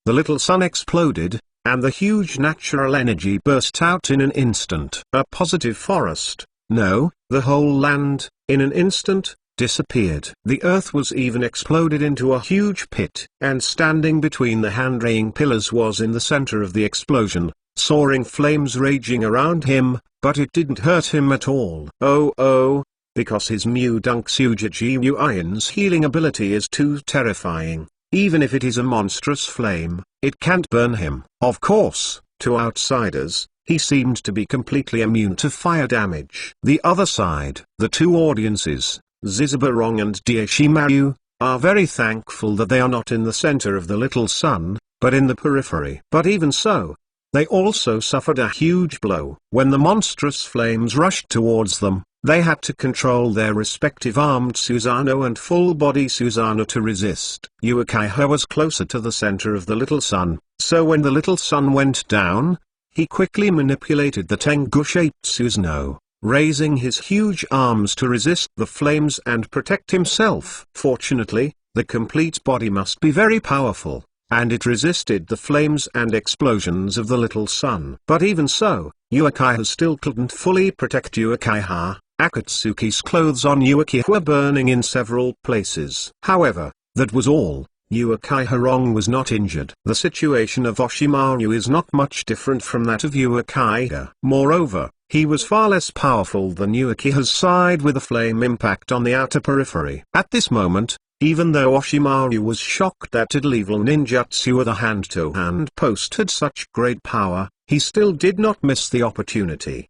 Little Sun exploded, and the huge natural energy burst out in an instant. A positive forest, no, the whole land, in an instant, disappeared. The earth was even exploded into a huge pit, and standing between the hand-raying pillars was in the center of the explosion, soaring flames raging around him, but it didn't hurt him at all. Oh, because his Mu-Dunk Sujiji Uian's healing ability is too terrifying. Even if it is a monstrous flame, it can't burn him. Of course, to outsiders, he seemed to be completely immune to fire damage. The other side, the two audiences, Zizabarong and Daishimaru, are very thankful that they are not in the center of the Little Sun, but in the periphery. But even so, they also suffered a huge blow. When the monstrous flames rushed towards them, they had to control their respective armed Susanoo and full-body Susanoo to resist. Uchiha was closer to the center of the Little Sun, so when the Little Sun went down, he quickly manipulated the Tengu-shaped Susanoo, raising his huge arms to resist the flames and protect himself. Fortunately, the complete body must be very powerful, and it resisted the flames and explosions of the Little Sun. But even so, Uchiha still couldn't fully protect Uchiha. Akatsuki's clothes on Uchiha were burning in several places. However, That was all. Uchiha Rong was not injured. The situation of Oshimaru is not much different from that of Uchiha. Moreover, he was far less powerful than Uchiha's side with a flame impact on the outer periphery. At this moment, even though Oshimaru was shocked that evil ninjutsu of the hand-to-hand post had such great power, he still did not miss the opportunity.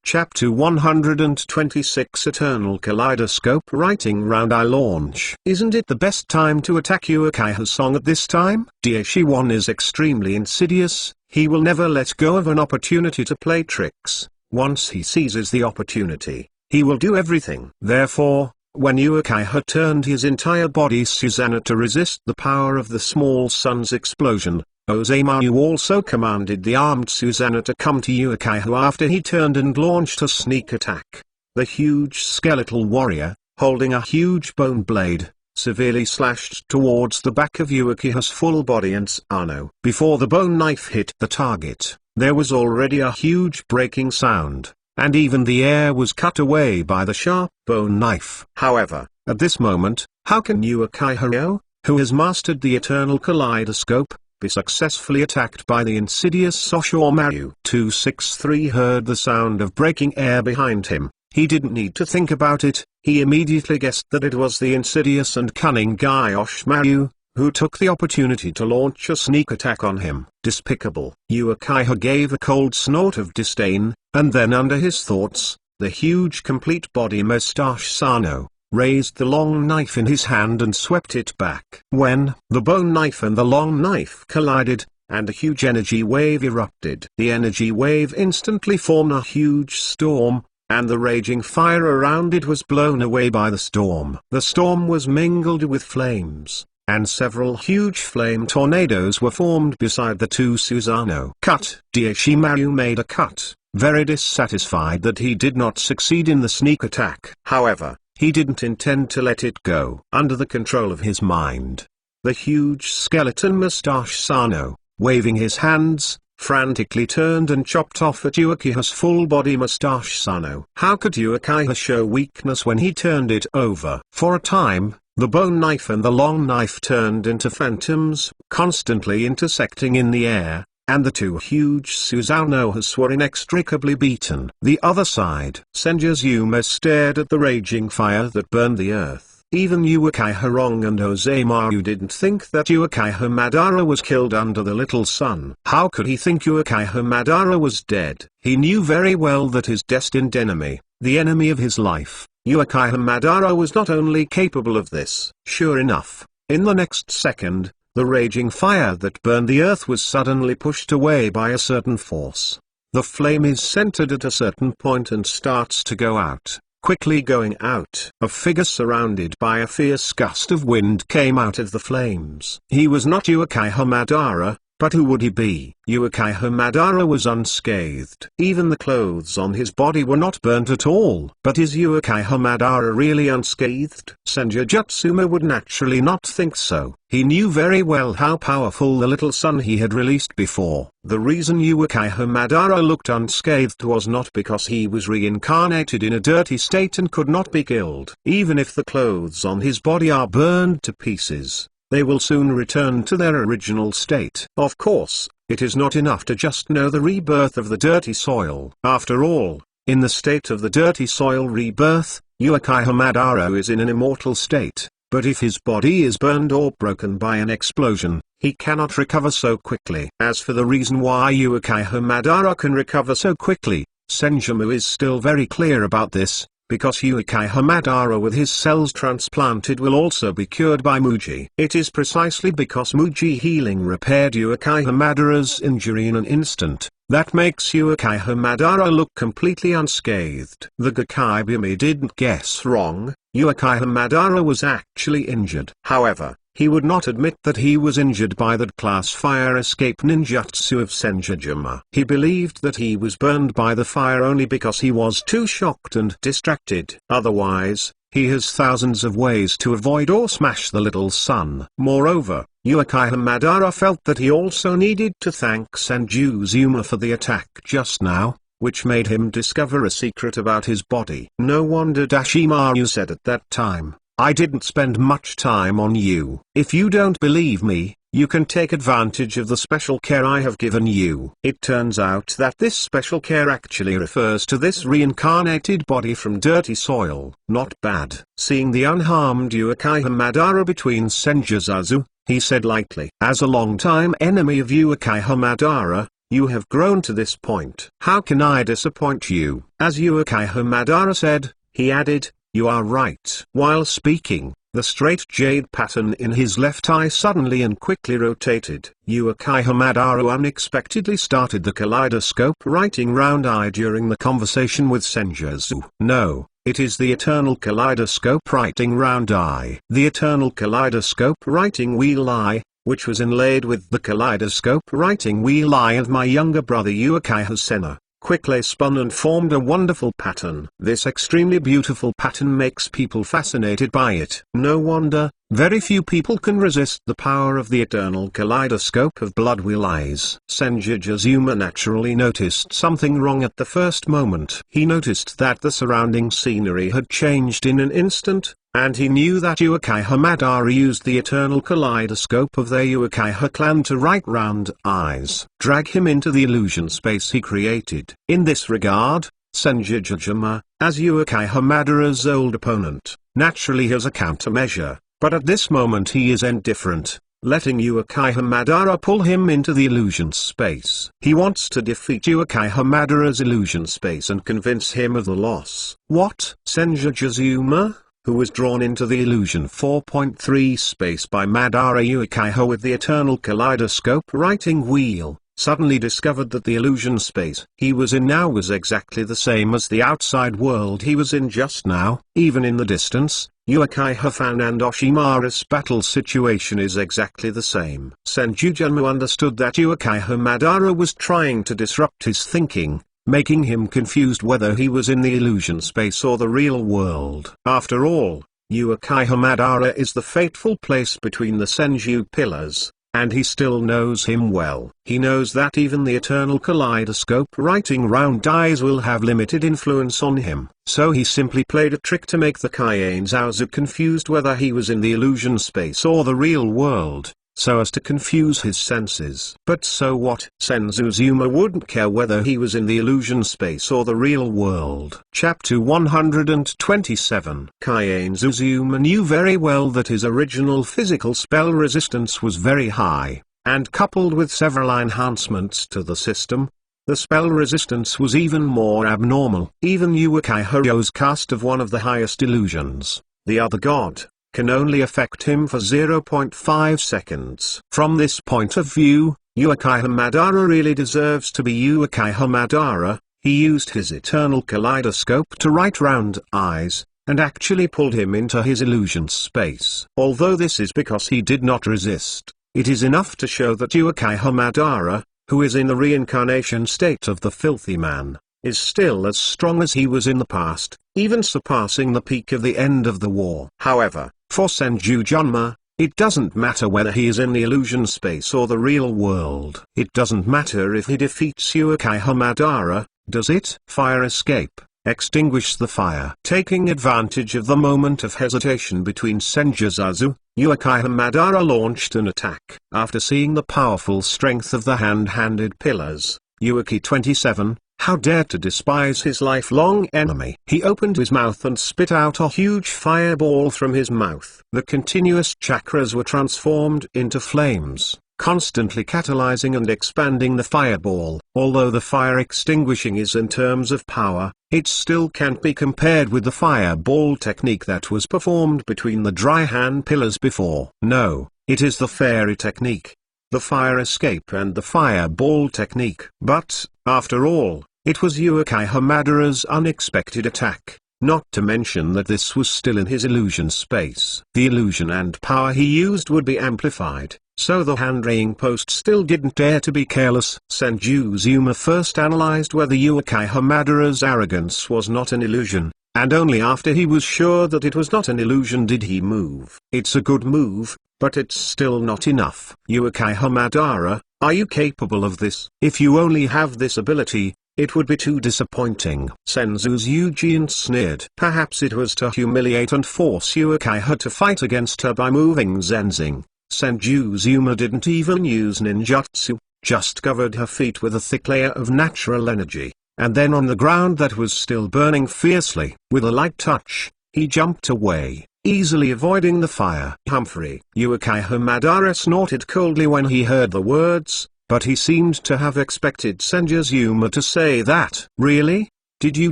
Chapter 126 Eternal Kaleidoscope Writing Round I launch. Isn't it the best time to attack Uchiha's song at this time? Daishiwan is extremely insidious, he will never let go of an opportunity to play tricks. Once he seizes the opportunity, he will do everything. Therefore, when Uchiha turned his entire body Susanoo to resist the power of the small sun's explosion, Ozemaru also commanded the armed Susanoo to come to Uchiha after he turned and launched a sneak attack. The huge skeletal warrior, holding a huge bone blade, severely slashed towards the back of Uchiha's full body and Susanoo. Before the bone knife hit the target, there was already a huge breaking sound, and even the air was cut away by the sharp bone knife. However, at this moment, how can Uchiha, who has mastered the eternal kaleidoscope, be successfully attacked by the insidious Oshimaru? 263 heard the sound of breaking air behind him. He didn't need to think about it, he immediately guessed that it was the insidious and cunning guy Oshimaru, who took the opportunity to launch a sneak attack on him. Despicable. Uchiha gave a cold snort of disdain, and then under his thoughts, the huge complete body mustache Susanoo raised the long knife in his hand and swept it back. When the bone knife and the long knife collided, and a huge energy wave erupted. The energy wave instantly formed a huge storm, and the raging fire around it was blown away by the storm. The storm was mingled with flames, and several huge flame tornadoes were formed beside the two Susanoo. Cut. Daishimaru made a cut, very dissatisfied that he did not succeed in the sneak attack. However, he didn't intend to let it go. Under the control of his mind, the huge skeleton mustache Susanoo, waving his hands, frantically turned and chopped off at Uchiha's full body mustache Susanoo. How could Uchiha show weakness when he turned it over? For a time, the bone knife and the long knife turned into phantoms, constantly intersecting in the air, and the two huge Susanoo's were inextricably beaten. The other side. Senjutsu stared at the raging fire that burned the earth. Even Uchiha Rong and Ozemaru didn't think that Uchiha Madara was killed under the little sun. How could he think Uchiha Madara was dead? He knew very well that his destined enemy, the enemy of his life, Uchiha Madara, was not only capable of this. Sure enough, in the next second, the raging fire that burned the earth was suddenly pushed away by a certain force. The flame is centered at a certain point and starts to go out, quickly going out. A figure surrounded by a fierce gust of wind came out of the flames. He was not Uchiha Madara, but who would he be? Uchiha Madara was unscathed. Even the clothes on his body were not burnt at all. But is Uchiha Madara really unscathed? Senjutsu would naturally not think so. He knew very well how powerful the little sun he had released before. The reason Uchiha Madara looked unscathed was not because he was reincarnated in a dirty state and could not be killed. Even if the clothes on his body are burned to pieces, they will soon return to their original state. Of course, it is not enough to just know the rebirth of the dirty soil. After all, in the state of the dirty soil rebirth, Uchiha Madara is in an immortal state, but if his body is burned or broken by an explosion, he cannot recover so quickly. As for the reason why Uchiha Madara can recover so quickly, Senjutsu is still very clear about this. Because Uchiha Madara with his cells transplanted will also be cured by Muji. It is precisely because Muji healing repaired Uchiha Madara's injury in an instant, that makes Uchiha Madara look completely unscathed. The Gakaibume didn't guess wrong, Uchiha Madara was actually injured. However, he would not admit that he was injured by that class fire escape ninjutsu of Senjutsu. He believed that he was burned by the fire only because he was too shocked and distracted. Otherwise, he has thousands of ways to avoid or smash the little sun. Moreover, Uchiha Madara felt that he also needed to thank Senjutsu for the attack just now, which made him discover a secret about his body. No wonder Daishimaru said at that time, I didn't spend much time on you. If you don't believe me, you can take advantage of the special care I have given you. It turns out that this special care actually refers to this reincarnated body from dirty soil. Not bad. Seeing the unharmed Uchiha Madara between Senjutsu, he said lightly. As a long-time enemy of Uchiha Madara, you have grown to this point. How can I disappoint you? As Uchiha Madara said, he added, you are right. While speaking, the straight jade pattern in his left eye suddenly and quickly rotated. Uchiha Madara unexpectedly started the kaleidoscope writing round eye during the conversation with Senjutsu. No, it is the eternal kaleidoscope writing round eye. The eternal kaleidoscope writing wheel eye, which was inlaid with the kaleidoscope writing wheel eye of my younger brother Uchiha Senna, quickly spun and formed a wonderful pattern. This extremely beautiful pattern makes people fascinated by it. No wonder, very few people can resist the power of the eternal kaleidoscope of blood wheel eyes. Senjutsu naturally noticed something wrong at the first moment. He noticed that the surrounding scenery had changed in an instant, and he knew that Uchiha Madara used the eternal kaleidoscope of their Uchiha clan to write round eyes. Drag him into the illusion space he created. In this regard, Senjutsu, as Uchiha Madara's old opponent, naturally has a countermeasure, but at this moment he is indifferent, letting Uchiha Madara pull him into the illusion space. He wants to defeat Uchiha Madara's illusion space and convince him of the loss. What? Senjutsu, who was drawn into the illusion 4.3 space by Madara Uchiha with the eternal kaleidoscope writing wheel, suddenly discovered that the illusion space he was in now was exactly the same as the outside world he was in just now. Even in the distance, Uchiha Fan and Oshimaru's battle situation is exactly the same. Senjutsu understood that Uchiha Madara was trying to disrupt his thinking, making him confused whether he was in the illusion space or the real world. After all, Uchiha Madara is the fateful place between the Senju pillars, and he still knows him well. He knows that even the eternal kaleidoscope writing round eyes will have limited influence on him. So he simply played a trick to make the Kaiane Zaozu confused whether he was in the illusion space or the real world, so as to confuse his senses. But so what? Senjutsu wouldn't care whether he was in the illusion space or the real world. Chapter 127. Kaiane Zaozu knew very well that his original physical spell resistance was very high, and coupled with several enhancements to the system, the spell resistance was even more abnormal. Even Uchiha's cast of one of the highest illusions, the other god, can only affect him for 0.5 seconds. From this point of view, Uchiha Madara really deserves to be Uchiha Madara. He used his eternal kaleidoscope to write round eyes, and actually pulled him into his illusion space. Although this is because he did not resist, it is enough to show that Uchiha Madara, who is in the reincarnation state of the filthy man, is still as strong as he was in the past, even surpassing the peak of the end of the war. However, for Senjutsu, it doesn't matter whether he is in the illusion space or the real world. It doesn't matter if he defeats Uchiha Madara, does it? Fire escape. Extinguish the fire. Taking advantage of the moment of hesitation between Senjutsu, Uchiha Madara launched an attack. After seeing the powerful strength of the hand-handed pillars, Uchi 27, how dare to despise his lifelong enemy. He opened his mouth and spit out a huge fireball from his mouth. The continuous chakras were transformed into flames, constantly catalyzing and expanding the fireball. Although the fire extinguishing is in terms of power, it still can't be compared with the fireball technique that was performed between the dry hand pillars before. No, it is the fairy technique, the fire escape and the fireball technique. But, after all, it was Uchiha Madara's unexpected attack, not to mention that this was still in his illusion space. The illusion and power he used would be amplified, so the hand-raying post still didn't dare to be careless. Senjutsu first analyzed whether Uchiha Madara's arrogance was not an illusion, and only after he was sure that it was not an illusion did he move. It's a good move, but it's still not enough. Uchiha Madara, are you capable of this? If you only have this ability, It would be too disappointing. Senzu's Eugene sneered. Perhaps it was to humiliate and force Uchiha to fight against her by moving Zenzing. Senju's Yuma didn't even use ninjutsu, just covered her feet with a thick layer of natural energy, and then on the ground that was still burning fiercely, with a light touch, he jumped away, easily avoiding the fire. Humphrey. Uchiha Madara snorted coldly when he heard the words, but he seemed to have expected Senju's Yuma to say that. Really? Did you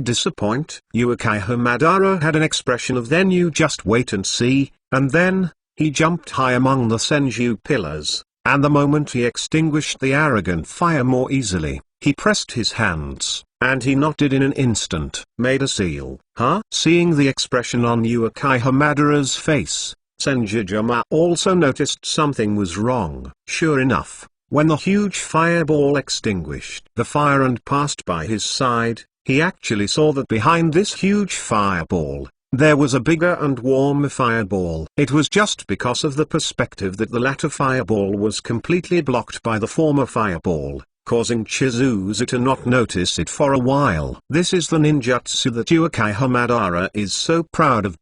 disappoint? Uchiha Madara had an expression of then you just wait and see, and then, he jumped high among the Senju pillars, and the moment he extinguished the arrogant fire more easily, he pressed his hands, and he nodded in an instant. Made a seal. Huh? Seeing the expression on Uchiha Madara's face, Senjujama also noticed something was wrong. Sure enough, when the huge fireball extinguished the fire and passed by his side, he actually saw that behind this huge fireball, there was a bigger and warmer fireball. It was just because of the perspective that the latter fireball was completely blocked by the former fireball, causing Chizuzu to not notice it for a while. This is the ninjutsu that Uchiha Madara is so proud of.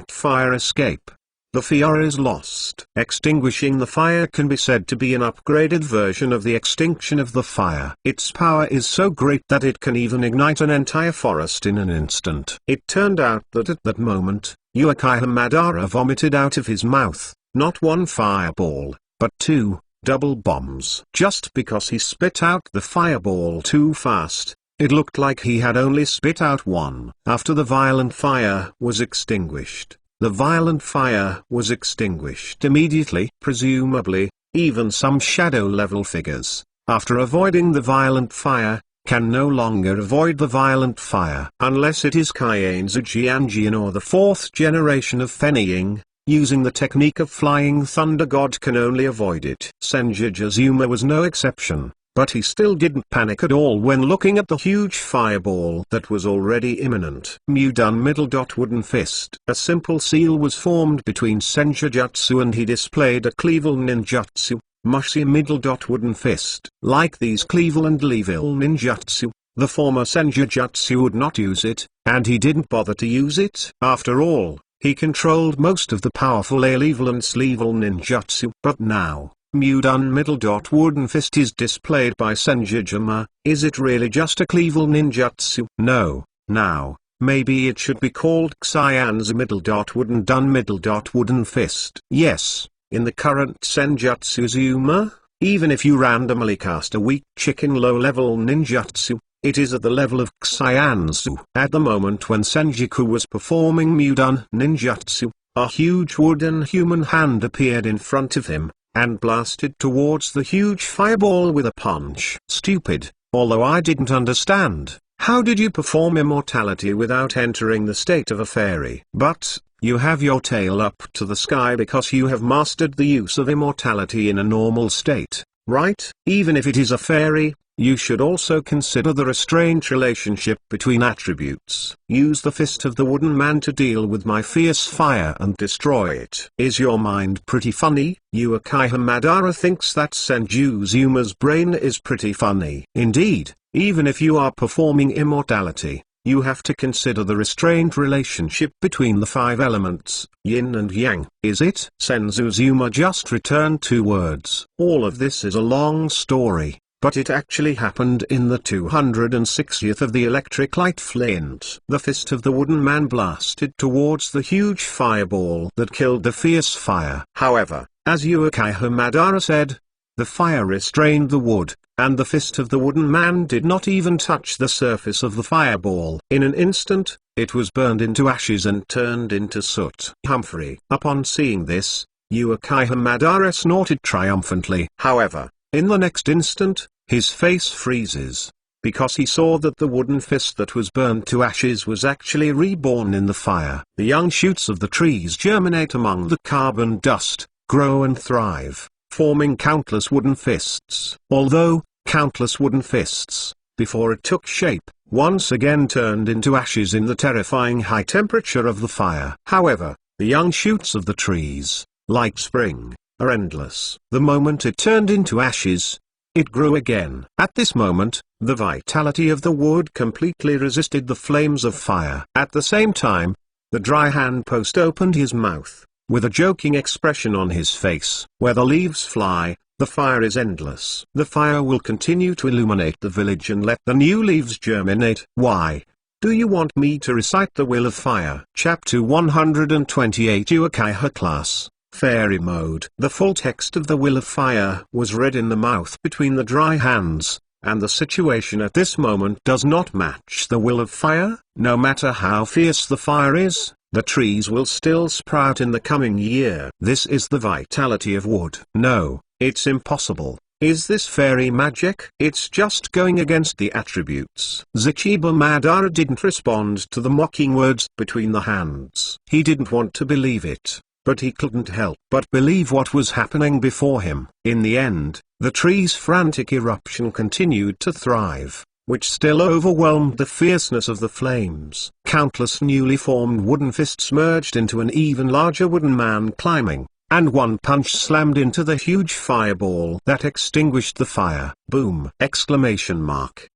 Fire escape. The fire is lost. Extinguishing the fire can be said to be an upgraded version of the extinction of the fire. Its power is so great that it can even ignite an entire forest in an instant. It turned out that at that moment, Uchiha Madara vomited out of his mouth, not one fireball, but two double bombs. Just because he spit out the fireball too fast, it looked like he had only spit out one. After the violent fire was extinguished, the violent fire was extinguished immediately. Presumably, even some shadow-level figures, after avoiding the violent fire, can no longer avoid the violent fire. Unless it is Kaienzu Jianjian or the fourth generation of Feniying, using the technique of Flying Thunder God can only avoid it. Senju's Yuma was no exception, but he still didn't panic at all when looking at the huge fireball that was already imminent. Mudan middle. Wooden fist. A simple seal was formed between Senjutsu and he displayed a Cleavel ninjutsu, Mushi middle. Wooden fist. Like these Cleavel and Leevil ninjutsu, the former Senjutsu would not use it, and he didn't bother to use it. After all, he controlled most of the powerful A-Level and S-Level ninjutsu. But now, Mudan middle. Wooden fist is displayed by Senjujama. Is it really just a Cleavel ninjutsu? No. Now, maybe it should be called Xianzu middle. Wooden done middle. Wooden fist. Yes, in the current Senjutsu's Yuma, even if you randomly cast a weak chicken low-level ninjutsu, it is at the level of Xianzu. At the moment when Senjiku was performing Mudan ninjutsu, a huge wooden human hand appeared in front of him, and blasted towards the huge fireball with a punch. Stupid. Although I didn't understand, how did you perform immortality without entering the state of a fairy? But, you have your tail up to the sky because you have mastered the use of immortality in a normal state, right? Even if it is a fairy, you should also consider the restraint relationship between attributes. Use the fist of the wooden man to deal with my fierce fire and destroy it. Is your mind pretty funny? Uchiha Madara thinks that Senju's Yuma's brain is pretty funny. Indeed, even if you are performing immortality, you have to consider the restraint relationship between the five elements, yin and yang. Is it? Senju's Yuma just returned 2 words. All of this is a long story, but it actually happened in the 260th of the electric light flint. The fist of the wooden man blasted towards the huge fireball that killed the fierce fire. However, as Uchiha Madara said, the fire restrained the wood, and the fist of the wooden man did not even touch the surface of the fireball. In an instant, it was burned into ashes and turned into soot. Humphrey. Upon seeing this, Uchiha Madara snorted triumphantly. However, in the next instant, his face freezes, because he saw that the wooden fist that was burned to ashes was actually reborn in the fire. The young shoots of the trees germinate among the carbon dust, grow and thrive, forming countless wooden fists. Although, countless wooden fists, before it took shape, once again turned into ashes in the terrifying high temperature of the fire. However, the young shoots of the trees, like spring, are endless. The moment it turned into ashes, it grew again. At this moment, the vitality of the wood completely resisted the flames of fire. At the same time, the dry hand post opened his mouth, with a joking expression on his face. Where the leaves fly, the fire is endless. The fire will continue to illuminate the village and let the new leaves germinate. Why? Do you want me to recite the Will of Fire? Chapter 128 Uchiha Class, Fairy Mode. The full text of the Will of Fire was read in the mouth between the dry hands, and the situation at this moment does not match the Will of Fire. No matter how fierce the fire is, the trees will still sprout in the coming year. This is the vitality of wood. No, it's impossible. Is this fairy magic? It's just going against the attributes. Uchiha Madara didn't respond to the mocking words between the hands. He didn't want to believe it, but he couldn't help but believe what was happening before him. In the end, the tree's frantic eruption continued to thrive, which still overwhelmed the fierceness of the flames. Countless newly formed wooden fists merged into an even larger wooden man climbing, and one punch slammed into the huge fireball that extinguished the fire. Boom! Exclamation mark.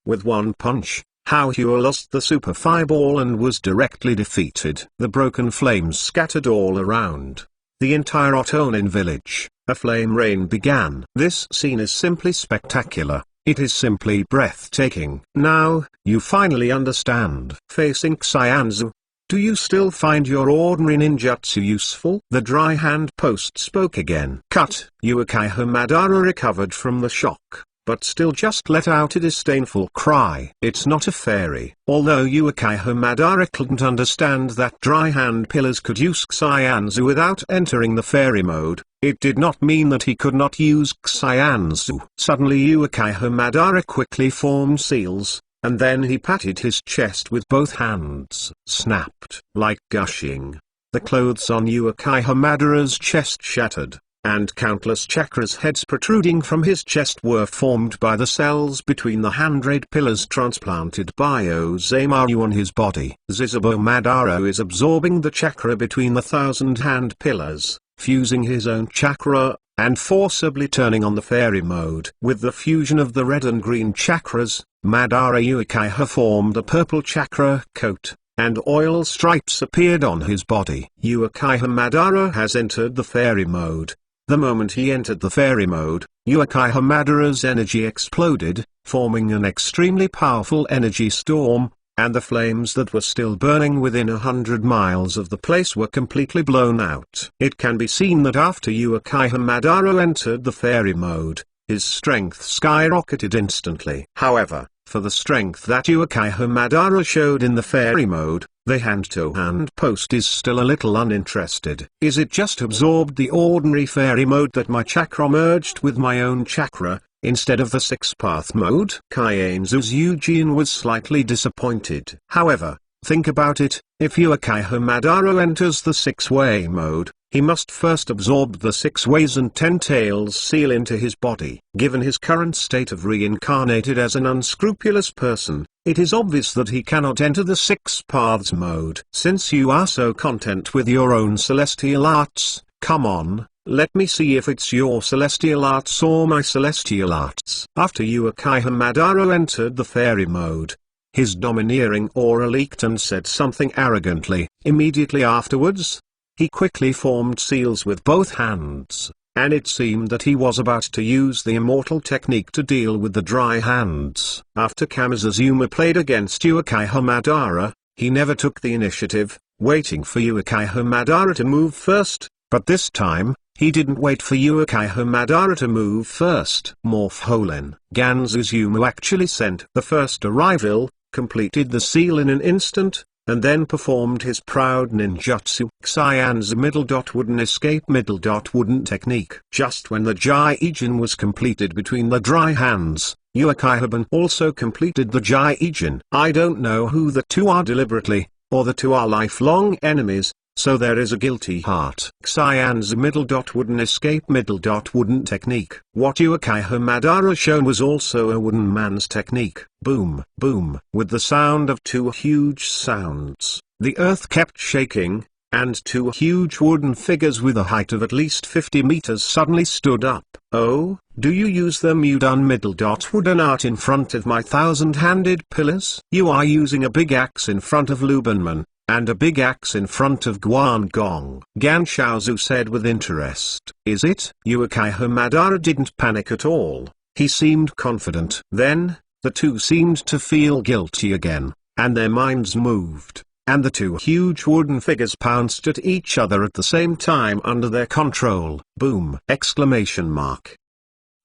With one punch, Hauhua lost the super fireball and was directly defeated. The broken flames scattered all around the entire Otonin village. A flame rain began. This scene is simply spectacular. It is simply breathtaking. Now, you finally understand. Facing Xianzu, do you still find your ordinary ninjutsu useful? The dry hand post spoke again. Cut. Uchiha Madara recovered from the shock, but still just let out a disdainful cry. It's not a fairy. Although Uchiha Madara couldn't understand that dry hand pillars could use Xianzu without entering the fairy mode, it did not mean that he could not use Xianzu. Suddenly Uchiha Madara quickly formed seals, and then he patted his chest with both hands. Snapped. Like gushing, the clothes on Uchiha Madara's chest shattered, and countless chakras heads protruding from his chest were formed by the cells between the handraid pillars transplanted by Ozamaru on his body. Uchiha Madara is absorbing the chakra between the 1,000 hand pillars, fusing his own chakra, and forcibly turning on the fairy mode. With the fusion of the red and green chakras, Madara Uchiha formed a purple chakra coat, and oil stripes appeared on his body. Uchiha Madara has entered the fairy mode. The moment he entered the fairy mode, Uchiha Madara's energy exploded, forming an extremely powerful energy storm, and the flames that were still burning within 100 miles of the place were completely blown out. It can be seen that after Uchiha Madara entered the fairy mode, his strength skyrocketed instantly. However, for the strength that Uchiha Madara showed in the fairy mode, the hand-to-hand post is still a little uninterested. Is it just absorbed the ordinary fairy mode that my chakra merged with my own chakra, instead of the six-path mode? Kaienzu's Eugene was slightly disappointed. However, think about it, if Uchiha Madara enters the six-way mode, he must first absorb the 6 ways and 10 tails seal into his body. Given his current state of reincarnated as an unscrupulous person, it is obvious that he cannot enter the 6 paths mode. Since you are so content with your own celestial arts, come on, let me see if it's your celestial arts or my celestial arts. After Uchiha Madara entered the fairy mode, his domineering aura leaked and said something arrogantly. Immediately afterwards, he quickly formed seals with both hands, and it seemed that he was about to use the immortal technique to deal with the dry hands. After Kamizazuma played against Uchiha Madara, he never took the initiative, waiting for Uchiha Madara to move first, but this time, he didn't wait for Uchiha Madara to move first. Morph Holen. Ganzuzuma actually sent the first arrival, completed the seal in an instant, and then performed his proud ninjutsu Xianzu wooden escape wooden technique. Just when the Jai-Ijin was completed between the dry hands, Uchiha also completed the Jai-Ijin. I don't know who the two are deliberately, or the two are lifelong enemies, so there is a guilty heart. Xianzu wooden escape wooden technique. What Uchiha Madara shown was also a wooden man's technique. Boom, boom. With the sound of two huge sounds, the earth kept shaking, and two huge wooden figures with a height of at least 50 meters suddenly stood up. "Oh, do you use them, you done middle dot wooden art in front of my thousand-handed pillars? You are using a big axe in front of Lubanman, and a big axe in front of Guangong," Gan Xiaozu said with interest. "Is it?" Uchiha Madara didn't panic at all. He seemed confident. Then, the two seemed to feel guilty again, and their minds moved, and the two huge wooden figures pounced at each other at the same time under their control. Boom! Exclamation mark.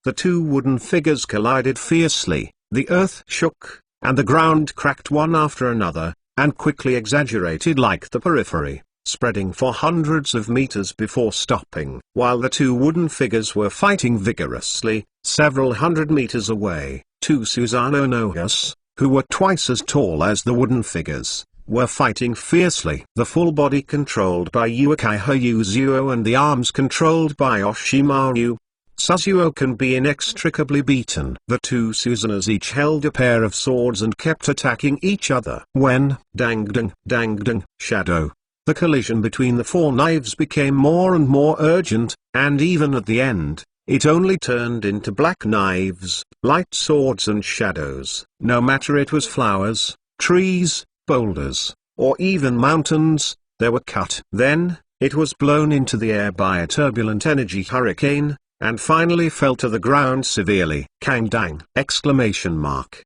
The two wooden figures collided fiercely, the earth shook, and the ground cracked one after another, and quickly exaggerated like the periphery, spreading for hundreds of meters before stopping. While the two wooden figures were fighting vigorously, several hundred meters away, two Susanoo Nohas, who were twice as tall as the wooden figures, were fighting fiercely. The full body controlled by Uchiha Uzuo and the arms controlled by Oshimaru. Suzuo can be inextricably beaten. The two Susanas each held a pair of swords and kept attacking each other. When, dang, shadow. The collision between the four knives became more and more urgent, and even at the end, it only turned into black knives, light swords and shadows. No matter it was flowers, trees, boulders, or even mountains, they were cut. Then, it was blown into the air by a turbulent energy hurricane, and finally fell to the ground severely. Kang dang! Exclamation mark.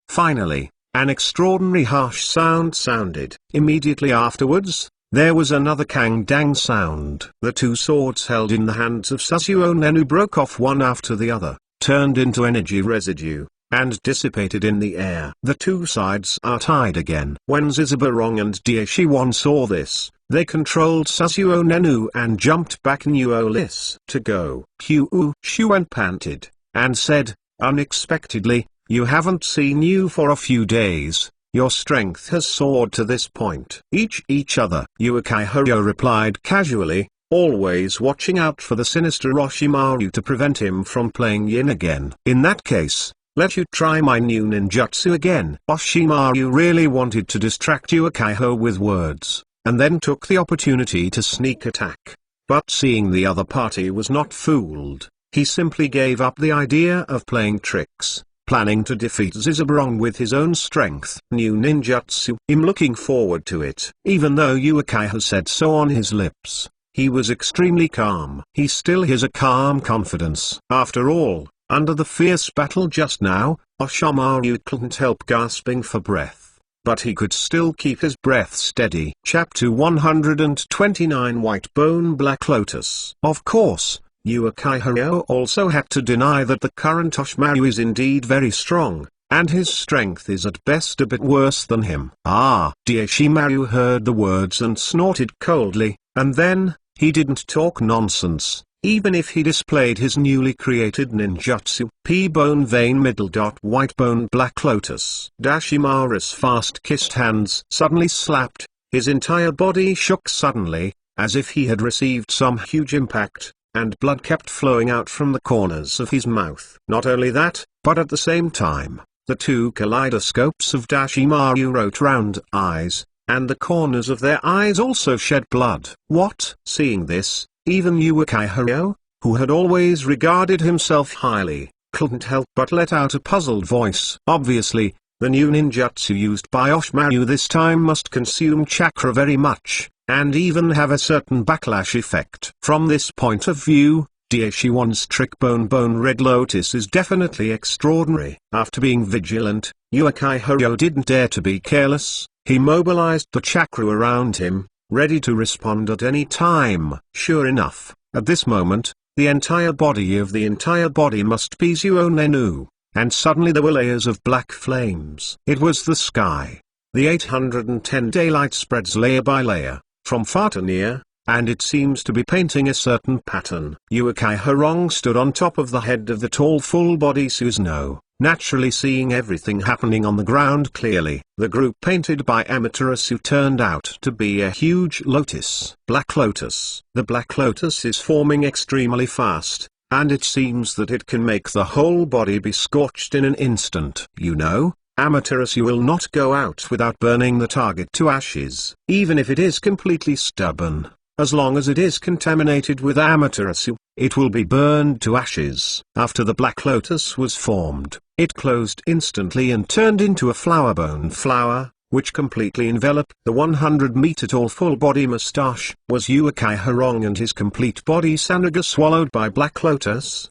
Finally, an extraordinary harsh sound sounded. Immediately afterwards, there was another kang dang sound. The two swords held in the hands of Suzuo Nenu broke off one after the other, turned into energy residue, and dissipated in the air. The two sides are tied again. When Zizabarong and Daishiwan saw this, they controlled Suzuo Nenu and jumped back Nuolis to go. Hu Shuan panted, and said, unexpectedly, "You haven't seen you for a few days. Your strength has soared to this point." Each other. Uchiha replied casually, always watching out for the sinister Oshimaru to prevent him from playing yin again. "In that case, let you try my new ninjutsu again." Oshimaru really wanted to distract Uchiha with words, and then took the opportunity to sneak attack. But seeing the other party was not fooled, he simply gave up the idea of playing tricks, planning to defeat Zizabarong with his own strength. New ninjutsu. I'm looking forward to it. Even though Uchiha said so on his lips, he was extremely calm. He still has a calm confidence. After all, under the fierce battle just now, Oshimaru couldn't help gasping for breath, but he could still keep his breath steady. Chapter 129 White Bone Black Lotus. Of course, Uchiha also had to deny that the current Oshimaru is indeed very strong, and his strength is at best a bit worse than him. Daishimaru heard the words and snorted coldly, and then, he didn't talk nonsense, even if he displayed his newly created ninjutsu. P-bone vein middle dot white bone black lotus. Dashimaru's fast-kissed hands suddenly slapped, his entire body shook suddenly, as if he had received some huge impact, and blood kept flowing out from the corners of his mouth. Not only that, but at the same time, the two kaleidoscopes of Dashimaru wrote round eyes, and the corners of their eyes also shed blood. What? Seeing this, even Uchiha, who had always regarded himself highly, couldn't help but let out a puzzled voice. Obviously, the new ninjutsu used by Oshimaru this time must consume chakra very much, and even have a certain backlash effect. From this point of view, Daishiwan's trick Bone Red Lotus is definitely extraordinary. After being vigilant, Uchiha didn't dare to be careless. He mobilized the chakra around him, ready to respond at any time. Sure enough, at this moment, the entire body must be Zuo Nenu, and suddenly there were layers of black flames. It was the sky. The 810 daylight spreads layer by layer, from far to near, and it seems to be painting a certain pattern. Uchiha stood on top of the head of the tall full-body Susanoo, naturally seeing everything happening on the ground clearly. The group painted by Amaterasu turned out to be a huge lotus. Black lotus. The black lotus is forming extremely fast, and it seems that it can make the whole body be scorched in an instant. You know, Amaterasu will not go out without burning the target to ashes. Even if it is completely stubborn, as long as it is contaminated with Amaterasu, it will be burned to ashes. After the Black Lotus was formed, it closed instantly and turned into a flower bone flower, which completely enveloped the 100-meter-tall full-body mustache. Was Uchiha wrong and his complete body Sanaga swallowed by Black Lotus?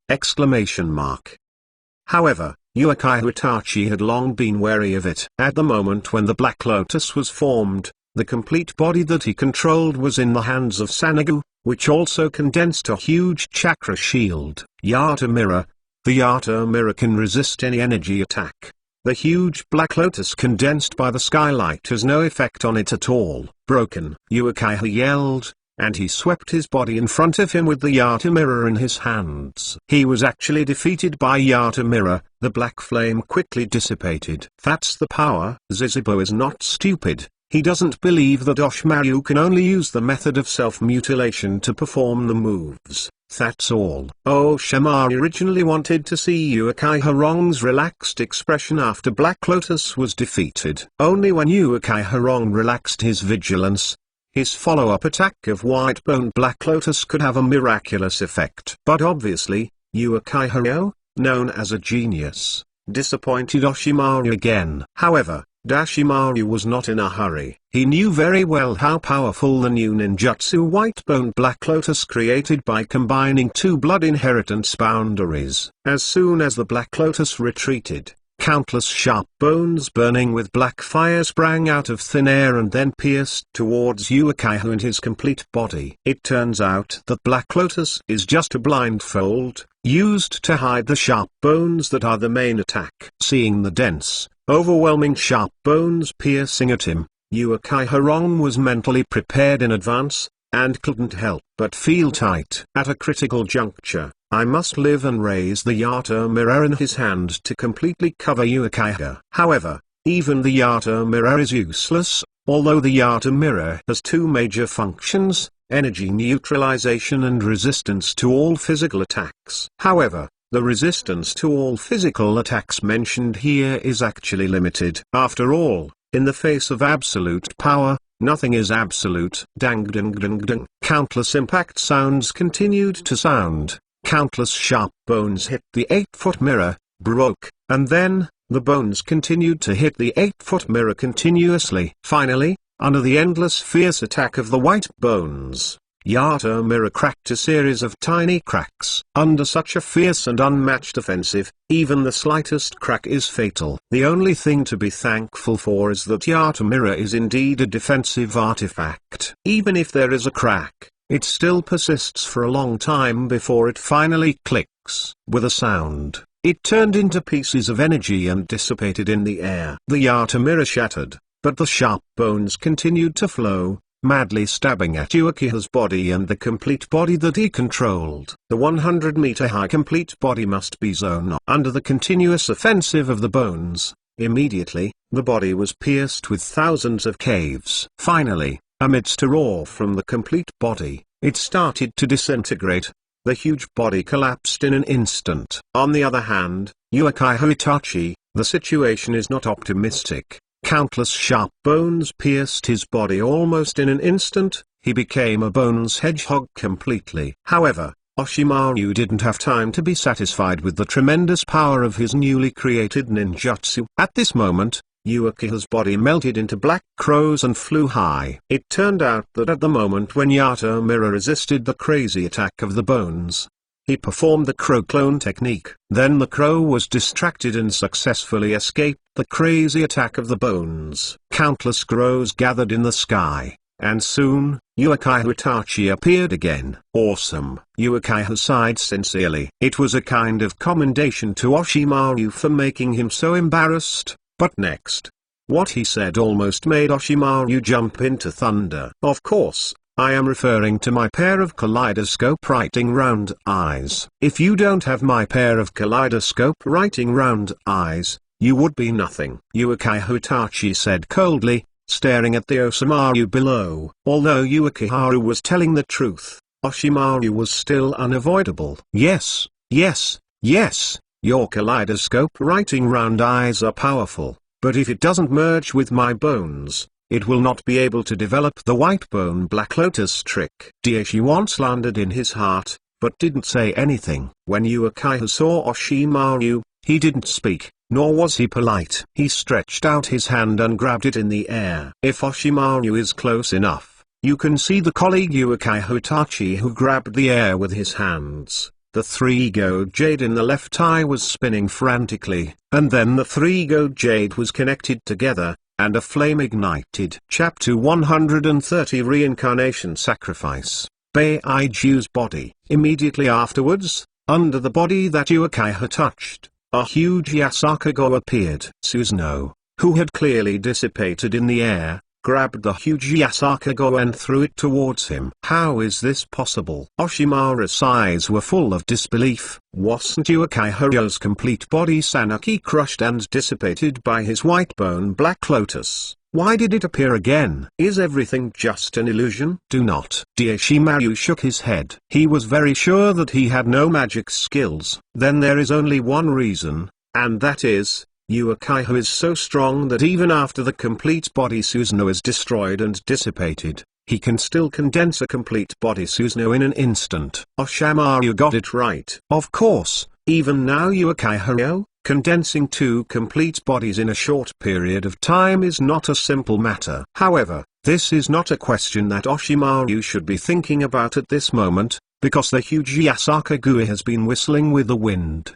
However, Uchiha Itachi had long been wary of it. At the moment when the Black Lotus was formed, the complete body that he controlled was in the hands of Sanagu, which also condensed a huge chakra shield. Yata Mirror. The Yata Mirror can resist any energy attack. The huge Black Lotus condensed by the skylight has no effect on it at all. Broken. Uchiha yelled, and he swept his body in front of him with the Yata Mirror in his hands. He was actually defeated by Yata Mirror. The black flame quickly dissipated. That's the power. Zizibo is not stupid. He doesn't believe that Oshimaru can only use the method of self-mutilation to perform the moves. That's all. Oshimaru originally wanted to see Uchiha Wrong's relaxed expression after Black Lotus was defeated. Only when Uchiha Wrong relaxed his vigilance, his follow-up attack of White Bone Black Lotus could have a miraculous effect. But obviously, Uchiha Ryo, known as a genius, disappointed Oshimaru again. However, Dashimaru was not in a hurry. He knew very well how powerful the new ninjutsu White Bone Black Lotus created by combining two blood inheritance boundaries. As soon as the Black Lotus retreated, countless sharp bones burning with black fire sprang out of thin air and then pierced towards Uchiha and his complete body. It turns out that Black Lotus is just a blindfold, used to hide the sharp bones that are the main attack. Seeing the dense, overwhelming sharp bones piercing at him, Uchiha Wrong was mentally prepared in advance, and couldn't help but feel tight. At a critical juncture, I must live and raise the Yata Mirror in his hand to completely cover Uchiha. However, even the Yata Mirror is useless, although the Yata Mirror has two major functions, energy neutralization and resistance to all physical attacks. However, the resistance to all physical attacks mentioned here is actually limited. After all, in the face of absolute power, nothing is absolute. Dang dang dang dang. Countless impact sounds continued to sound. Countless sharp bones hit the 8-foot mirror, broke, and then, the bones continued to hit the 8-foot mirror continuously. Finally, under the endless fierce attack of the white bones, Yata Mirror cracked a series of tiny cracks. Under such a fierce and unmatched offensive, even the slightest crack is fatal. The only thing to be thankful for is that Yata Mirror is indeed a defensive artifact. Even if there is a crack, it still persists for a long time before it finally clicks. With a sound, it turned into pieces of energy and dissipated in the air. The Yata Mirror shattered, but the sharp bones continued to flow, madly stabbing at Uchiha's body and the complete body that he controlled. The 100-meter-high complete body must be zoned under the continuous offensive of the bones. Immediately, the body was pierced with thousands of caves. Finally, amidst a roar from the complete body, it started to disintegrate. The huge body collapsed in an instant. On the other hand, Uchiha Itachi, the situation is not optimistic. Countless sharp bones pierced his body almost in an instant. He became a bones hedgehog completely. However, Oshimaru didn't have time to be satisfied with the tremendous power of his newly created ninjutsu. At this moment, Uchiha's body melted into black crows and flew high. It turned out that at the moment when Yata Mirror resisted the crazy attack of the bones, he performed the crow clone technique. Then the crow was distracted and successfully escaped the crazy attack of the bones. Countless crows gathered in the sky, and soon, Uchiha Itachi appeared again. Awesome! Uchiha sighed sincerely. It was a kind of commendation to Oshimaru for making him so embarrassed. But next, what he said almost made Oshimaru jump into thunder. Of course, I am referring to my pair of kaleidoscope writing round eyes. If you don't have my pair of kaleidoscope writing round eyes, you would be nothing. Uchiha Itachi said coldly, staring at the Oshimaru below. Although Uchiha was telling the truth, Oshimaru was still unavoidable. Yes, yes, yes, your kaleidoscope writing round eyes are powerful. but if it doesn't merge with my bones, it will not be able to develop the white bone Black Lotus trick. Dashi once landed in his heart, but didn't say anything. When Uchiha saw Oshimaru, he didn't speak, nor was he polite. He stretched out his hand and grabbed it in the air. If Oshimaru is close enough, you can see the colleague Uchiha Itachi who grabbed the air with his hands. The three-gold jade in the left eye was spinning frantically, and then the three-gold jade was connected together, and a flame ignited. Chapter 130 Reincarnation Sacrifice. Beiju's body. Immediately afterwards, under the body that Uchiha touched, a huge Yasuko appeared. Susanoo, who had clearly dissipated in the air, grabbed the huge Yasuko and threw it towards him. How is this possible? Oshimaru's eyes were full of disbelief. Wasn't Uchiha's complete body Sanuki crushed and dissipated by his white bone Black Lotus? Why did it appear again? Is everything just an illusion? Do not. Oshimaru shook his head. He was very sure that he had no magic skills. Then there is only one reason, and that is, Uchiha is so strong that even after the complete body Susanoo is destroyed and dissipated, he can still condense a complete body Susanoo in an instant. Oshimaru got it right. Of course, even now Uchiha, condensing two complete bodies in a short period of time is not a simple matter. However, this is not a question that Oshimaru should be thinking about at this moment, because the huge Yasuko has been whistling with the wind!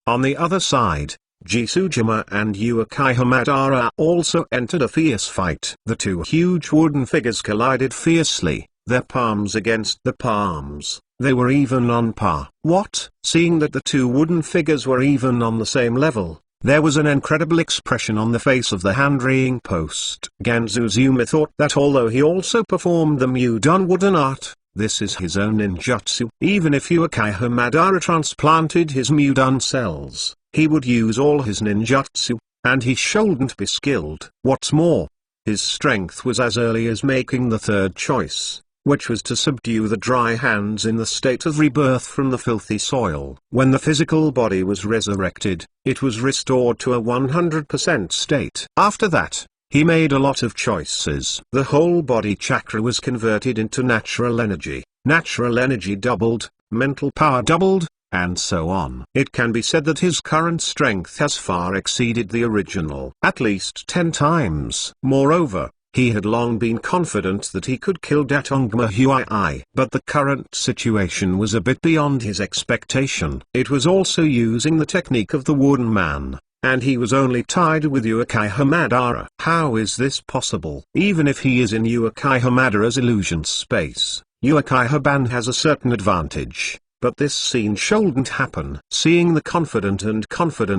On the other side, Jisujima and Uchiha Madara also entered a fierce fight. The two huge wooden figures collided fiercely, their palms against the palms. They were even on par. What? Seeing that the two wooden figures were even on the same level, there was an incredible expression on the face of the hand-reading post. Ganzuzuma thought that although he also performed the Mudon wooden art, this is his own ninjutsu. Even if Uchiha Madara transplanted his Mudon cells, he would use all his ninjutsu, and he shouldn't be skilled. What's more, his strength was as early as making the third choice, which was to subdue the dry hands in the state of rebirth from the filthy soil. When the physical body was resurrected, it was restored to a 100% state. After that, he made a lot of choices. The whole body chakra was converted into natural energy. Natural energy doubled, mental power doubled, and so on. It can be said that his current strength has far exceeded the original, at least 10 times. Moreover, he had long been confident that he could kill Datongma Huai, but the current situation was a bit beyond his expectation. It was also using the technique of the wooden man, and he was only tied with Uchiha Madara. How is this possible? Even if he is in Uchiha Madara's illusion space, Uchiha Ban has a certain advantage. But this scene shouldn't happen. Seeing the confident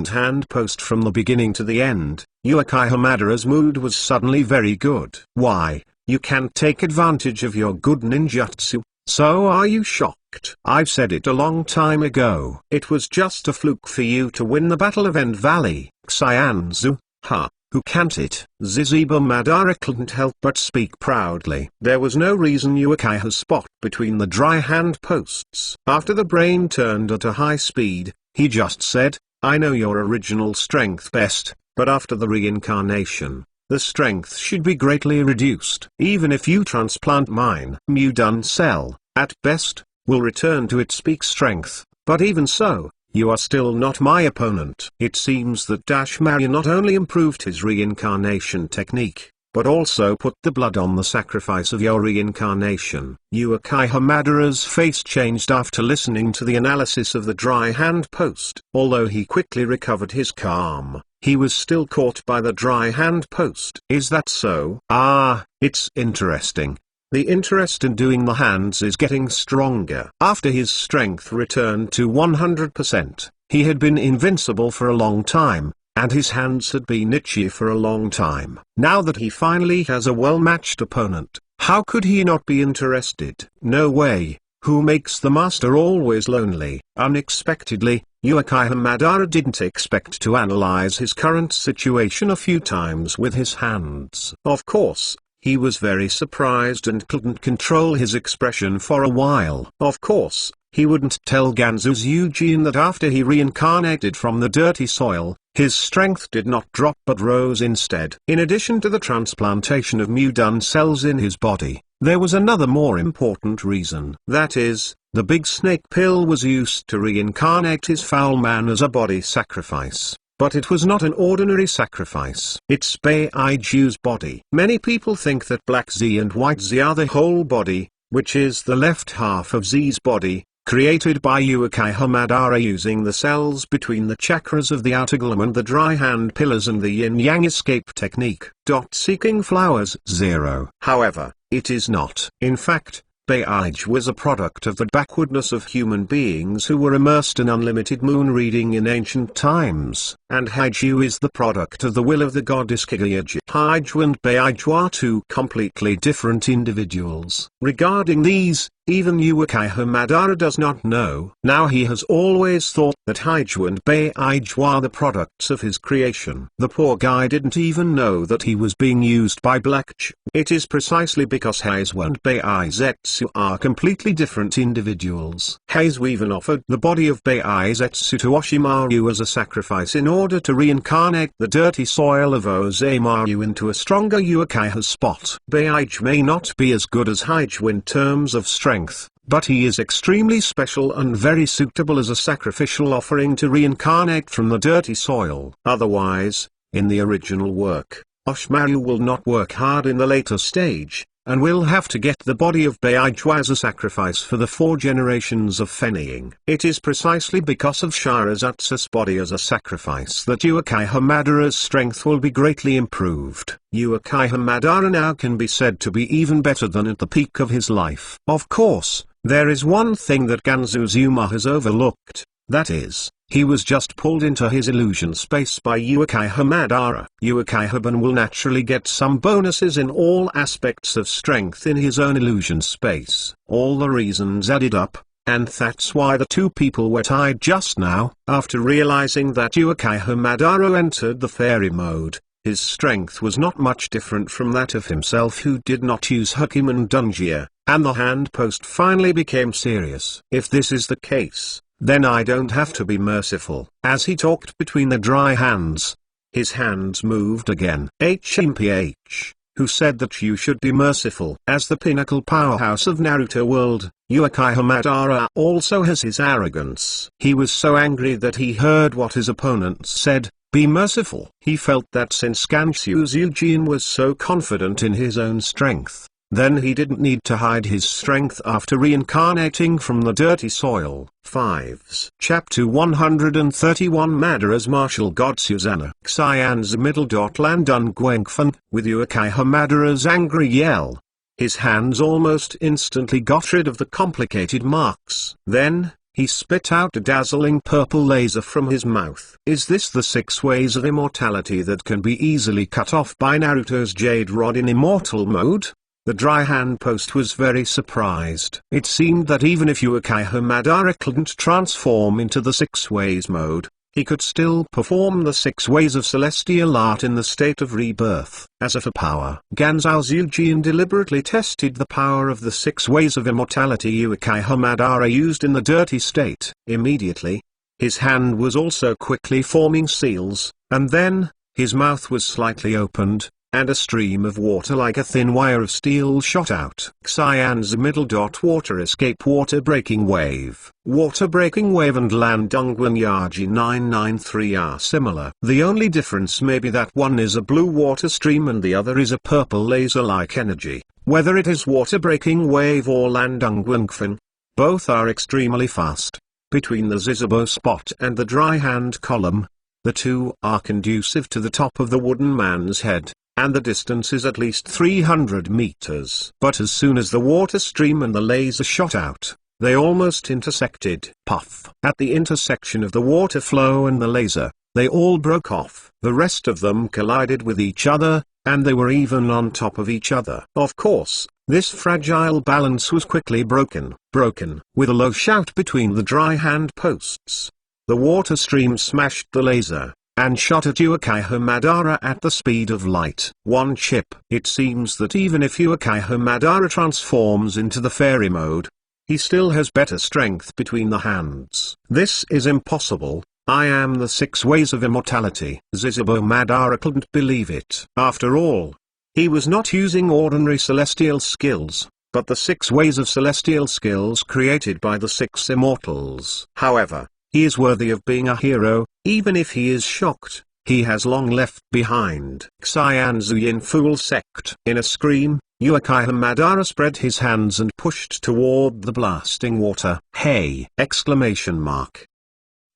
hand post from the beginning to the end, Uchiha Madara's mood was suddenly very good. Why, you can't take advantage of your good ninjutsu, so are you shocked? I've said it a long time ago. It was just a fluke for you to win the Battle of End Valley. Xianzu, ha. Who can't it? Ziziba Madara couldn't help but speak proudly. There was no reason Uchiha's spot between the dry hand posts. After the brain turned at a high speed, he just said, I know your original strength best, but after the reincarnation, the strength should be greatly reduced. Even if you transplant mine, Mudon cell, at best, will return to its peak strength, but even so, you are still not my opponent. It seems that Maru not only improved his reincarnation technique, but also put the blood on the sacrifice of your reincarnation. Uchiha Madara's face changed after listening to the analysis of the dry hand post. Although he quickly recovered his calm, he was still caught by the dry hand post. Is that so? Ah, it's interesting. The interest in doing the hands is getting stronger. After his strength returned to 100%, he had been invincible for a long time, and his hands had been itchy for a long time. Now that he finally has a well-matched opponent, how could he not be interested? No way. Who makes the master always lonely? Unexpectedly, Uchiha Madara didn't expect to analyze his current situation a few times with his hands. Of course, he was very surprised and couldn't control his expression for a while. Of course, he wouldn't tell Ganzu's Eugene that after he reincarnated from the dirty soil, his strength did not drop but rose instead. In addition to the transplantation of Mudan cells in his body, there was another more important reason. That is, the big snake pill was used to reincarnate his foul man as a body sacrifice. But it was not an ordinary sacrifice. It's Baiju's body. Many people think that Black Z and White Z are the whole body, which is the left half of Z's body, created by Uchiha Madara using the cells between the chakras of the outer golem and the dry hand pillars and the yin-yang escape technique. Seeking flowers 0. However, it is not. In fact, Baiju was a product of the backwardness of human beings who were immersed in unlimited moon reading in ancient times, and Haiju is the product of the will of the goddess Kigayaji. Haiju and Baiju are two completely different individuals. Regarding these, even Uchiha Madara does not know. Now he has always thought that Haiju and Baiju are the products of his creation. The poor guy didn't even know that he was being used by Blackju. It is precisely because Heizu and Baizetsu are completely different individuals. Heizu even offered the body of Baizetsu to Oshimaru as a sacrifice in order to reincarnate the dirty soil of Ozemaru into a stronger Uchiha spot. Baiju may not be as good as Haiju in terms of strength, but he is extremely special and very suitable as a sacrificial offering to reincarnate from the dirty soil. Otherwise, in the original work, Oshimaru will not work hard in the later stage, and will have to get the body of Baiju as a sacrifice for the 4 generations of Fennying. It is precisely because of Shirazatsu's body as a sacrifice that Uchiha Madara's strength will be greatly improved. Uchiha Madara now can be said to be even better than at the peak of his life. Of course, there is one thing that Ganzuzuma has overlooked, that is, he was just pulled into his illusion space by Uchiha Madara. Uchiha-ban will naturally get some bonuses in all aspects of strength in his own illusion space. All the reasons added up, and that's why the two people were tied just now. After realizing that Uchiha Madara entered the fairy mode, his strength was not much different from that of himself who did not use Hakumen Dunjia, and the hand post finally became serious. If this is the case, then I don't have to be merciful. As he talked between the dry hands, his hands moved again. HMPH, who said that you should be merciful. As the pinnacle powerhouse of Naruto world, Uchiha Madara also has his arrogance. He was so angry that he heard what his opponents said, be merciful. He felt that since Gansu's Eugene was so confident in his own strength, then he didn't need to hide his strength after reincarnating from the dirty soil. 5s. Chapter 131 Madara's martial god Susanna. Xian's middle. Landun Guengfen, with Uchiha Madara's angry yell. His hands almost instantly got rid of the complicated marks. Then, he spit out a dazzling purple laser from his mouth. Is this the 6 ways of immortality that can be easily cut off by Naruto's Jade Rod in immortal mode? The dry hand post was very surprised. It seemed that even if Uchiha Madara couldn't transform into the 6 ways mode, he could still perform the 6 ways of celestial art in the state of rebirth. As a for power, Ganzou's Eugene deliberately tested the power of the 6 ways of immortality Uchiha Madara used in the dirty state. Immediately, his hand was also quickly forming seals, and then, his mouth was slightly opened, and a stream of water like a thin wire of steel shot out. Xian's middle. Water escape. Water breaking wave. Water breaking wave and Landungwan Yaji 993 are similar. The only difference may be that one is a blue water stream and the other is a purple laser-like energy. Whether it is water breaking wave or Landungwan, both are extremely fast. Between the Zizabo spot and the dry hand column, the two are conducive to the top of the wooden man's head, and the distance is at least 300 meters. But as soon as the water stream and the laser shot out, they almost intersected. Puff. At the intersection of the water flow and the laser, they all broke off. The rest of them collided with each other, and they were even on top of each other. Of course, this fragile balance was quickly broken. With a low shout between the dry hand posts, the water stream smashed the laser, and shot at Uchiha Madara at the speed of light. One chip. It seems that even if Uchiha Madara transforms into the fairy mode, he still has better strength between the hands. This is impossible. I am the 6 ways of immortality. Zizabo Madara couldn't believe it. After all, he was not using ordinary celestial skills, but the 6 ways of celestial skills created by the 6 immortals. However, he is worthy of being a hero. Even if he is shocked, he has long left behind Xianzuyin Fool Sect. In a scream, Uchiha Madara spread his hands and pushed toward the blasting water. Hey! Exclamation mark.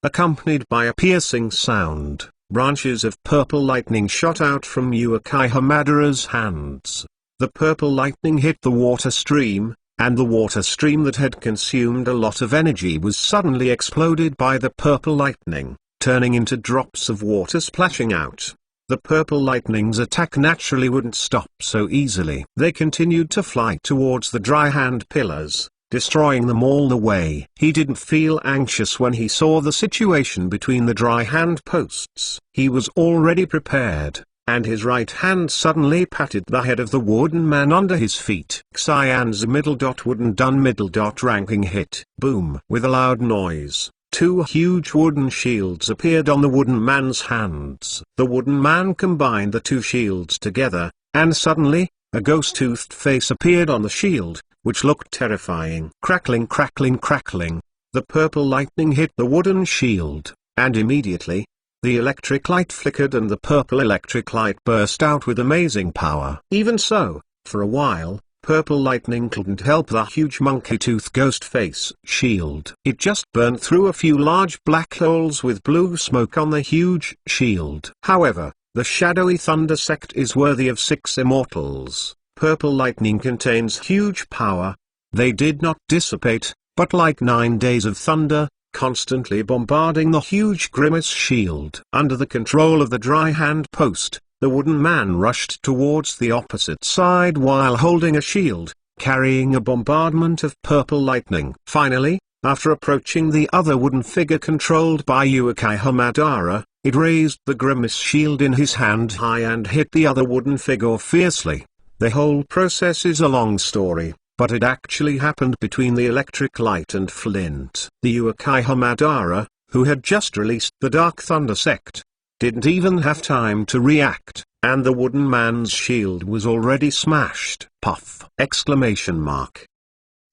Accompanied by a piercing sound, branches of purple lightning shot out from Uchiha Madara's hands. The purple lightning hit the water stream, and the water stream that had consumed a lot of energy was suddenly exploded by the purple lightning, turning into drops of water splashing out. The purple lightning's attack naturally wouldn't stop so easily. They continued to fly towards the dry hand pillars, destroying them all the way. He didn't feel anxious when he saw the situation between the dry hand posts. He was already prepared, and his right hand suddenly patted the head of the wooden man under his feet. Xian's middle dot wooden done middle dot ranking hit. Boom! With a loud noise, 2 huge wooden shields appeared on the wooden man's hands. The wooden man combined the 2 shields together, and suddenly, a ghost-toothed face appeared on the shield, which looked terrifying. Crackling, crackling, crackling. The purple lightning hit the wooden shield, and immediately, the electric light flickered and the purple electric light burst out with amazing power. Even so, for a while, purple lightning couldn't help the huge monkey tooth ghost face shield. It just burned through a few large black holes with blue smoke on the huge shield. However, the shadowy thunder sect is worthy of 6 immortals. Purple lightning contains huge power. They did not dissipate, but like 9 days of thunder, constantly bombarding the huge grimace shield. Under the control of the dry hand post, the wooden man rushed towards the opposite side while holding a shield, carrying a bombardment of purple lightning. Finally, after approaching the other wooden figure controlled by Uchiha Madara, it raised the grimace shield in his hand high and hit the other wooden figure fiercely. The whole process is a long story, but it actually happened between the electric light and flint. The Uchiha Madara, who had just released the Dark Thunder Sect, didn't even have time to react, and the wooden man's shield was already smashed. Puff! Exclamation mark.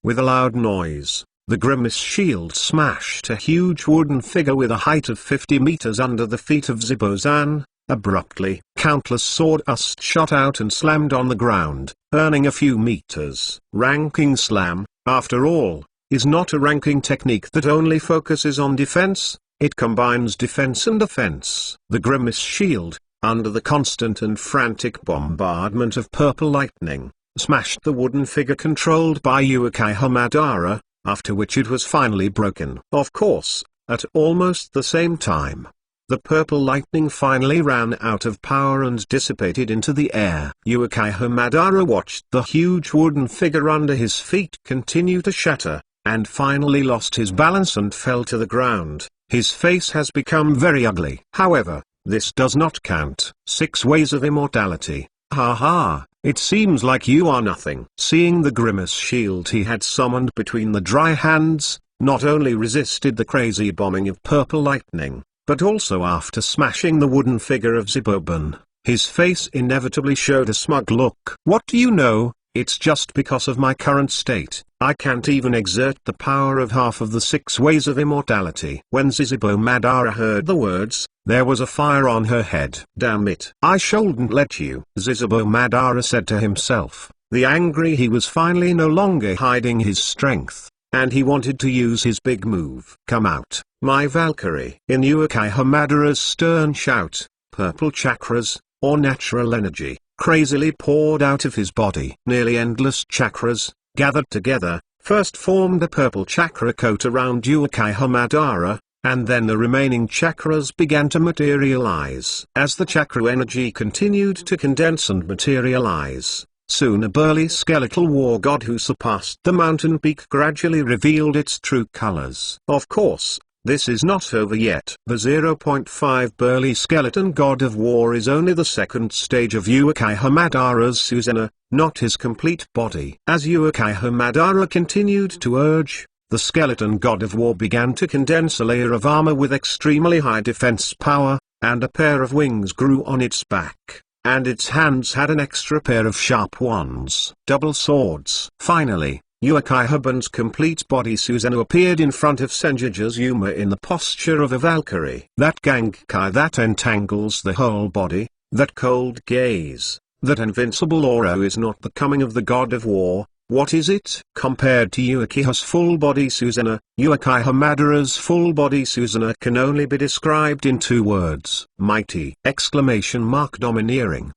With a loud noise, the grimace shield smashed a huge wooden figure with a height of 50 meters under the feet of Zibozan. Abruptly, countless sawdust shot out and slammed on the ground, earning a few meters. Ranking slam, after all, is not a ranking technique that only focuses on defense. It combines defense and offense. The grimace shield, under the constant and frantic bombardment of purple lightning, smashed the wooden figure controlled by Uchiha Madara, after which it was finally broken. Of course, at almost the same time, the purple lightning finally ran out of power and dissipated into the air. Uchiha Madara watched the huge wooden figure under his feet continue to shatter, and finally lost his balance and fell to the ground. His face has become very ugly. However, this does not count. 6 ways of immortality. Ha ha, it seems like you are nothing. Seeing the grimace shield he had summoned between the dry hands, not only resisted the crazy bombing of purple lightning, but also after smashing the wooden figure of Ziboban, his face inevitably showed a smug look. What do you know? It's just because of my current state, I can't even exert the power of half of the 6 ways of immortality. When Zizibo Madara heard the words, there was a fire on her head. Damn it. I shouldn't let you, Zizibo Madara said to himself. The angry he was finally no longer hiding his strength, and he wanted to use his big move. Come out, my Valkyrie. In Uchiha Madara's stern shout, purple chakras, or natural energy, crazily poured out of his body. Nearly endless chakras, gathered together, first formed a purple chakra coat around Uchiha Madara, and then the remaining chakras began to materialize. As the chakra energy continued to condense and materialize, soon a burly skeletal war god who surpassed the mountain peak gradually revealed its true colors. Of course, This is not over yet. The 0.5 burly skeleton god of war is only the second stage of Uchiha Madara's Susanoo, not his complete body. As Uchiha Madara continued to urge, the skeleton god of war began to condense a layer of armor with extremely high defense power, and a pair of wings grew on its back, and its hands had an extra pair of sharp ones, double swords. Finally, Uchiha's complete body Susanoo appeared in front of Senju's Yuma in the posture of a Valkyrie. That Genkai that entangles the whole body, that cold gaze, that invincible aura is not the coming of the god of war. What is it? Compared to Uchiha's full-body Susanoo, Uchiha Madara's full-body Susanoo can only be described in two words: mighty! Domineering!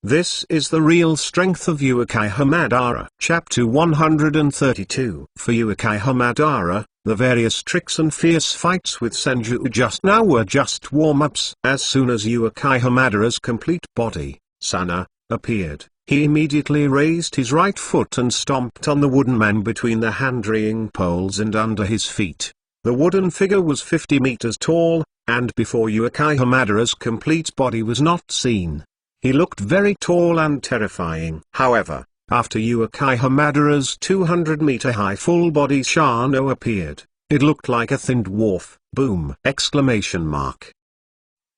This is the real strength of Uchiha Madara. Chapter 132. For Uchiha Madara, the various tricks and fierce fights with Senju just now were just warm-ups. As soon as Uchiha Madara's complete body, Sana, appeared, he immediately raised his right foot and stomped on the wooden man between the hand-reeling poles and under his feet. The wooden figure was 50 meters tall, and before Uchiha Madara's complete body was not seen, he looked very tall and terrifying. However, after Uchiha Madara's 200-meter-high full-body Shano appeared, it looked like a thin dwarf. Boom!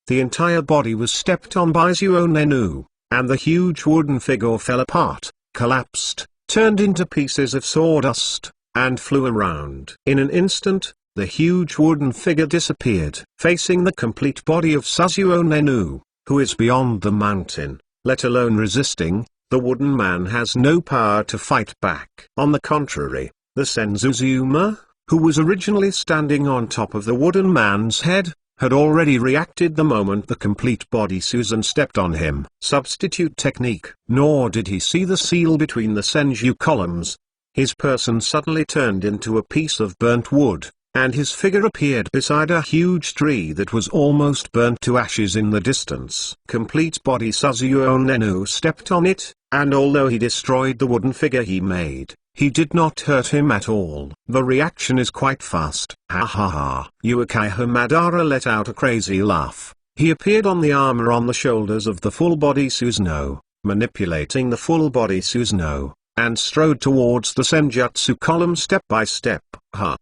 The entire body was stepped on by Zuo Nenu, and the huge wooden figure fell apart, collapsed, turned into pieces of sawdust, and flew around. In an instant, the huge wooden figure disappeared. Facing the complete body of Suzuo Nenu, who is beyond the mountain, let alone resisting, the wooden man has no power to fight back. On the contrary, the Senzuzuma, who was originally standing on top of the wooden man's head, had already reacted the moment the complete body Susan stepped on him. Substitute technique. Nor did he see the seal between the Senju columns. His person suddenly turned into a piece of burnt wood, and his figure appeared beside a huge tree that was almost burnt to ashes in the distance. Complete body Suzuo Nenu stepped on it, and although he destroyed the wooden figure he made, he did not hurt him at all. The reaction is quite fast. Ha ha ha. Uchiha Madara let out a crazy laugh. He appeared on the armor on the shoulders of the full-body Susanoo, manipulating the full-body Susanoo, and strode towards the Senjutsu column step by step.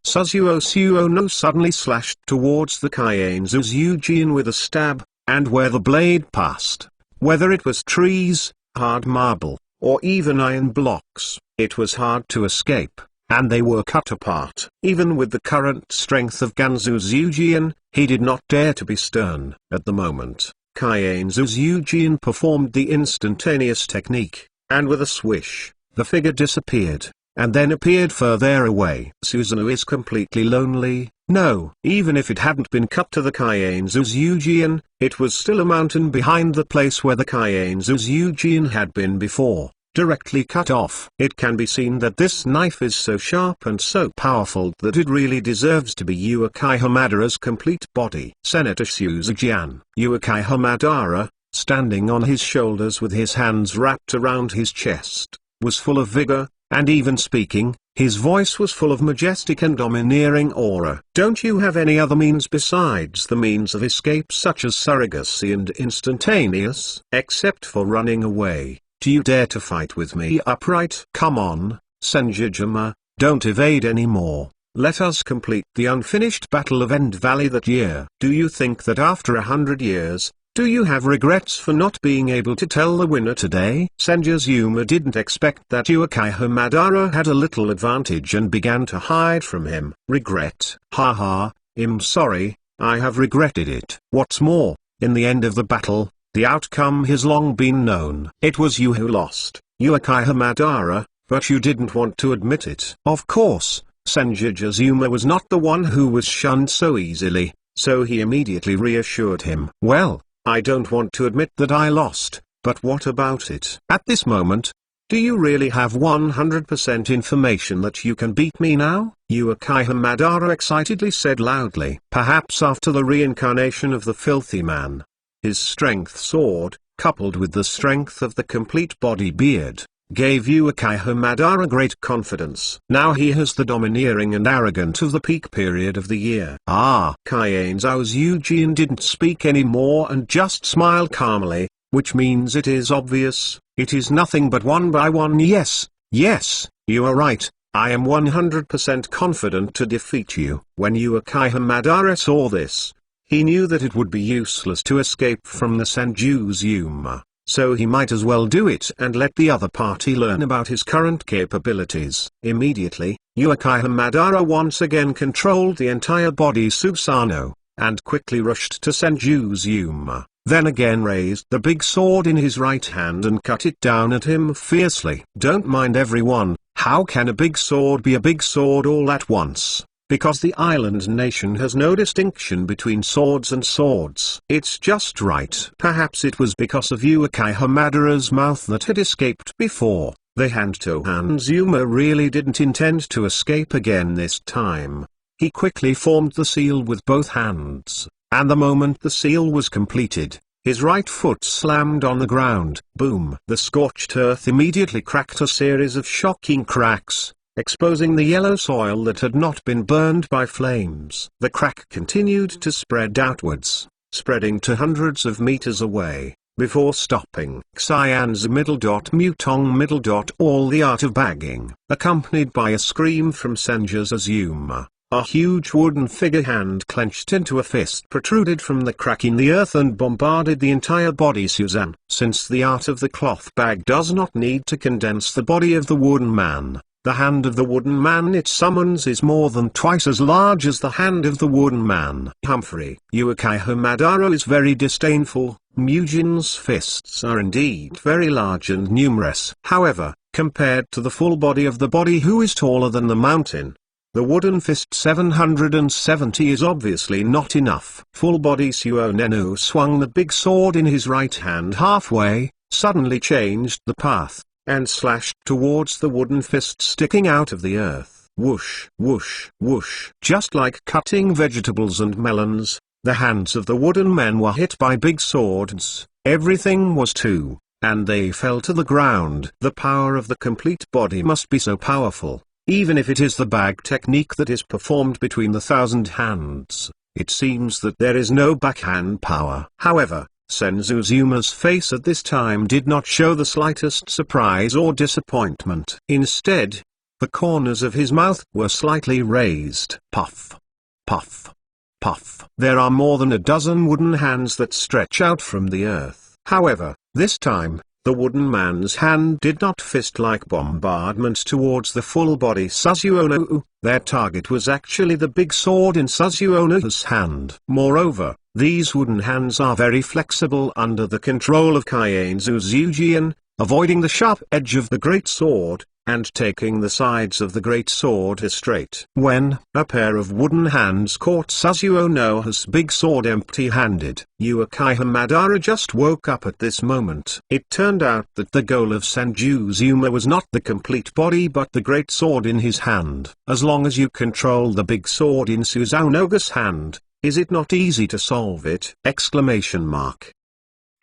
Suzuo Suono suddenly slashed towards the Kaienzu's Eugene with a stab, and where the blade passed, whether it was trees, hard marble, or even iron blocks, it was hard to escape, and they were cut apart. Even with the current strength of Ganzu's Eugene, he did not dare to be stern. At the moment, Kaienzu's Eugene performed the instantaneous technique, and with a swish, the figure disappeared, and then appeared further away. Susanoo is completely lonely. No, even if it hadn't been cut to the Kaienzu's Eugene, it was still a mountain behind the place where the Kaienzu's Eugene had been before, directly cut off. It can be seen that this knife is so sharp and so powerful that it really deserves to be Uchiha Madara's complete body. Senator Suzujian. Uchiha Madara, standing on his shoulders with his hands wrapped around his chest, was full of vigor, and even speaking, his voice was full of majestic and domineering aura. Don't you have any other means besides the means of escape such as surrogacy and instantaneous? Except for running away, do you dare to fight with me upright? Come on, Senjujima, don't evade anymore. Let us complete the unfinished battle of End Valley that year. Do you think that after 100 years, do you have regrets for not being able to tell the winner today? Senjuzuma didn't expect that Uchiha Madara had a little advantage and began to hide from him. Regret? Haha, I'm sorry, I have regretted it. What's more, in the end of the battle, the outcome has long been known. It was you who lost, Uchiha Madara, but you didn't want to admit it. Of course, Senjuzuma was not the one who was shunned so easily, so he immediately reassured him. Well, I don't want to admit that I lost, but what about it? At this moment, do you really have 100% information that you can beat me now? Uchiha Madara excitedly said loudly. Perhaps after the reincarnation of the filthy man, his strength sword, coupled with the strength of the complete body beard, gave Uchiha Madara great confidence. Now he has the domineering and arrogant of the peak period of the year. Kaienzo's Eugene didn't speak anymore and just smiled calmly, which means it is obvious, it is nothing but one by one. Yes, you are right. I am 100% confident to defeat you. When Uchiha Madara saw this, he knew that it would be useless to escape from the Senjutsu, so he might as well do it and let the other party learn about his current capabilities. Immediately, Uchiha Madara once again controlled the entire body Susanoo, and quickly rushed to Senjutsu, then again raised the big sword in his right hand and cut it down at him fiercely. Don't mind everyone, how can a big sword be a big sword all at once? Because the island nation has no distinction between swords and swords. It's just right. Perhaps it was because of Uchiha Madara's mouth that had escaped before. The Hanto Hanzuma really didn't intend to escape again this time. He quickly formed the seal with both hands, and the moment the seal was completed, his right foot slammed on the ground. Boom! The scorched earth immediately cracked a series of shocking cracks, exposing the yellow soil that had not been burned by flames. The crack continued to spread outwards, spreading to hundreds of meters away, before stopping. Xian's Mutong all the art of bagging, accompanied by a scream from Senjutsu. A huge wooden figure hand clenched into a fist protruded from the crack in the earth and bombarded the entire body Suzanne. Since the art of the cloth bag does not need to condense the body of the wooden man, the hand of the wooden man it summons is more than twice as large as the hand of the wooden man. Humphrey. Uchiha Madara is very disdainful. Mugen's fists are indeed very large and numerous. However, compared to the full body of the body who is taller than the mountain, the wooden fist 770 is obviously not enough. Full body Suonenu swung the big sword in his right hand halfway, suddenly changed the path, and slashed towards the wooden fist sticking out of the earth. Whoosh, whoosh, whoosh. Just like cutting vegetables and melons, the hands of the wooden men were hit by big swords. Everything was two, and they fell to the ground. The power of the complete body must be so powerful. Even if it is the bag technique that is performed between the 1,000 hands, it seems that there is no backhand power. However, Senjutsu's face at this time did not show the slightest surprise or disappointment. Instead, the corners of his mouth were slightly raised. Puff, puff, puff. There are more than a dozen wooden hands that stretch out from the earth. However, this time, the wooden man's hand did not fist like bombardment towards the full body Susanoo. Their target was actually the big sword in Susanoo's hand. Moreover, these wooden hands are very flexible under the control of Kaienzo's Eugene, avoiding the sharp edge of the great sword, and taking the sides of the great sword as straight. When a pair of wooden hands caught Susanoo's big sword empty-handed, Uchiha Madara just woke up at this moment. It turned out that the goal of Senjutsu was not the complete body but the great sword in his hand. As long as you control the big sword in Susanoo's hand, is it not easy to solve it?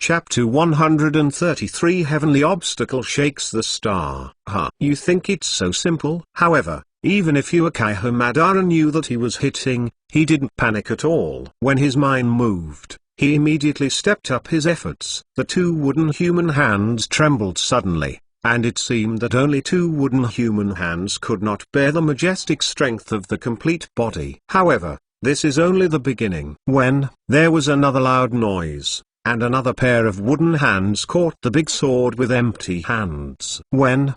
Chapter 133 Heavenly Obstacle Shakes the Star. You think it's so simple? However, even if Uchiha Madara knew that he was hitting, he didn't panic at all. When his mind moved, he immediately stepped up his efforts. The two wooden human hands trembled suddenly, and it seemed that only two wooden human hands could not bear the majestic strength of the complete body. However, this is only the beginning. When there was another loud noise, and another pair of wooden hands caught the big sword with empty hands. When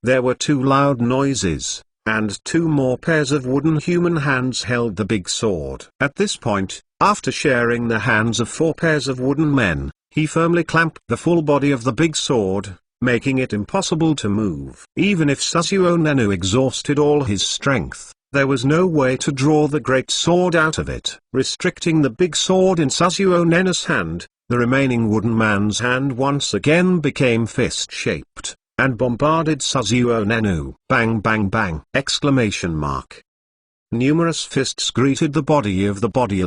there were two loud noises, and two more pairs of wooden human hands held the big sword. At this point, after sharing the hands of four pairs of wooden men, he firmly clamped the full body of the big sword, making it impossible to move. Even if Susanoo exhausted all his strength, there was no way to draw the great sword out of it. Restricting the big sword in Susanoo's hand, the remaining wooden man's hand once again became fist-shaped, and bombarded Susanoo. Bang bang bang! Numerous fists greeted the body of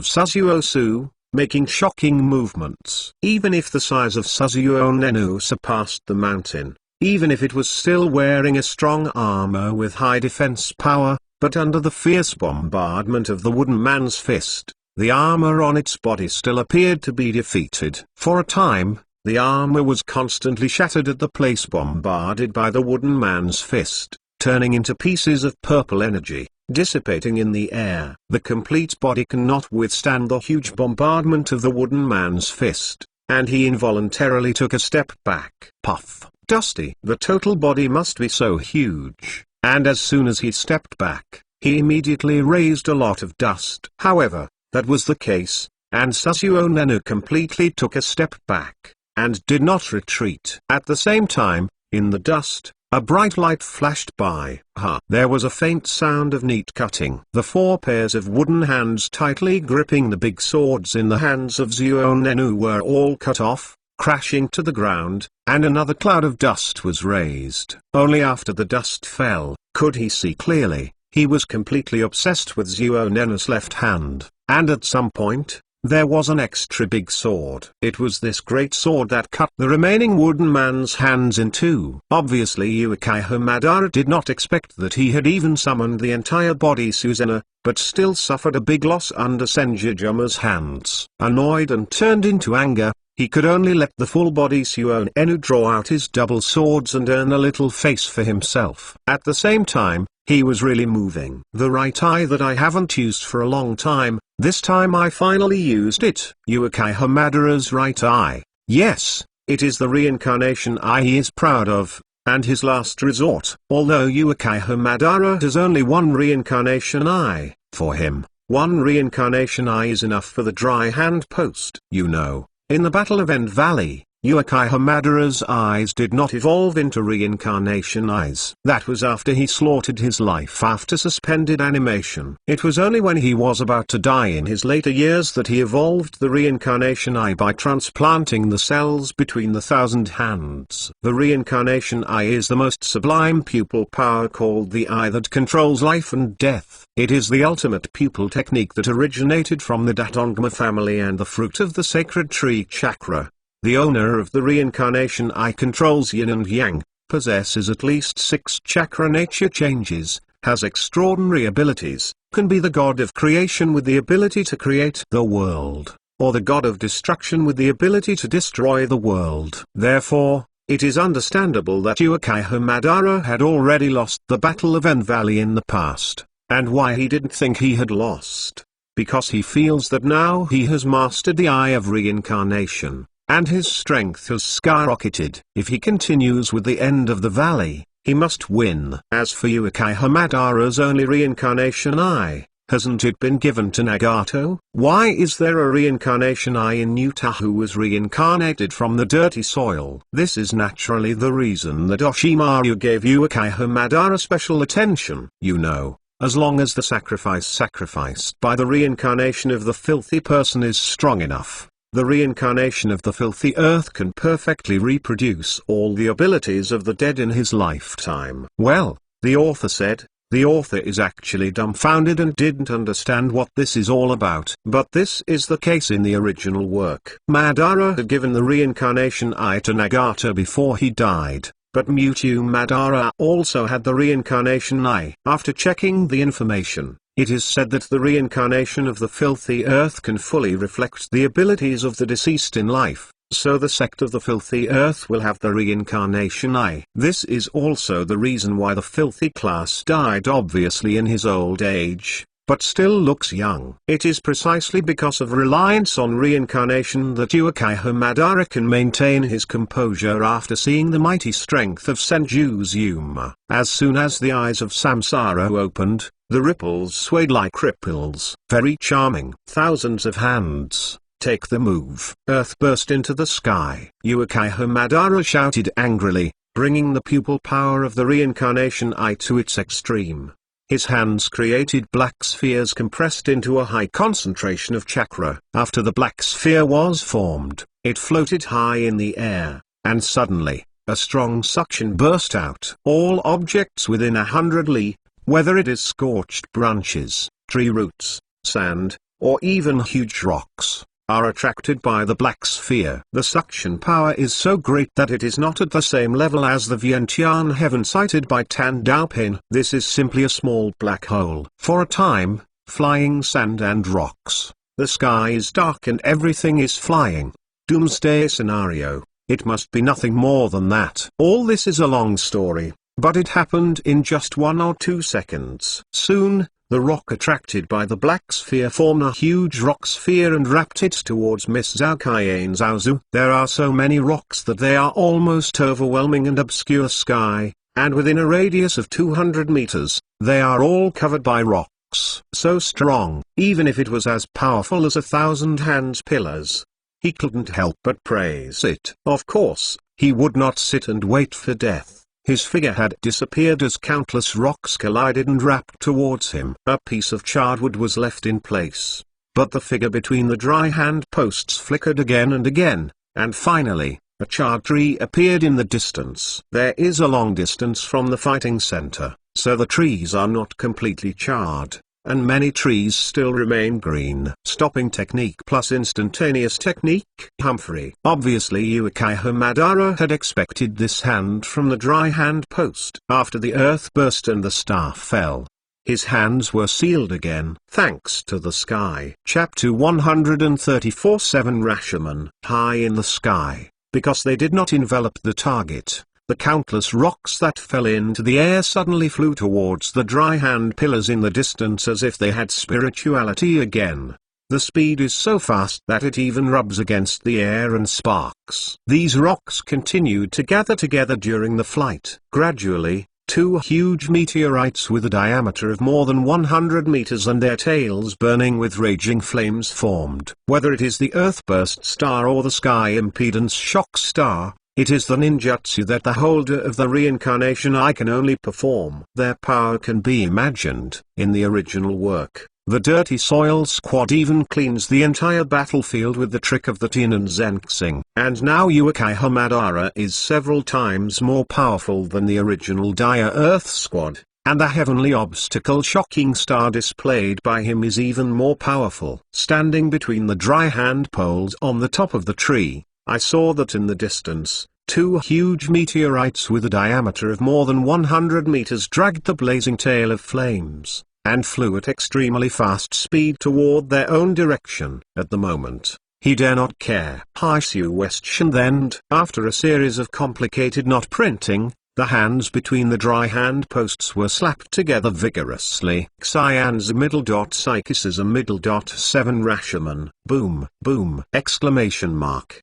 Susanoo, making shocking movements. Even if the size of Susanoo surpassed the mountain, even if it was still wearing a strong armor with high defense power, but under the fierce bombardment of the wooden man's fist, the armor on its body still appeared to be defeated. For a time, the armor was constantly shattered at the place bombarded by the wooden man's fist, turning into pieces of purple energy, dissipating in the air. The complete body cannot withstand the huge bombardment of the wooden man's fist, and he involuntarily took a step back. Puff. Dusty. The total body must be so huge, and as soon as he stepped back, he immediately raised a lot of dust. However, that was the case, and Sasuo Nenu completely took a step back, and did not retreat. At the same time, in the dust, a bright light flashed by. There was a faint sound of neat cutting. The 4 pairs of wooden hands tightly gripping the big swords in the hands of Zuo Nenu were all cut off, crashing to the ground, and another cloud of dust was raised. Only after the dust fell, could he see clearly. He was completely obsessed with Zuo Nenu's left hand, and at some point, there was an extra big sword. It was this great sword that cut the remaining wooden man's hands in two. Obviously Uchiha Madara did not expect that he had even summoned the entire body Susanoo, but still suffered a big loss under Senjujuma's hands. Annoyed and turned into anger, he could only let the full body Suo Nenu draw out his double swords and earn a little face for himself. At the same time, he was really moving. The right eye that I haven't used for a long time, this time I finally used it. Uchiha Madara's right eye. Yes, it is the reincarnation eye he is proud of, and his last resort. Although Uchiha Madara has only one reincarnation eye, for him, one reincarnation eye is enough for the dry hand post. You know, in the Battle of End Valley, Uchiha Madara's eyes did not evolve into reincarnation eyes. That was after he slaughtered his life after suspended animation. It was only when he was about to die in his later years that he evolved the reincarnation eye by transplanting the cells between the 1,000 hands. The reincarnation eye is the most sublime pupil power called the eye that controls life and death. It is the ultimate pupil technique that originated from the Datongma family and the fruit of the sacred tree chakra. The owner of the reincarnation eye controls yin and yang, possesses at least 6 chakra nature changes, has extraordinary abilities, can be the god of creation with the ability to create the world, or the god of destruction with the ability to destroy the world. Therefore, it is understandable that Uchiha Madara had already lost the Battle of End Valley in the past, and why he didn't think he had lost. Because he feels that now he has mastered the eye of reincarnation, and his strength has skyrocketed. If he continues with the end of the valley, he must win. As for Uchiha Madara's only reincarnation eye, hasn't it been given to Nagato? Why is there a reincarnation eye in Yuta who was reincarnated from the dirty soil? This is naturally the reason that Oshimaru gave Uchiha Madara special attention. You know, as long as the sacrifice sacrificed by the reincarnation of the filthy person is strong enough, the reincarnation of the filthy earth can perfectly reproduce all the abilities of the dead in his lifetime. Well, the author said, the author is actually dumbfounded and didn't understand what this is all about. But this is the case in the original work. Madara had given the reincarnation eye to Nagato before he died, but Mewtwo Madara also had the reincarnation eye. After checking the information, it is said that the reincarnation of the filthy earth can fully reflect the abilities of the deceased in life, so the sect of the filthy earth will have the reincarnation eye. This is also the reason why the filthy class died obviously in his old age, but still looks young. It is precisely because of reliance on reincarnation that Uchiha Madara can maintain his composure after seeing the mighty strength of Senjuzuma. As soon as the eyes of Samsara opened, the ripples swayed like ripples. Very charming. Thousands of hands. Take the move. Earth burst into the sky. Uchiha Madara shouted angrily, bringing the pupil power of the reincarnation eye to its extreme. His hands created black spheres compressed into a high concentration of chakra. After the black sphere was formed, it floated high in the air, and suddenly, a strong suction burst out. All objects within 100 li, whether it is scorched branches, tree roots, sand, or even huge rocks, are attracted by the black sphere. The suction power is so great that it is not at the same level as the Vientiane heaven cited by Tan Daopin. This is simply a small black hole. For a time, flying sand and rocks. The sky is dark and everything is flying. Doomsday scenario. It must be nothing more than that. All this is a long story, but it happened in just 1 or 2 seconds. Soon, the rock attracted by the black sphere formed a huge rock sphere and wrapped it towards Miss Zhao Qian's Zhaozu. There are so many rocks that they are almost overwhelming and obscure sky, and within a radius of 200 meters, they are all covered by rocks. So strong, even if it was as powerful as 1,000 hands pillars. He couldn't help but praise it. Of course, he would not sit and wait for death. His figure had disappeared as countless rocks collided and wrapped towards him. A piece of charred wood was left in place. But the figure between the dry hand posts flickered again and again, and finally, a charred tree appeared in the distance. There is a long distance from the fighting center, so the trees are not completely charred, and many trees still remain green. Stopping technique plus instantaneous technique. Humphrey. Obviously Yuikai Hamadara had expected this hand from the dry hand post. After the earth burst and the star fell, his hands were sealed again, thanks to the sky. Chapter 134. 7 Rashomon. High in the sky, because they did not envelop the target. The countless rocks that fell into the air suddenly flew towards the dry hand pillars in the distance as if they had spirituality again. The speed is so fast that it even rubs against the air and sparks. These rocks continued to gather together during the flight. Gradually, 2 huge meteorites with a diameter of more than 100 meters and their tails burning with raging flames formed. Whether it is the earthburst star or the sky impedance shock star, it is the ninjutsu that the holder of the reincarnation eye can only perform. Their power can be imagined. In the original work, the Dirty Soil Squad even cleans the entire battlefield with the trick of the Tien Zengxing. And now Yuikai Hamadara is several times more powerful than the original Dire Earth Squad, and the heavenly obstacle shocking star displayed by him is even more powerful. Standing between the dry hand poles on the top of the tree, I saw that in the distance, 2 huge meteorites with a diameter of more than 100 meters dragged the blazing tail of flames, and flew at extremely fast speed toward their own direction. At the moment, he dare not care. Haisu Westchen then, after a series of complicated knot printing, the hands between the dry hand posts were slapped together vigorously. Xian's middle dot Psychis is a middle dot 7 Rashomon. Boom, boom! Exclamation mark.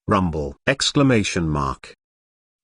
Rumble! Exclamation mark.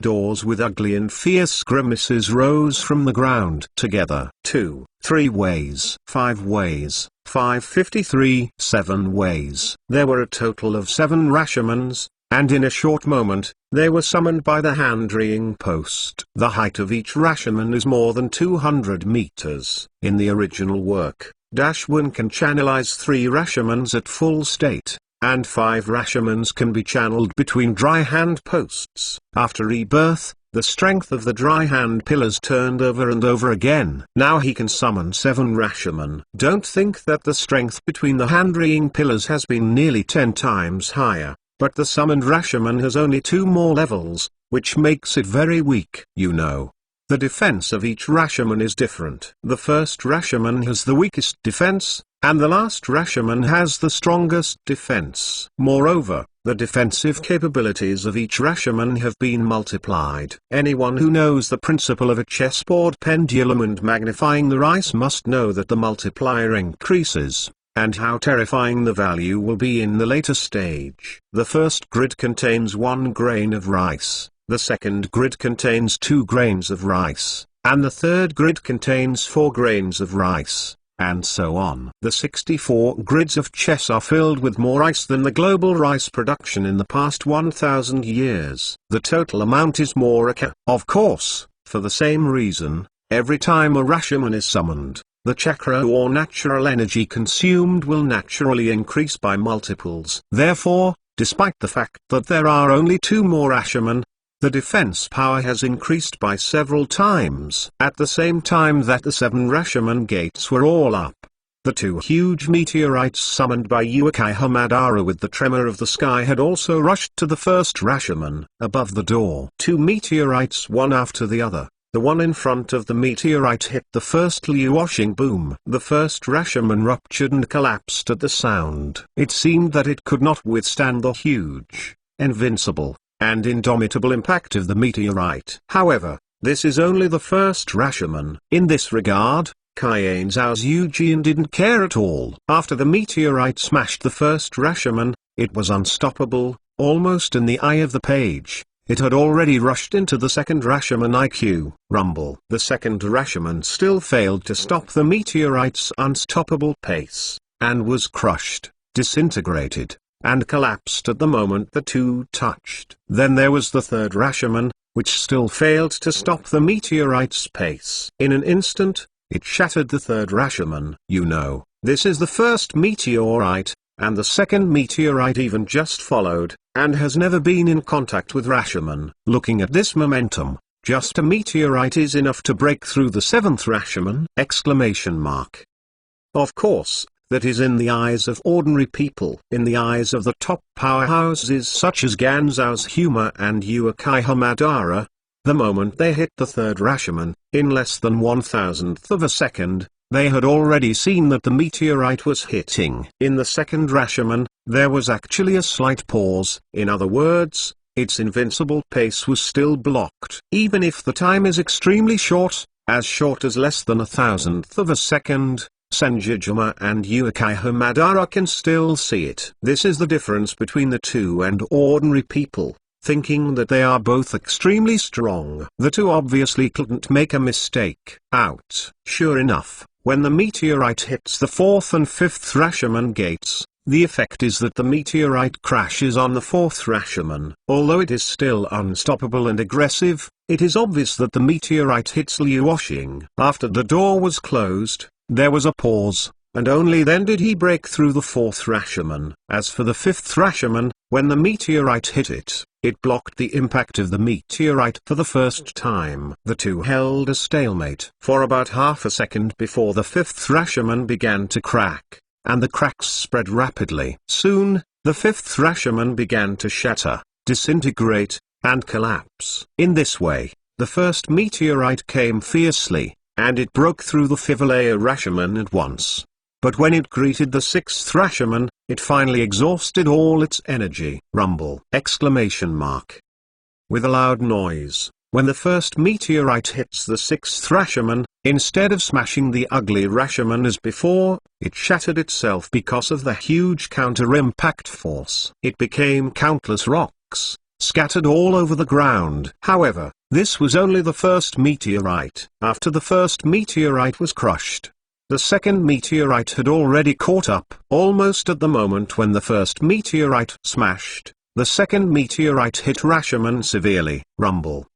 Doors with ugly and fierce grimaces rose from the ground. Together. 2, 3 ways. 5 ways. 553. 7 ways. There were a total of 7 Rashomons, and in a short moment, they were summoned by the hand-reeing post. The height of each Rashomon is more than 200 meters. In the original work, Dashwin can channelize 3 Rashomons at full state, and 5 Rashomons can be channeled between dry hand posts. After rebirth, the strength of the dry hand pillars turned over and over again. Now he can summon 7 Rashomon. Don't think that the strength between the hand-reeing pillars has been nearly 10 times higher, but the summoned Rashomon has only 2 more levels, which makes it very weak. You know, the defense of each Rashomon is different. The first Rashomon has the weakest defense, and the last Rashomon has the strongest defense. Moreover, the defensive capabilities of each Rashomon have been multiplied. Anyone who knows the principle of a chessboard pendulum and magnifying the rice must know that the multiplier increases, and how terrifying the value will be in the later stage. The first grid contains 1 grain of rice, the second grid contains 2 grains of rice, and the third grid contains 4 grains of rice, and so on. The 64 grids of chess are filled with more rice than the global rice production in the past 1,000 years. The total amount is more. Of course, for the same reason, every time a Rashomon is summoned, the chakra or natural energy consumed will naturally increase by multiples. Therefore, despite the fact that there are only 2 more Rashomon, the defense power has increased by several times. At the same time that the 7 Rashomon gates were all up, The two huge meteorites summoned by Uchiha Madara with the tremor of the sky had also rushed to the first Rashomon, above the door. Two meteorites one after the other. The one in front of the meteorite hit the first liu-washing boom. The first Rashomon ruptured and collapsed at the sound. It seemed that it could not withstand the huge, invincible, and indomitable impact of the meteorite. However, this is only the first Rashomon. In this regard, Kaiane Zhao's Eugene didn't care at all. After the meteorite smashed the first Rashomon, it was unstoppable, almost in the eye of the page. It had already rushed into the second Rashomon IQ, Rumble. The second Rashomon still failed to stop the meteorite's unstoppable pace, and was crushed, disintegrated, and collapsed at the moment the two touched. Then there was the third Rashomon, which still failed to stop the meteorite's pace. In an instant, it shattered the third Rashomon. You know, this is the first meteorite, and the second meteorite even just followed, and has never been in contact with Rashomon. Looking at this momentum, just a meteorite is enough to break through the seventh Rashomon! Of course, that is in the eyes of ordinary people. In the eyes of the top powerhouses such as Ganzou's Huma and Uchiha Madara, the moment they hit the third Rashomon, in less than 1,000th of a second, they had already seen that the meteorite was hitting. In the second Rashomon, there was actually a slight pause. In other words, its invincible pace was still blocked. Even if the time is extremely short as less than 1,000th of a second, Senjijima and Uchiha Madara can still see it. This is the difference between the two and ordinary people, thinking that they are both extremely strong. The two obviously couldn't make a mistake. Out. Sure enough, when the meteorite hits the fourth and fifth Rashomon gates, the effect is that the meteorite crashes on the fourth Rashomon. Although it is still unstoppable and aggressive, it is obvious that the meteorite hits liu-washing. After the door was closed, there was a pause, and only then did he break through the fourth Rashomon. As for the fifth Rashomon, when the meteorite hit it, it blocked the impact of the meteorite for the first time. The two held a stalemate for about half a second before the fifth Rashomon began to crack, and the cracks spread rapidly. Soon, the fifth Rashomon began to shatter, disintegrate, and collapse. In this way, the first meteorite came fiercely, and it broke through the Fivalea Rashomon at once. But when it greeted the sixth Rashomon, it finally exhausted all its energy. Rumble! With a loud noise, when the first meteorite hits the sixth Rashomon, instead of smashing the ugly Rashomon as before, it shattered itself because of the huge counter-impact force. It became countless rocks, scattered all over the ground. However, this was only the first meteorite. After the first meteorite was crushed, the second meteorite had already caught up. Almost at the moment when the first meteorite smashed, the second meteorite hit Rashomon severely. Rumble!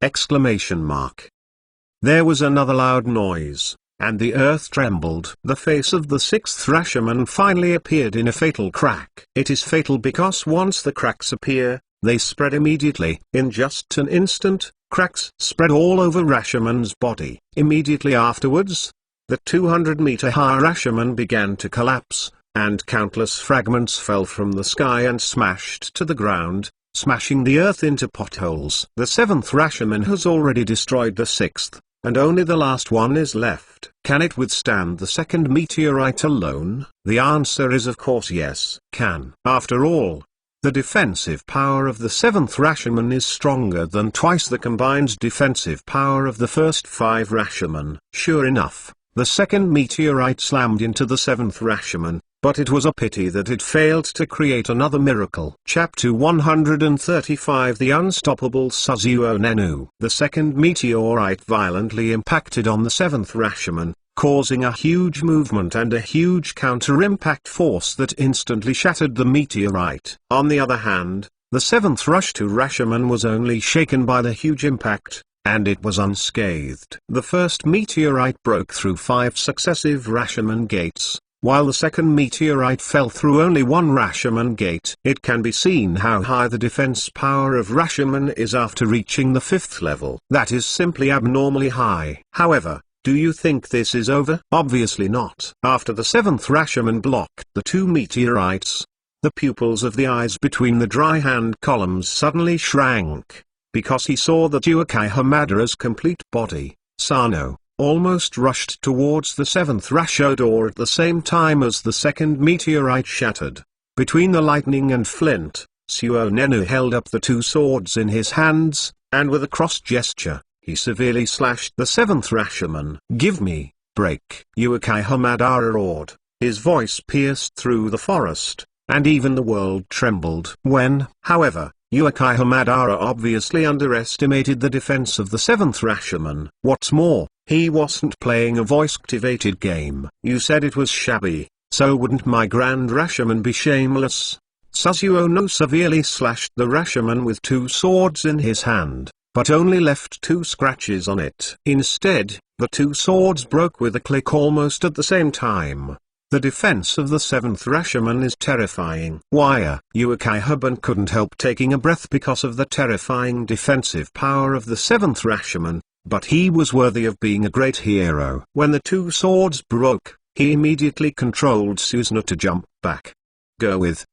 There was another loud noise, and the earth trembled. The face of the sixth Rashomon finally appeared in a fatal crack. It is fatal because once the cracks appear, they spread immediately. In just an instant, cracks spread all over Rashomon's body. Immediately afterwards, the 200-meter-high Rashomon began to collapse, and countless fragments fell from the sky and smashed to the ground, smashing the earth into potholes. The seventh Rashomon has already destroyed the sixth, and only the last one is left. Can it withstand the second meteorite alone? The answer is of course yes, can. After all, the defensive power of the seventh Rashomon is stronger than twice the combined defensive power of the first 5 Rashomon. Sure enough, the second meteorite slammed into the seventh Rashomon, but it was a pity that it failed to create another miracle. Chapter 135 The Unstoppable Suzuo Nenu. The second meteorite violently impacted on the seventh Rashomon, causing a huge movement and a huge counter-impact force that instantly shattered the meteorite. On the other hand, the seventh Rashomon was only shaken by the huge impact, and it was unscathed. The first meteorite broke through 5 successive Rashomon gates, while the second meteorite fell through only 1 Rashomon gate. It can be seen how high the defense power of Rashomon is after reaching the 5th level. That is simply abnormally high. However, Do you think this is over? Obviously not. After the seventh Rashomon blocked the two meteorites, the pupils of the eyes between the dry hand columns suddenly shrank, because he saw that Uchiha Madara's complete body, Sano, almost rushed towards the seventh Rashodor at the same time as the second meteorite shattered. Between the lightning and flint, Suonenu held up the two swords in his hands, and with a cross gesture, he severely slashed the seventh Rashomon. "Give me, break!" Uchiha Madara roared. His voice pierced through the forest, and even the world trembled. When, however, Uchiha Madara obviously underestimated the defense of the seventh Rashomon. What's more, he wasn't playing a voice-activated game. "You said it was shabby, so wouldn't my Grand Rashomon be shameless?" Suzuono severely slashed the Rashomon with two swords in his hand, but only left two scratches on it. Instead, the two swords broke with a click almost at the same time. The defense of the seventh Rashomon is terrifying. Uchiha couldn't help taking a breath because of the terrifying defensive power of the seventh Rashomon, but he was worthy of being a great hero. When the two swords broke, he immediately controlled Susanoo to jump back.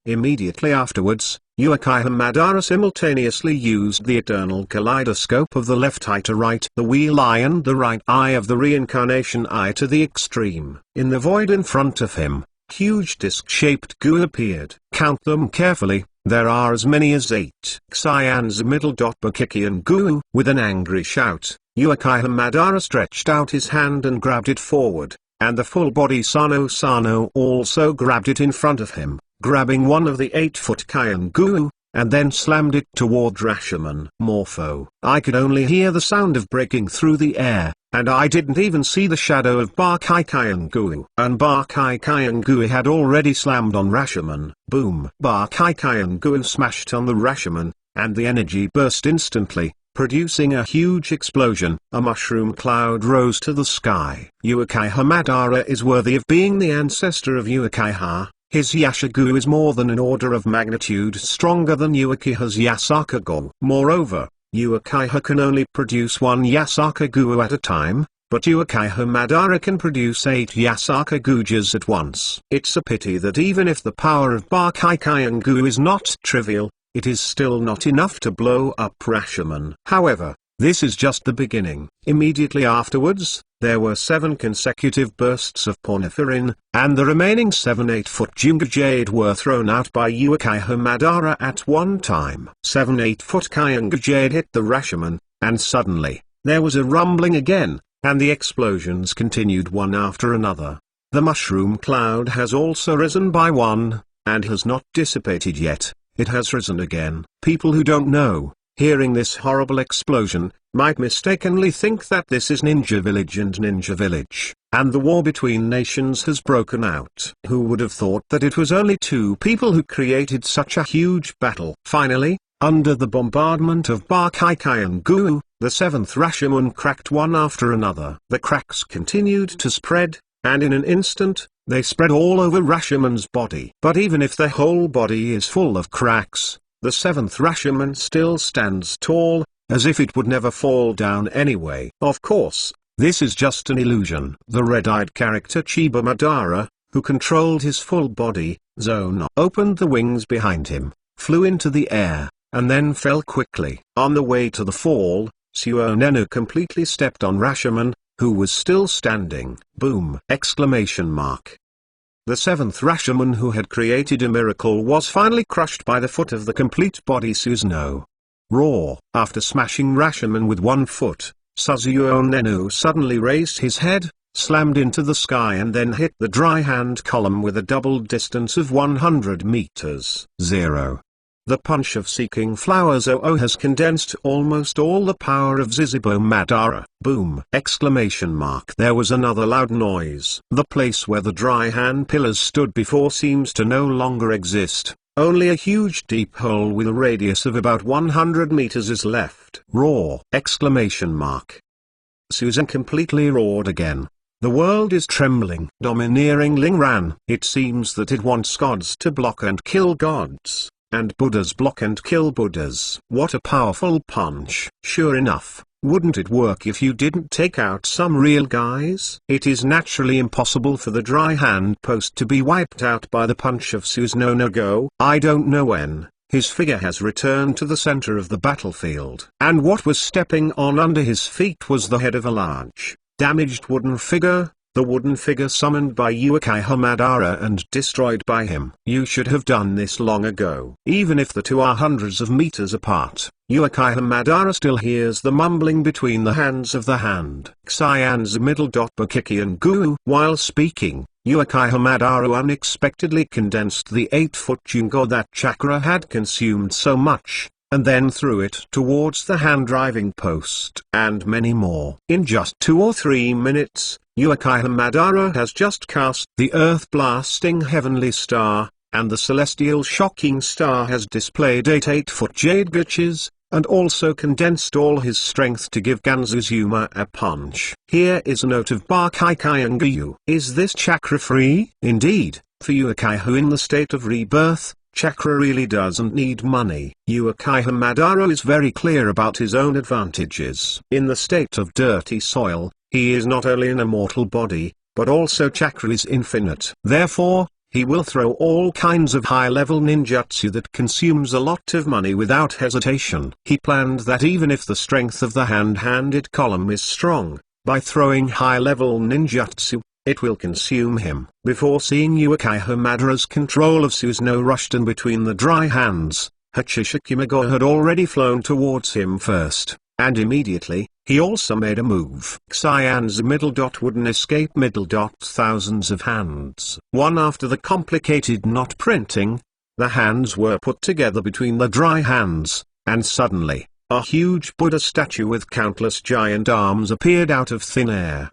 Immediately afterwards, Uchiha Madara simultaneously used the eternal kaleidoscope of the left eye to right the wheel eye and the right eye of the reincarnation eye to the extreme. In the void in front of him, huge disc-shaped goo appeared. Count them carefully, there are as many as 8. Cyan's middle dot Bakikian goo. With an angry shout, Uchiha Madara stretched out his hand and grabbed it forward, and the full-body Sano also grabbed it in front of him, grabbing one of the 8-foot Kyan goo, and then slammed it toward Rashomon. Morpho. I could only hear the sound of breaking through the air, and I didn't even see the shadow of Bakai Kyan goo. And Bakai Kyan goo had already slammed on Rashomon. Boom. Bakai Kyan goo smashed on the Rashomon, and the energy burst instantly, producing a huge explosion. A mushroom cloud rose to the sky. Uchiha Madara is worthy of being the ancestor of Uchiha. His Yashagu is more than an order of magnitude stronger than Uchiha's Yasakagu. Moreover, Uchiha can only produce one Yasakagu at a time, but Uchiha Madara can produce 8 Yasakagujas at once. It's a pity that even if the power of Bakai Kyangu is not trivial, it is still not enough to blow up Rashomon. However, this is just the beginning. Immediately afterwards, there were 7 consecutive bursts of porphyrin, and the remaining 7 8-foot Junga Jade were thrown out by Uchiha Madara at one time. 7 8-foot Kyanga Jade hit the Rashomon, and suddenly, there was a rumbling again, and the explosions continued one after another. The mushroom cloud has also risen by 1, and has not dissipated yet. It has risen again. People who don't know, hearing this horrible explosion, might mistakenly think that this is Ninja Village and Ninja Village, and the war between nations has broken out. Who would have thought that it was only 2 people who created such a huge battle? Finally, under the bombardment of Bakai Kyangu, the 7th Rashomon cracked one after another. The cracks continued to spread, and in an instant, they spread all over Rashomon's body. But even if the whole body is full of cracks, the 7th Rashomon still stands tall, as if it would never fall down anyway. Of course, this is just an illusion. The red-eyed character Chiba Madara, who controlled his full body, Zone, opened the wings behind him, flew into the air, and then fell quickly. On the way to the fall, Suonenu completely stepped on Rashomon, who was still standing. Boom! Exclamation mark. The 7th Rashomon, who had created a miracle, was finally crushed by the foot of the complete body Susanoo. Roar! After smashing Rashomon with 1 foot, Suzuonenu suddenly raised his head, slammed into the sky and then hit the dry hand column with a double distance of 100 meters. 0. The punch of Seeking Flowers OO has condensed almost all the power of Zizibo Madara. Boom! Exclamation mark. There was another loud noise. The place where the dry hand pillars stood before seems to no longer exist. Only a huge deep hole with a radius of about 100 meters is left. Roar! Exclamation mark. Susan completely roared again. The world is trembling. Domineering Lingran. It seems that it wants gods to block and kill gods, and Buddhas block and kill Buddhas. What a powerful punch. Sure enough, Wouldn't it work if you didn't take out some real guys? It is naturally impossible for the dry hand post to be wiped out by the punch of Susanoo. I don't know when. His figure has returned to the center of the battlefield. And what was stepping on under his feet was the head of a large, damaged wooden figure, the wooden figure summoned by Uchiha Madara and destroyed by him. You should have done this long ago. Even if the two are hundreds of meters apart, Uchiha Madara still hears the mumbling between the hands of the hand. Cyan's middle dot Bakiki and Guu. While speaking, Uchiha Madara unexpectedly condensed the 8-foot Jungo that chakra had consumed so much, and then threw it towards the hand-driving post and many more. In just 2 or 3 minutes, Uchiha Madara has just cast the earth-blasting heavenly star, and the celestial shocking star has displayed 8-foot jade glitches, and also condensed all his strength to give Ganzuzuma a punch. Here is a note of Bakaikai and Gyu. Is this chakra free? Indeed, for Uchiha in the state of rebirth, chakra really doesn't need money. Uchiha Madara is very clear about his own advantages. In the state of dirty soil, he is not only an immortal body, but also chakra is infinite. Therefore, he will throw all kinds of high-level ninjutsu that consumes a lot of money without hesitation. He planned that even if the strength of the hand-handed column is strong, by throwing high-level ninjutsu, it will consume him. Before seeing Uchiha Madara's control of Susanoo rushed in between the dry hands, Hachishikimego had already flown towards him first, and immediately, he also made a move. Cyan's middle dot wooden escape middle dot thousands of hands. One after the complicated knot printing, the hands were put together between the dry hands, and suddenly, a huge Buddha statue with countless giant arms appeared out of thin air.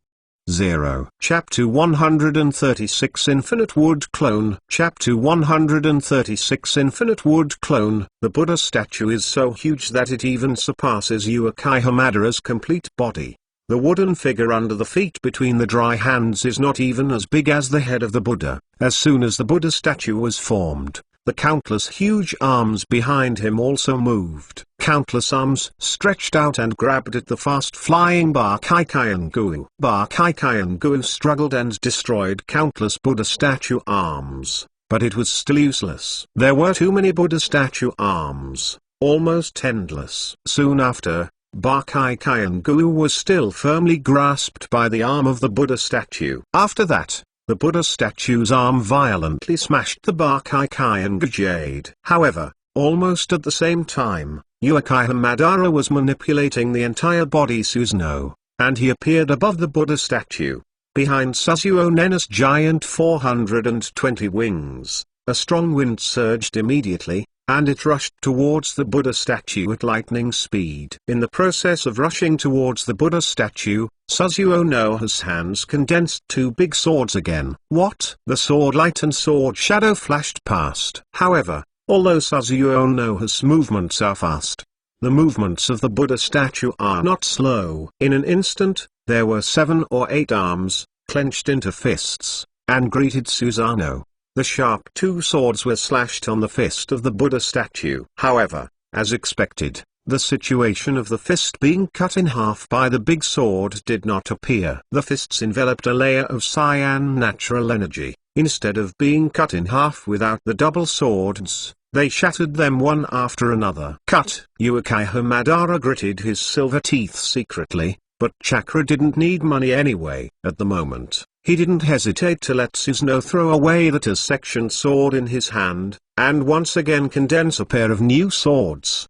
0. Chapter 136 Infinite Wood Clone. Chapter 136 Infinite Wood Clone. The Buddha statue is so huge that it even surpasses Uchiha Madara's complete body. The wooden figure under the feet between the dry hands is not even as big as the head of the Buddha. As soon as the Buddha statue was formed, the countless huge arms behind him also moved. Countless arms stretched out and grabbed at the fast-flying Bakaikai and Guu. Bakaikai and Guu struggled and destroyed countless Buddha statue arms, but it was still useless. There were too many Buddha statue arms, almost endless. Soon after, Bakaikai and Guu was still firmly grasped by the arm of the Buddha statue. After that, the Buddha statue's arm violently smashed the Bakaikai and Guu jade. However, almost at the same time, Uchiha Madara was manipulating the entire body Susanoo, and he appeared above the Buddha statue. Behind Suzuo Nena's giant 420 wings, a strong wind surged immediately, and it rushed towards the Buddha statue at lightning speed. In the process of rushing towards the Buddha statue, Suzuo Noha's hands condensed 2 big swords again. What? The sword light and sword shadow flashed past. However, although Suzuo Noha's movements are fast, the movements of the Buddha statue are not slow. In an instant, there were 7 or 8 arms, clenched into fists, and greeted Susanoo. The sharp 2 swords were slashed on the fist of the Buddha statue. However, as expected, the situation of the fist being cut in half by the big sword did not appear. The fists enveloped a layer of cyan natural energy. Instead of being cut in half without the double swords, they shattered them one after another. Cut! Uchiha Madara gritted his silver teeth secretly, but chakra didn't need money anyway. At the moment, he didn't hesitate to let Susanoo throw away that section sword in his hand, and once again condense a pair of new swords.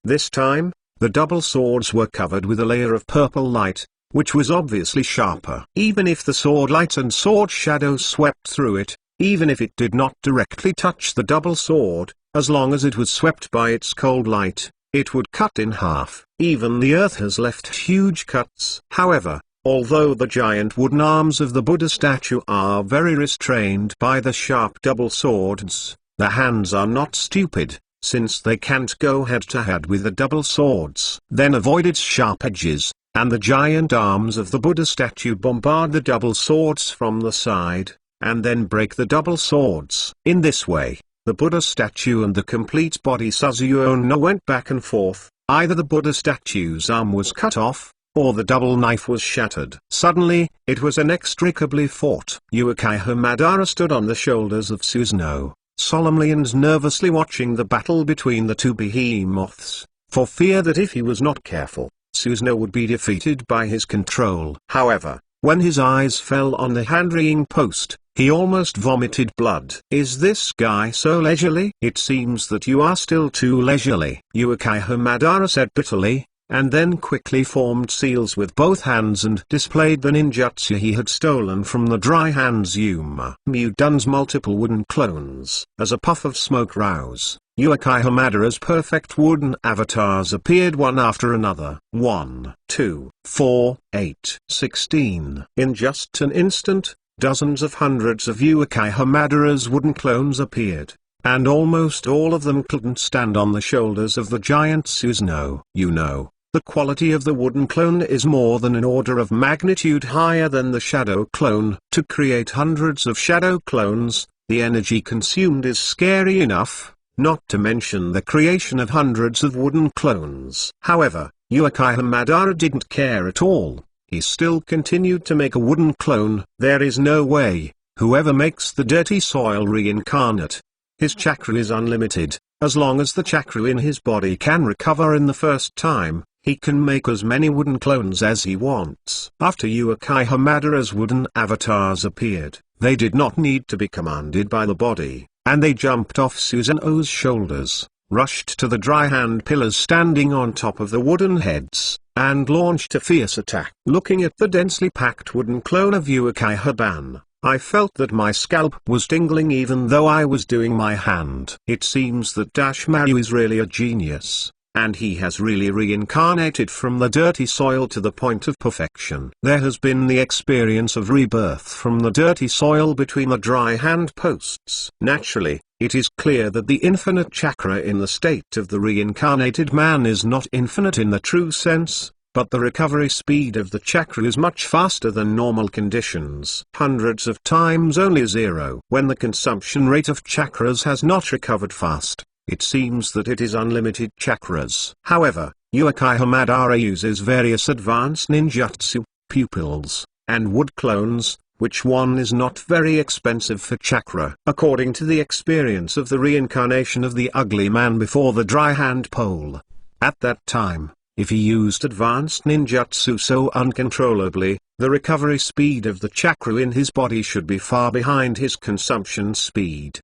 This time, the double swords were covered with a layer of purple light, which was obviously sharper. Even if the sword light and sword shadow swept through it, even if it did not directly touch the double sword, as long as it was swept by its cold light, it would cut in half. Even the earth has left huge cuts. However, although the giant wooden arms of the Buddha statue are very restrained by the sharp double swords, the hands are not stupid, since they can't go head-to-head with the double swords. Then avoid its sharp edges, and the giant arms of the Buddha statue bombard the double swords from the side, and then break the double swords. In this way, the Buddha statue and the complete body Suzuo no went back and forth, Either the Buddha statue's arm was cut off, or the double knife was shattered. Suddenly, it was inextricably fought. Uchiha Madara stood on the shoulders of Susanoo, solemnly and nervously watching the battle between the two behemoths, for fear that if he was not careful, Susanoo would be defeated by his control. However, when his eyes fell on the hand-reeing post, he almost vomited blood. "Is this guy so leisurely?" "It seems that you are still too leisurely," Uchiha Madara said bitterly, and then quickly formed seals with both hands and displayed the ninjutsu he had stolen from the dry hands Yuma Mudun's multiple wooden clones. As a puff of smoke rose, Uchiha Madara's perfect wooden avatars appeared one after another. 1, 2, 4, 8, 16. In just an instant, dozens of hundreds of Uchiha Madara's wooden clones appeared, and almost all of them couldn't stand on the shoulders of the giant Susanoo. You know, the quality of the wooden clone is more than an order of magnitude higher than the shadow clone. To create hundreds of shadow clones, the energy consumed is scary enough, not to mention the creation of hundreds of wooden clones. However, Uchiha Madara didn't care at all. He still continued to make a wooden clone. There is no way, whoever makes the dirty soil reincarnate. His chakra is unlimited. As long as the chakra in his body can recover in the first time, he can make as many wooden clones as he wants. After Uchiha Madara's wooden avatars appeared, they did not need to be commanded by the body, and they jumped off Susanoo's shoulders, rushed to the dry hand pillars standing on top of the wooden heads, and launched a fierce attack. Looking at the densely packed wooden clone of Uchiha, I felt that my scalp was tingling even though I was doing my hand. It seems that Maru is really a genius, and he has really reincarnated from the dirty soil to the point of perfection. There has been the experience of rebirth from the dirty soil between the dry hand posts. Naturally, it is clear that the infinite chakra in the state of the reincarnated man is not infinite in the true sense, but the recovery speed of the chakra is much faster than normal conditions. Hundreds of times only 0. When the consumption rate of chakras has not recovered fast, it seems that it is unlimited chakras. However, Uchiha Madara uses various advanced ninjutsu, pupils, and wood clones, which one is not very expensive for chakra. According to the experience of the reincarnation of the ugly man before the dry hand pole, at that time, if he used advanced ninjutsu so uncontrollably, the recovery speed of the chakra in his body should be far behind his consumption speed.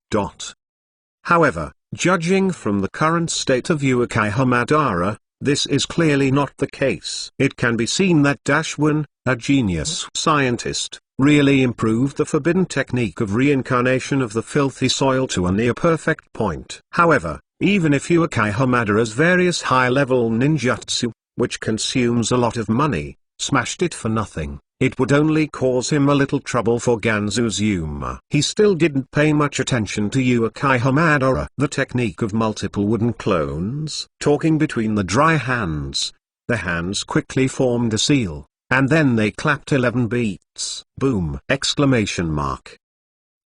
However, judging from the current state of Uchiha Madara, this is clearly not the case. It can be seen that Dashwin, a genius scientist, really improved the forbidden technique of reincarnation of the filthy soil to a near-perfect point. However, even if Uchiha Madara's various high-level ninjutsu, which consumes a lot of money, smashed it for nothing, it would only cause him a little trouble for Ganzu's Yuma. He still didn't pay much attention to Uchiha Madara. The technique of multiple wooden clones. Talking between the dry hands, the hands quickly formed a seal, and then they clapped 11 beats. Boom! Exclamation mark.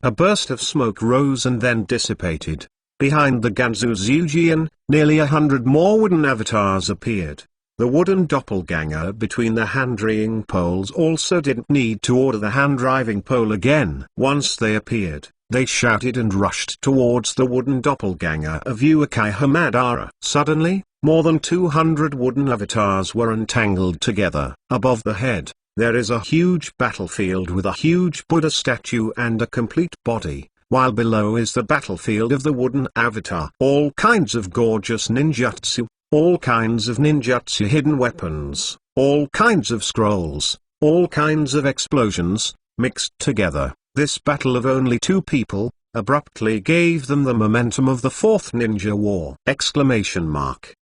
A burst of smoke rose and then dissipated. Behind the Ganzu Zujian, nearly 100 more wooden avatars appeared. The wooden doppelganger between the hand-reeing poles also didn't need to order the hand-driving pole again. Once they appeared, they shouted and rushed towards the wooden doppelganger of Uchiha Madara. Suddenly, more than 200 wooden avatars were entangled together. Above the head, there is a huge battlefield with a huge Buddha statue and a complete body, while below is the battlefield of the wooden avatar. All kinds of gorgeous ninjutsu, all kinds of ninjutsu hidden weapons, all kinds of scrolls, all kinds of explosions, mixed together. This battle of only 2 people, abruptly gave them the momentum of the 4th Ninja War! Exclamation mark.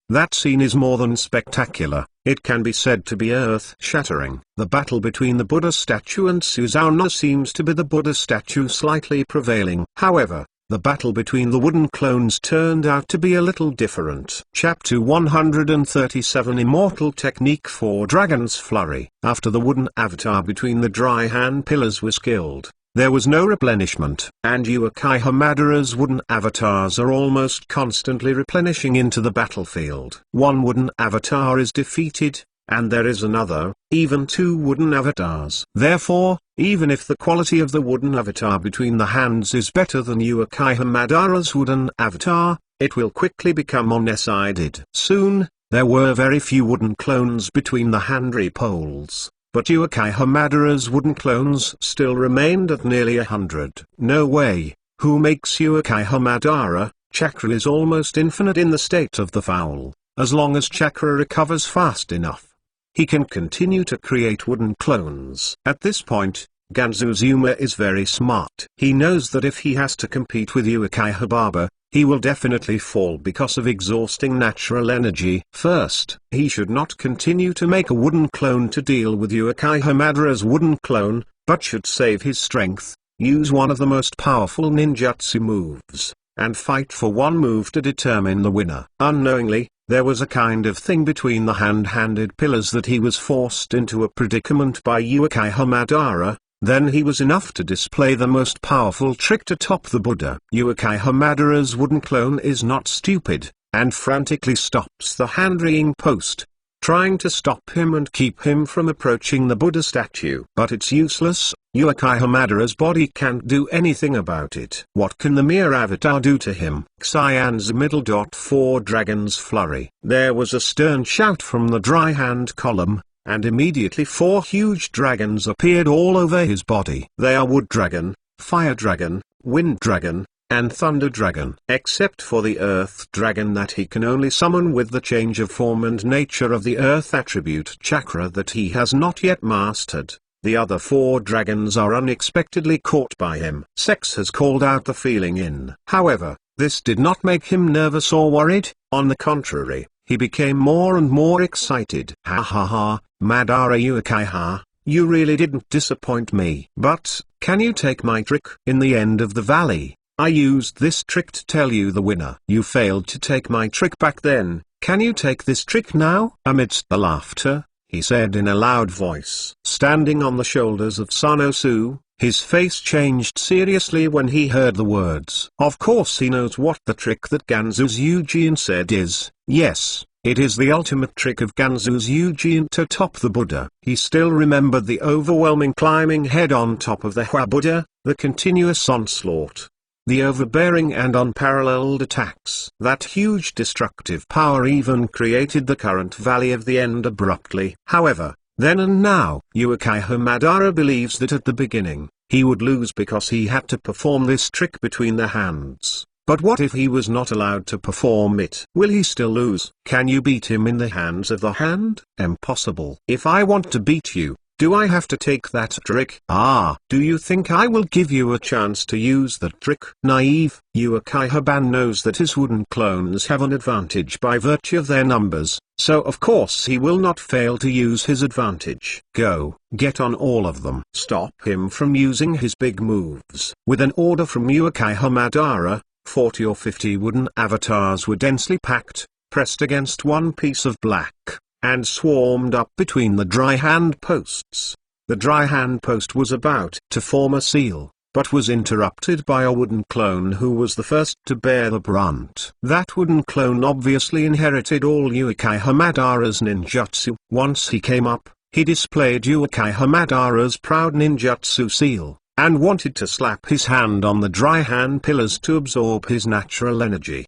That scene is more than spectacular, it can be said to be earth-shattering. The battle between the Buddha statue and Susanoo seems to be the Buddha statue slightly prevailing. However, the battle between the wooden clones turned out to be a little different. Chapter 137 Immortal Technique for Dragon's Flurry. After the wooden avatar between the dry hand pillars was killed, there was no replenishment. And Uchiha Madara's wooden avatars are almost constantly replenishing into the battlefield. One wooden avatar is defeated, and there is another, even two wooden avatars. Therefore, even if the quality of the wooden avatar between the hands is better than Uchiha Madara's wooden avatar, it will quickly become one-sided. Soon, there were very few wooden clones between the hand poles, but Uchiha Madara's wooden clones still remained at nearly 100. No way. Who makes Uchiha Madara? Chakra is almost infinite in the state of the foul. As long as chakra recovers fast enough, he can continue to create wooden clones. At this point, Ganzuzuma is very smart. He knows that if he has to compete with Uchiha Baba, he will definitely fall because of exhausting natural energy. First, he should not continue to make a wooden clone to deal with Uchiha Madara's wooden clone, but should save his strength, use one of the most powerful ninjutsu moves, and fight for one move to determine the winner. Unknowingly, there was a kind of thing between the hand-handed pillars that he was forced into a predicament by Uchiha Madara. Then he was enough to display the most powerful trick to top the Buddha. Uchiha Madara's wooden clone is not stupid, and frantically stops the hand-reeing post, trying to stop him and keep him from approaching the Buddha statue. But it's useless. Uchiha Madara's body can't do anything about it. What can the mere avatar do to him? Cyan's middle. 4 Dragons Flurry. There was a stern shout from the dry hand column, and immediately 4 huge dragons appeared all over his body. They are Wood Dragon, Fire Dragon, Wind Dragon, and Thunder Dragon. Except for the Earth Dragon that he can only summon with the change of form and nature of the Earth attribute chakra that he has not yet mastered. The other 4 dragons are unexpectedly caught by him. Sex has called out the feeling in. However, this did not make him nervous or worried. On the contrary, he became more and more excited. Ha ha ha, Madara Uchiha, you really didn't disappoint me. But, can you take my trick? In the end of the valley, I used this trick to tell you the winner. You failed to take my trick back then. Can you take this trick now? Amidst the laughter, he said in a loud voice. Standing on the shoulders of Sanosu, his face changed seriously when he heard the words. Of course he knows what the trick that Ganzu's Eugene said is. Yes, it is the ultimate trick of Ganzu's Eugene to top the Buddha. He still remembered the overwhelming climbing head on top of the Hua Buddha, the continuous onslaught, the overbearing and unparalleled attacks. That huge destructive power even created the current Valley of the End abruptly. However, then and now, Uchiha Madara believes that at the beginning, he would lose because he had to perform this trick between the hands. But what if he was not allowed to perform it? Will he still lose? Can you beat him in the hands of the hand? Impossible. If I want to beat you, do I have to take that trick? Do you think I will give you a chance to use that trick? Naive. Uchiha Ban knows that his wooden clones have an advantage by virtue of their numbers, so of course he will not fail to use his advantage. Go, get on all of them. Stop him from using his big moves. With an order from Uchiha Madara, 40 or 50 wooden avatars were densely packed, pressed against one piece of black, and swarmed up between the dry hand posts. The dry hand post was about to form a seal, but was interrupted by a wooden clone who was the first to bear the brunt. That wooden clone obviously inherited all Uchiha Madara's ninjutsu. Once he came up, he displayed Uchiha Madara's proud ninjutsu seal, and wanted to slap his hand on the dry hand pillars to absorb his natural energy.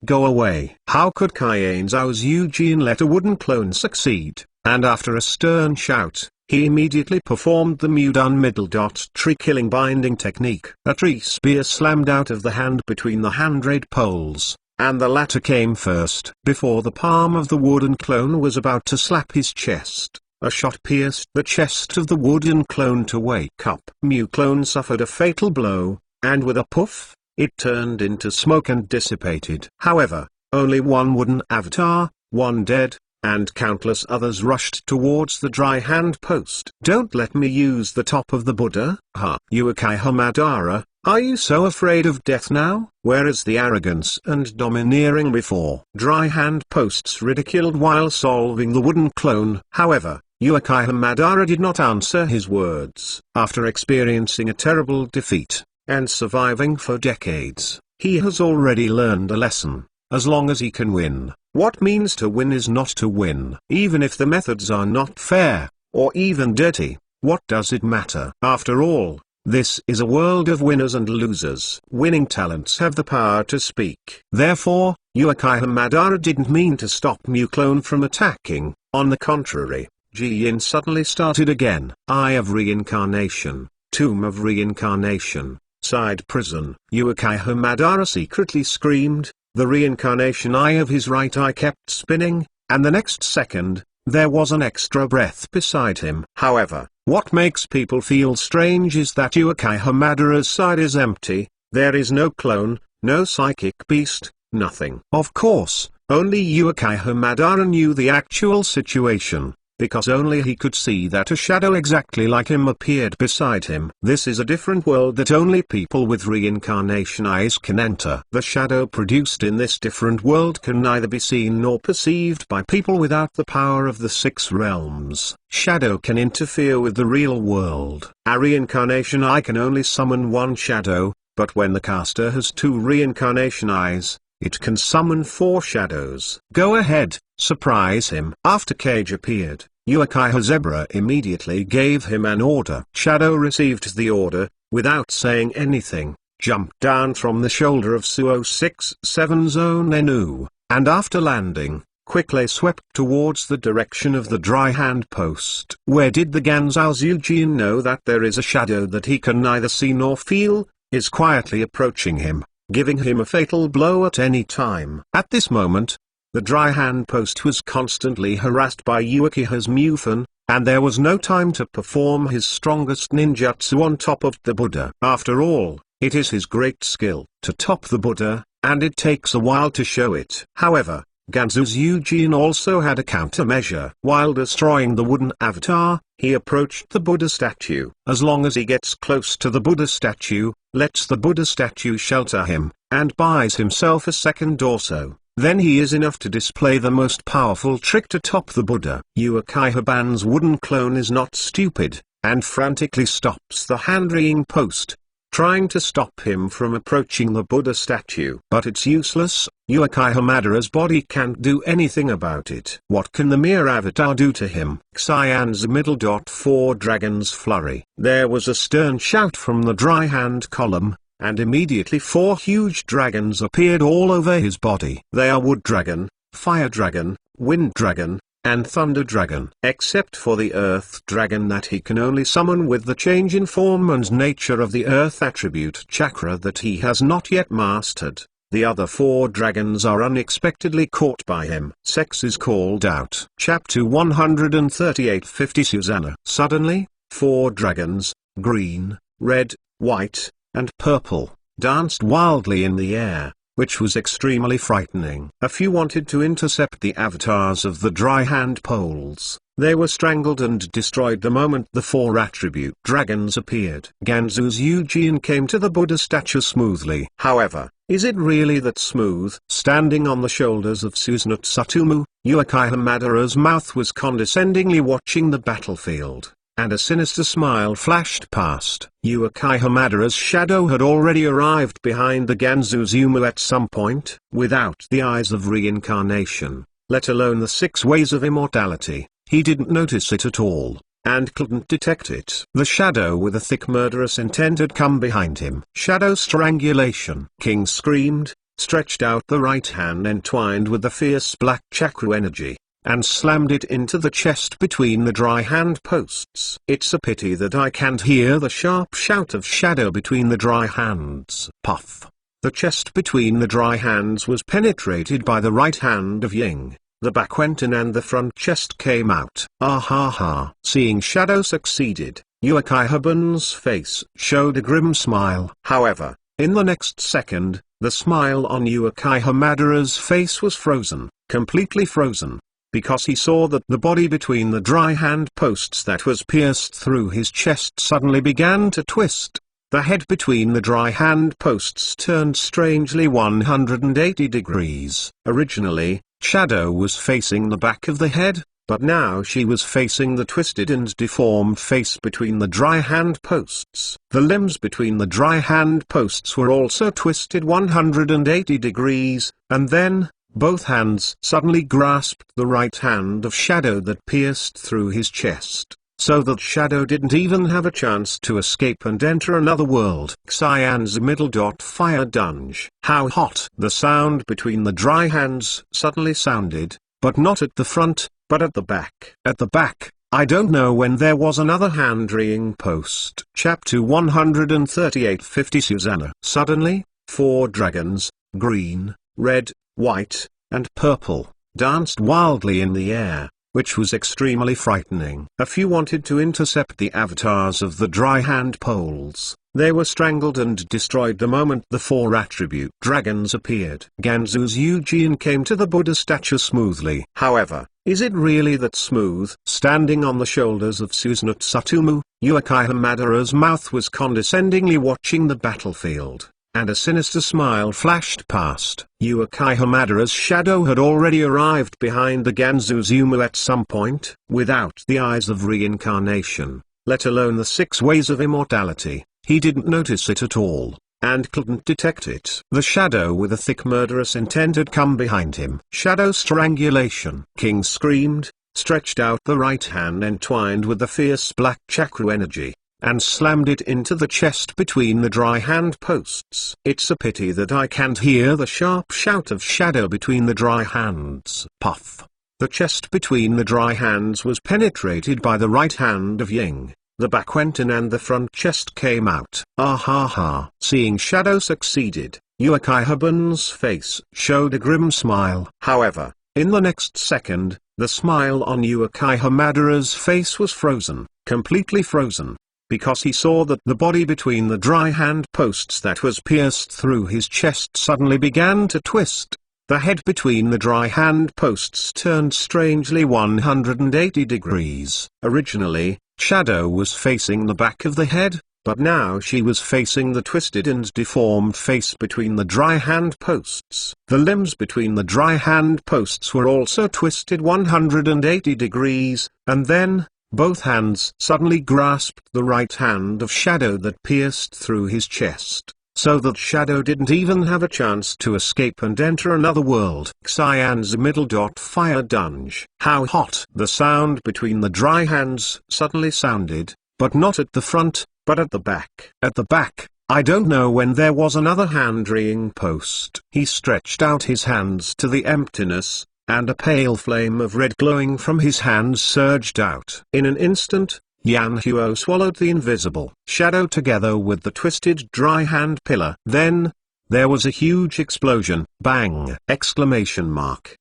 Go away. How could Kaienzao's Eugene let a wooden clone succeed? And after a stern shout, he immediately performed the Mudan middle. Tree killing binding technique. A tree spear slammed out of the hand between the hand poles, and the latter came first. Before the palm of the wooden clone was about to slap his chest, a shot pierced the chest of the wooden clone to wake up. Mu clone suffered a fatal blow, and with a puff, it turned into smoke and dissipated. However, only one wooden avatar, one dead, and countless others rushed towards the dry hand post. Don't let me use the top of the Buddha. Uchiha Madara, are you so afraid of death now? Where is the arrogance and domineering before? Dry hand posts ridiculed while solving the wooden clone. However, Uchiha Madara did not answer his words. After experiencing a terrible defeat, and surviving for decades, he has already learned a lesson. As long as he can win, what means to win is not to win. Even if the methods are not fair, or even dirty, what does it matter? After all, this is a world of winners and losers. Winning talents have the power to speak. Therefore, Uchiha Madara didn't mean to stop Mu-Clone from attacking. On the contrary, Ji-Yin suddenly started again. Eye of Reincarnation, Tomb of Reincarnation, Side Prison. Uchiha Madara secretly screamed. The reincarnation eye of his right eye kept spinning, and the next second, there was an extra breath beside him. However, what makes people feel strange is that Uchiha Madara's side is empty. There is no clone, no psychic beast, nothing. Of course, only Uchiha Madara knew the actual situation, because only he could see that a shadow exactly like him appeared beside him. This is a different world that only people with reincarnation eyes can enter. The shadow produced in this different world can neither be seen nor perceived by people without the power of the 6 realms. Shadow can interfere with the real world. A reincarnation eye can only summon one shadow, but when the caster has 2 reincarnation eyes, it can summon 4 shadows. Go ahead, surprise him. After Cage appeared, Uchiha Zebra immediately gave him an order. Shadow received the order, without saying anything, jumped down from the shoulder of Su-067 Zone Enu, and after landing, quickly swept towards the direction of the dry hand post. Where did the Ganzhou Zhujian know that there is a shadow that he can neither see nor feel, is quietly approaching him, giving him a fatal blow at any time? At this moment, the dry hand post was constantly harassed by Uchiha's Mufan, and there was no time to perform his strongest ninjutsu on top of the Buddha. After all, it is his great skill to top the Buddha, and it takes a while to show it. However, Ganzhou Zhujian also had a countermeasure. While destroying the wooden avatar, he approached the Buddha statue. As long as he gets close to the Buddha statue, lets the Buddha statue shelter him, and buys himself a second torso, then he is enough to display the most powerful trick to top the Buddha. Uchiha Ban's wooden clone is not stupid, and frantically stops the hand-ringing post, trying to stop him from approaching the Buddha statue. But it's useless. Uchiha Madara's body can't do anything about it. What can the mere avatar do to him? Cyan's middle. 4 Dragons Flurry. There was a stern shout from the dry hand column, and immediately 4 huge dragons appeared all over his body. They are Wood Dragon, Fire Dragon, Wind Dragon, and Thunder Dragon. Except for the Earth Dragon that he can only summon with the change in form and nature of the Earth attribute chakra that he has not yet mastered. The other 4 dragons are unexpectedly caught by him. Sex is called out. Chapter 138 50 Susanna. Suddenly, 4 dragons, green, red, white, and purple, danced wildly in the air, which was extremely frightening. A few wanted to intercept the avatars of the dry hand poles. They were strangled and destroyed the moment the 4 attribute dragons appeared. Ganzhou Zhujian came to the Buddha statue smoothly. However, is it really that smooth? Standing on the shoulders of Susanoo Tsutomu, Uchiha Madara's mouth was condescendingly watching the battlefield, and a sinister smile flashed past. Uchiha Madara's shadow had already arrived behind the Ganzhou Zumu at some point. Without the eyes of reincarnation, let alone the 6 ways of immortality, he didn't notice it at all, and couldn't detect it. The shadow with a thick murderous intent had come behind him. Shadow strangulation. King screamed, stretched out the right hand entwined with the fierce black chakra energy, and slammed it into the chest between the dry hand posts. It's a pity that I can't hear the sharp shout of shadow between the dry hands. Puff. The chest between the dry hands was penetrated by the right hand of Ying. The back went in and the front chest came out. Ah ha ha. Seeing shadow succeeded, Uchiha Bun's face showed a grim smile. However, in the next second, the smile on Uchiha Madara's face was frozen, completely frozen, because he saw that the body between the dry hand posts that was pierced through his chest suddenly began to twist. The head between the dry hand posts turned strangely 180 degrees. Originally, shadow was facing the back of the head, but now she was facing the twisted and deformed face between the dry hand posts. The limbs between the dry hand posts were also twisted 180 degrees, and then, both hands suddenly grasped the right hand of Shadow that pierced through his chest, so that Shadow didn't even have a chance to escape and enter another world. Cyan's middle dot fire dunge. How hot! The sound between the dry hands suddenly sounded, but not at the front, but at the back. At the back, I don't know when there was another hand-reeing post. Chapter 138:50 Susanna. Suddenly, 4 dragons, green, red, white, and purple, danced wildly in the air, which was extremely frightening. A few wanted to intercept the avatars of the dry hand poles. They were strangled and destroyed the moment the 4 attribute dragons appeared. Ganzu's Eugene came to the Buddha statue smoothly. However, is it really that smooth? Standing on the shoulders of Susanoo Tsutomu, Uchiha Madara's mouth was condescendingly watching the battlefield, and a sinister smile flashed past. Uchiha Madara's shadow had already arrived behind the Ganzuzumu at some point. Without the eyes of reincarnation, let alone the 6 ways of immortality, he didn't notice it at all, and couldn't detect it. The shadow with a thick murderous intent had come behind him. Shadow strangulation. King screamed, stretched out the right hand entwined with the fierce black chakra energy, and slammed it into the chest between the dry hand posts. It's a pity that I can't hear the sharp shout of Shadow between the dry hands. Puff. The chest between the dry hands was penetrated by the right hand of Ying. The back went in and the front chest came out. Ah ha ha. Seeing Shadow succeeded, Uchiha Bun's face showed a grim smile. However, in the next second, the smile on Uchiha Madara's face was frozen, completely frozen, because he saw that the body between the dry hand posts that was pierced through his chest suddenly began to twist. The head between the dry hand posts turned strangely 180 degrees. Originally, Shadow was facing the back of the head, but now she was facing the twisted and deformed face between the dry hand posts. The limbs between the dry hand posts were also twisted 180 degrees, and then, both hands suddenly grasped the right hand of Shadow that pierced through his chest, so that Shadow didn't even have a chance to escape and enter another world. Cyan's middle dot fire dunge. How hot! The sound between the dry hands suddenly sounded, but not at the front, but at the back. At the back, I don't know when there was another hand-reeing post. He stretched out his hands to the emptiness, and a pale flame of red glowing from his hands surged out. In an instant, Yan Huo swallowed the invisible Shadow together with the twisted dry hand pillar. Then, there was a huge explosion. Bang! Exclamation mark.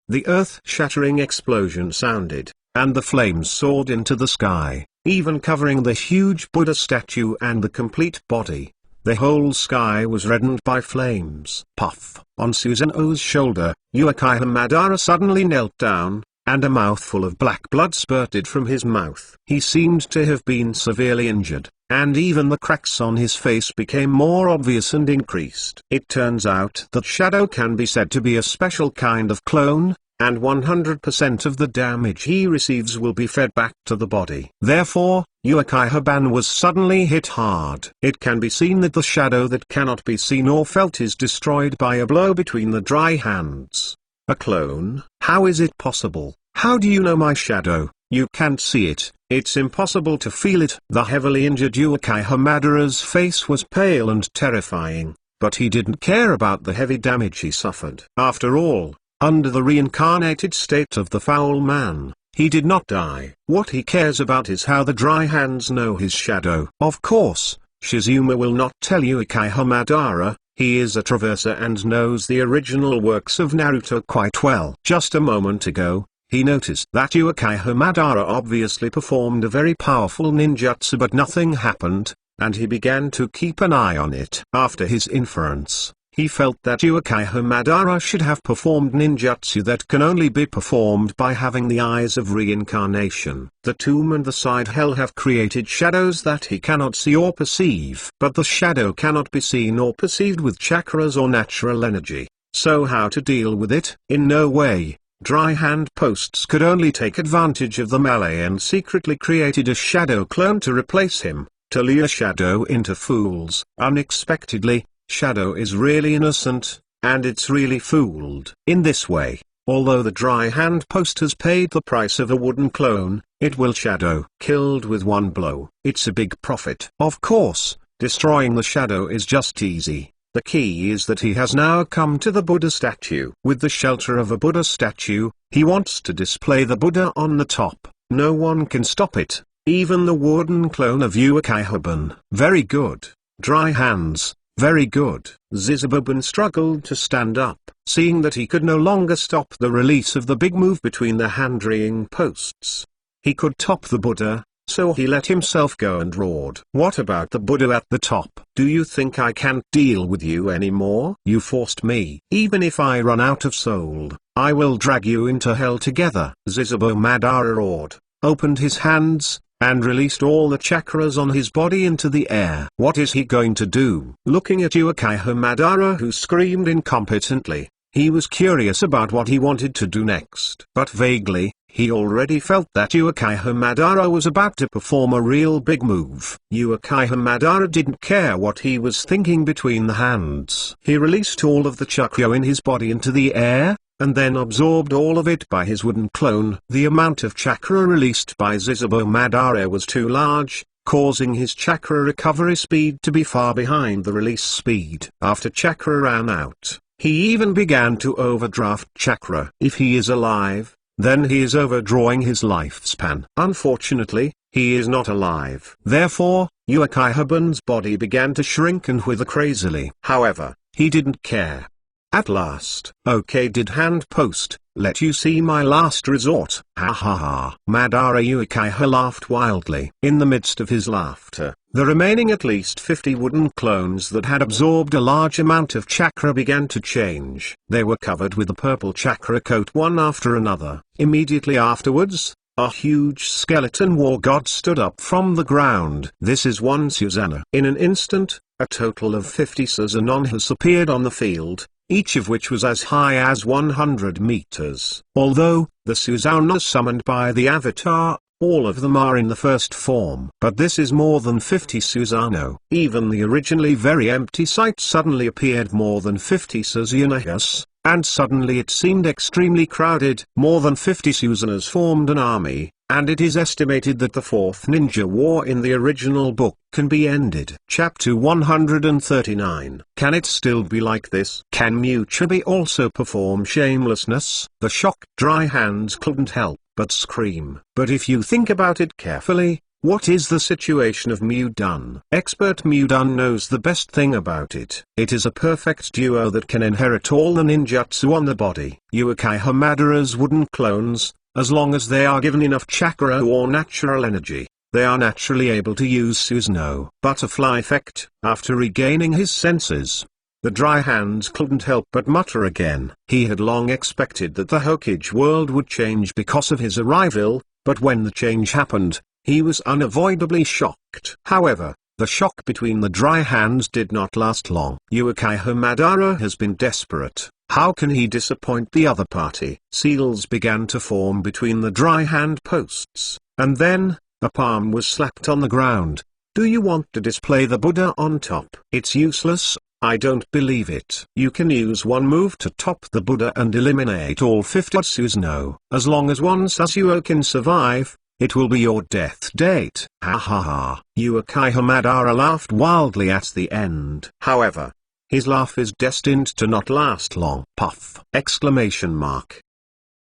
The earth-shattering explosion sounded, and the flames soared into the sky, even covering the huge Buddha statue and the complete body. The whole sky was reddened by flames. Puff! On Susanoo's shoulder, Uchiha Madara suddenly knelt down, and a mouthful of black blood spurted from his mouth. He seemed to have been severely injured, and even the cracks on his face became more obvious and increased. It turns out that Shadow can be said to be a special kind of clone, and 100% of the damage he receives will be fed back to the body. Therefore, Uchiha Ban was suddenly hit hard. It can be seen that the Shadow that cannot be seen or felt is destroyed by a blow between the dry hands. A clone? How is it possible? How do you know my Shadow? You can't see it, it's impossible to feel it. The heavily injured Uchiha Madara's face was pale and terrifying, but he didn't care about the heavy damage he suffered. After all, under the reincarnated state of the foul man, he did not die. What he cares about is how the dry hands know his Shadow. Of course, Shizuma will not tell Uchiha Madara. He is a traverser and knows the original works of Naruto quite well. Just a moment ago, he noticed that Uchiha Madara obviously performed a very powerful ninjutsu, but nothing happened, and he began to keep an eye on it. After his inference, he felt that Uchiha Madara should have performed ninjutsu that can only be performed by having the eyes of reincarnation. The tomb and the side hell have created shadows that he cannot see or perceive. But the shadow cannot be seen or perceived with chakras or natural energy. So how to deal with it? In no way. Dry hand posts could only take advantage of the melee and secretly created a shadow clone to replace him, to lure Shadow into fools. Unexpectedly, Shadow is really innocent, and it's really fooled. In this way, although the dry hand post has paid the price of a wooden clone, it will Shadow killed with one blow. It's a big profit. Of course, destroying the Shadow is just easy. The key is that he has now come to the Buddha statue. With the shelter of a Buddha statue, he wants to display the Buddha on the top. No one can stop it, even the wooden clone of Uchihabun. Very good. Dry hands. Very good. Zizababun struggled to stand up, seeing that he could no longer stop the release of the big move between the hand-reeing posts. He could top the Buddha, so he let himself go and roared. What about the Buddha at the top? Do you think I can't deal with you anymore? You forced me. Even if I run out of soul, I will drag you into hell together. Zizabo Madara roared, opened his hands, and released all the chakras on his body into the air. What is he going to do? Looking at Uchiha Madara, who screamed incompetently, he was curious about what he wanted to do next. But vaguely, he already felt that Uchiha Madara was about to perform a real big move. Uchiha Madara didn't care what he was thinking between the hands. He released all of the chakra in his body into the air, and then absorbed all of it by his wooden clone. The amount of chakra released by Zizabo Madara was too large, causing his chakra recovery speed to be far behind the release speed. After chakra ran out, he even began to overdraft chakra. If he is alive, then he is overdrawing his lifespan. Unfortunately, he is not alive. Therefore, Uchihabun's body began to shrink and wither crazily. However, he didn't care. At last, okay, did hand post, let you see my last resort. Ha ha ha. Madara Uchiha laughed wildly. In the midst of his laughter, the remaining at least 50 wooden clones that had absorbed a large amount of chakra began to change. They were covered with a purple chakra coat one after another. Immediately afterwards, a huge skeleton war god stood up from the ground. This is one Susanoo. In an instant, a total of 50 Susanons appeared on the field, each of which was as high as 100 meters. Although, the Susanoo summoned by the Avatar, all of them are in the first form. But this is more than 50 Susanoo. Even the originally very empty site suddenly appeared more than 50 Susanoo, and suddenly it seemed extremely crowded. More than 50 Susanoo formed an army, and it is estimated that the fourth ninja war in the original book can be ended. Chapter 139. Can it still be like this? Can Muchabi also perform shamelessness? The shocked dry hands couldn't help but scream. But if you think about it carefully, what is the situation of Mudun? Expert Mudun knows the best thing about it. It is a perfect duo that can inherit all the ninjutsu on the body. Uchiha Madara's wooden clones, as long as they are given enough chakra or natural energy, they are naturally able to use Susanoo. Butterfly effect. After regaining his senses, the dry hands couldn't help but mutter again. He had long expected that the Hokage world would change because of his arrival, but when the change happened, he was unavoidably shocked. However, the shock between the dry hands did not last long. Uchiha Madara has been desperate. How can he disappoint the other party? Seals began to form between the dry hand posts, and then, a palm was slapped on the ground. Do you want to display the Buddha on top? It's useless. I don't believe it. You can use one move to top the Buddha and eliminate all 50 Susanoo. As long as one Sasuo can survive, it will be your death date. Ha ha ha. Uchiha Madara laughed wildly at the end. However, his laugh is destined to not last long. Puff! Exclamation mark.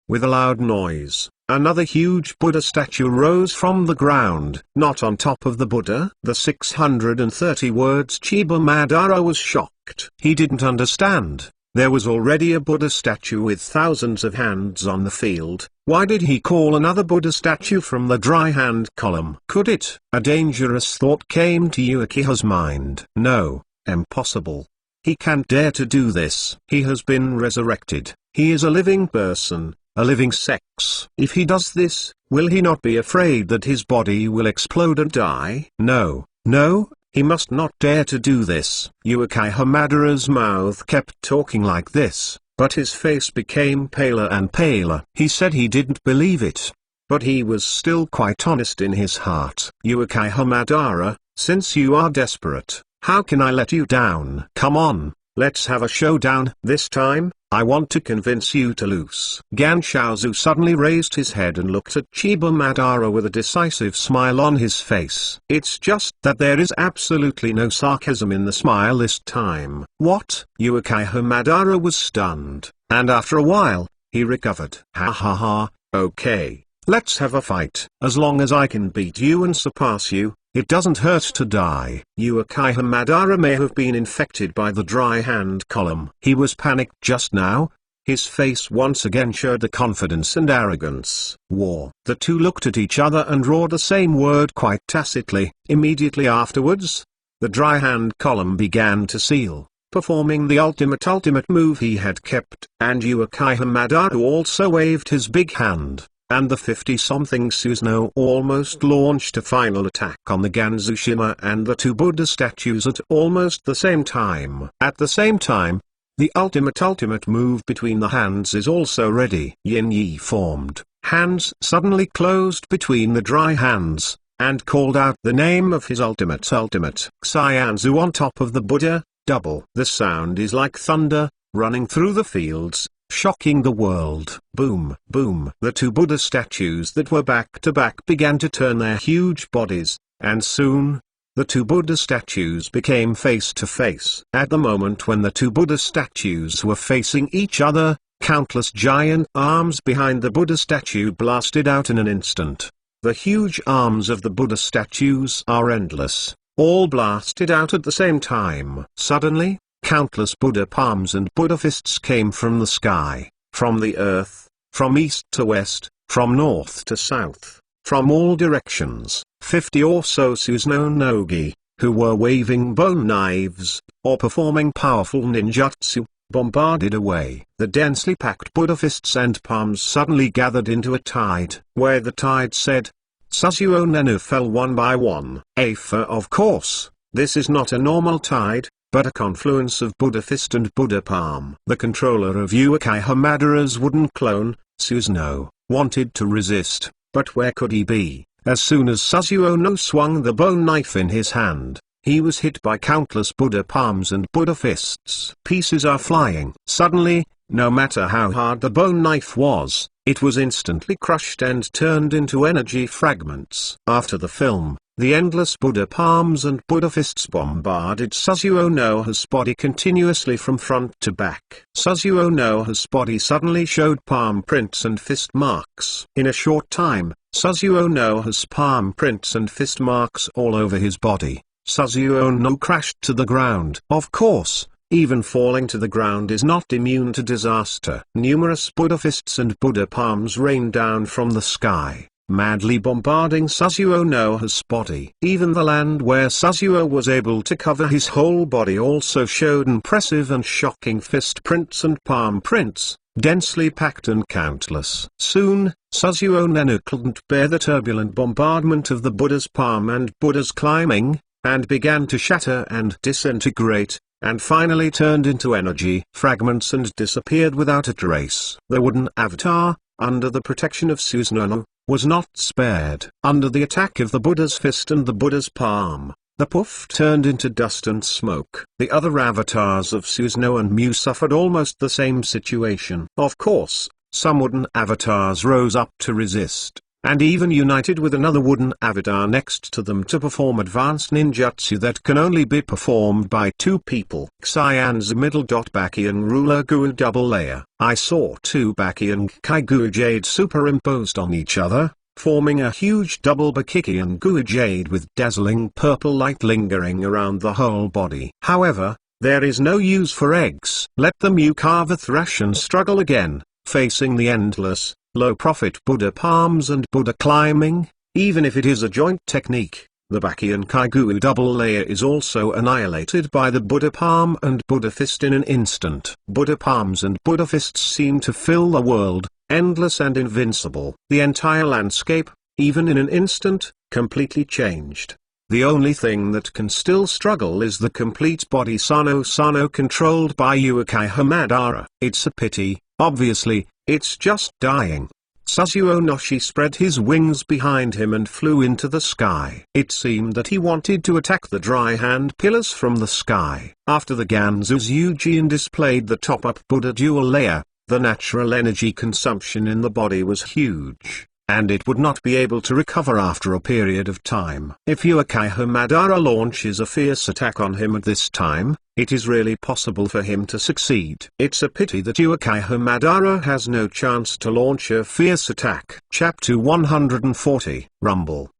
With a loud noise, another huge Buddha statue rose from the ground. Not on top of the Buddha. The 630 words Chiba Madara was shocked. He didn't understand. There was already a Buddha statue with thousands of hands on the field. Why did he call another Buddha statue from the dry hand column? Could it? A dangerous thought came to Uchiha's mind. No, impossible. He can't dare to do this. He has been resurrected. He is a living person, a living sex. If he does this, will he not be afraid that his body will explode and die? No, no, he must not dare to do this. Uchiha Madara's mouth kept talking like this. but his face became paler and paler. He said he didn't believe it, but he was still quite honest in his heart. Uchiha Madara, since you are desperate, how can I let you down? Come on, let's have a showdown. This time, I want to convince you to lose. Ganshaozu suddenly raised his head and looked at Chiba Madara with a decisive smile on his face. It's just that there is absolutely no sarcasm in the smile this time. What? Uchiha Madara was stunned, and after a while, he recovered. Ha ha ha, okay, let's have a fight. As long as I can beat you and surpass you, it doesn't hurt to die. Uchiha Madara may have been infected by the dry hand column. He was panicked just now. His face once again showed the confidence and arrogance. War. The two looked at each other and roared the same word quite tacitly. Immediately afterwards, the dry hand column began to seal, performing the ultimate move he had kept. And Uchiha Madara also waved his big hand, and the 50-something Susanoo almost launched a final attack on the Ganzushima and the two Buddha statues at almost the same time. At the same time, the ultimate move between the hands is also ready. Yin Yi formed. Hands suddenly closed between the dry hands, and called out the name of his ultimate Xianzu on top of the Buddha, double. The sound is like thunder, running through the fields, shocking the world. Boom, boom. The two Buddha statues that were back to back began to turn their huge bodies, and soon, the two Buddha statues became face to face. At the moment when the two Buddha statues were facing each other, countless giant arms behind the Buddha statue blasted out in an instant. The huge arms of the Buddha statues are endless, all blasted out at the same time. Suddenly, countless Buddha palms and Buddha fists came from the sky, from the earth, from east to west, from north to south, from all directions. 50 or so Susanoo Nogi, who were waving bone knives, or performing powerful ninjutsu, bombarded away. The densely packed Buddha fists and palms suddenly gathered into a tide, where the tide said, Suzuo Nenu fell one by one. Of course, this is not a normal tide, but a confluence of Buddha fist and Buddha palm. The controller of Uchiha Madara's wooden clone, Susanoo, wanted to resist, but where could he be? As soon as Suzuo swung the bone knife in his hand, he was hit by countless Buddha palms and Buddha fists. Pieces are flying. Suddenly, no matter how hard the bone knife was, it was instantly crushed and turned into energy fragments. After the film, the endless Buddha palms and Buddha fists bombarded Suzuo Noha's body continuously from front to back. Suzuo Noha's body suddenly showed palm prints and fist marks. In a short time, Suzuo Noha's palm prints and fist marks all over his body. Suzuo No crashed to the ground. Of course, even falling to the ground is not immune to disaster. Numerous Buddha fists and Buddha palms rained down from the sky, madly bombarding Suzuo Noha's body. Even the land where Suzuo was able to cover his whole body also showed impressive and shocking fist prints and palm prints, densely packed and countless. Soon, Suzuo Nenu couldn't bear the turbulent bombardment of the Buddha's palm and Buddha's climbing, and began to shatter and disintegrate, and finally turned into energy fragments and disappeared without a trace. The wooden avatar, under the protection of Susanoo, was not spared. Under the attack of the Buddha's fist and the Buddha's palm, the poof turned into dust and smoke. The other avatars of Susanoo and Mew suffered almost the same situation. Of course, some wooden avatars rose up to resist, and even united with another wooden avatar next to them to perform advanced ninjutsu that can only be performed by two people. Xianzu middle. Bakian ruler Gui double layer. I saw two Bakian Kaigui jade superimposed on each other, forming a huge double Bakian Gui jade with dazzling purple light lingering around the whole body. However, there is no use for eggs. Let the Mew carve a thrash and struggle again, facing the endless, low-profit Buddha palms and Buddha climbing. Even if it is a joint technique, the Bakian Kaigui double layer is also annihilated by the Buddha palm and Buddha fist in an instant. Buddha palms and Buddha fists seem to fill the world, endless and invincible. The entire landscape, even in an instant, completely changed. The only thing that can still struggle is the complete body Sano controlled by Uchiha Madara. It's a pity, obviously, it's just dying. Suzuo Noshi spread his wings behind him and flew into the sky. It seemed that he wanted to attack the dry hand pillars from the sky. After the Ganzu's Eugene displayed the top-up Buddha dual layer, the natural energy consumption in the body was huge, and it would not be able to recover after a period of time. If Uchiha Madara launches a fierce attack on him at this time, it is really possible for him to succeed. It's a pity that Uchiha Madara has no chance to launch a fierce attack. Chapter 140, Rumble!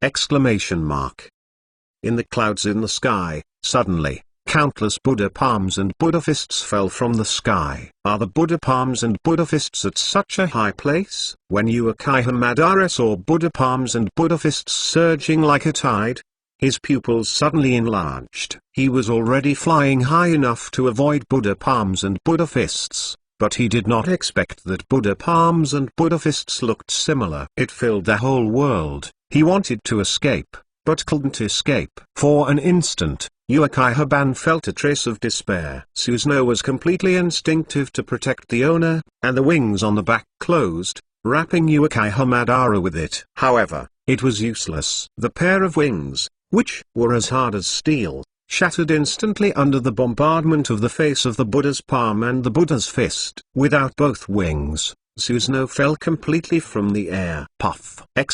In the clouds in the sky, suddenly, countless Buddha palms and Buddha fists fell from the sky. Are the Buddha palms and Buddha fists at such a high place? When Uchiha Madara saw Buddha palms and Buddha fists surging like a tide, his pupils suddenly enlarged. He was already flying high enough to avoid Buddha palms and Buddha fists, but he did not expect that Buddha palms and Buddha fists looked similar. It filled the whole world. He wanted to escape, but couldn't escape. For an instant, Uchiha-ban felt a trace of despair. Susanoo was completely instinctive to protect the owner, and the wings on the back closed, wrapping Uchiha Madara with it. However, it was useless. The pair of wings, which were as hard as steel, shattered instantly under the bombardment of the face of the Buddha's palm and the Buddha's fist. Without both wings, Susanoo fell completely from the air. Puff! The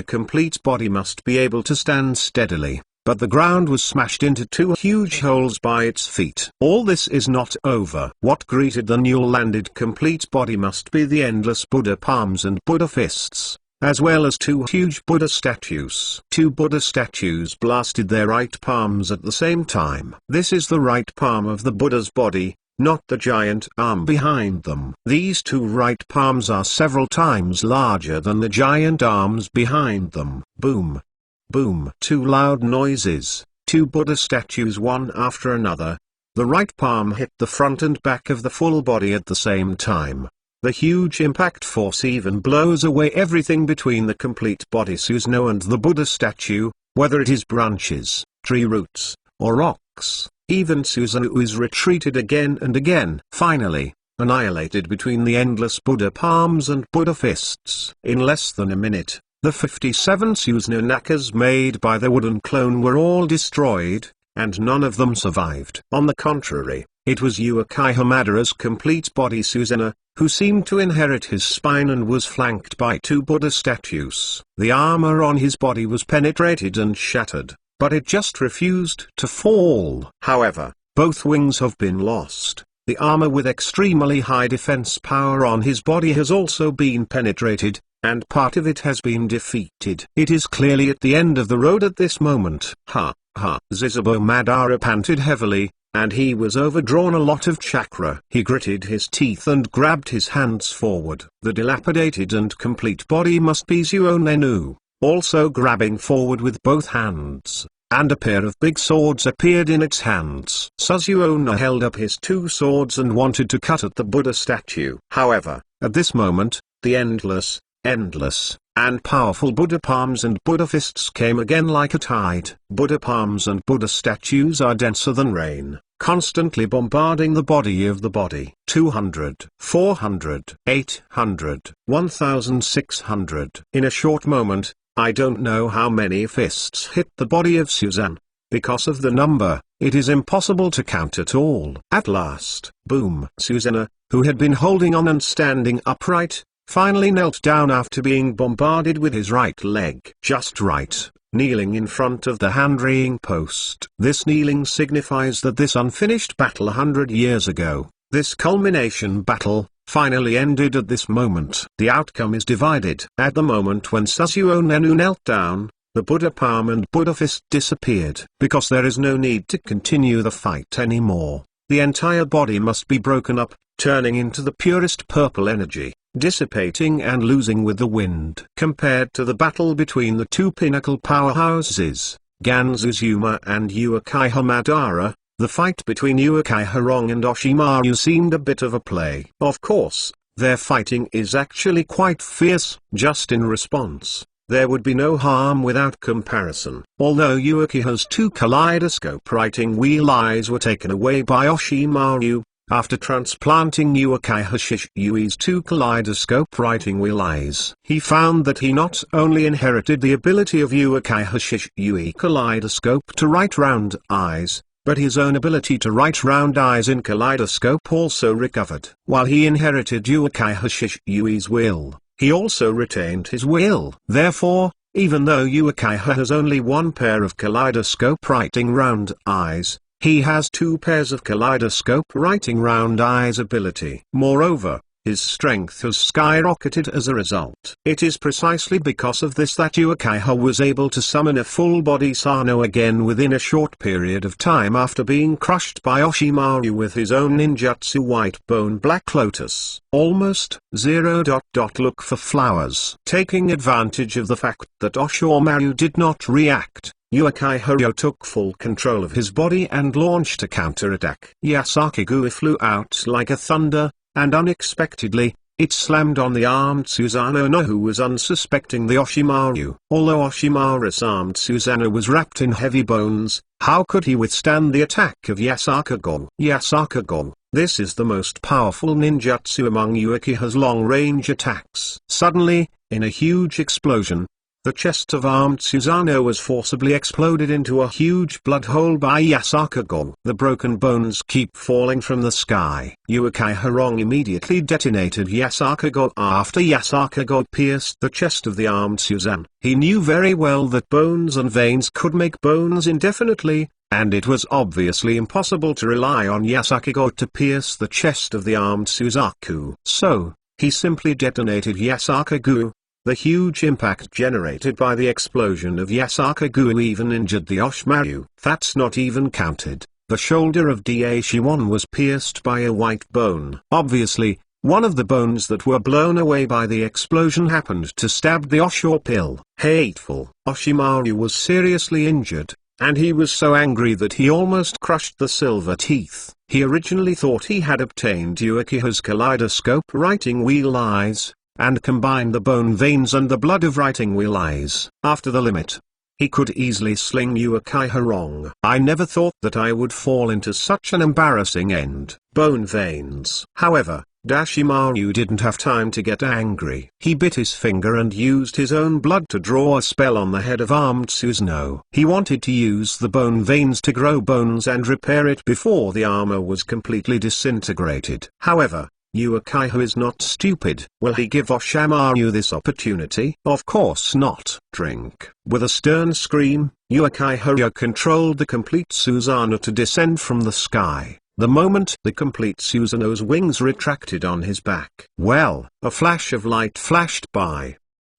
complete body must be able to stand steadily, but the ground was smashed into two huge holes by its feet. All this is not over. What greeted the new-landed complete body must be the endless Buddha palms and Buddha fists, as well as two huge Buddha statues. Two Buddha statues blasted their right palms at the same time. This is the right palm of the Buddha's body, not the giant arm behind them. These two right palms are several times larger than the giant arms behind them. Boom! Boom! Two loud noises, two Buddha statues one after another. The right palm hit the front and back of the full body at the same time. The huge impact force even blows away everything between the complete body Susanoo and the Buddha statue, whether it is branches, tree roots, or rocks. Even Susanoo is retreated again and again. Finally, annihilated between the endless Buddha palms and Buddha fists. In less than a minute, the 57 Susanoo Nakas made by the wooden clone were all destroyed, and none of them survived. On the contrary, it was Uchiha Madara's complete body Susanoo, who seemed to inherit his spine and was flanked by two Buddha statues. The armor on his body was penetrated and shattered, but it just refused to fall. However, both wings have been lost. The armor with extremely high defense power on his body has also been penetrated, and part of it has been defeated. It is clearly at the end of the road at this moment. Zizubo Madara panted heavily, and he was overdrawn a lot of chakra. He gritted his teeth and grabbed his hands forward. The dilapidated and complete body must be Zuo Nenu, also grabbing forward with both hands, and a pair of big swords appeared in its hands. Suzuo held up his two swords and wanted to cut at the Buddha statue. However, at this moment, the endless, and powerful Buddha palms and Buddha fists came again like a tide. Buddha palms and Buddha statues are denser than rain, constantly bombarding the body of the body. 200, 400, 800, 1600. In a short moment, I don't know how many fists hit the body of Susanoo. Because of the number, it is impossible to count at all. At last, boom! Susanoo, who had been holding on and standing upright, finally knelt down after being bombarded with his right leg. Just right, kneeling in front of the hand-raising post. This kneeling signifies that this unfinished battle 100 years ago, this culmination battle, finally ended at this moment. The outcome is divided. At the moment when Suzuo Nenu knelt down, the Buddha palm and Buddha fist disappeared. Because there is no need to continue the fight anymore, the entire body must be broken up, turning into the purest purple energy, dissipating and losing with the wind. Compared to the battle between the two pinnacle powerhouses, Ganzuzuma and Uchiha Madara, the fight between Uchiha Rong and Oshimaru seemed a bit of a play. Of course, their fighting is actually quite fierce. Just in response, there would be no harm without comparison. Although Uchiha's two kaleidoscope writing wheel eyes were taken away by Oshimaru, after transplanting Uchiha Shishui's two kaleidoscope writing wheel eyes, he found that he not only inherited the ability of Uchiha Shishui kaleidoscope to write round eyes, but his own ability to write round eyes in kaleidoscope also recovered. While he inherited Uchiha Shishui's will, he also retained his will. Therefore, even though Uchiha has only one pair of kaleidoscope writing round eyes, he has two pairs of kaleidoscope writing round eyes ability. Moreover, his strength has skyrocketed as a result. It is precisely because of this that Uchiha was able to summon a full-body Sano again within a short period of time after being crushed by Oshimaru with his own ninjutsu White Bone Black Lotus. Almost, Look for flowers. Taking advantage of the fact that Oshimaru did not react, Uchiha took full control of his body and launched a counterattack. Yasaki-gui flew out like a thunder, and unexpectedly, it slammed on the armed Susanoo who was unsuspecting the Oshimaru. Although Oshimaru's armed Susanoo was wrapped in heavy bones, how could he withstand the attack of Yasaki-gui? Yasaki-gui, this is the most powerful ninjutsu among Uchiha's long-range attacks. Suddenly, in a huge explosion, the chest of armed Susanoo was forcibly exploded into a huge blood hole by Yasaki-gui. The broken bones keep falling from the sky. Uchiha immediately detonated Yasaki-gui after Yasaki-gui pierced the chest of the armed Susanoo. He knew very well that bones and veins could make bones indefinitely, and it was obviously impossible to rely on Yasaki-gui to pierce the chest of the armed Suzaku. So, he simply detonated Yasaki-gui. The huge impact generated by the explosion of Yasaki-gui even injured the Oshimaru. That's not even counted. The shoulder of Daishiwan was pierced by a white bone. Obviously, one of the bones that were blown away by the explosion happened to stab the Oshimaru. Hateful. Oshimaru was seriously injured, and he was so angry that he almost crushed the silver teeth. He originally thought he had obtained Uchiha's kaleidoscope writing wheel eyes, and combined the bone veins and the blood of writing wheel eyes. After the limit, he could easily sling Uchiha wrong. I never thought that I would fall into such an embarrassing end. Bone veins. However, Dashimaru didn't have time to get angry. He bit his finger and used his own blood to draw a spell on the head of armed Susanoo. He wanted to use the bone veins to grow bones and repair it before the armor was completely disintegrated. However, Uchiha is not stupid. Will he give Oshimaru this opportunity? Of course not. Drink. With a stern scream, Uchiha controlled the complete Susanoo to descend from the sky. The moment the complete Susanoo's wings retracted on his back, well, a flash of light flashed by.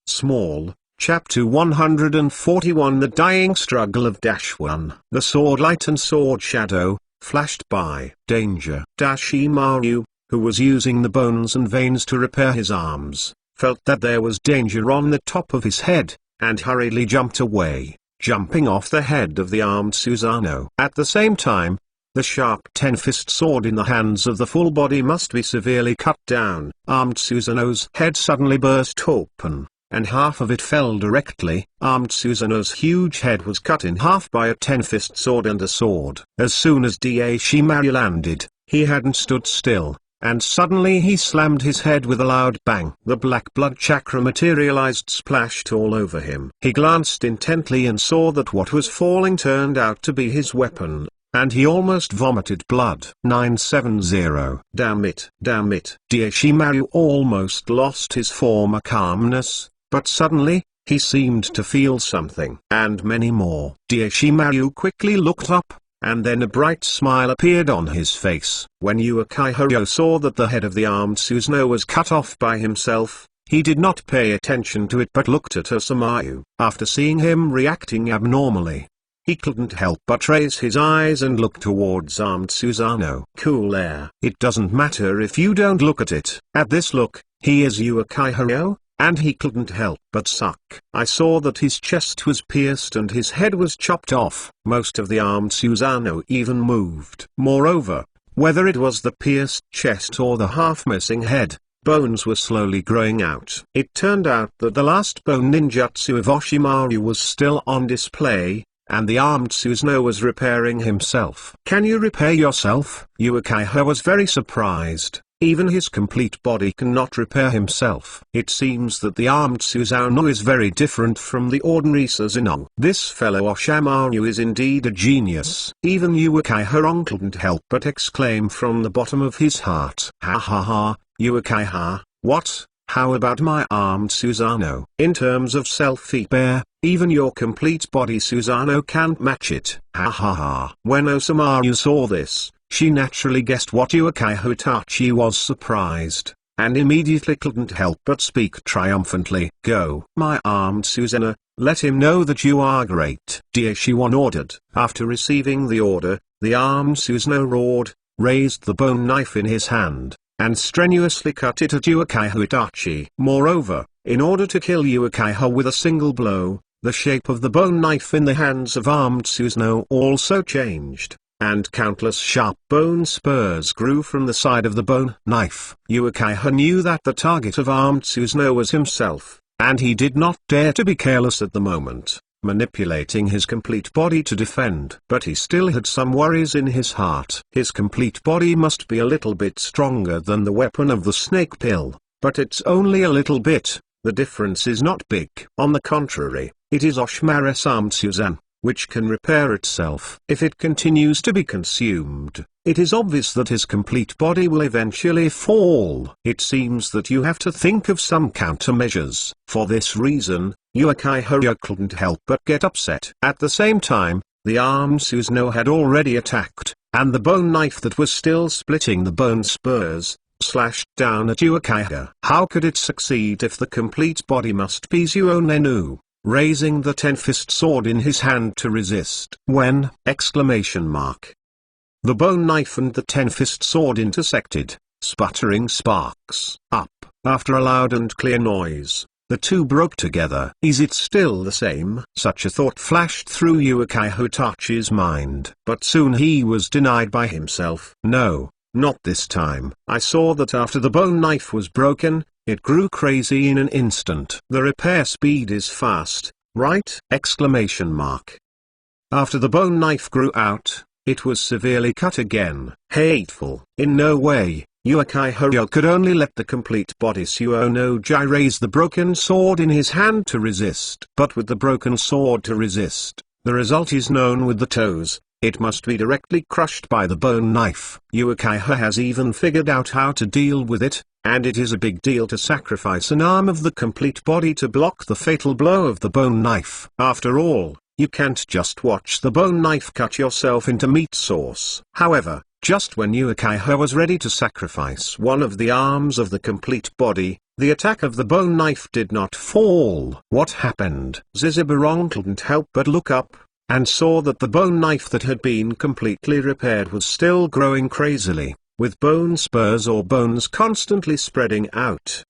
Small, Chapter 141 The Dying Struggle of -1. The sword light and sword shadow flashed by. Danger. Dashimaru, who was using the bones and veins to repair his arms, felt that there was danger on the top of his head, and hurriedly jumped away, jumping off the head of the armed Susanoo. At the same time, the sharp 10-fist sword in the hands of the full body must be severely cut down. Armed Susanoo's head suddenly burst open, and half of it fell directly. Armed Susanoo's huge head was cut in half by a 10-fist sword and a sword. As soon as Daishimaru landed, he hadn't stood still, and suddenly he slammed his head with a loud bang. The black blood chakra materialized, splashed all over him. He glanced intently and saw that what was falling turned out to be his weapon, and he almost vomited blood. 970. Damn it. Damn it. Daishimaru almost lost his former calmness, but suddenly, he seemed to feel something. And many more. Daishimaru quickly looked up, and then a bright smile appeared on his face. When Uchiha saw that the head of the armed Susanoo was cut off by himself, he did not pay attention to it but looked at Oshimaru. After seeing him reacting abnormally, he couldn't help but raise his eyes and look towards armed Susanoo. Cool air. It doesn't matter if you don't look at it. At this look, he is Uchiha, and he couldn't help but suck. I saw that his chest was pierced and his head was chopped off. Most of the armed Susanoo even moved. Moreover, whether it was the pierced chest or the half-missing head, bones were slowly growing out. It turned out that the last bone ninjutsu of Oshimaru was still on display, and the armed Susanoo was repairing himself. "Can you repair yourself?" Uchiha was very surprised. Even his complete body cannot repair himself. It seems that the armed Susanoo is very different from the ordinary Susanoo. This fellow Oshimaru is indeed a genius. Even Uchiha couldn't help but exclaim from the bottom of his heart. "Ha ha ha, Uchiha, what? How about my armed Susanoo? In terms of self-repair, even your complete body Susanoo can't match it." Ha ha ha. When Oshimaru saw this, she naturally guessed what Uchiha Itachi was surprised, and immediately couldn't help but speak triumphantly. "Go, my armed Susanoo, let him know that you are great." Daishiwan ordered. After receiving the order, the armed Susanoo roared, raised the bone knife in his hand, and strenuously cut it at Uchiha Itachi. Moreover, in order to kill Uchiha with a single blow, the shape of the bone knife in the hands of armed Susanoo also changed, and countless sharp bone spurs grew from the side of the bone knife. Uchiha knew that the target of armed Susanoo was himself, and he did not dare to be careless at the moment, manipulating his complete body to defend. But he still had some worries in his heart. His complete body must be a little bit stronger than the weapon of the snake pill, but it's only a little bit. The difference is not big. On the contrary, it is Oshimaru's armed Susanoo, which can repair itself. If it continues to be consumed, it is obvious that his complete body will eventually fall. It seems that you have to think of some countermeasures. For this reason, Uchiha couldn't help but get upset. At the same time, the armed Susanoo had already attacked, and the bone knife that was still splitting the bone spurs, slashed down at Uchiha. How could it succeed if the complete body must be Suonenu? Raising the 10-fist sword in his hand to resist. When! The bone knife and the 10-fist sword intersected, sputtering sparks up. After a loud and clear noise, the two broke together. Is it still the same? Such a thought flashed through Uchiha Itachi's mind. But soon he was denied by himself. No, not this time. I saw that after the bone knife was broken, it grew crazy in an instant. The repair speed is fast, right? After the bone knife grew out, it was severely cut again. Hateful. In no way, Uchiha could only let the complete body Suonoo raise the broken sword in his hand to resist. But with the broken sword to resist, the result is known with the toes. It must be directly crushed by the bone knife. Uchiha has even figured out how to deal with it, and it is a big deal to sacrifice an arm of the complete body to block the fatal blow of the bone knife. After all, you can't just watch the bone knife cut yourself into meat sauce. However, just when Uchiha was ready to sacrifice one of the arms of the complete body, the attack of the bone knife did not fall. What happened? Zizibarong couldn't help but look up, and saw that the bone knife that had been completely repaired was still growing crazily, with bone spurs or bones constantly spreading out.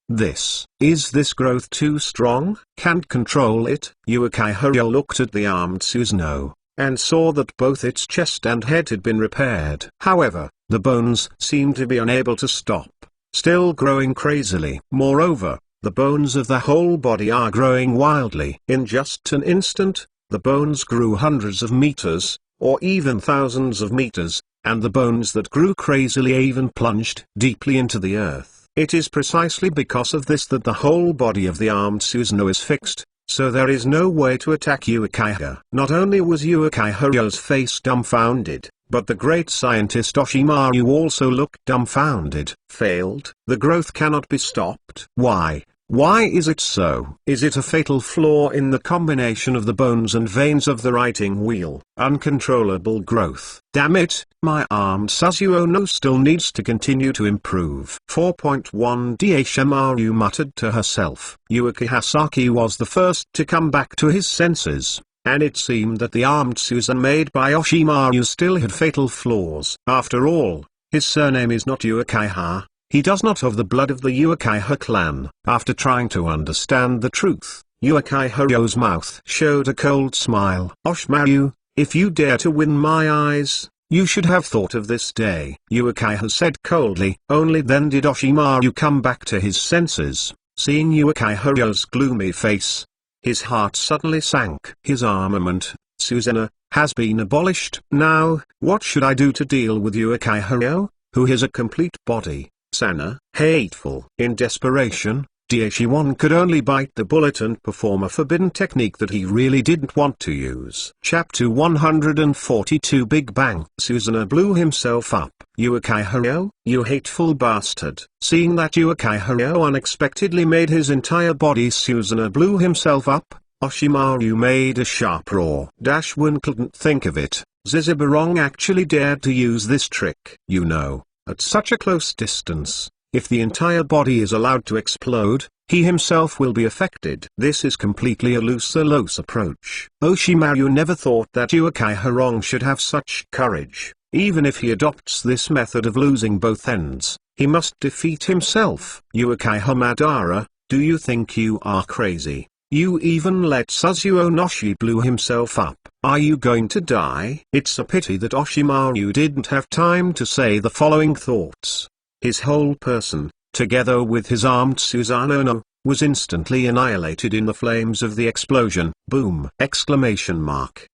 Is this growth too strong? Can't control it? Uchiha looked at the armed Susanoo, and saw that both its chest and head had been repaired. However, the bones seemed to be unable to stop, still growing crazily. Moreover, the bones of the whole body are growing wildly. In just an instant, the bones grew hundreds of meters, or even thousands of meters, and the bones that grew crazily even plunged deeply into the earth. It is precisely because of this that the whole body of the armed Susanoo is fixed, so there is no way to attack Uchiha. Not only was Uchiha's face dumbfounded, but the great scientist Oshimaru also looked dumbfounded. Failed? The growth cannot be stopped. Why? Why is it so? Is it a fatal flaw in the combination of the bones and veins of the writing wheel? Uncontrollable growth. Damn it, my armed Susanoo still needs to continue to improve. 4.1 Daishimaru muttered to herself. Uchiha was the first to come back to his senses, and it seemed that the armed Susanoo made by Oshimaru still had fatal flaws. After all, his surname is not Uchiha. He does not have the blood of the Uchiha clan. After trying to understand the truth, Uchiha's mouth showed a cold smile. Oshimaru, if you dare to win my eyes, You should have thought of this day, Uchiha said coldly. Only then did Oshimaru come back to his senses, seeing Uchiha's gloomy face. His heart suddenly sank. His armament, Susanoo, has been abolished. Now, what should I do to deal with Uchiha, who is a complete body? Sana, hateful. In desperation, Daishiwan could only bite the bullet and perform a forbidden technique that he really didn't want to use. Chapter 142 Big Bang. Susanoo blew himself up. Uchiha, you hateful bastard. Seeing that Uchiha unexpectedly made his entire body Susanoo blew himself up, Oshimaru made a sharp roar. Dashwin couldn't think of it. Zizibarong actually dared to use this trick. You know, at such a close distance, if the entire body is allowed to explode, he himself will be affected. This is completely a loose approach. Oshimaru never thought that Uchiha should have such courage. Even if he adopts this method of losing both ends, he must defeat himself. Uchiha Madara, do you think you are crazy? You even let Suzuo Noshi blew himself up. Are you going to die? It's a pity that Oshimaru didn't have time to say the following thoughts. His whole person, together with his armed Susanoo, was instantly annihilated in the flames of the explosion. Boom! Exclamation mark.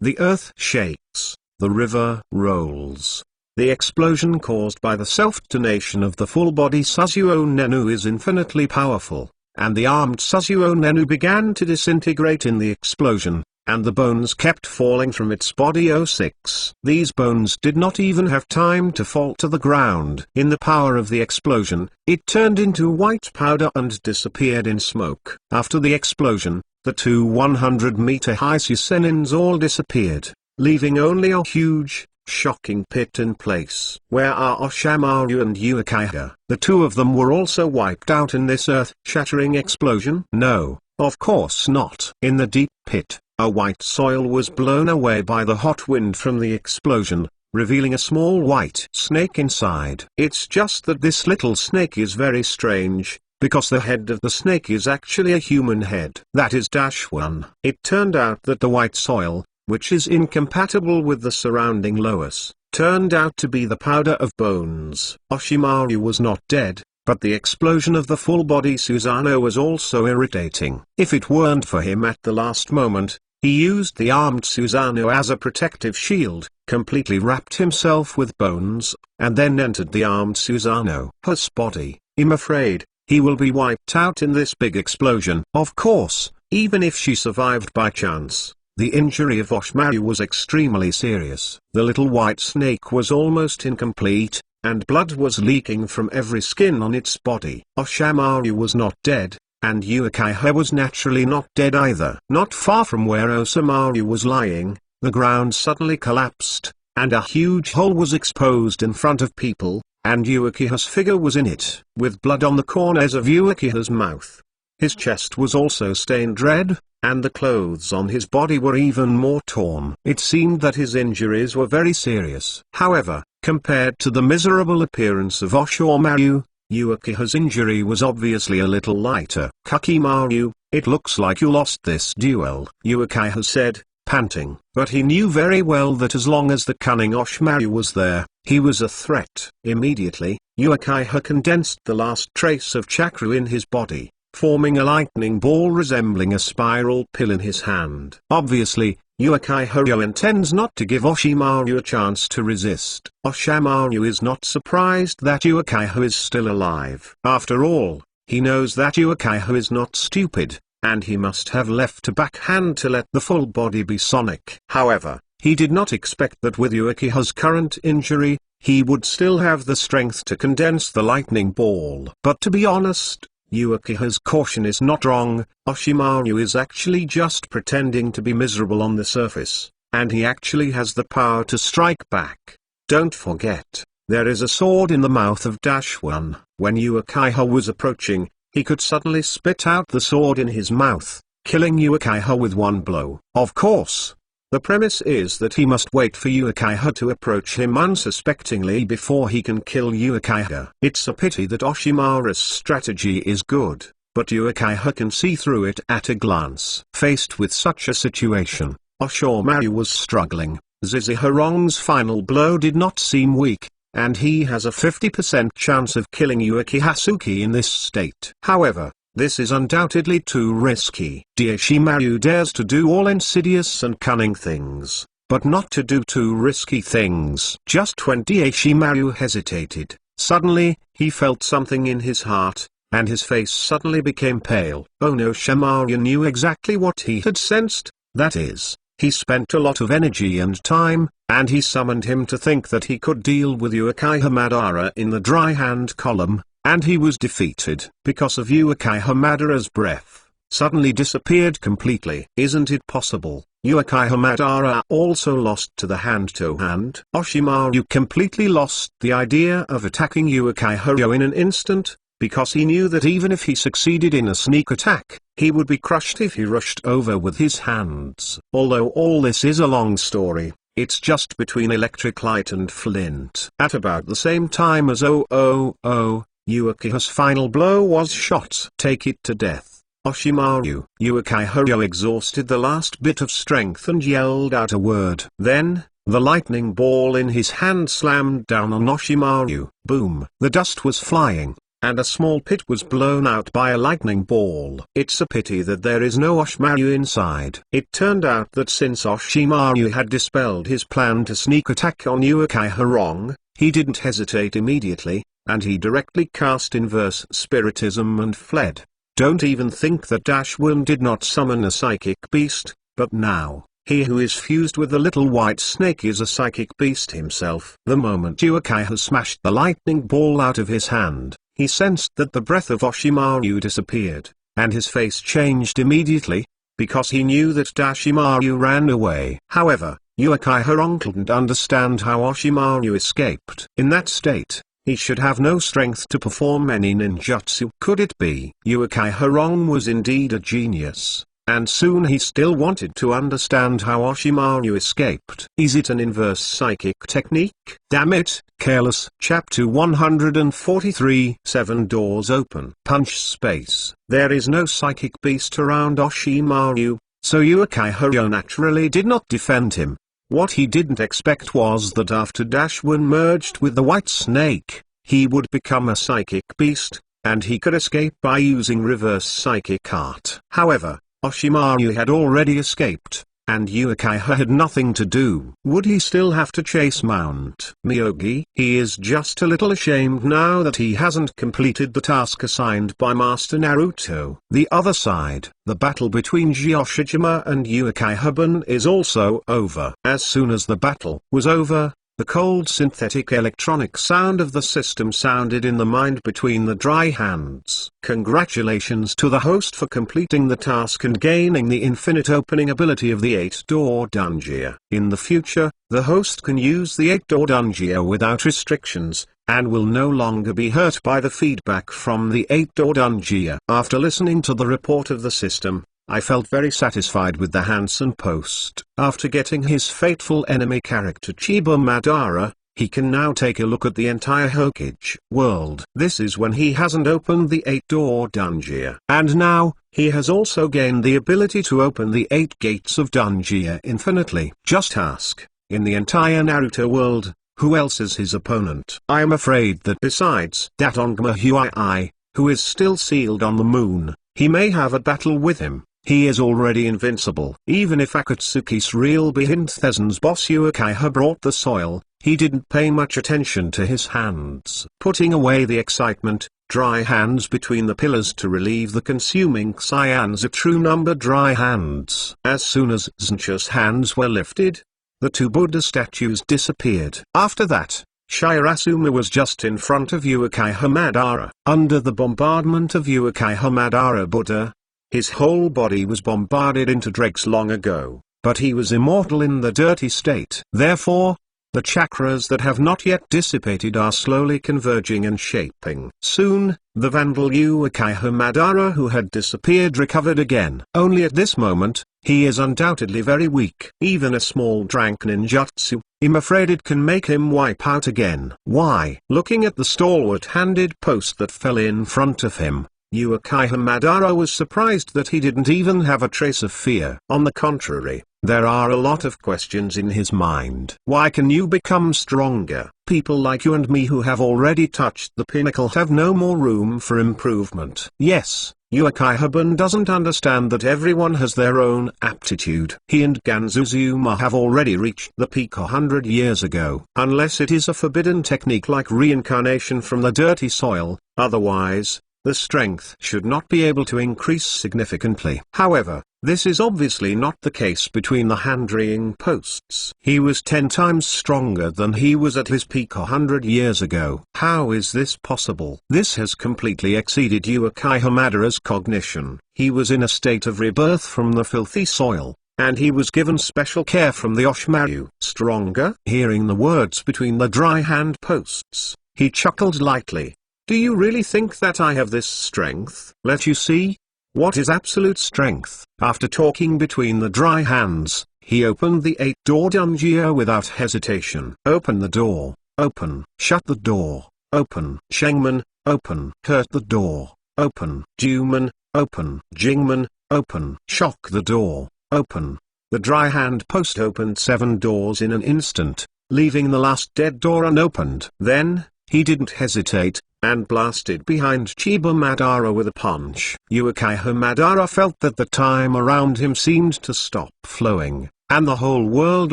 The earth shakes, the river rolls. The explosion caused by the self-detonation of the full-body Suzuo Nenu is infinitely powerful, and the armed Suzuo Nenu began to disintegrate in the explosion, and the bones kept falling from its body. 06. These bones did not even have time to fall to the ground. In the power of the explosion, it turned into white powder and disappeared in smoke. After the explosion, the two 100-meter-high Susenins all disappeared, leaving only a huge, shocking pit in place. Where are Oshimaru and Uchiha? The two of them were also wiped out in this earth-shattering explosion? No, of course not. In the deep pit, a white soil was blown away by the hot wind from the explosion, revealing a small white snake inside. It's just that this little snake is very strange, because the head of the snake is actually a human head. That is -1. It turned out that the white soil, which is incompatible with the surrounding loess, turned out to be the powder of bones. Oshimaru was not dead, but the explosion of the full-body Susanoo was also irritating. If it weren't for him at the last moment, he used the armed Susanoo as a protective shield, completely wrapped himself with bones, and then entered the armed Susanoo's body. I'm afraid, he will be wiped out in this big explosion. Of course, even if she survived by chance, the injury of Oshimaru was extremely serious. The little white snake was almost incomplete, and blood was leaking from every skin on its body. Oshimaru was not dead, and Uchiha was naturally not dead either. Not far from where Oshimaru was lying, the ground suddenly collapsed, and a huge hole was exposed in front of people, and Uchiha's figure was in it, with blood on the corners of Uchiha's mouth. His chest was also stained red, and the clothes on his body were even more torn. It seemed that his injuries were very serious. However, compared to the miserable appearance of Oshimaru, Uchiha's injury was obviously a little lighter. Kakimaru, it looks like you lost this duel, Uchiha said, panting. But he knew very well that as long as the cunning Oshimaru was there, he was a threat. Immediately, Uchiha condensed the last trace of chakra in his body, forming a lightning ball resembling a spiral pill in his hand. Obviously, Uchiha intends not to give Oshimaru a chance to resist. Oshimaru is not surprised that Uchiha is still alive. After all, he knows that Uchiha is not stupid, and he must have left a backhand to let the full body be Sonic. However, he did not expect that with Uchiha's current injury, he would still have the strength to condense the lightning ball. But to be honest, Uchiha's caution is not wrong. Oshimaru is actually just pretending to be miserable on the surface, and he actually has the power to strike back. Don't forget, there is a sword in the mouth of -1. When Uchiha was approaching, he could suddenly spit out the sword in his mouth, killing Uchiha with one blow. Of course, the premise is that he must wait for Uchiha to approach him unsuspectingly before he can kill Uchiha. It's a pity that Oshimaru's strategy is good, but Uchiha can see through it at a glance. Faced with such a situation, Oshimaru was struggling, Zizihorong's final blow did not seem weak, and he has a 50% chance of killing Uchiha in this state. However, this is undoubtedly too risky. Daishimaru dares to do all insidious and cunning things, but not to do too risky things. Just when Daishimaru hesitated, suddenly, he felt something in his heart, and his face suddenly became pale. Oh no, Shimaru knew exactly what he had sensed, that is, he spent a lot of energy and time, and he summoned him to think that he could deal with Uchiha Madara in the dry hand column, and he was defeated. Because of Uchiha Madara's breath, suddenly disappeared completely. Isn't it possible, Uchiha Madara also lost to the hand-to-hand? Oshimaru completely lost the idea of attacking Uchiha in an instant, because he knew that even if he succeeded in a sneak attack, he would be crushed if he rushed over with his hands. Although all this is a long story, it's just between electric light and flint. At about the same time as Uchiha's final blow was shot. Take it to death, Oshimaru. Uchiha exhausted the last bit of strength and yelled out a word. Then, the lightning ball in his hand slammed down on Oshimaru. Boom! The dust was flying, and a small pit was blown out by a lightning ball. It's a pity that there is no Oshimaru inside. It turned out that since Oshimaru had dispelled his plan to sneak attack on Uchiha, he didn't hesitate immediately, and he directly cast inverse spiritism and fled. Don't even think that Dashwin did not summon a psychic beast, but now, he who is fused with the little white snake is a psychic beast himself. The moment Uchiha smashed the lightning ball out of his hand, he sensed that the breath of Oshimaru disappeared, and his face changed immediately, because he knew that Dashimaru ran away. However, Uchiha couldn't understand how Oshimaru escaped. In that state, he should have no strength to perform any ninjutsu. Could it be? Uchiha was indeed a genius, and soon he still wanted to understand how Oshimaru escaped. Is it an inverse psychic technique? Damn it, careless. Chapter 143. 7 doors open. Punch space. There is no psychic beast around Oshimaru, so Uchiha naturally did not defend him. What he didn't expect was that after Dashwin merged with the white snake, he would become a psychic beast, and he could escape by using reverse psychic art. However, Oshimaru had already escaped, and Uchiha had nothing to do. Would he still have to chase Mount Miyogi? He is just a little ashamed now that he hasn't completed the task assigned by Master Naruto. The other side, the battle between Yoshijima and Uchiha is also over. As soon as the battle was over, the cold synthetic electronic sound of the system sounded in the mind between the dry hands. Congratulations to the host for completing the task and gaining the infinite opening ability of the 8-door Dungeon. In the future, the host can use the 8-door Dungeon without restrictions, and will no longer be hurt by the feedback from the 8-door Dungeon. After listening to the report of the system, I felt very satisfied with the Hansen post. After getting his fateful enemy character Chiba Madara, he can now take a look at the entire Hokage world. This is when he hasn't opened the 8-door Dungeon. And now, he has also gained the ability to open the 8 gates of Dungeon infinitely. Just ask, in the entire Naruto world, who else is his opponent? I am afraid that besides Datongma Huai, who is still sealed on the moon, he may have a battle with him. He is already invincible. Even if Akatsuki's real Behinthesen's boss Uchiha brought the soil, he didn't pay much attention to his hands. Putting away the excitement, dry hands between the pillars to relieve the consuming cyans, a true number dry hands. As soon as Zencha's hands were lifted, the 2 Buddha statues disappeared. After that, Shirasuma was just in front of Uchiha Madara. Under the bombardment of Uchiha Madara Buddha, his whole body was bombarded into dregs long ago, but he was immortal in the dirty state. Therefore, the chakras that have not yet dissipated are slowly converging and shaping. Soon, the Vandal Uchiha Madara who had disappeared recovered again. Only at this moment, he is undoubtedly very weak. Even a small drank ninjutsu, I'm afraid it can make him wipe out again. Why? Looking at the stalwart-handed post that fell in front of him, Uchiha Madara was surprised that he didn't even have a trace of fear. On the contrary, there are a lot of questions in his mind. Why can you become stronger? People like you and me who have already touched the pinnacle have no more room for improvement. Yes, Uchiha doesn't understand that everyone has their own aptitude. He and Ganzuzuma have already reached the peak 100 years ago. Unless it is a forbidden technique like reincarnation from the dirty soil, otherwise, the strength should not be able to increase significantly. However, this is obviously not the case between the hand-reeing posts. He was 10 times stronger than he was at his peak 100 years ago. How is this possible? This has completely exceeded Uchiha Madara's cognition. He was in a state of rebirth from the filthy soil, and he was given special care from the Oshimaru. Stronger? Hearing the words between the dry hand posts, he chuckled lightly. Do you really think that I have this strength? Let you see. What is absolute strength? After talking between the dry hands, he opened the 8-door dungeon without hesitation. Open the door. Open. Shut the door. Open. Shengman. Open. Hurt the door. Open. Juman. Open. Jingman. Open. Shock the door. Open. The dry hand post opened 7 doors in an instant, leaving the last dead door unopened. Then, he didn't hesitate, and blasted behind Chiba Madara with a punch. Uchiha Madara felt that the time around him seemed to stop flowing, and the whole world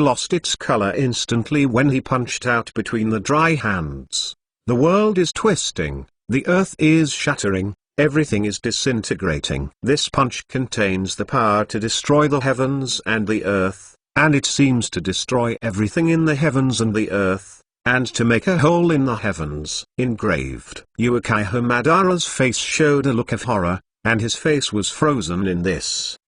lost its color instantly when he punched out between the dry hands. The world is twisting, the earth is shattering, everything is disintegrating. This punch contains the power to destroy the heavens and the earth, and it seems to destroy everything in the heavens and the earth, and to make a hole in the heavens. Engraved. Uchiha Madara's face showed a look of horror, and his face was frozen in this.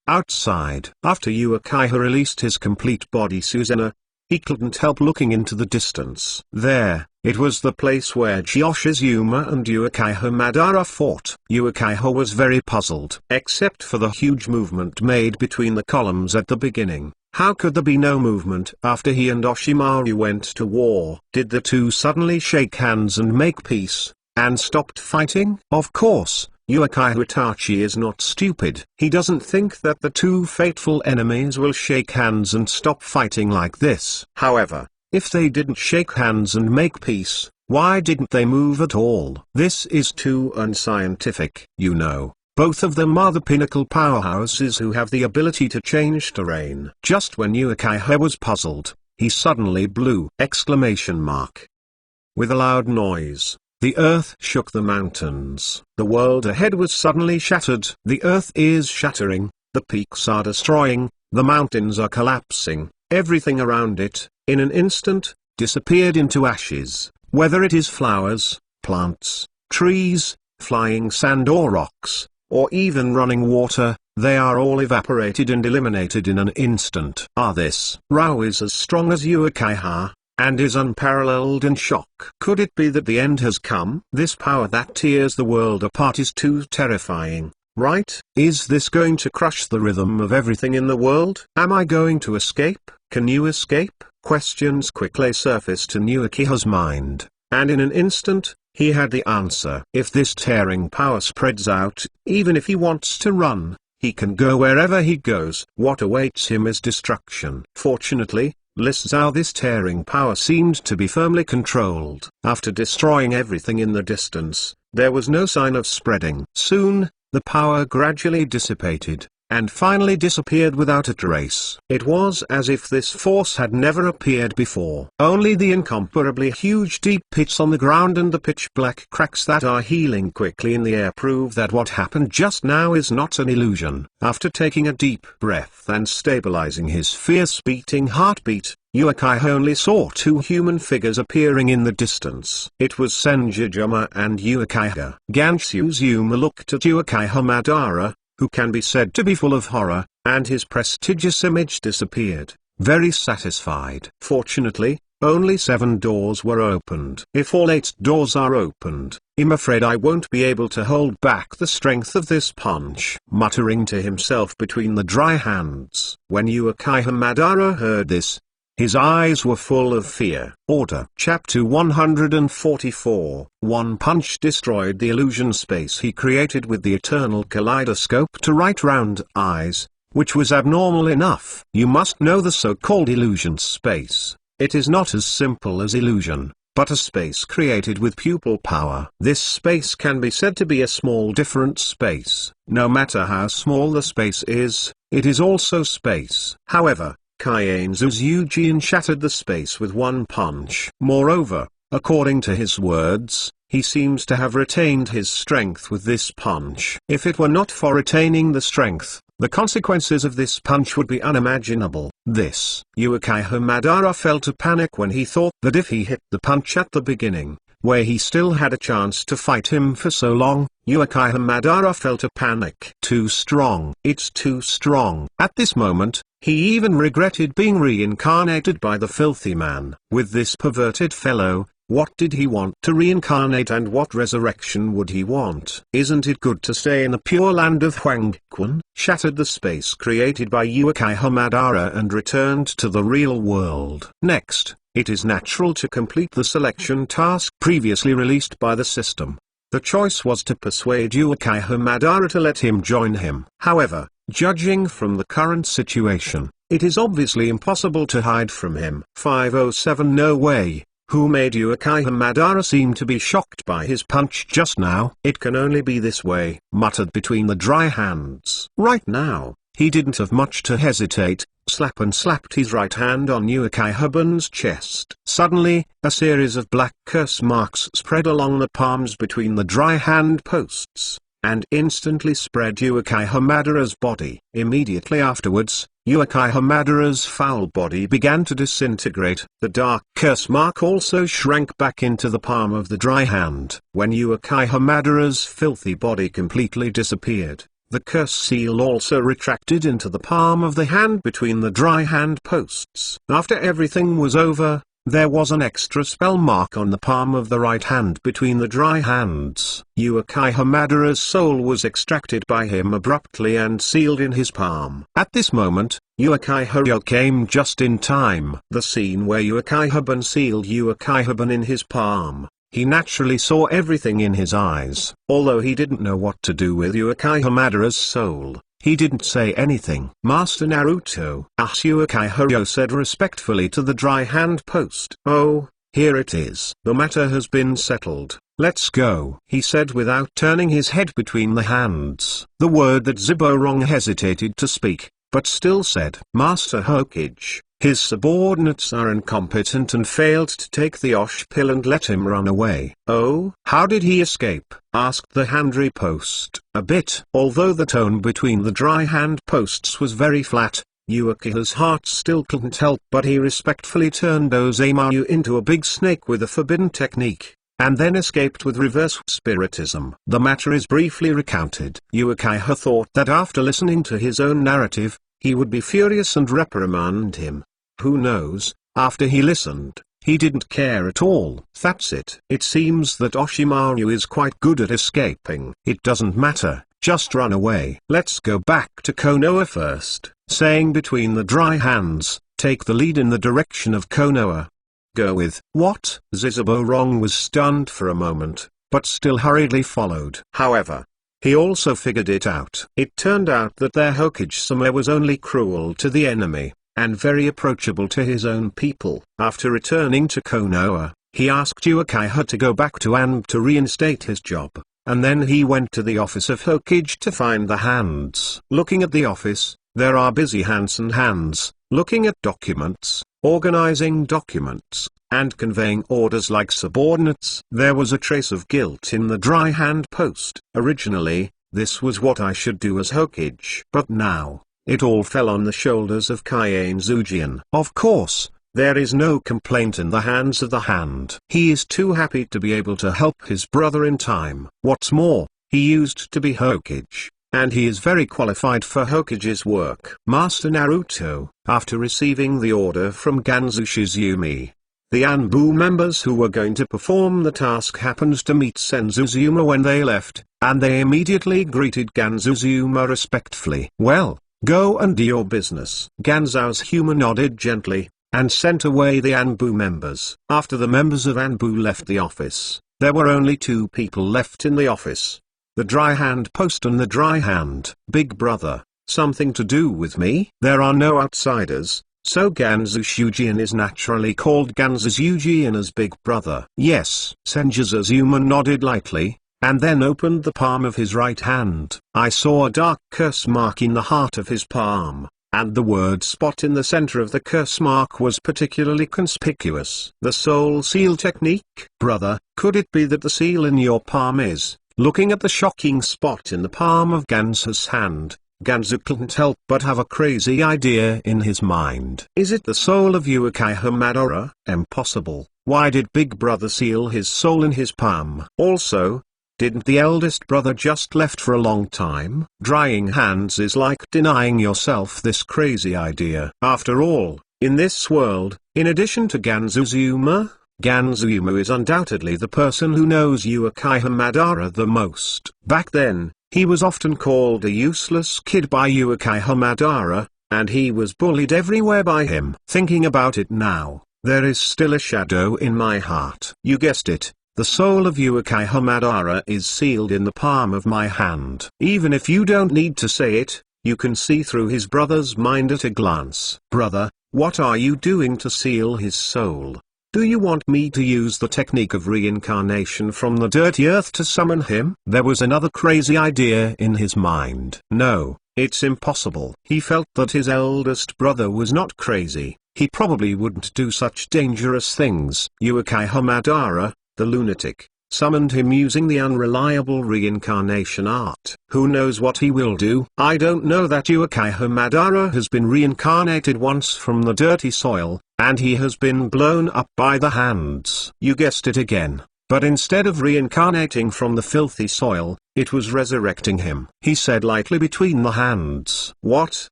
Outside. After Uchiha released his complete body Susanoo, he couldn't help looking into the distance. There, it was the place where Yoshizuma and Uchiha Madara fought. Uchiha was very puzzled. Except for the huge movement made between the columns at the beginning. How could there be no movement after he and Oshimaru went to war? Did the two suddenly shake hands and make peace, and stopped fighting? Of course, Uchiha Itachi is not stupid. He doesn't think that the two fateful enemies will shake hands and stop fighting like this. However, if they didn't shake hands and make peace, why didn't they move at all? This is too unscientific. You know. Both of them are the pinnacle powerhouses who have the ability to change terrain. Just when Uchiha was puzzled, he suddenly blew! With a loud noise, the earth shook the mountains. The world ahead was suddenly shattered. The earth is shattering, the peaks are destroying, the mountains are collapsing, everything around it, in an instant, disappeared into ashes. Whether it is flowers, plants, trees, flying sand or rocks, or even running water, they are all evaporated and eliminated in an instant. This Rao is as strong as Uchiha, and is unparalleled in shock. Could it be that the end has come? This power that tears the world apart is too terrifying, right? Is this going to crush the rhythm of everything in the world? Am I going to escape? Can you escape? Questions quickly surfaced in Uchiha's mind, and in an instant, he had the answer. If this tearing power spreads out, even if he wants to run, he can go wherever he goes. What awaits him is destruction. Fortunately, this tearing power seemed to be firmly controlled. After destroying everything in the distance, there was no sign of spreading. Soon, the power gradually dissipated, and finally disappeared without a trace. It was as if this force had never appeared before. Only the incomparably huge deep pits on the ground and the pitch-black cracks that are healing quickly in the air prove that what happened just now is not an illusion. After taking a deep breath and stabilizing his fierce-beating heartbeat, Uchiha only saw 2 human figures appearing in the distance. It was Senjujuma and Uchiha. Ganshuzuma looked at Uchiha Madara, who can be said to be full of horror, and his prestigious image disappeared, very satisfied. Fortunately, only 7 doors were opened. If all 8 doors are opened, I'm afraid I won't be able to hold back the strength of this punch. Muttering to himself between the dry hands. When Uchiha Madara heard this, His eyes were full of fear. Order. Chapter 144. One punch destroyed the illusion space he created with the eternal kaleidoscope to right round eyes, which was abnormal enough. You must know the so-called illusion space. It is not as simple as illusion, but a space created with pupil power. This space can be said to be a small different space. No matter how small the space is, it is also space. However, Kaienzu's Eugene shattered the space with one punch. Moreover, according to his words, he seems to have retained his strength with this punch. If it were not for retaining the strength, the consequences of this punch would be unimaginable. This Uchiha Madara felt a panic when he thought that if he hit the punch at the beginning, where he still had a chance to fight him for so long, Uchiha Madara felt a panic. Too strong. It's too strong. At this moment, he even regretted being reincarnated by the filthy man. With this perverted fellow, what did he want to reincarnate and what resurrection would he want? Isn't it good to stay in the pure land of Huangquan? Shattered the space created by Uchiha Madara and returned to the real world. Next, it is natural to complete the selection task previously released by the system. The choice was to persuade Uchiha Madara to let him join him. However, judging from the current situation, it is obviously impossible to hide from him. 507 No way. Who made Uchiha Madara seem to be shocked by his punch just now? It can only be this way, muttered between the dry hands. Right now, he didn't have much to hesitate, slapped his right hand on Uchiha-bun's chest. Suddenly, a series of black curse marks spread along the palms between the dry hand posts, and instantly spread Uchiha Madara's body. Immediately afterwards, Uchiha Madara's foul body began to disintegrate. The dark curse mark also shrank back into the palm of the dry hand. When Uchiha Madara's filthy body completely disappeared, the curse seal also retracted into the palm of the hand between the dry hand posts. After everything was over, there was an extra spell mark on the palm of the right hand between the dry hands. Uchiha Madara's soul was extracted by him abruptly and sealed in his palm. At this moment, Uchiha Ryo came just in time. The scene where Uchiha-bun sealed Uchiha-bun in his palm. He naturally saw everything in his eyes. Although he didn't know what to do with Uchiha Madara's soul, he didn't say anything. Master Naruto, Uchiha Ryo said respectfully to the dry hand post. Oh, here it is. The matter has been settled. Let's go, he said without turning his head between the hands. The word that Ziborong hesitated to speak, but still said. Master Hokage, his subordinates are incompetent and failed to take the Osh pill and let him run away. Oh, how did he escape? Asked the hand riposte. A bit. Although the tone between the dry hand posts was very flat, Uchiha's heart still couldn't help but he respectfully turned Ozemayu into a big snake with a forbidden technique, and then escaped with reverse spiritism. The matter is briefly recounted. Uchiha thought that after listening to his own narrative, he would be furious and reprimand him. Who knows, after he listened, he didn't care at all. That's it. It seems that Oshimaru is quite good at escaping. It doesn't matter, just run away. Let's go back to Konoha first, saying between the dry hands, take the lead in the direction of Konoha. Go with, what? Ziborong was stunned for a moment, but still hurriedly followed. However, he also figured it out. It turned out that their Hokage-sama was only cruel to the enemy, and very approachable to his own people. After returning to Konoha, he asked Uchiha to go back to Anb to reinstate his job, and then he went to the office of Hokage to find the hands. Looking at the office, there are busy hands and hands, looking at documents, organizing documents, and conveying orders like subordinates. There was a trace of guilt in the dry hand post. Originally, this was what I should do as Hokage. But now, it all fell on the shoulders of Kaienzu. Of course, there is no complaint in the hands of the hand. He is too happy to be able to help his brother in time. What's more, he used to be Hokage, and he is very qualified for Hokage's work. Master Naruto, after receiving the order from Ganzu Shizumi, the Anbu members who were going to perform the task happened to meet Senzuzuma when they left, and they immediately greeted Ganzuzuma respectfully. Well, go and do your business. Ganzou's humor nodded gently, and sent away the Anbu members. After the members of Anbu left the office, there were only two people left in the office. The dry hand post and the dry hand. Big brother, something to do with me? There are no outsiders, so Ganzu Shujin is naturally called Ganzu Shujin as Big Brother. Yes. Senjuzazuma nodded lightly, and then opened the palm of his right hand. I saw a dark curse mark in the heart of his palm, and the word spot in the center of the curse mark was particularly conspicuous. The soul seal technique? Brother, could it be that the seal in your palm is, looking at the shocking spot in the palm of Ganzu's hand, Ganzu couldn't help but have a crazy idea in his mind. Is it the soul of Uchiha Madara? Impossible. Why did Big Brother seal his soul in his palm? Also, didn't the eldest brother just left for a long time? Drying hands is like denying yourself this crazy idea. After all, in this world, in addition to Ganzuzuma, Ganzuyumu is undoubtedly the person who knows Uchiha Madara the most. Back then, he was often called a useless kid by Uchiha Madara, and he was bullied everywhere by him. Thinking about it now, there is still a shadow in my heart. You guessed it, the soul of Uchiha Madara is sealed in the palm of my hand. Even if you don't need to say it, you can see through his brother's mind at a glance. Brother, what are you doing to seal his soul? Do you want me to use the technique of reincarnation from the dirty earth to summon him? There was another crazy idea in his mind. No, it's impossible. He felt that his eldest brother was not crazy. He probably wouldn't do such dangerous things. Uchiha Madara, the lunatic, summoned him using the unreliable reincarnation art. Who knows what he will do? I don't know that Uchiha Madara has been reincarnated once from the dirty soil, and he has been blown up by the hands. You guessed it again, but instead of reincarnating from the filthy soil, it was resurrecting him. He said lightly between the hands. What?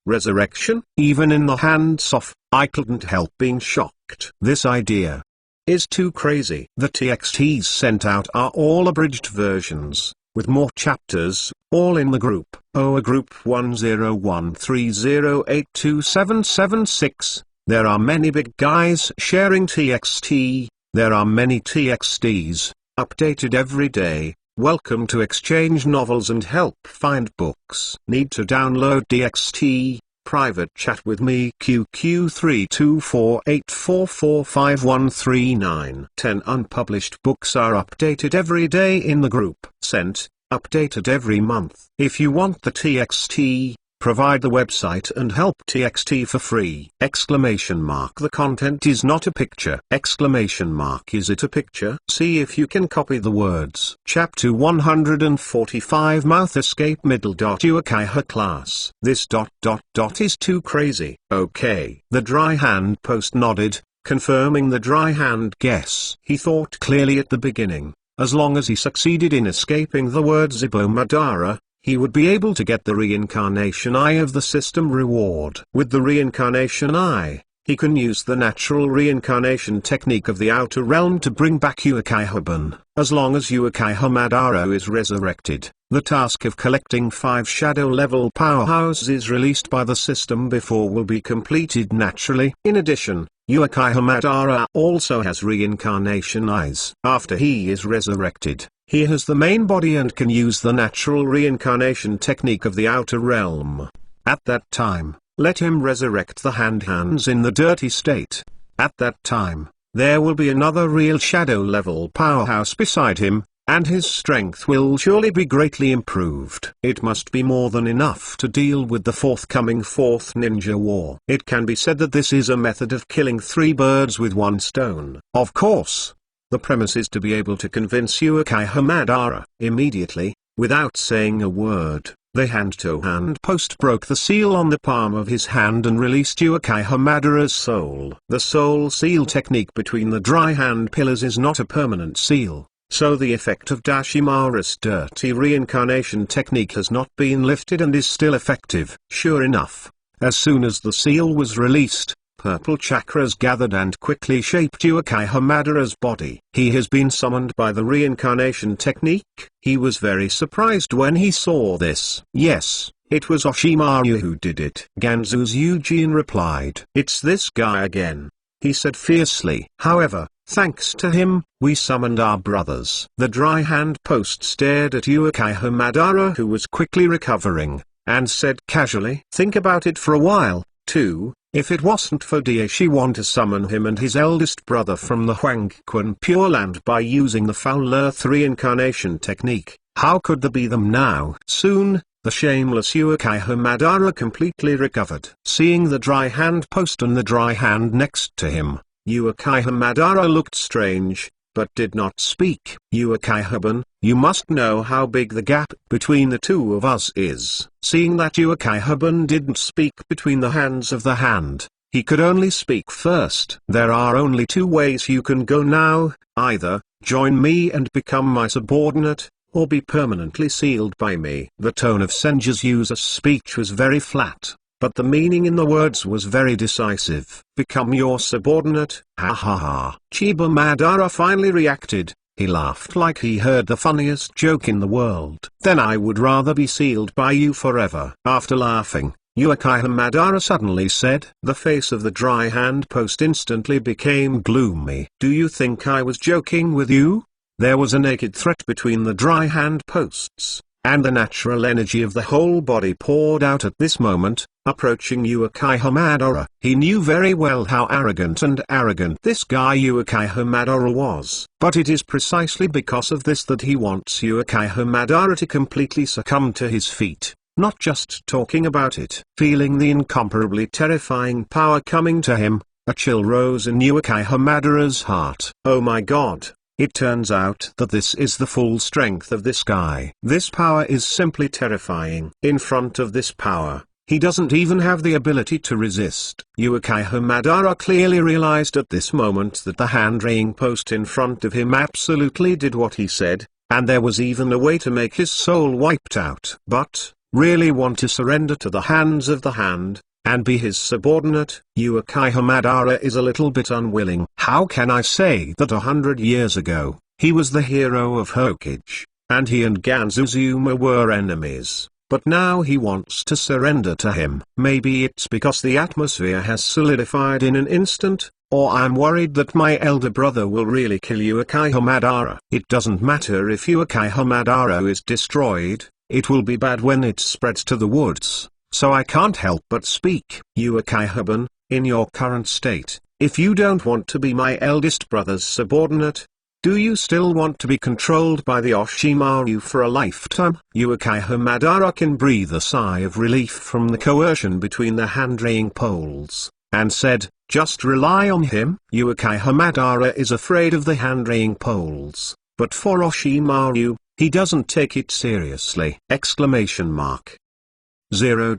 Resurrection? Even in the hands off, I couldn't help being shocked. This idea is too crazy. The TXTs sent out are all abridged versions, with more chapters, all in the group. A group 1013082776. There are many big guys sharing TXT, there are many TXTs, updated every day. Welcome to exchange novels and help find books. Need to download TXT? Private chat with me QQ3248445139. 10 unpublished books are updated every day in the group. Sent, updated every month. If you want the TXT, provide the website and help TXT for free! Exclamation mark. The content is not a picture! Exclamation mark. Is it a picture? See if you can copy the words. Chapter 145 Mouth Escape Middle. Uchiha class. This ... is too crazy. Okay. The dry hand post nodded, confirming the dry hand guess. He thought clearly at the beginning. As long as he succeeded in escaping the word Zibo Madara, he would be able to get the reincarnation eye of the system reward. With the reincarnation eye, he can use the natural reincarnation technique of the outer realm to bring back Uchiha-ban. As long as Uchiha Madara is resurrected, the task of collecting 5 shadow-level powerhouses released by the system before will be completed naturally. In addition, Uchiha Madara also has reincarnation eyes. After he is resurrected, he has the main body and can use the natural reincarnation technique of the outer realm. At that time, let him resurrect the hands in the dirty state. At that time, there will be another real shadow-level powerhouse beside him, and his strength will surely be greatly improved. It must be more than enough to deal with the forthcoming 4th Ninja War. It can be said that this is a method of killing 3 birds with 1 stone. Of course, the premise is to be able to convince Uchiha Madara. Immediately, without saying a word, the hand-to-hand post broke the seal on the palm of his hand and released Uchiha Madara's soul. The soul seal technique between the dry hand pillars is not a permanent seal, so the effect of Dashimaru's dirty reincarnation technique has not been lifted and is still effective. Sure enough, as soon as the seal was released, purple chakras gathered and quickly shaped Uchiha Madara's body. He has been summoned by the reincarnation technique. He was very surprised when he saw this. Yes, it was Oshimaru who did it. Ganzu's Eugene replied. It's this guy again. he said fiercely. However, thanks to him, we summoned our brothers. The dry hand post stared at Uchiha Madara, who was quickly recovering, and said casually, "Think about it for a while, too. If it wasn't for Daishiwan want to summon him and his eldest brother from the Huangquan Pure Land by using the Foul Earth reincarnation technique, how could there be them now?" Soon, the shameless Uchiha Madara completely recovered. Seeing the dry hand post and the dry hand next to him, Uchiha Madara looked strange, but did not speak. "Uchiha-ban, you must know how big the gap between the two of us is." Seeing that Uchiha-ban didn't speak between the hands of the hand, he could only speak first. "There are only two ways you can go now, either join me and become my subordinate, or be permanently sealed by me." The tone of Senju's user's speech was very flat, but the meaning in the words was very decisive. "Become your subordinate? Ha ha ha." Chiba Madara finally reacted. He laughed like he heard the funniest joke in the world. "Then I would rather be sealed by you forever." After laughing, Uchiha Madara suddenly said. The face of the dry hand post instantly became gloomy. "Do you think I was joking with you?" There was a naked threat between the dry hand posts, and the natural energy of the whole body poured out at this moment, approaching Uchiha Madara. He knew very well how arrogant this guy Uchiha Madara was. But it is precisely because of this that he wants Uchiha Madara to completely succumb to his feet, not just talking about it. Feeling the incomparably terrifying power coming to him, a chill rose in Uchiha Madara's heart. Oh my god. It turns out that this is the full strength of this guy. This power is simply terrifying. In front of this power, he doesn't even have the ability to resist. Uchiha Madara clearly realized at this moment that the hand-raying post in front of him absolutely did what he said, and there was even a way to make his soul wiped out. But, really want to surrender to the hands of the hand, and be his subordinate? Uchiha Madara is a little bit unwilling. How can I say that 100 years ago, he was the hero of Hokage, and he and Ganzuzuma were enemies, but now he wants to surrender to him. Maybe it's because the atmosphere has solidified in an instant, or I'm worried that my elder brother will really kill Uchiha Madara. It doesn't matter if Uchiha Madara is destroyed, it will be bad when it spreads to the woods. So I can't help but speak. Uchiha-ban, in your current state, if you don't want to be my eldest brother's subordinate, do you still want to be controlled by the Oshimaru for a lifetime? Uchiha Madara can breathe a sigh of relief from the coercion between the hand-raying poles, and said, "Just rely on him." Uchiha Madara is afraid of the hand-raying poles, but for Oshimaru, he doesn't take it seriously! 0.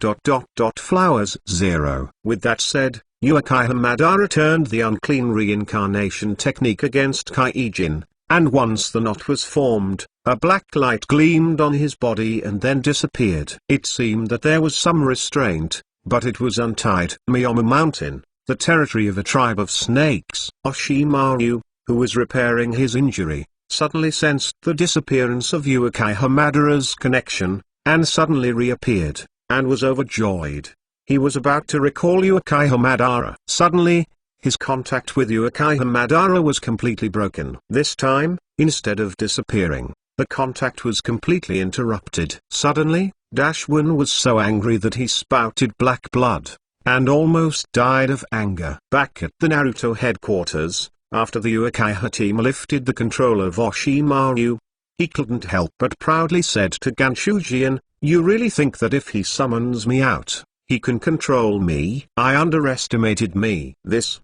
Flowers 0. With that said, Uchiha Madara turned the unclean reincarnation technique against Kaijin, and once the knot was formed, a black light gleamed on his body and then disappeared. It seemed that there was some restraint, but it was untied. Miyama Mountain, the territory of a tribe of snakes. Oshimaru, who was repairing his injury, suddenly sensed the disappearance of Uchiha Madara's connection, and suddenly reappeared, and was overjoyed. He was about to recall Uchiha Madara. Suddenly, his contact with Uchiha Madara was completely broken. This time, instead of disappearing, the contact was completely interrupted. Suddenly, Dashwin was so angry that he spouted black blood, and almost died of anger. Back at the Naruto headquarters, after the Uchiha team lifted the control of Oshimaru, he couldn't help but proudly said to Ganshujian, "You really think that if he summons me out, he can control me? I underestimated me." This!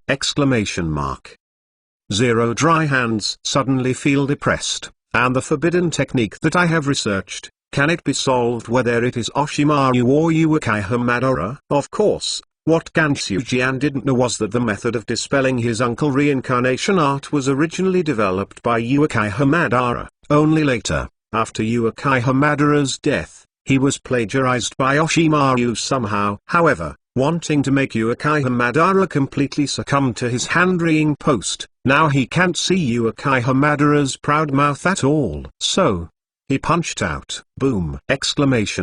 0. Dry hands suddenly feel depressed, and the forbidden technique that I have researched, can it be solved whether it is Oshimaru or Uchiha Madara? Of course, what Ganshujian didn't know was that the method of dispelling his uncle reincarnation art was originally developed by Uchiha Madara. Only later, after Uchiha Madara's death, he was plagiarized by Oshimaru somehow. However, wanting to make Uchiha Madara completely succumb to his hand-raying post, now he can't see Uchiha Madara's proud mouth at all. So, he punched out. Boom! Uchiha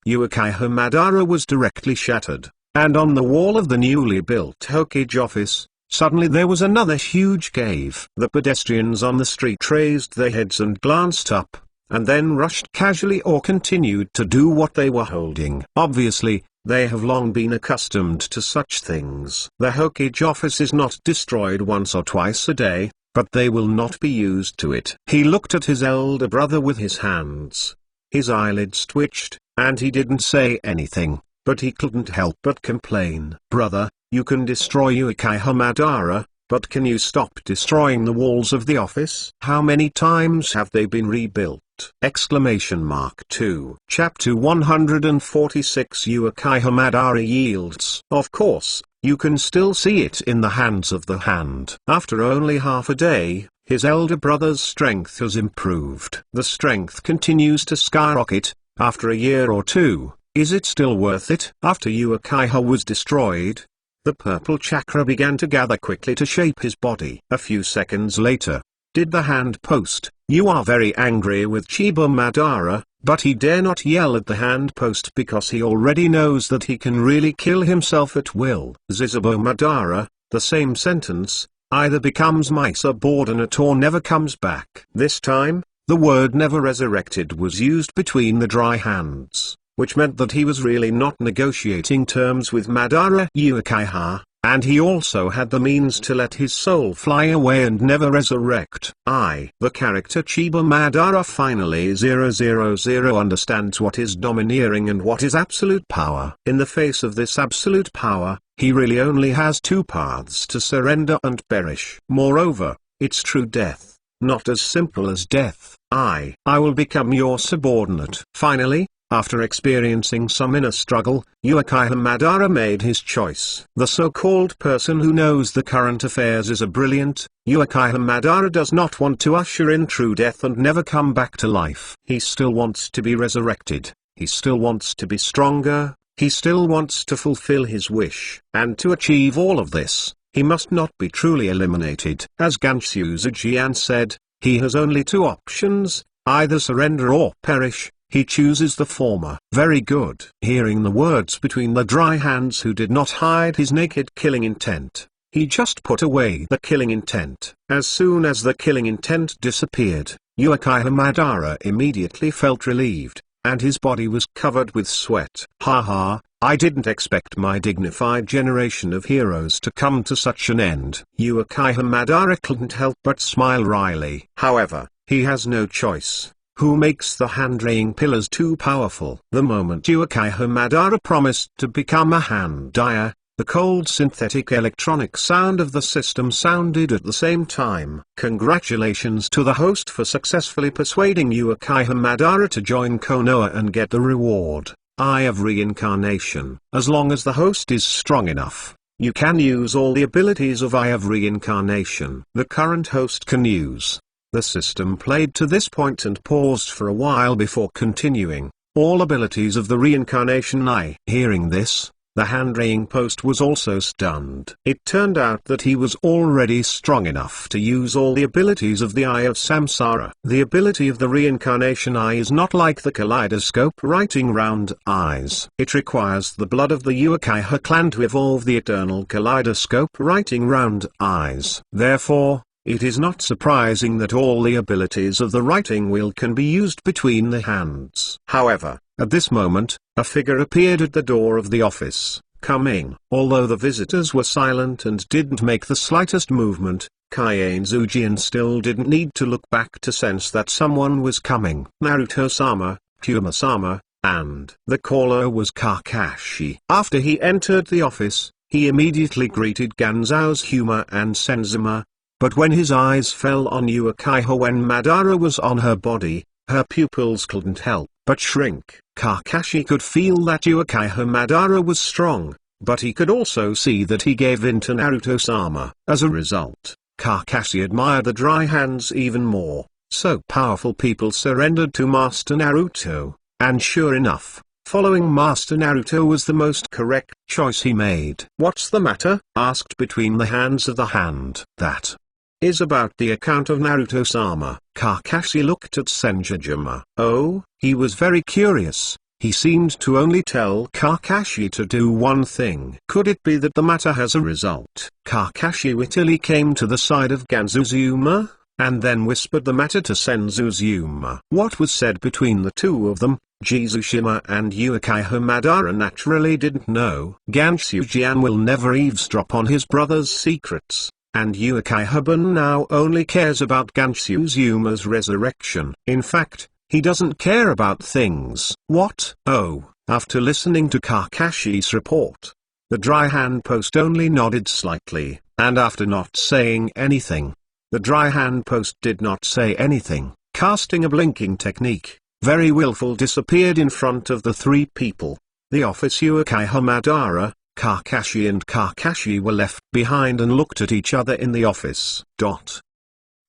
Madara was directly shattered. And on the wall of the newly built Hokage office, suddenly there was another huge cave. The pedestrians on the street raised their heads and glanced up, and then rushed casually or continued to do what they were holding. Obviously, they have long been accustomed to such things. The Hokage office is not destroyed once or twice a day, but they will not be used to it. He looked at his elder brother with his hands. His eyelids twitched, and he didn't say anything, but he couldn't help but complain. Brother, you can destroy Uchiha Madara, but can you stop destroying the walls of the office? How many times have they been rebuilt? Exclamation mark 2. Chapter 146 Uchiha Madara yields. Of course, you can still see it in the hands of the hand. After only half a day, his elder brother's strength has improved. The strength continues to skyrocket. After a year or two, is it still worth it? After Uchiha was destroyed, the purple chakra began to gather quickly to shape his body. A few seconds later, did the hand post, "You are very angry with Chiba Madara," but he dare not yell at the hand post because he already knows that he can really kill himself at will. Zizabo Madara, the same sentence, either becomes my subordinate or never comes back. This time, the word never resurrected was used between the dry hands, which meant that he was really not negotiating terms with Madara Uchiha, and he also had the means to let his soul fly away and never resurrect. The character Chiba Madara finally 000 understands what is domineering and what is absolute power. In the face of this absolute power, he really only has two paths: to surrender and perish. Moreover, it's true death, not as simple as death. I will become your subordinate. Finally, after experiencing some inner struggle, Uchiha Madara made his choice. The so-called person who knows the current affairs is a brilliant. Uchiha Madara does not want to usher in true death and never come back to life. He still wants to be resurrected. He still wants to be stronger. He still wants to fulfill his wish. And to achieve all of this, he must not be truly eliminated. As Ganshu Zijian said, he has only two options: either surrender or perish. He chooses the former. Very good. Hearing the words between the dry hands who did not hide his naked killing intent, he just put away the killing intent. As soon as the killing intent disappeared, Uchiha Madara immediately felt relieved, and his body was covered with sweat. Haha, I didn't expect my dignified generation of heroes to come to such an end. Uchiha Madara couldn't help but smile wryly. However, he has no choice. Who makes the hand-laying pillars too powerful? The moment Uchiha Madara promised to become a hand dyer, the cold synthetic electronic sound of the system sounded at the same time. Congratulations to the host for successfully persuading Uchiha Madara to join Konoha and get the reward, Eye of Reincarnation. As long as the host is strong enough, you can use all the abilities of Eye of Reincarnation the current host can use. The system played to this point and paused for a while before continuing. All abilities of the Reincarnation Eye. Hearing this, the hand-laying post was also stunned. It turned out that he was already strong enough to use all the abilities of the Eye of Samsara. The ability of the Reincarnation Eye is not like the kaleidoscope writing round eyes. It requires the blood of the Uchiha clan to evolve the eternal kaleidoscope writing round eyes. Therefore, it is not surprising that all the abilities of the writing wheel can be used between the hands. However, at this moment, a figure appeared at the door of the office, coming. Although the visitors were silent and didn't make the slightest movement, Kaiane Zujian still didn't need to look back to sense that someone was coming. Naruto-sama, Kuma-sama, and the caller was Kakashi. After he entered the office, he immediately greeted Ganzou's Huma and Senzima. But when his eyes fell on Uchiha when Madara was on her body, her pupils couldn't help but shrink. Kakashi could feel that Uchiha Madara was strong, but he could also see that he gave in to Naruto-sama. As a result, Kakashi admired the dry hands even more. So powerful people surrendered to Master Naruto, and sure enough, following Master Naruto was the most correct choice he made. "What's the matter?" asked between the hands of the hand. "That is about the account of Naruto-sama." Kakashi looked at Senjujima. Oh, he was very curious. He seemed to only tell Kakashi to do one thing. Could it be that the matter has a result? Kakashi wittily came to the side of Ganzuzuma, and then whispered the matter to Senzuzuma. What was said between the two of them, Jizushima and Uchiha Madara naturally didn't know. Gansujian will never eavesdrop on his brother's secrets, and Uchiha now only cares about Gansuzuma's resurrection. In fact, he doesn't care about things. What? Oh, after listening to Kakashi's report, the dry hand post only nodded slightly, and after not saying anything, the dry hand post did not say anything. Casting a blinking technique, very willful disappeared in front of the three people. The office Uchiha Madara, Kakashi and Kakashi were left behind and looked at each other in the office.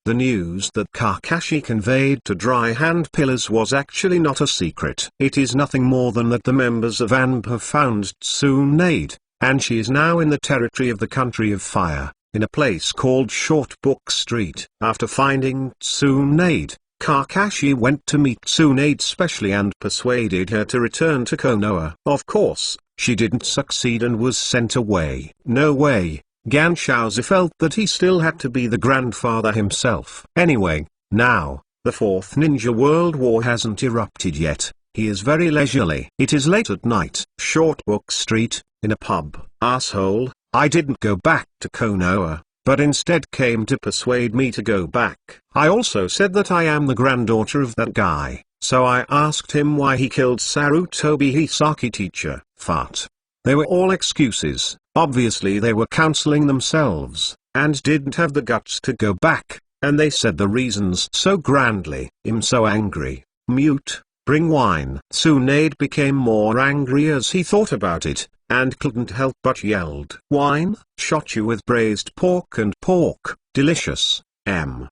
The news that Kakashi conveyed to Dry Hand Pillars was actually not a secret. It is nothing more than that the members of ANB have found Tsunade, and she is now in the territory of the Country of Fire, in a place called Short Book Street. After finding Tsunade, Kakashi went to meet Tsunade specially and persuaded her to return to Konoha. Of course, she didn't succeed and was sent away. No way. Ganshauser felt that he still had to be the grandfather himself. Anyway, now, the Fourth Ninja World War hasn't erupted yet. He is very leisurely. It is late at night. Short Book Street, in a pub. Asshole, I didn't go back to Konoha, but instead came to persuade me to go back. I also said that I am the granddaughter of that guy, so I asked him why he killed Sarutobi Hisaki teacher. Fart. They were all excuses. Obviously they were counseling themselves, and didn't have the guts to go back, and they said the reasons so grandly. I'm so angry. Mute, bring wine. Tsunade became more angry as he thought about it, and couldn't help but yelled. Wine? Shot you with braised pork and pork, delicious.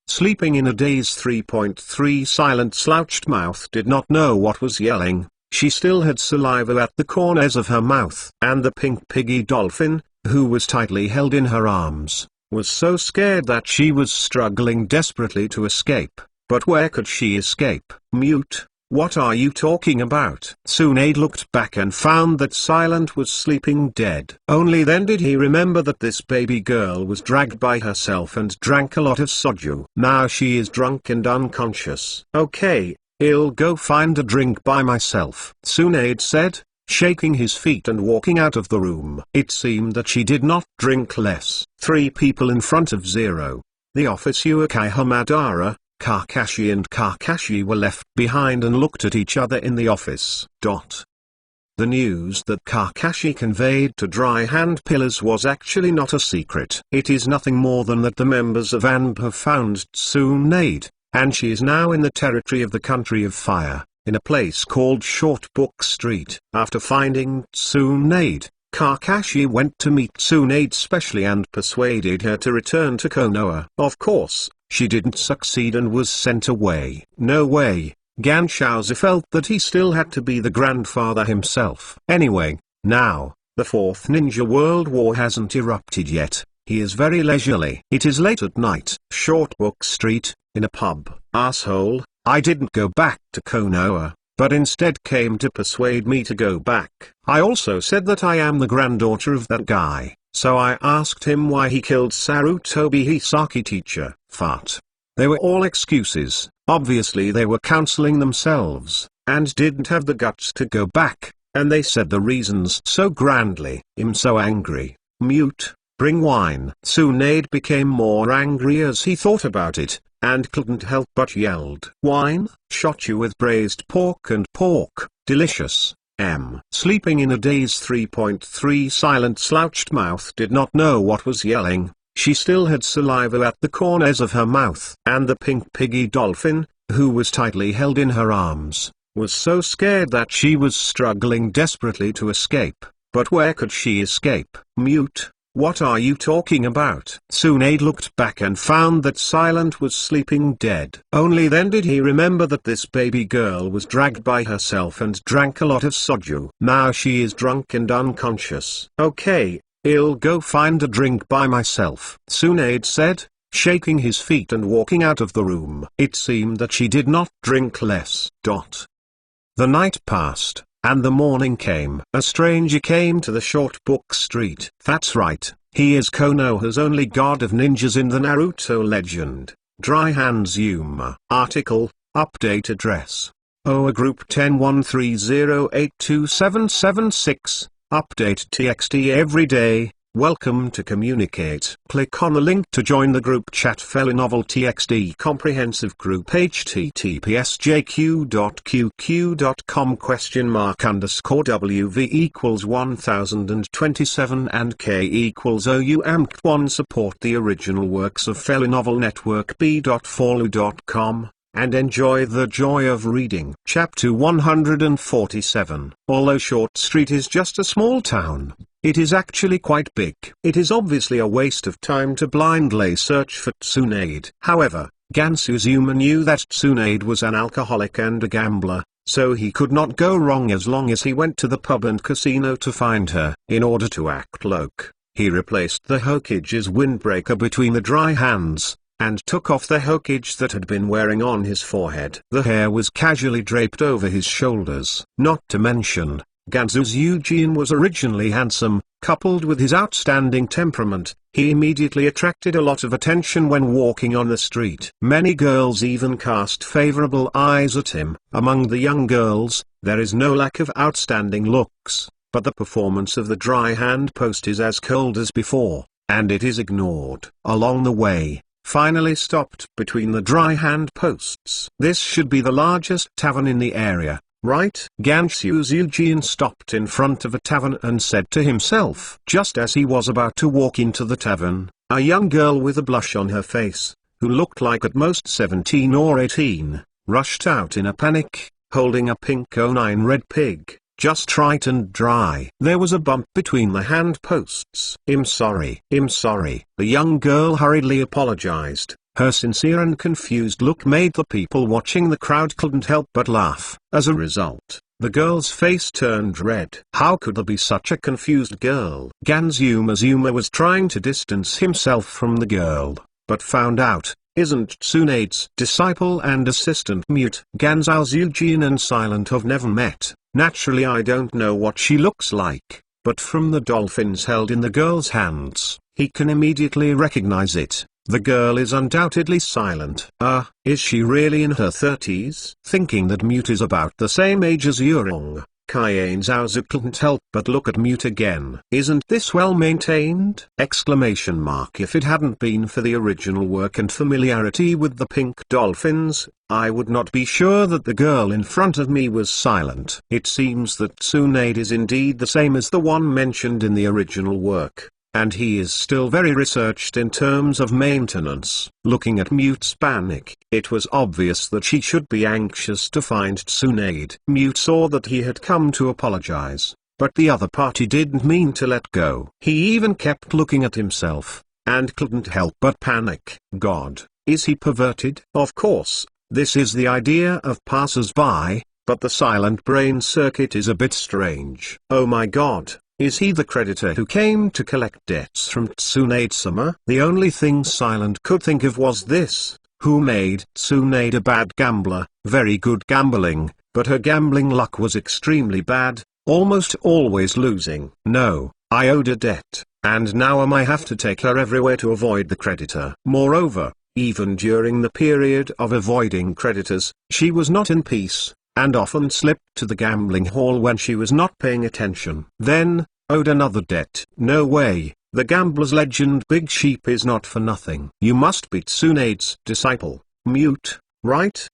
Sleeping in a daze 3.3 Silent Slouched Mouth did not know what was yelling. She still had saliva at the corners of her mouth. And the pink piggy dolphin, who was tightly held in her arms, was so scared that she was struggling desperately to escape. But where could she escape? Mute, what are you talking about? Tsunade looked back and found that Silent was sleeping dead. Only then did he remember that this baby girl was dragged by herself and drank a lot of soju. Now she is drunk and unconscious. Okay, I'll go find a drink by myself, Tsunade said, shaking his feet and walking out of the room. It seemed that she did not drink less. Three people in front of Zero. The office Uchiha Madara, Kakashi and Kakashi were left behind and looked at each other in the office. The news that Kakashi conveyed to Dry Hand Pillars was actually not a secret. It is nothing more than that the members of ANB have found Tsunade, and she is now in the territory of the Country of Fire, in a place called Short Book Street. After finding Tsunade, Kakashi went to meet Tsunade specially and persuaded her to return to Konoha. Of course, she didn't succeed and was sent away. No way. Ganshauser felt that he still had to be the grandfather himself. Anyway, now, the Fourth Ninja World War hasn't erupted yet. He is very leisurely. It is late at night. Short Book Street, in a pub. Asshole, I didn't go back to Konoha, but instead came to persuade me to go back. I also said that I am the granddaughter of that guy, so I asked him why he killed Sarutobi Hisaki teacher. Fart. They were all excuses. Obviously they were counseling themselves, and didn't have the guts to go back, and they said the reasons so grandly. I'm so angry. Mute, bring wine. Tsunade became more angry as he thought about it, and couldn't help but yelled. Wine? Shot you with braised pork and pork, delicious. Sleeping in a daze 3.3 Silent Slouched Mouth did not know what was yelling. She still had saliva at the corners of her mouth. And the pink piggy dolphin, who was tightly held in her arms, was so scared that she was struggling desperately to escape. But where could she escape? Mute, what are you talking about? Tsunade looked back and found that Silent was sleeping dead. Only then did he remember that this baby girl was dragged by herself and drank a lot of soju. Now she is drunk and unconscious. Okay, I'll go find a drink by myself, Tsunade said, shaking his feet and walking out of the room. It seemed that she did not drink less. The night passed. and the morning came. A stranger came to the short book street. That's right, he is Konoha's only god of ninjas in the Naruto legend. Dry Hands Yuma. Article, update address. OA Group 1013082776, update TXT every day. Welcome to Communicate. Click on the link to join the group chat. Felinovel TXT comprehensive group. https://jq.qq.com?_WV equals 1027 and K equals OUAMC1. Support the original works of Felinovel Network. b.follow.com and enjoy the joy of reading. Chapter 147. Although Short Street is just a small town, it is actually quite big. It is obviously a waste of time to blindly search for Tsunade. However, Gansu knew that Tsunade was an alcoholic and a gambler, so he could not go wrong as long as he went to the pub and casino to find her. In order to act loc, he replaced the Hokage's windbreaker between the dry hands, and took off the Hokage that had been wearing on his forehead. The hair was casually draped over his shoulders. Not to mention, Gansu's Eugene was originally handsome. Coupled with his outstanding temperament, he immediately attracted a lot of attention when walking on the street. Many girls even cast favorable eyes at him. Among the young girls, there is no lack of outstanding looks, but the performance of the dry hand post is as cold as before, and it is ignored. Along the way, finally stopped between the dry hand posts. This should be the largest tavern in the area, right? Gansu's Eugene stopped in front of a tavern and said to himself. Just as he was about to walk into the tavern, a young girl with a blush on her face, who looked like at most 17 or 18, rushed out in a panic, holding a pink 09 red pig, just right and dry. There was a bump between the hand posts. I'm sorry. The young girl hurriedly apologized. Her sincere and confused look made the people watching the crowd couldn't help but laugh. As a result, the girl's face turned red. How could there be such a confused girl? Gansu was trying to distance himself from the girl, but found out, isn't Tsunade's disciple and assistant Mute. Gansu's Eugene and Silent have never met. Naturally, I don't know what she looks like, but from the dolphins held in the girl's hands, he can immediately recognize it. The girl is undoubtedly Silent. Is she really in her 30s? Thinking that Mute is about the same age as Yurong, Cayenne Zaozu couldn't help but look at Mute again. Isn't this well maintained? If it hadn't been for the original work and familiarity with the pink dolphins, I would not be sure that the girl in front of me was Silent. It seems that Tsunade is indeed the same as the one mentioned in the original work, and he is still very researched in terms of maintenance. Looking at Mute's panic, it was obvious that she should be anxious to find Tsunade. Mute saw that he had come to apologize, but the other party didn't mean to let go. He even kept looking at himself, and couldn't help but panic. God, is he perverted? Of course, this is the idea of passers-by, but the silent brain circuit is a bit strange. Oh my god. Is he the creditor who came to collect debts from Tsunade-sama? The only thing Silent could think of was this: who made Tsunade a bad gambler? Very good gambling, but her gambling luck was extremely bad, almost always losing. No, I owed a debt, and now I have to take her everywhere to avoid the creditor. Moreover, even during the period of avoiding creditors, she was not in peace, and often slipped to the gambling hall when she was not paying attention. Then, owed another debt. No way, the gambler's legend Big Sheep is not for nothing. You must be Tsunade's disciple, Mute, right?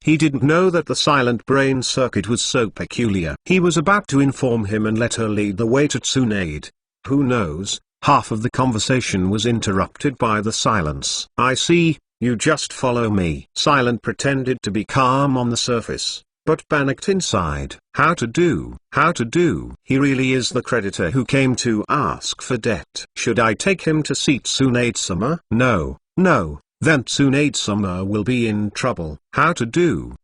He didn't know that the silent brain circuit was so peculiar. He was about to inform him and let her lead the way to Tsunade. Who knows, half of the conversation was interrupted by the silence. I see, you just follow me. Silent pretended to be calm on the surface, but panicked inside. How to do? He really is the creditor who came to ask for debt. Should I take him to see Tsunade-sama? No, then Tsunade-sama will be in trouble. How to do?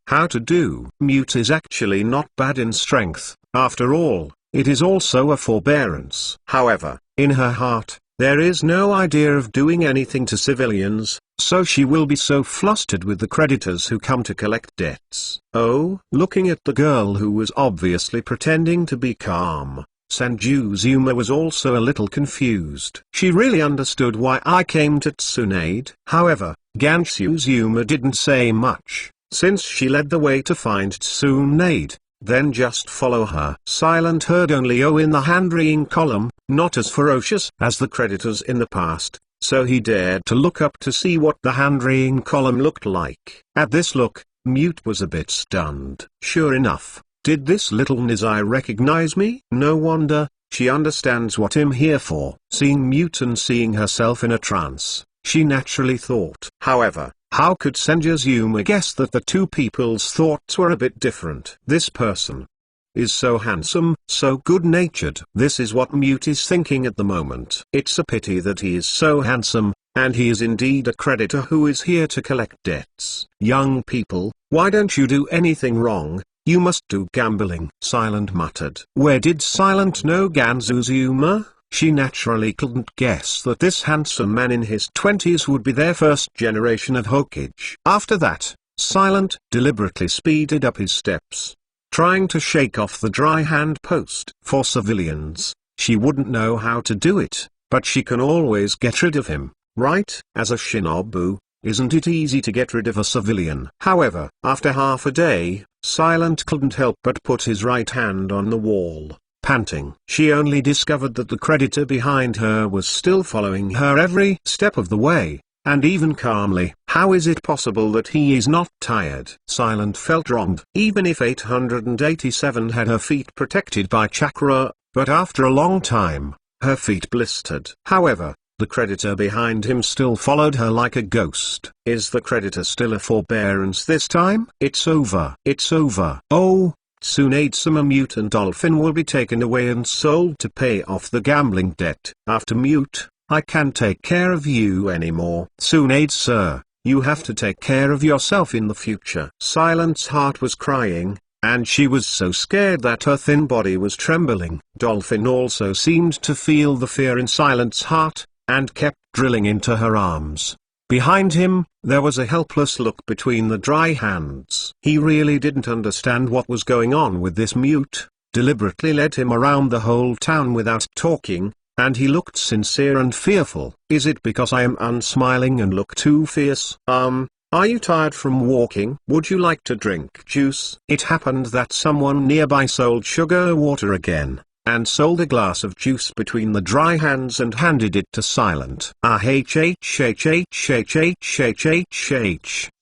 Mute is actually not bad in strength, after all, it is also a forbearance. However, in her heart, there is no idea of doing anything to civilians, so she will be so flustered with the creditors who come to collect debts. Oh, looking at the girl who was obviously pretending to be calm, Sanjuzuma was also a little confused. She really understood why I came to Tsunade. However, Sanjuzuma didn't say much, since she led the way to find Tsunade, then just follow her. Silent heard only "oh" in the hand-reading column, not as ferocious as the creditors in the past, so he dared to look up to see what the hand-reading column looked like. At this look, Mute was a bit stunned. Sure enough, did this little Nizai recognize me? No wonder, she understands what I'm here for. Seeing Mute and seeing herself in a trance, she naturally thought. However, how could Sanjuzuma guess that the two people's thoughts were a bit different? This person is so handsome, so good-natured. This is what Mute is thinking at the moment. It's a pity that he is so handsome, and he is indeed a creditor who is here to collect debts. Young people, why don't you do anything wrong? You must do gambling, Silent muttered. Where did Silent know Sanjuzuma? She naturally couldn't guess that this handsome man in his 20s would be their first generation of Hokage. After that, Silent deliberately speeded up his steps, trying to shake off the dry hand post. For civilians, she wouldn't know how to do it, but she can always get rid of him, right? As a shinobu, isn't it easy to get rid of a civilian? However, after half a day, Silent couldn't help but put his right hand on the wall, panting. She only discovered that the creditor behind her was still following her every step of the way, and even calmly. How is it possible that he is not tired? Silent felt wronged. Even if 887 had her feet protected by chakra, but after a long time, her feet blistered. However, the creditor behind him still followed her like a ghost. Is the creditor still a forbearance this time? It's over. It's over. Oh, Tsunade-sama, Mute and Dolphin will be taken away and sold to pay off the gambling debt. After Mute, I can't take care of you anymore. Tsunade sir, you have to take care of yourself in the future. Silent's heart was crying, and she was so scared that her thin body was trembling. Dolphin also seemed to feel the fear in Silent's heart, and kept drilling into her arms. Behind him, there was a helpless look between the dry hands. He really didn't understand what was going on with this Mute, deliberately led him around the whole town without talking, and he looked sincere and fearful. Is it because I am unsmiling and look too fierce? Are you tired from walking? Would you like to drink juice? It happened that someone nearby sold sugar water again, and sold a glass of juice between the dry hands and handed it to Silent.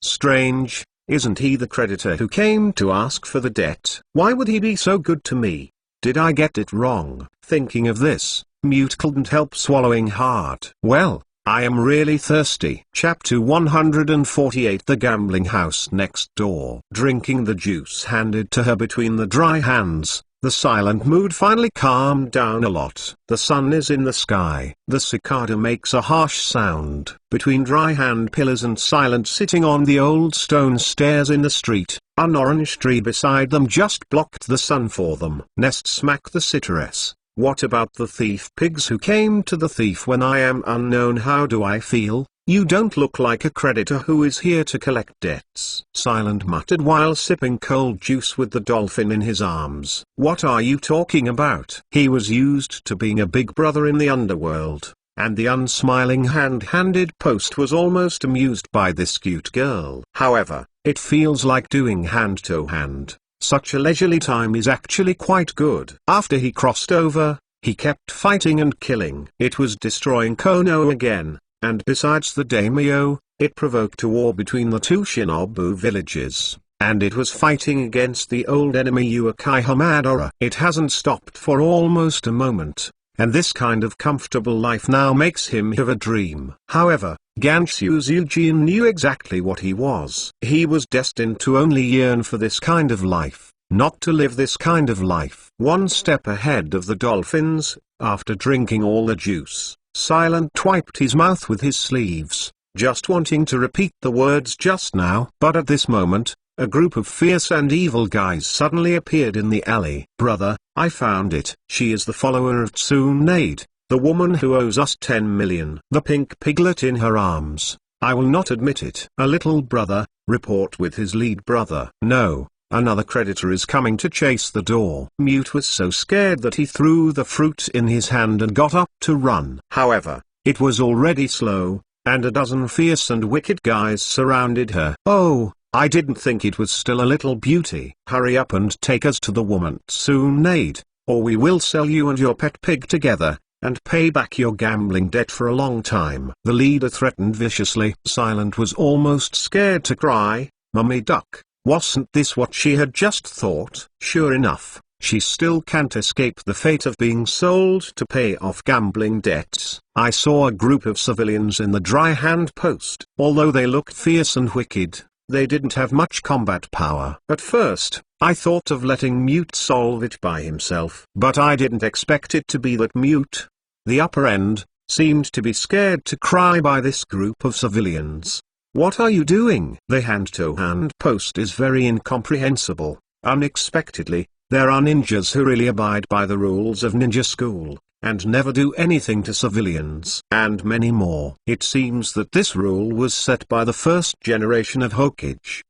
Strange, isn't he the creditor who came to ask for the debt? Why would he be so good to me? Did I get it wrong? Thinking of this, Mute couldn't help swallowing hard. Well, I am really thirsty. Chapter 148. The gambling house next door. Drinking the juice handed to her between the dry hands, the Silent mood finally calmed down a lot. The sun is in the sky. The cicada makes a harsh sound. Between dry hand pillars and Silent sitting on the old stone stairs in the street, an orange tree beside them just blocked the sun for them. Nest smack the citrus. What about the thief pigs who came to the thief when I am unknown? How do I feel? You don't look like a creditor who is here to collect debts. Silent muttered while sipping cold juice with the dolphin in his arms. What are you talking about? He was used to being a big brother in the underworld, and the unsmiling hand-handed post was almost amused by this cute girl. However, it feels like doing hand-to-hand. Such a leisurely time is actually quite good. After he crossed over, he kept fighting and killing. It was destroying Konoha again, and besides the daimyo, it provoked a war between the two shinobu villages, and it was fighting against the old enemy Uchiha Madara. It hasn't stopped for almost a moment, and this kind of comfortable life now makes him have a dream. However, Sanjuzuma knew exactly what he was. He was destined to only yearn for this kind of life, not to live this kind of life. One step ahead of the dolphins, after drinking all the juice, Silent wiped his mouth with his sleeves, just wanting to repeat the words just now. But at this moment, a group of fierce and evil guys suddenly appeared in the alley. Brother, I found it. She is the follower of Tsunade, the woman who owes us 10 million. The pink piglet in her arms, I will not admit it. A little brother, report with his lead brother. No, another creditor is coming to chase the door. Mute was so scared that he threw the fruit in his hand and got up to run. However, it was already slow, and a dozen fierce and wicked guys surrounded her. Oh, I didn't think it was still a little beauty. Hurry up and take us to the woman's maid, or we will sell you and your pet pig together, and pay back your gambling debt for a long time. The leader threatened viciously. Silent was almost scared to cry. Mummy Duck, wasn't this what she had just thought? Sure enough, she still can't escape the fate of being sold to pay off gambling debts. I saw a group of civilians in the dry hand post. Although they looked fierce and wicked, they didn't have much combat power. At first, I thought of letting Mute solve it by himself. But I didn't expect it to be that Mute, the upper end, seemed to be scared to cry by this group of civilians. What are you doing? The hand-to-hand post is very incomprehensible. Unexpectedly, there are ninjas who really abide by the rules of ninja school, and never do anything to civilians, and many more. It seems that this rule was set by the first generation of Hokage.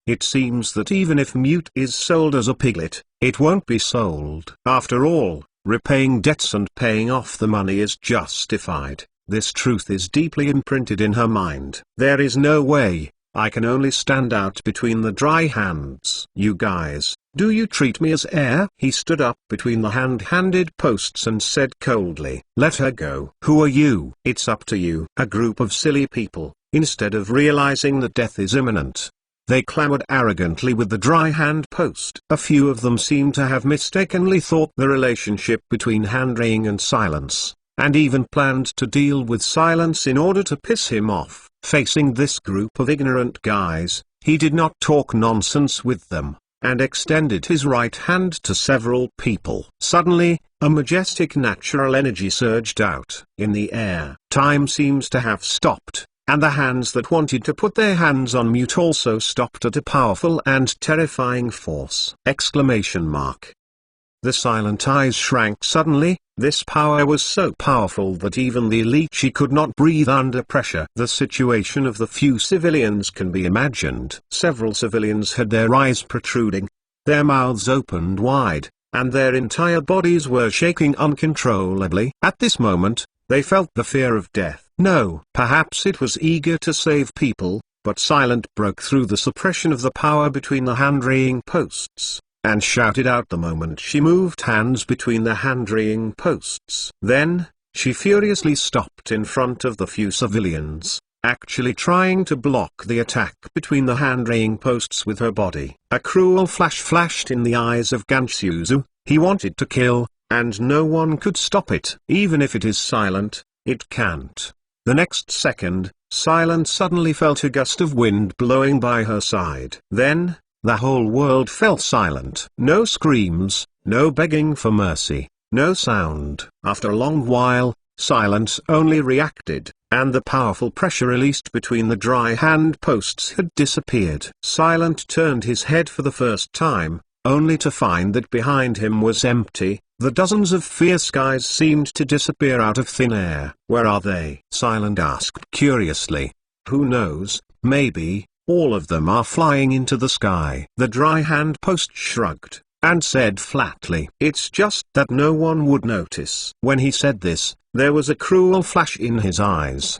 It seems that even if Mute is sold as a piglet, it won't be sold. After all, repaying debts and paying off the money is justified. This truth is deeply imprinted in her mind. There is no way, I can only stand out between the dry hands. You guys, do you treat me as heir? He stood up between the hand-handed posts and said coldly, let her go. Who are you? It's up to you. A group of silly people, instead of realizing that death is imminent, they clamored arrogantly with the dry hand post. A few of them seemed to have mistakenly thought the relationship between Handraing and Silence, and even planned to deal with Silence in order to piss him off. Facing this group of ignorant guys, he did not talk nonsense with them, and extended his right hand to several people. Suddenly, a majestic natural energy surged out. In the air, time seems to have stopped, and the hands that wanted to put their hands on Mute also stopped at a powerful and terrifying force! The silent eyes shrank suddenly. This power was so powerful that even the elite she could not breathe under pressure. The situation of the few civilians can be imagined. Several civilians had their eyes protruding, their mouths opened wide, and their entire bodies were shaking uncontrollably. At this moment, they felt the fear of death. No, perhaps it was eager to save people, but Silent broke through the suppression of the power between the hand-raying posts, and shouted out the moment she moved hands between the hand-raying posts. Then, she furiously stopped in front of the few civilians, actually trying to block the attack between the hand-raying posts with her body. A cruel flash flashed in the eyes of Gansuzu. He wanted to kill, and no one could stop it. Even if it is Silent, it can't. The next second, Silent suddenly felt a gust of wind blowing by her side. Then, the whole world fell silent. No screams, no begging for mercy, no sound. After a long while, Silence only reacted, and the powerful pressure released between the dry hand posts had disappeared. Silent turned his head for the first time, only to find that behind him was empty. The dozens of fierce guys seemed to disappear out of thin air. Where are they? Silent asked curiously. Who knows, maybe all of them are flying into the sky. The dry hand post shrugged, and said flatly, it's just that no one would notice. When he said this, there was a cruel flash in his eyes.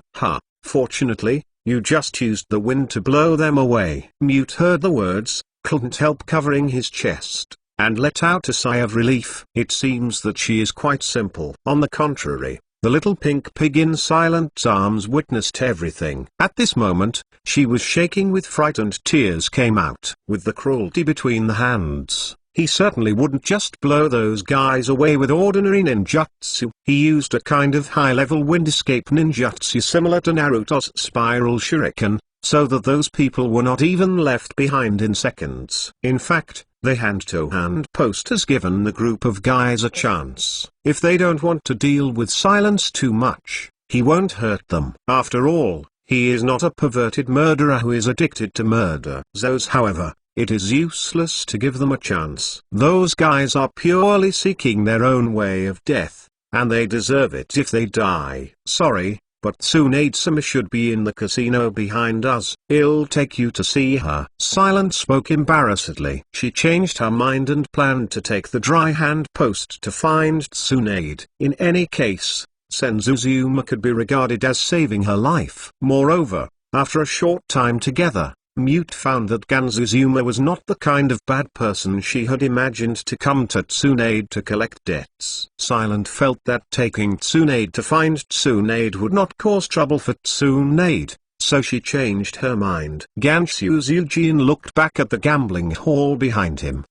Fortunately, you just used the wind to blow them away. Mute heard the words, couldn't help covering his chest, and let out a sigh of relief. It seems that she is quite simple. On the contrary, the little pink pig in Silent's arms witnessed everything. At this moment, she was shaking with fright and tears came out. With the cruelty between the hands, he certainly wouldn't just blow those guys away with ordinary ninjutsu. He used a kind of high-level wind escape ninjutsu similar to Naruto's spiral shuriken, so that those people were not even left behind in seconds. In fact, the hand-to-hand post has given the group of guys a chance. If they don't want to deal with Silence too much, he won't hurt them. After all, he is not a perverted murderer who is addicted to murder. However, it is useless to give them a chance. Those guys are purely seeking their own way of death, and they deserve it if they die. Sorry, but Tsunade-sama should be in the casino behind us. I'll take you to see her." Silent spoke embarrassedly. She changed her mind and planned to take the dry hand post to find Tsunade. In any case, Senzuzuma could be regarded as saving her life. Moreover, after a short time together, Mute found that Ganzuzuma was not the kind of bad person she had imagined to come to Tsunade to collect debts. Silent felt that taking Tsunade to find Tsunade would not cause trouble for Tsunade, so she changed her mind. Ganzuzujin looked back at the gambling hall behind him.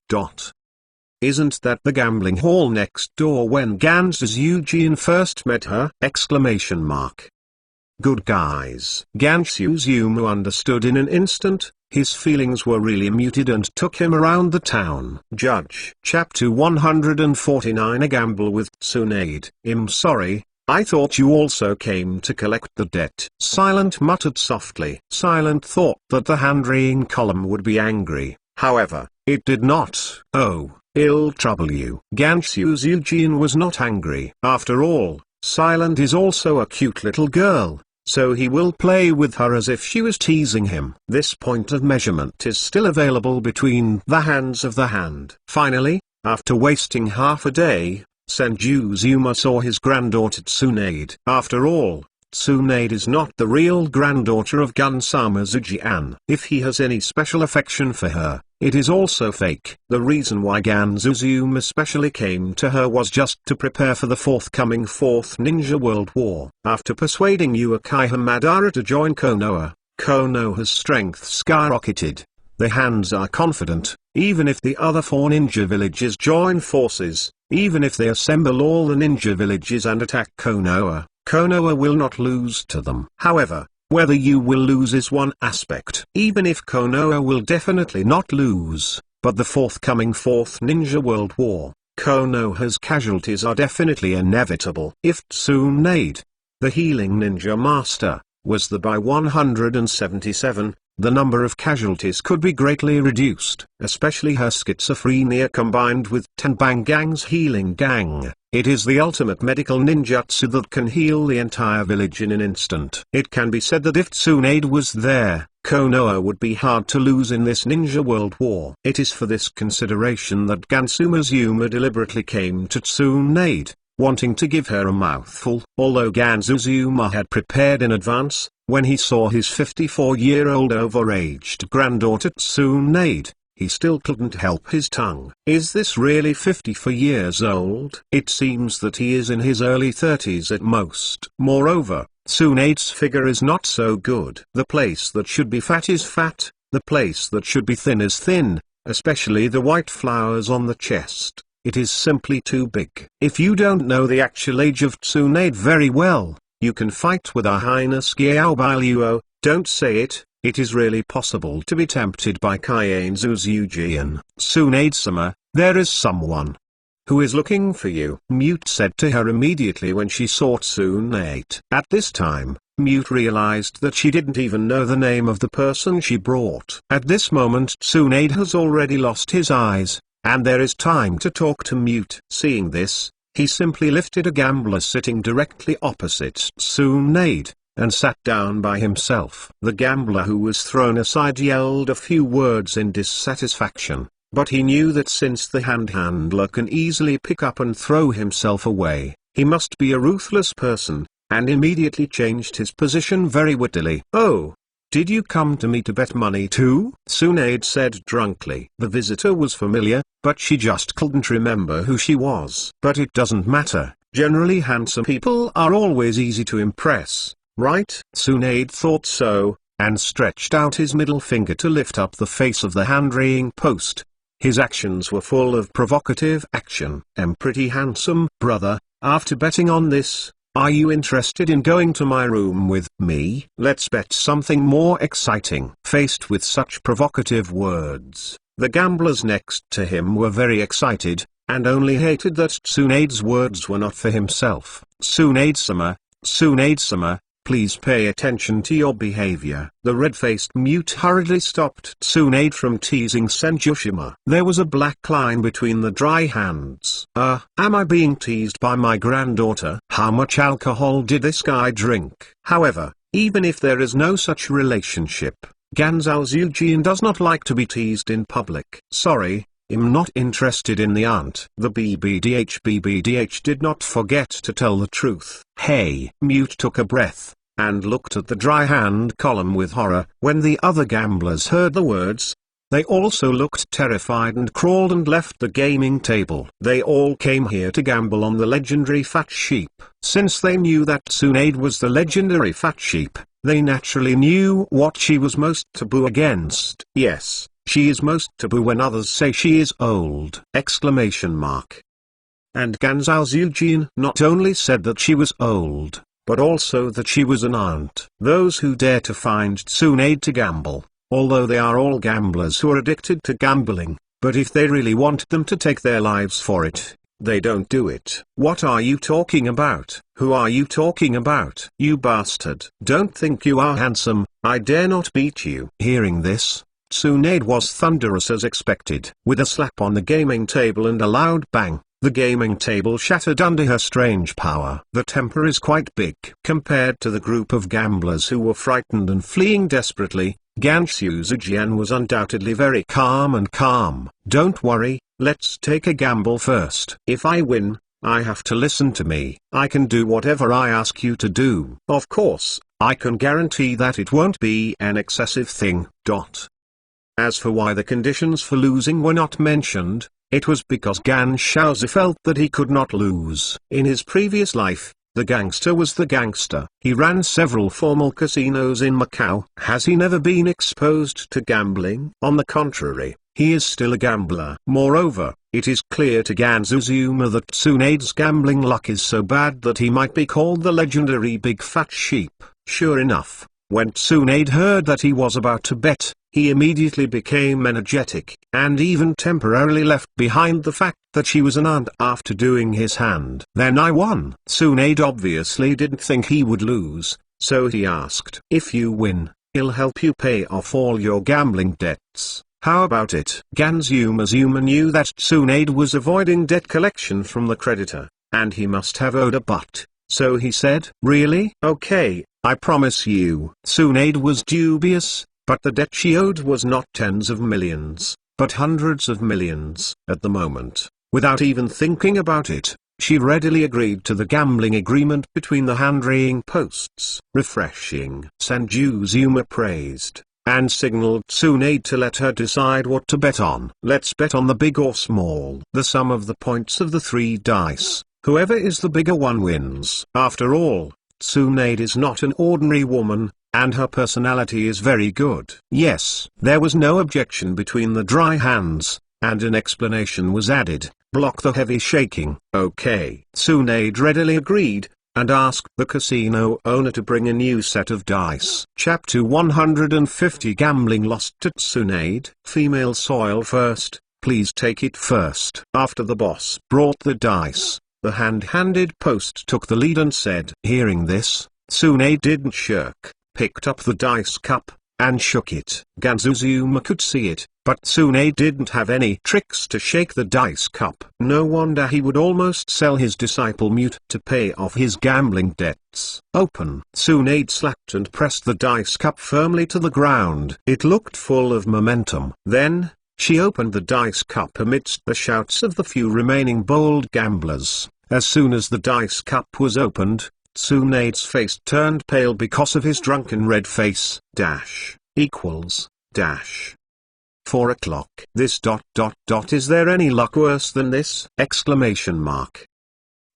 "Isn't that the gambling hall next door when Ganzuzujin first met her?" Good guys. Ganzuzuma understood in an instant. His feelings were really muted and took him around the town. Judge. Chapter 149. A gamble with Tsunade. "I'm sorry, I thought you also came to collect the debt." Silent muttered softly. Silent thought that the hand-raising column would be angry, however, it did not. "Oh, I'll trouble you." Ganzuzujin was not angry. After all, Silent is also a cute little girl, so he will play with her as if she was teasing him. This point of measurement is still available between the hands of the hand. Finally, after wasting half a day, Senzuzuma saw his granddaughter Tsunade. After all, Tsunade is not the real granddaughter of Gunsama Zujian. If he has any special affection for her, it is also fake. The reason why Ganzuzuma specially came to her was just to prepare for the forthcoming Fourth Ninja World War. After persuading Uchiha Madara to join Konoha, Konoha's strength skyrocketed. The hands are confident, even if the other 4 ninja villages join forces, even if they assemble all the ninja villages and attack Konoha, Konoha will not lose to them. However, whether you will lose is one aspect. Even if Konoha will definitely not lose, but the forthcoming Fourth Ninja World War, Konoha's casualties are definitely inevitable. If Tsunade, the healing ninja master, was there by 177, the number of casualties could be greatly reduced, especially her schizophrenia combined with Tenbangang's healing gang. It is the ultimate medical ninjutsu that can heal the entire village in an instant. It can be said that if Tsunade was there, Konoha would be hard to lose in this ninja world war. It is for this consideration that Ganzuzuma deliberately came to Tsunade, wanting to give her a mouthful. Although Ganzuzuma had prepared in advance, when he saw his 54-year-old overaged granddaughter Tsunade, he still couldn't help his tongue. Is this really 54 years old? It seems that he is in his early 30s at most. Moreover, Tsunade's figure is not so good. The place that should be fat is fat, the place that should be thin is thin, especially the white flowers on the chest. It is simply too big. If you don't know the actual age of Tsunade very well, you can fight with Her Highness Gyao. Don't say it. It is really possible to be tempted by Ganzuzujin. Tsunade-sama, there is someone who is looking for you, Mute said to her immediately when she saw Tsunade. At this time, Mute realized that she didn't even know the name of the person she brought. At this moment Tsunade has already lost his eyes, and there is time to talk to Mute. Seeing this, he simply lifted a gambler sitting directly opposite Tsunade, and sat down by himself. The gambler who was thrown aside yelled a few words in dissatisfaction, but he knew that since the handler can easily pick up and throw himself away, he must be a ruthless person, and immediately changed his position very wittily. "Oh, did you come to me to bet money too?" Tsunade said drunkenly. The visitor was familiar, but she just couldn't remember who she was. But it doesn't matter, generally handsome people are always easy to impress, right? Tsunade thought so, and stretched out his middle finger to lift up the face of the hand-raising post. His actions were full of provocative action. "I'm pretty handsome, brother. After betting on this, are you interested in going to my room with me? Let's bet something more exciting." Faced with such provocative words, the gamblers next to him were very excited, and only hated that Tsunade's words were not for himself. Tsunade-sama, Please pay attention to your behavior. The red-faced mute hurriedly stopped Tsunade from teasing Senjushima. There was a black line between the dry hands. Am I being teased by my granddaughter? How much alcohol did this guy drink? However, even if there is no such relationship, Ganzhao Zhujian does not like to be teased in public. Sorry, I'm not interested in the aunt. The BBDH did not forget to tell the truth. Hey, Mute took a breath, and looked at the dry hand column with horror. When the other gamblers heard the words, they also looked terrified and crawled and left the gaming table. They all came here to gamble on the legendary fat sheep. Since they knew that Tsunade was the legendary fat sheep, they naturally knew what she was most taboo against. Yes, she is most taboo when others say she is old! And Ganzhao Zhujian not only said that she was old, but also that she was an aunt. Those who dare to find Tsunade to gamble, although they are all gamblers who are addicted to gambling, but if they really want them to take their lives for it, they don't do it. What are you talking about? Who are you talking about? You bastard! Don't think you are handsome, I dare not beat you. Hearing this, Tsunade was thunderous as expected. With a slap on the gaming table and a loud bang, the gaming table shattered under her strange power. The temper is quite big. Compared to the group of gamblers who were frightened and fleeing desperately, Ganzhao Zhujian was undoubtedly very calm. Don't worry, let's take a gamble first. If I win, I have to listen to me. I can do whatever I ask you to do. Of course, I can guarantee that it won't be an excessive thing. As for why the conditions for losing were not mentioned, it was because Ganzhao felt that he could not lose. In his previous life, the gangster was the gangster. He ran several formal casinos in Macau. Has he never been exposed to gambling? On the contrary, he is still a gambler. Moreover, it is clear to Ganzhao that Tsunade's gambling luck is so bad that he might be called the legendary Big Fat Sheep. Sure enough, when Tsunade heard that he was about to bet, he immediately became energetic, and even temporarily left behind the fact that she was an aunt after doing his hand. Then I won. Tsunade obviously didn't think he would lose, so he asked, if you win, he'll help you pay off all your gambling debts. How about it? Ganzhao knew that Tsunade was avoiding debt collection from the creditor, and he must have owed a butt, so he said, really? Okay, I promise you. Tsunade was dubious, but the debt she owed was not tens of millions, but hundreds of millions. At the moment, without even thinking about it, she readily agreed to the gambling agreement between the hand-raying posts. Refreshing. Senjushima praised, and signaled Tsunade to let her decide what to bet on. Let's bet on the big or small. The sum of the points of the 3 dice. Whoever is the bigger one wins. After all, Tsunade is not an ordinary woman, and her personality is very good. Yes, there was no objection between the dry hands, and an explanation was added, block the heavy shaking. Okay. Tsunade readily agreed, and asked the casino owner to bring a new set of dice. Chapter 150 Gambling lost to Tsunade. Female soil first, please take it first. After the boss brought the dice, the hand-handed post took the lead and said. Hearing this, Tsunade didn't shirk, picked up the dice cup, and shook it. Ganzhao could see it, but Tsunade didn't have any tricks to shake the dice cup. No wonder he would almost sell his disciple Mute to pay off his gambling debts. Open. Tsunade slapped and pressed the dice cup firmly to the ground. It looked full of momentum. Then, she opened the dice cup amidst the shouts of the few remaining bold gamblers. As soon as the dice cup was opened, Tsunade's face turned pale because of his drunken red face. Equals 4 o'clock. This ... Is there any luck worse than this?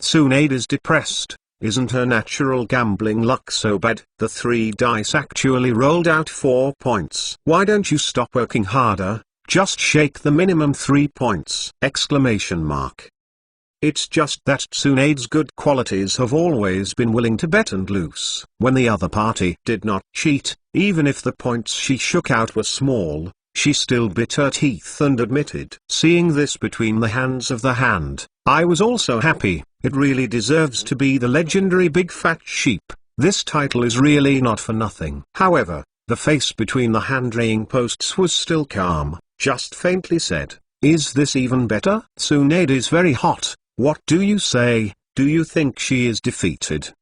Tsunade is depressed. Isn't her natural gambling luck so bad? The 3 dice actually rolled out 4 points. Why don't you stop working harder? Just shake the minimum 3 points! It's just that Tsunade's good qualities have always been willing to bet and lose. When the other party did not cheat, even if the points she shook out were small, she still bit her teeth and admitted. Seeing this between the hands of the hand, I was also happy. It really deserves to be the legendary Big Fat Sheep. This title is really not for nothing. However, the face between the hand-raying posts was still calm, just faintly said, "Is this even better? Tsunade is very hot, what do you say? Do you think she is defeated?"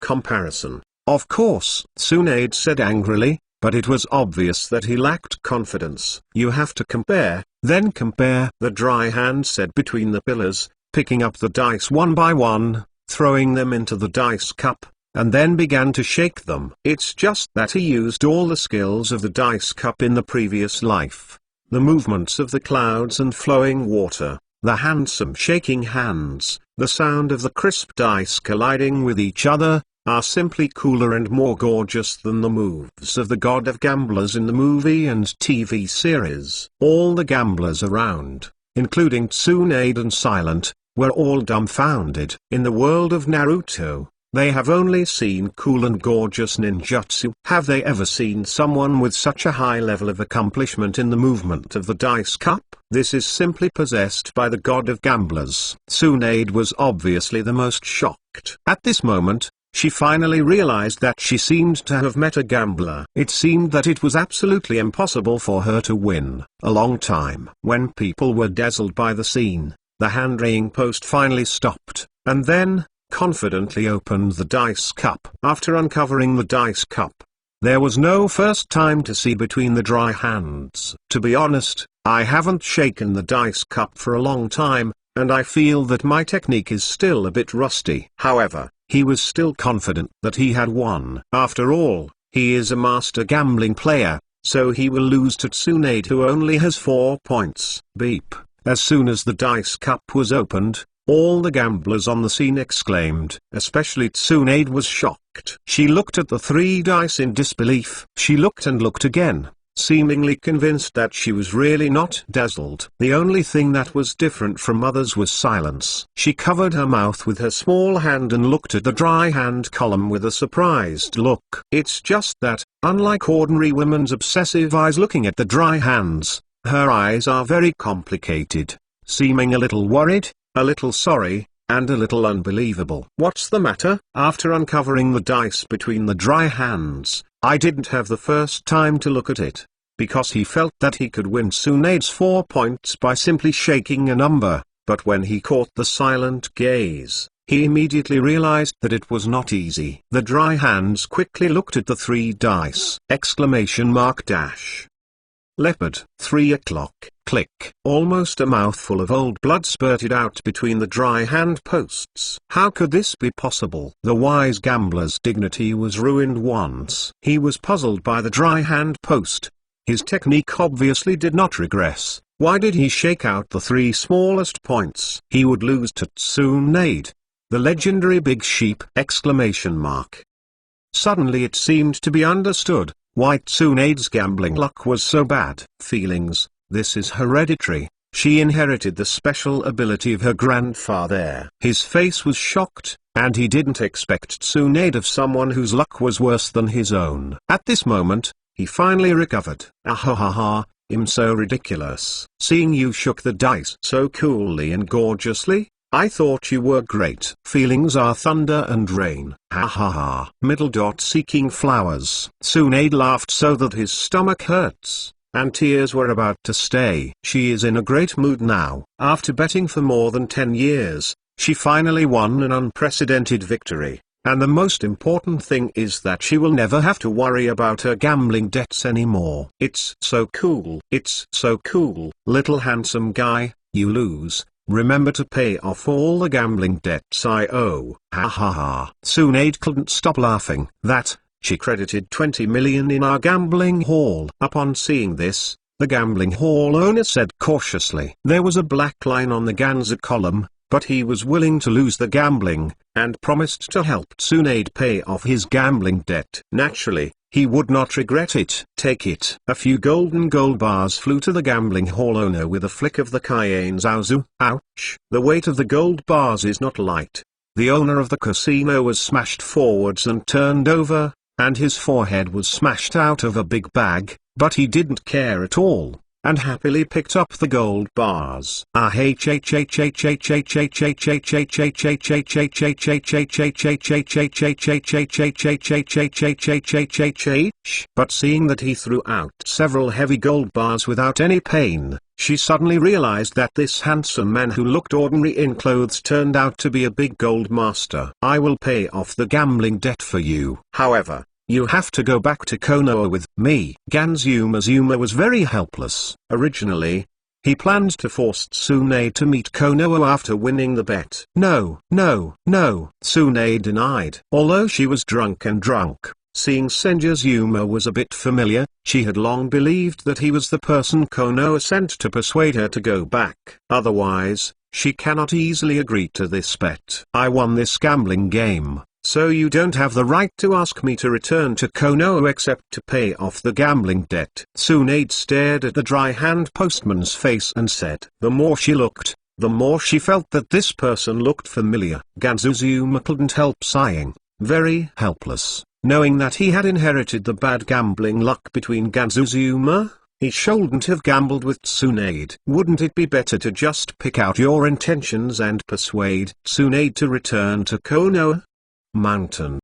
Comparison. "Of course," Tsunade said angrily, but it was obvious that he lacked confidence. "You have to compare, then compare," the dry hand said between the pillars, picking up the dice one by one, throwing them into the dice cup, and then began to shake them. It's just that he used all the skills of the dice cup in the previous life. The movements of the clouds and flowing water, the handsome shaking hands, the sound of the crisp dice colliding with each other, are simply cooler and more gorgeous than the moves of the god of gamblers in the movie and TV series. All the gamblers around, including Tsunade and Silent, were all dumbfounded. In the world of Naruto, they have only seen cool and gorgeous ninjutsu. Have they ever seen someone with such a high level of accomplishment in the movement of the dice cup? This is simply possessed by the god of gamblers. Tsunade was obviously the most shocked. At this moment, she finally realized that she seemed to have met a gambler. It seemed that it was absolutely impossible for her to win. A long time. When people were dazzled by the scene, the hand-raying post finally stopped, and then, confidently opened the dice cup. After uncovering the dice cup, there was no first time to see between the dry hands. "To be honest, I haven't shaken the dice cup for a long time, and I feel that my technique is still a bit rusty." However, he was still confident that he had won. After all, he is a master gambling player, so he will lose to Tsunade, who only has 4 points. Beep. As soon as the dice cup was opened, all the gamblers on the scene exclaimed. Especially Tsunade was shocked. She looked at the 3 dice in disbelief. She looked and looked again, seemingly convinced that she was really not dazzled. The only thing that was different from others was silence. She covered her mouth with her small hand and looked at the dry hand column with a surprised look. It's just that, unlike ordinary women's obsessive eyes looking at the dry hands, her eyes are very complicated, seeming a little worried, a little sorry, and a little unbelievable. "What's the matter?" After uncovering the dice between the dry hands, I didn't have the first time to look at it, because he felt that he could win Tsunade's 4 points by simply shaking a number, but when he caught the silent gaze, he immediately realized that it was not easy. The dry hands quickly looked at the 3 dice. Leopard, 3 o'clock, click. Almost a mouthful of old blood spurted out between the dry hand posts. How could this be possible? The wise gambler's dignity was ruined once. He was puzzled by the dry hand post. His technique obviously did not regress. Why did he shake out the 3 smallest points? He would lose to Tsunade, the legendary big sheep! Suddenly it seemed to be understood why Tsunade's gambling luck was so bad. Feelings, this is hereditary. She inherited the special ability of her grandfather. His face was shocked, and he didn't expect Tsunade of someone whose luck was worse than his own. At this moment, he finally recovered. "Ahahaha, I'm so ridiculous. Seeing you shook the dice so coolly and gorgeously, I thought you were great." Feelings are thunder and rain. Ha ha ha. Seeking flowers. Tsunade laughed so that his stomach hurts, and tears were about to stay. She is in a great mood now. After betting for more than 10 years, she finally won an unprecedented victory. And the most important thing is that she will never have to worry about her gambling debts anymore. It's so cool. It's so cool. Little handsome guy, you lose. Remember to pay off all the gambling debts I owe. Ha ha ha. Tsunade couldn't stop laughing. She credited 20 million in our gambling hall. Upon seeing this, the gambling hall owner said cautiously. There was a black line on the Ganza column, but he was willing to lose the gambling, and promised to help Tsunade pay off his gambling debt. Naturally, he would not regret it. Take it. A few golden gold bars flew to the gambling hall owner with a flick of the Cayenne Zaozu. Ouch. The weight of the gold bars is not light. The owner of the casino was smashed forwards and turned over, and his forehead was smashed out of a big bag, but he didn't care at all. and happily picked up the gold bars. But seeing that he threw out several heavy gold bars without any pain, she suddenly realized that this handsome man who looked ordinary in clothes turned out to be a big gold master. I will pay off the gambling debt for you. However, you have to go back to Konoha with me. Zuma was very helpless. Originally, he planned to force Tsunade to meet Konoha after winning the bet. No, Tsunade denied. Although she was drunk, seeing Zuma was a bit familiar, she had long believed that he was the person Konoha sent to persuade her to go back. Otherwise, she cannot easily agree to this bet. I won this gambling game, so you don't have the right to ask me to return to Konoha except to pay off the gambling debt. Tsunade stared at the dry-hand postman's face and said. The more she looked, the more she felt that this person looked familiar. Zuma couldn't help sighing, very helpless. Knowing that he had inherited the bad gambling luck between Zuma, he shouldn't have gambled with Tsunade. Wouldn't it be better to just pick out your intentions and persuade Tsunade to return to Konoha Mountain?